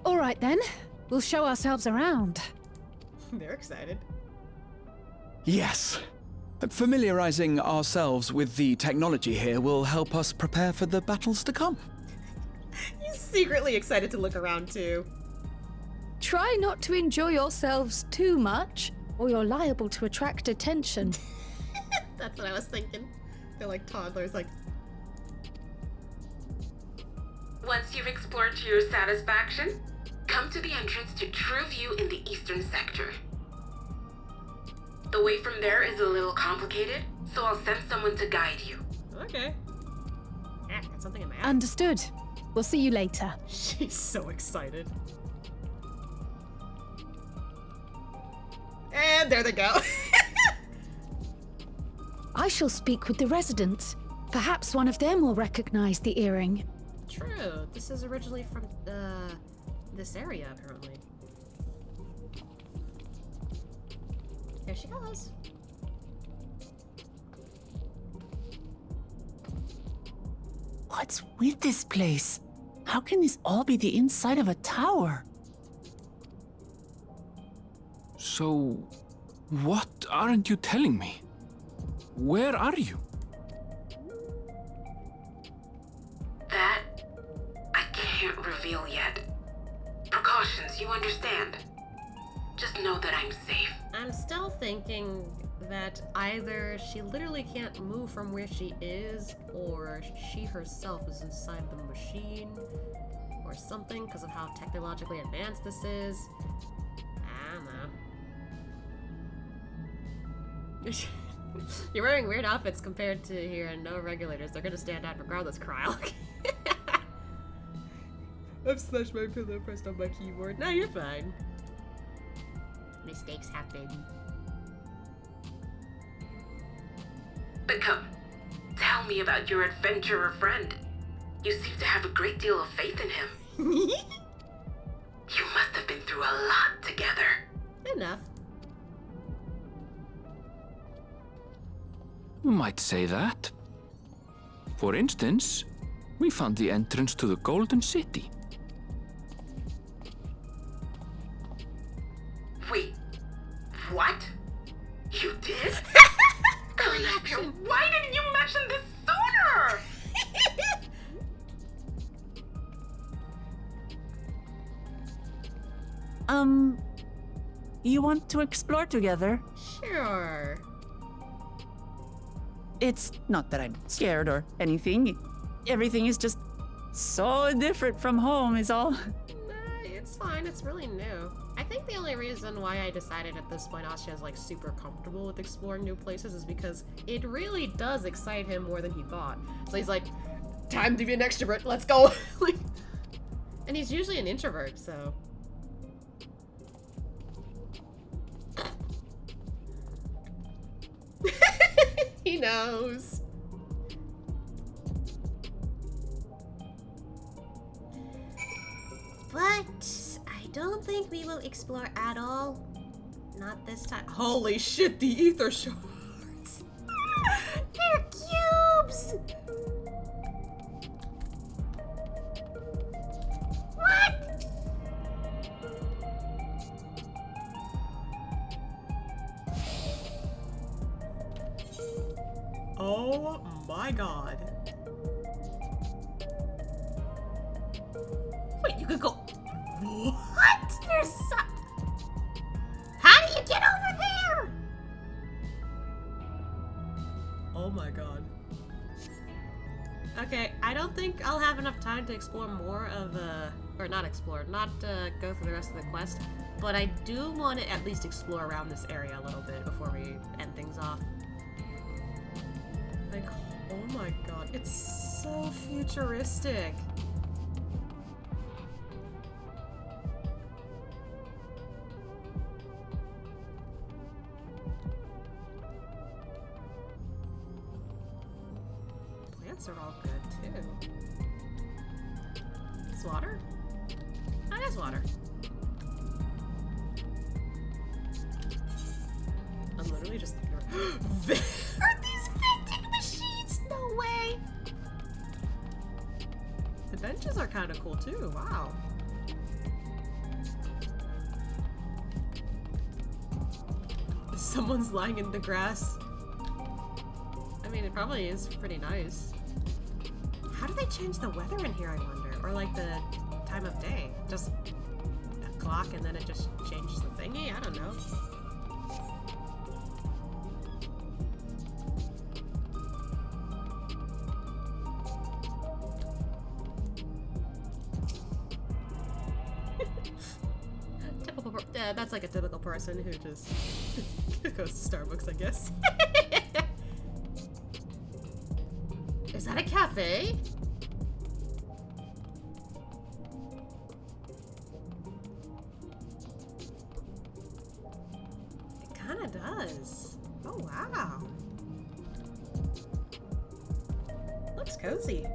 N: All right then, we'll show ourselves around.
B: They're excited.
J: Yes. Familiarizing ourselves with the technology here will help us prepare for the battles to come.
B: He's secretly excited to look around too.
K: Try not to enjoy yourselves too much, or you're liable to attract attention.
B: That's what I was thinking. They're like toddlers, like...
P: Once you've explored to your satisfaction, come to the entrance to True View in the eastern sector. The way from there is a little complicated, so I'll send someone to guide you.
B: Okay. Ah, got something in my eye.
N: Understood. We'll see you later.
B: She's so excited. And there they go.
K: I shall speak with the residents. Perhaps one of them will recognize the earring.
B: True. This is originally from this area, apparently. There she goes.
D: What's with this place? How can this all be the inside of a tower?
G: So, what aren't you telling me? Where are you?
P: That I can't reveal yet. Precautions, you understand. Just know that I'm safe.
B: I'm still thinking that either she literally can't move from where she is, or she herself is inside the machine, or something because of how technologically advanced this is. I don't know. You're wearing weird outfits compared to here and no regulators. They're gonna stand out regardless, Kryle. I've slashed my pillow pressed on my keyboard. No, you're fine. Mistakes happen.
P: But come, tell me about your adventurer friend. You seem to have a great deal of faith in him. You must have been through a lot together.
B: Enough.
G: You might say that. For instance, we found the entrance to the Golden City.
P: Wait, what? You did? Why didn't you mention this sooner?
D: You want to explore together?
B: Sure.
D: It's not that I'm scared or anything. Everything is just so different from home is all.
B: It's fine, it's really new. I think the only reason why I decided at this point Asha is like super comfortable with exploring new places is because it really does excite him more than he thought. So he's like, time to be an extrovert, let's go. Like, and he's usually an introvert, so. He knows. But I don't think we will explore at all. Not this time. Holy shit, the ether shards! They're cubes! What? Oh my god. Wait, you could go. What? There's so... How do you get over there? Oh my god. Okay, I don't think I'll have enough time to explore more of or not explore, not go through the rest of the quest, but I do want to at least explore around this area a little bit before we end things off. Like, oh my god, it's so futuristic. Plants are all good too. Is water? Oh, it is water. I'm literally just thinking are these vending machines? No way! The benches are kind of cool too, wow. Someone's lying in the grass. I mean, it probably is pretty nice. How do they change the weather in here, I wonder? Or like the time of day? Just a clock and then it just changes the thingy? I don't know. That's like a typical person who just goes to Starbucks, I guess. Is Is that a cafe? It kinda does. Oh, wow. Looks cozy.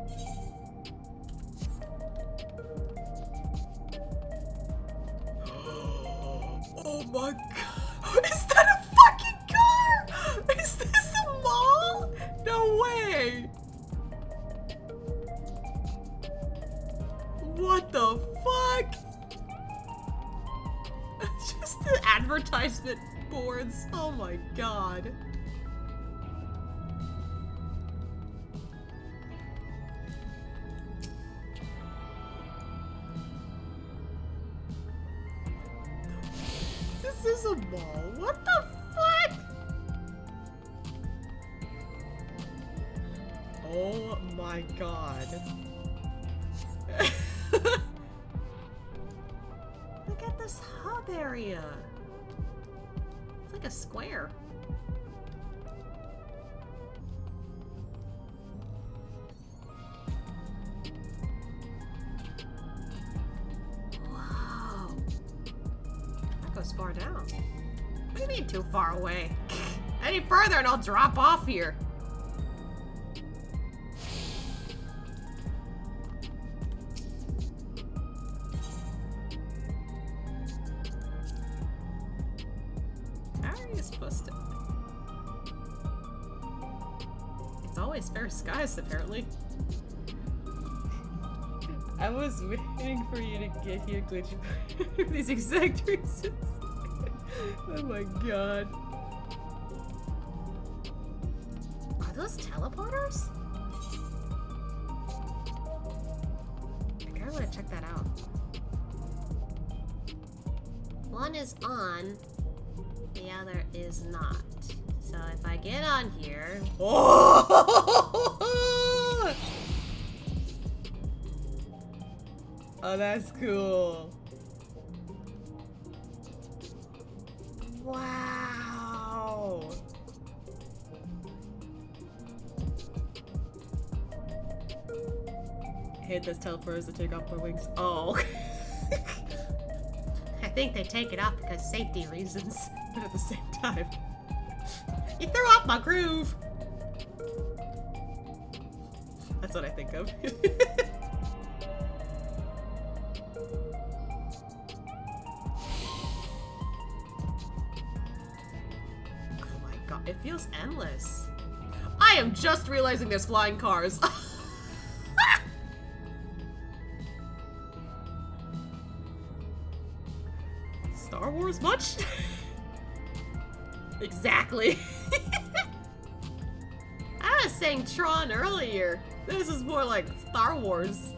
B: Oh my god. Is that a fucking car? Is this a mall? No way. What the fuck? Just the advertisement boards. Oh my god. This is a mall. What the fuck? Oh my god. Look at this hub area. It's like a square. Wow. That goes far down. What do you mean too far away? Any further and I'll drop off here. How are you supposed to? It's always fair skies, apparently. I was waiting for you to get here, Glitchy, for these exact reasons. Oh my god. Are those teleporters? I kinda wanna check that out. One is on, the other is not. So if I get on here... Oh! Oh, that's cool. Wow. I hate those teleporters that take off my wings. Oh. I think they take it off because safety reasons, but at the same time. You threw off my groove! That's what I think of. Oh my god, it feels endless. I am just realizing there's flying cars. Star Wars much? Exactly. I was saying Tron earlier. This is more like Star Wars.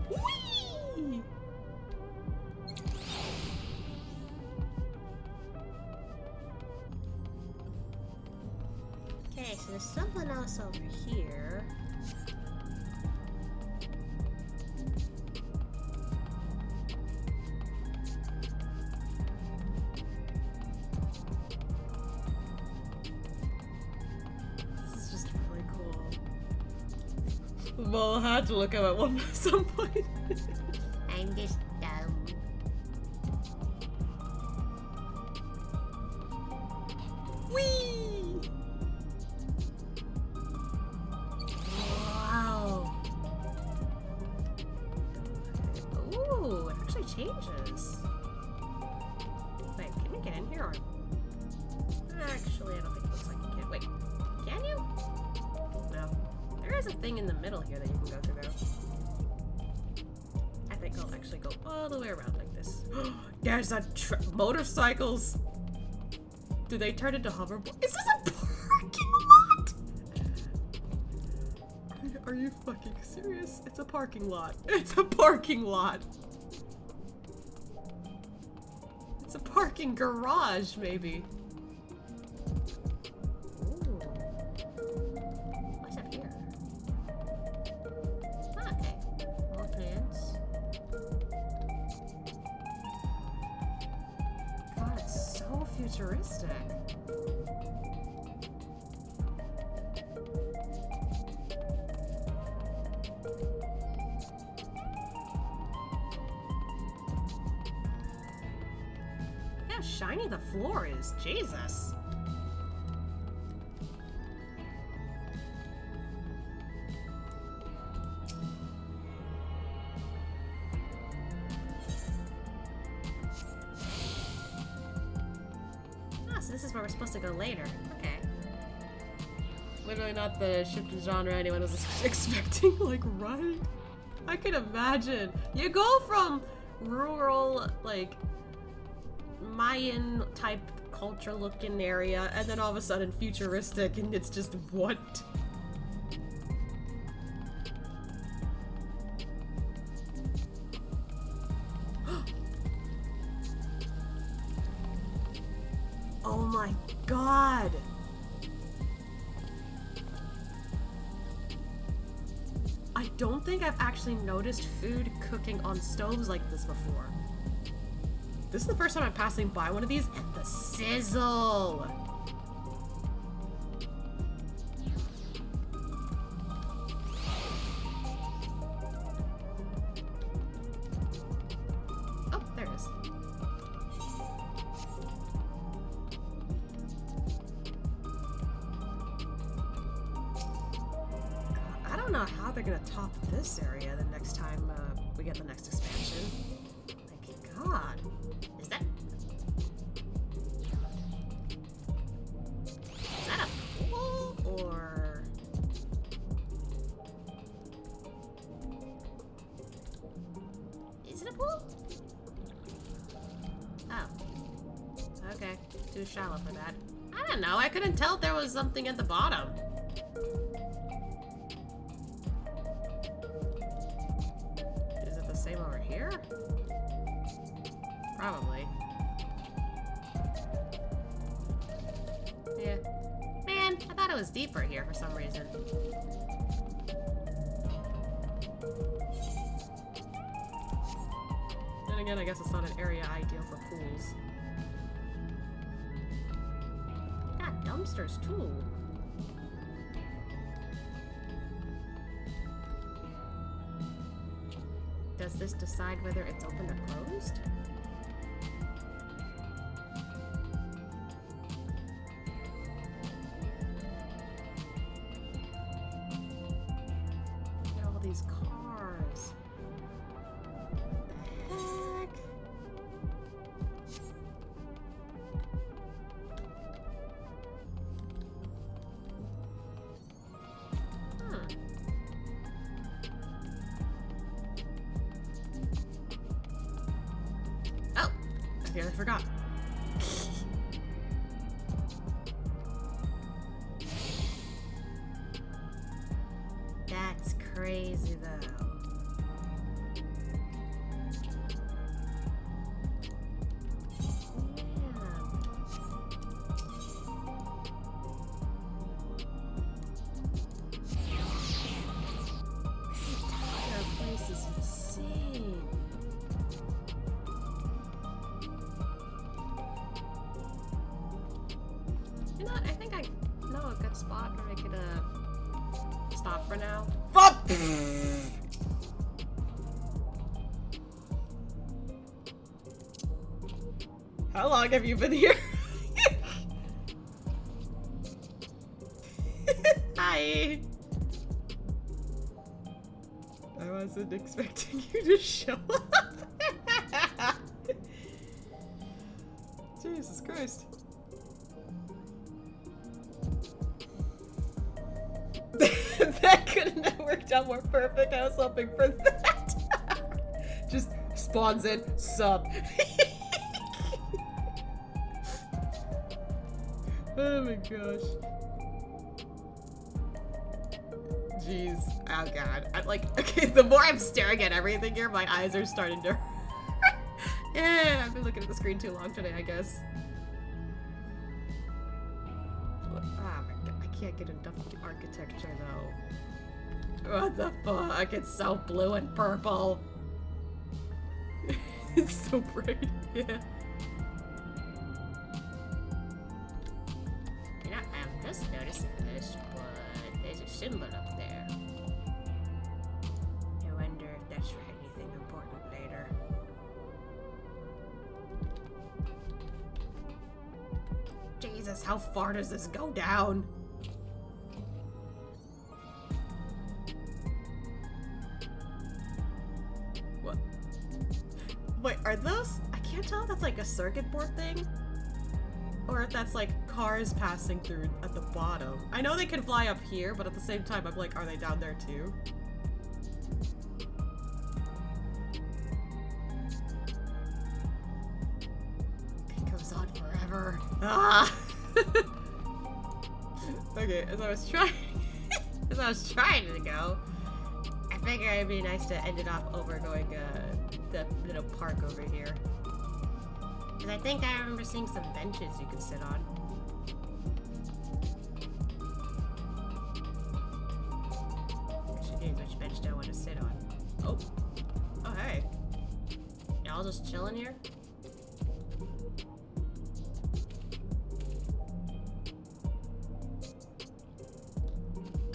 B: Whee! Okay, so there's something else over here. Well, I had to look up at some point. I'm just dumb. Whee! Wow. Ooh, it actually changes. Wait, can you get in here or? Actually, I don't think it looks like you can. Wait, can you? No. There is a thing in the middle here that you can go through though. I think I'll actually go all the way around like this. There's a motorcycles. Do they turn into hoverboards? Is this a parking lot? Are you fucking serious? It's a parking lot. It's a parking lot. It's a parking garage, maybe. Futuristic. Look how shiny the floor is. Jesus. So this is where we're supposed to go later. Okay. Literally not the shift in genre anyone was expecting, like, right? I can imagine. You go from rural, like, Mayan type culture looking area, and then all of a sudden futuristic, and it's just what? Oh my god! I don't think I've actually noticed food cooking on stoves like this before. This is the first time I'm passing by one of these, and the sizzle! Oh, there it is. I don't know how they're gonna top this area the next time we get the next expansion. Like, God. Is that a pool? Or... Is it a pool? Oh. Okay. Too shallow for that. I don't know. I couldn't tell if there was something at the bottom. Is it the same over here? Probably. Yeah. Man, I thought it was deeper here for some reason. Then again, I guess it's not an area ideal for pools. Got dumpsters too. Does this decide whether it's open or closed? Look at all these cars. What the heck? Oh, I nearly forgot. That's crazy though. This entire place is insane. You know what? I think I know a good spot where I could stop for now. Fuck! How long have you been here? Hi. I wasn't expecting you to show up. Jesus Christ. That couldn't have worked out more perfect. I was hoping for that. Just spawns in, sub. Oh my gosh. Jeez. Oh god. I'm like, okay, the more I'm staring at everything here, my eyes are starting to hurt. Yeah, I've been looking at the screen too long today, I guess. Ah, my god. I can't get enough of the architecture though. What the fuck? It's so blue and purple. It's so bright. Yeah. You know, I'm just noticing this, but there's a symbol up there. I wonder if that's for anything important later. Jesus, how far does this go down? What? Wait, are those? I can't tell if that's like a circuit board thing or if that's like cars passing through at the bottom. I know they can fly up here, but at the same time, I'm like, are they down there too? It goes on forever. Ah! Okay, as I was trying to go, I figured it'd be nice to end it off over going the little park over here. Because I think I remember seeing some benches you could sit on. Actually, which bench do I want to sit on? Oh. Oh, hey. Y'all just chilling here?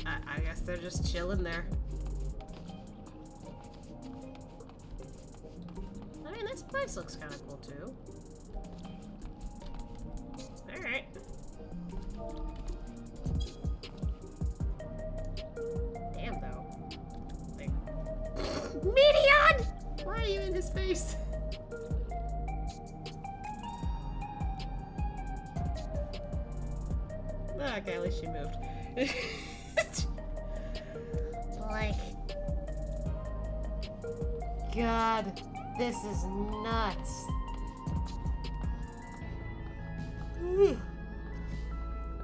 B: I guess they're just chilling there. I mean, this place looks kind of cool too. Alright. Damn, though. Like... Medion! Why are you in his face? Okay, at least she moved. Like... God, this is nuts.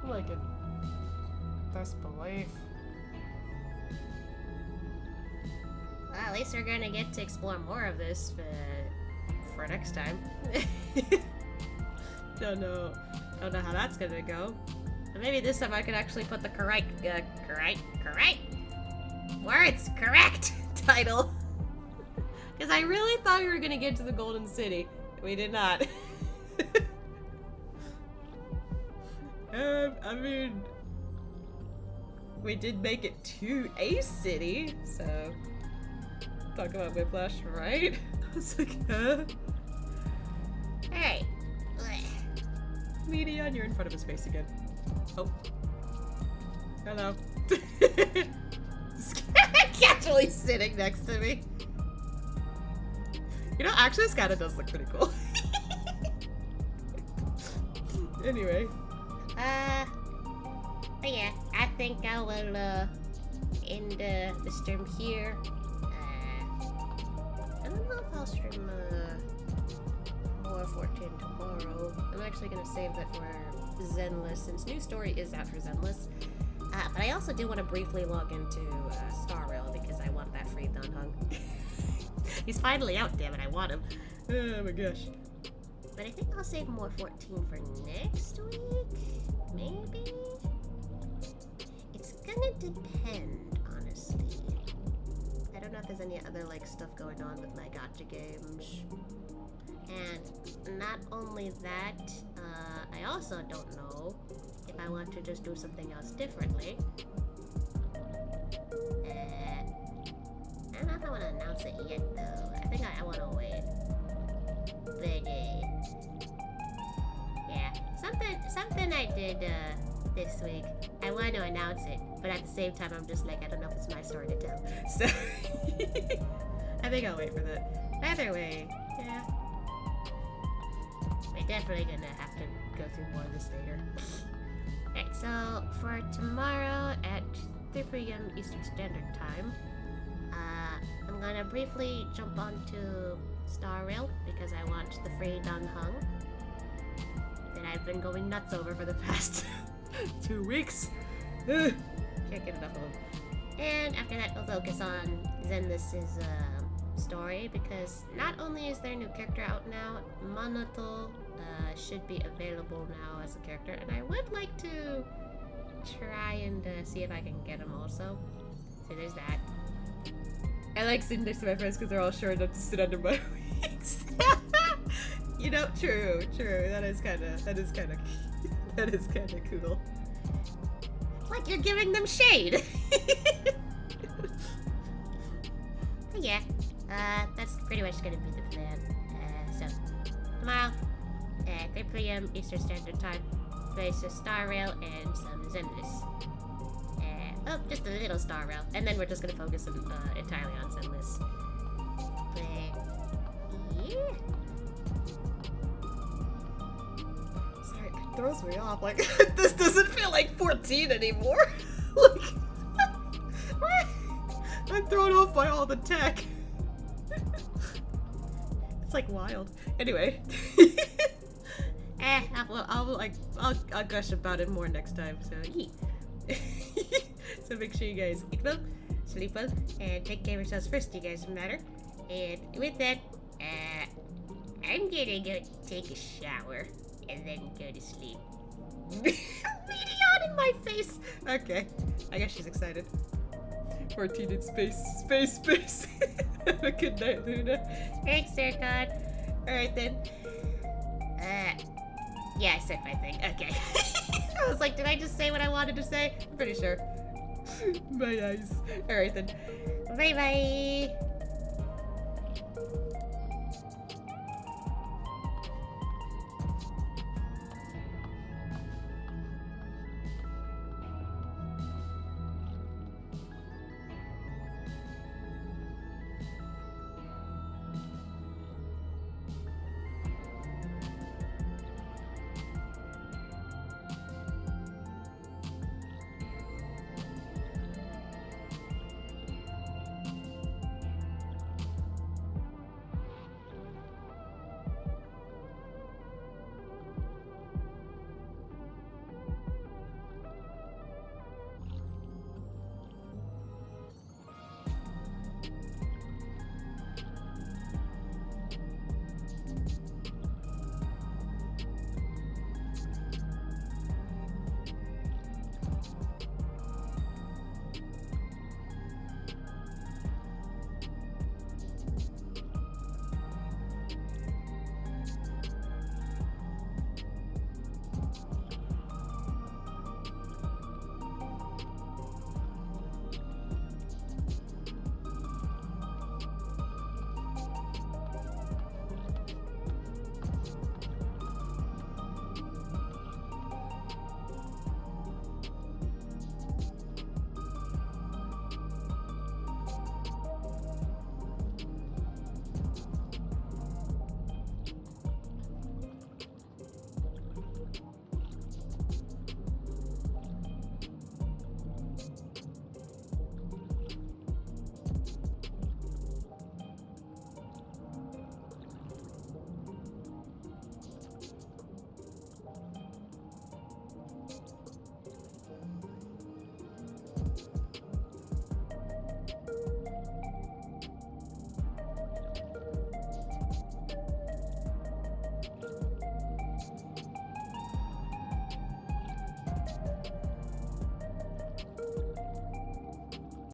B: Like a best belief. Well, at least we're gonna get to explore more of this for next time. Don't know how that's gonna go. And maybe this time I could actually put the correct title. Because I really thought we were gonna get to the Golden City. We did not. I mean, we did make it to a city, so talk about whiplash, right? I was like, huh? Hey, Medion, you're in front of his face again. Oh, hello. Casually sitting next to me. You know, actually, this kind of does look pretty cool. Anyway. But yeah, I think I will, end, the stream here. I don't know if I'll stream, more 14 tomorrow. I'm actually gonna save that for Zenless, since new story is out for Zenless. But I also do want to briefly log into, Star Rail, because I want that free Dunhung. He's finally out, damn it, I want him. Oh my gosh. But I think I'll save more 14 for next week? Maybe? It's gonna depend, honestly. I don't know if there's any other, like, stuff going on with my gacha games. And not only that, I also don't know if I want to just do something else differently. I don't know if I want to announce it yet, though. I think I want to wait. But, yeah. Something I did, this week. I want to announce it, but at the same time, I'm just like, I don't know if it's my story to tell. So, I think I'll wait for that. Either way, yeah. We're definitely gonna have to go through more of this later. Alright, so for tomorrow at 3 p.m. Eastern Standard Time, I'm gonna briefly jump onto Star Rail because I want the free Dunhung that I've been going nuts over for the past 2 weeks. Can't get enough of them. And after that, we'll focus on Zenless's story because not only is there a new character out now, Monoto should be available now as a character, and I would like to try and see if I can get him also. So there's that. I like sitting next to my friends because they're all sure enough to sit under my wings. You know, true. That is kind of cool.
A: Like you're giving them shade. But yeah, that's pretty much gonna be the plan. So, tomorrow, at 3 p.m. Eastern Standard Time, place a star rail and some Zenless. Oh, just a little star rail. And then we're just gonna focus entirely on Zenless. But, yeah.
B: Sorry, it throws me off. Like, this doesn't feel like 14 anymore. Like, I'm thrown off by all the tech. It's like wild. Anyway. I'll gush about it more next time, so so make sure you guys eat well, sleep well, and take care of yourselves first, you guys matter. And with that, I'm gonna go take a shower and then go to sleep. Meteon in my face! Okay, I guess she's excited. 14 in space. Space. Have a good night, Luna.
A: Thanks, Zircon.
B: Alright then.
A: Yeah, I said my thing. Okay.
B: I was like, did I just say what I wanted to say? I'm pretty sure. My eyes. Alright then.
A: Bye-bye.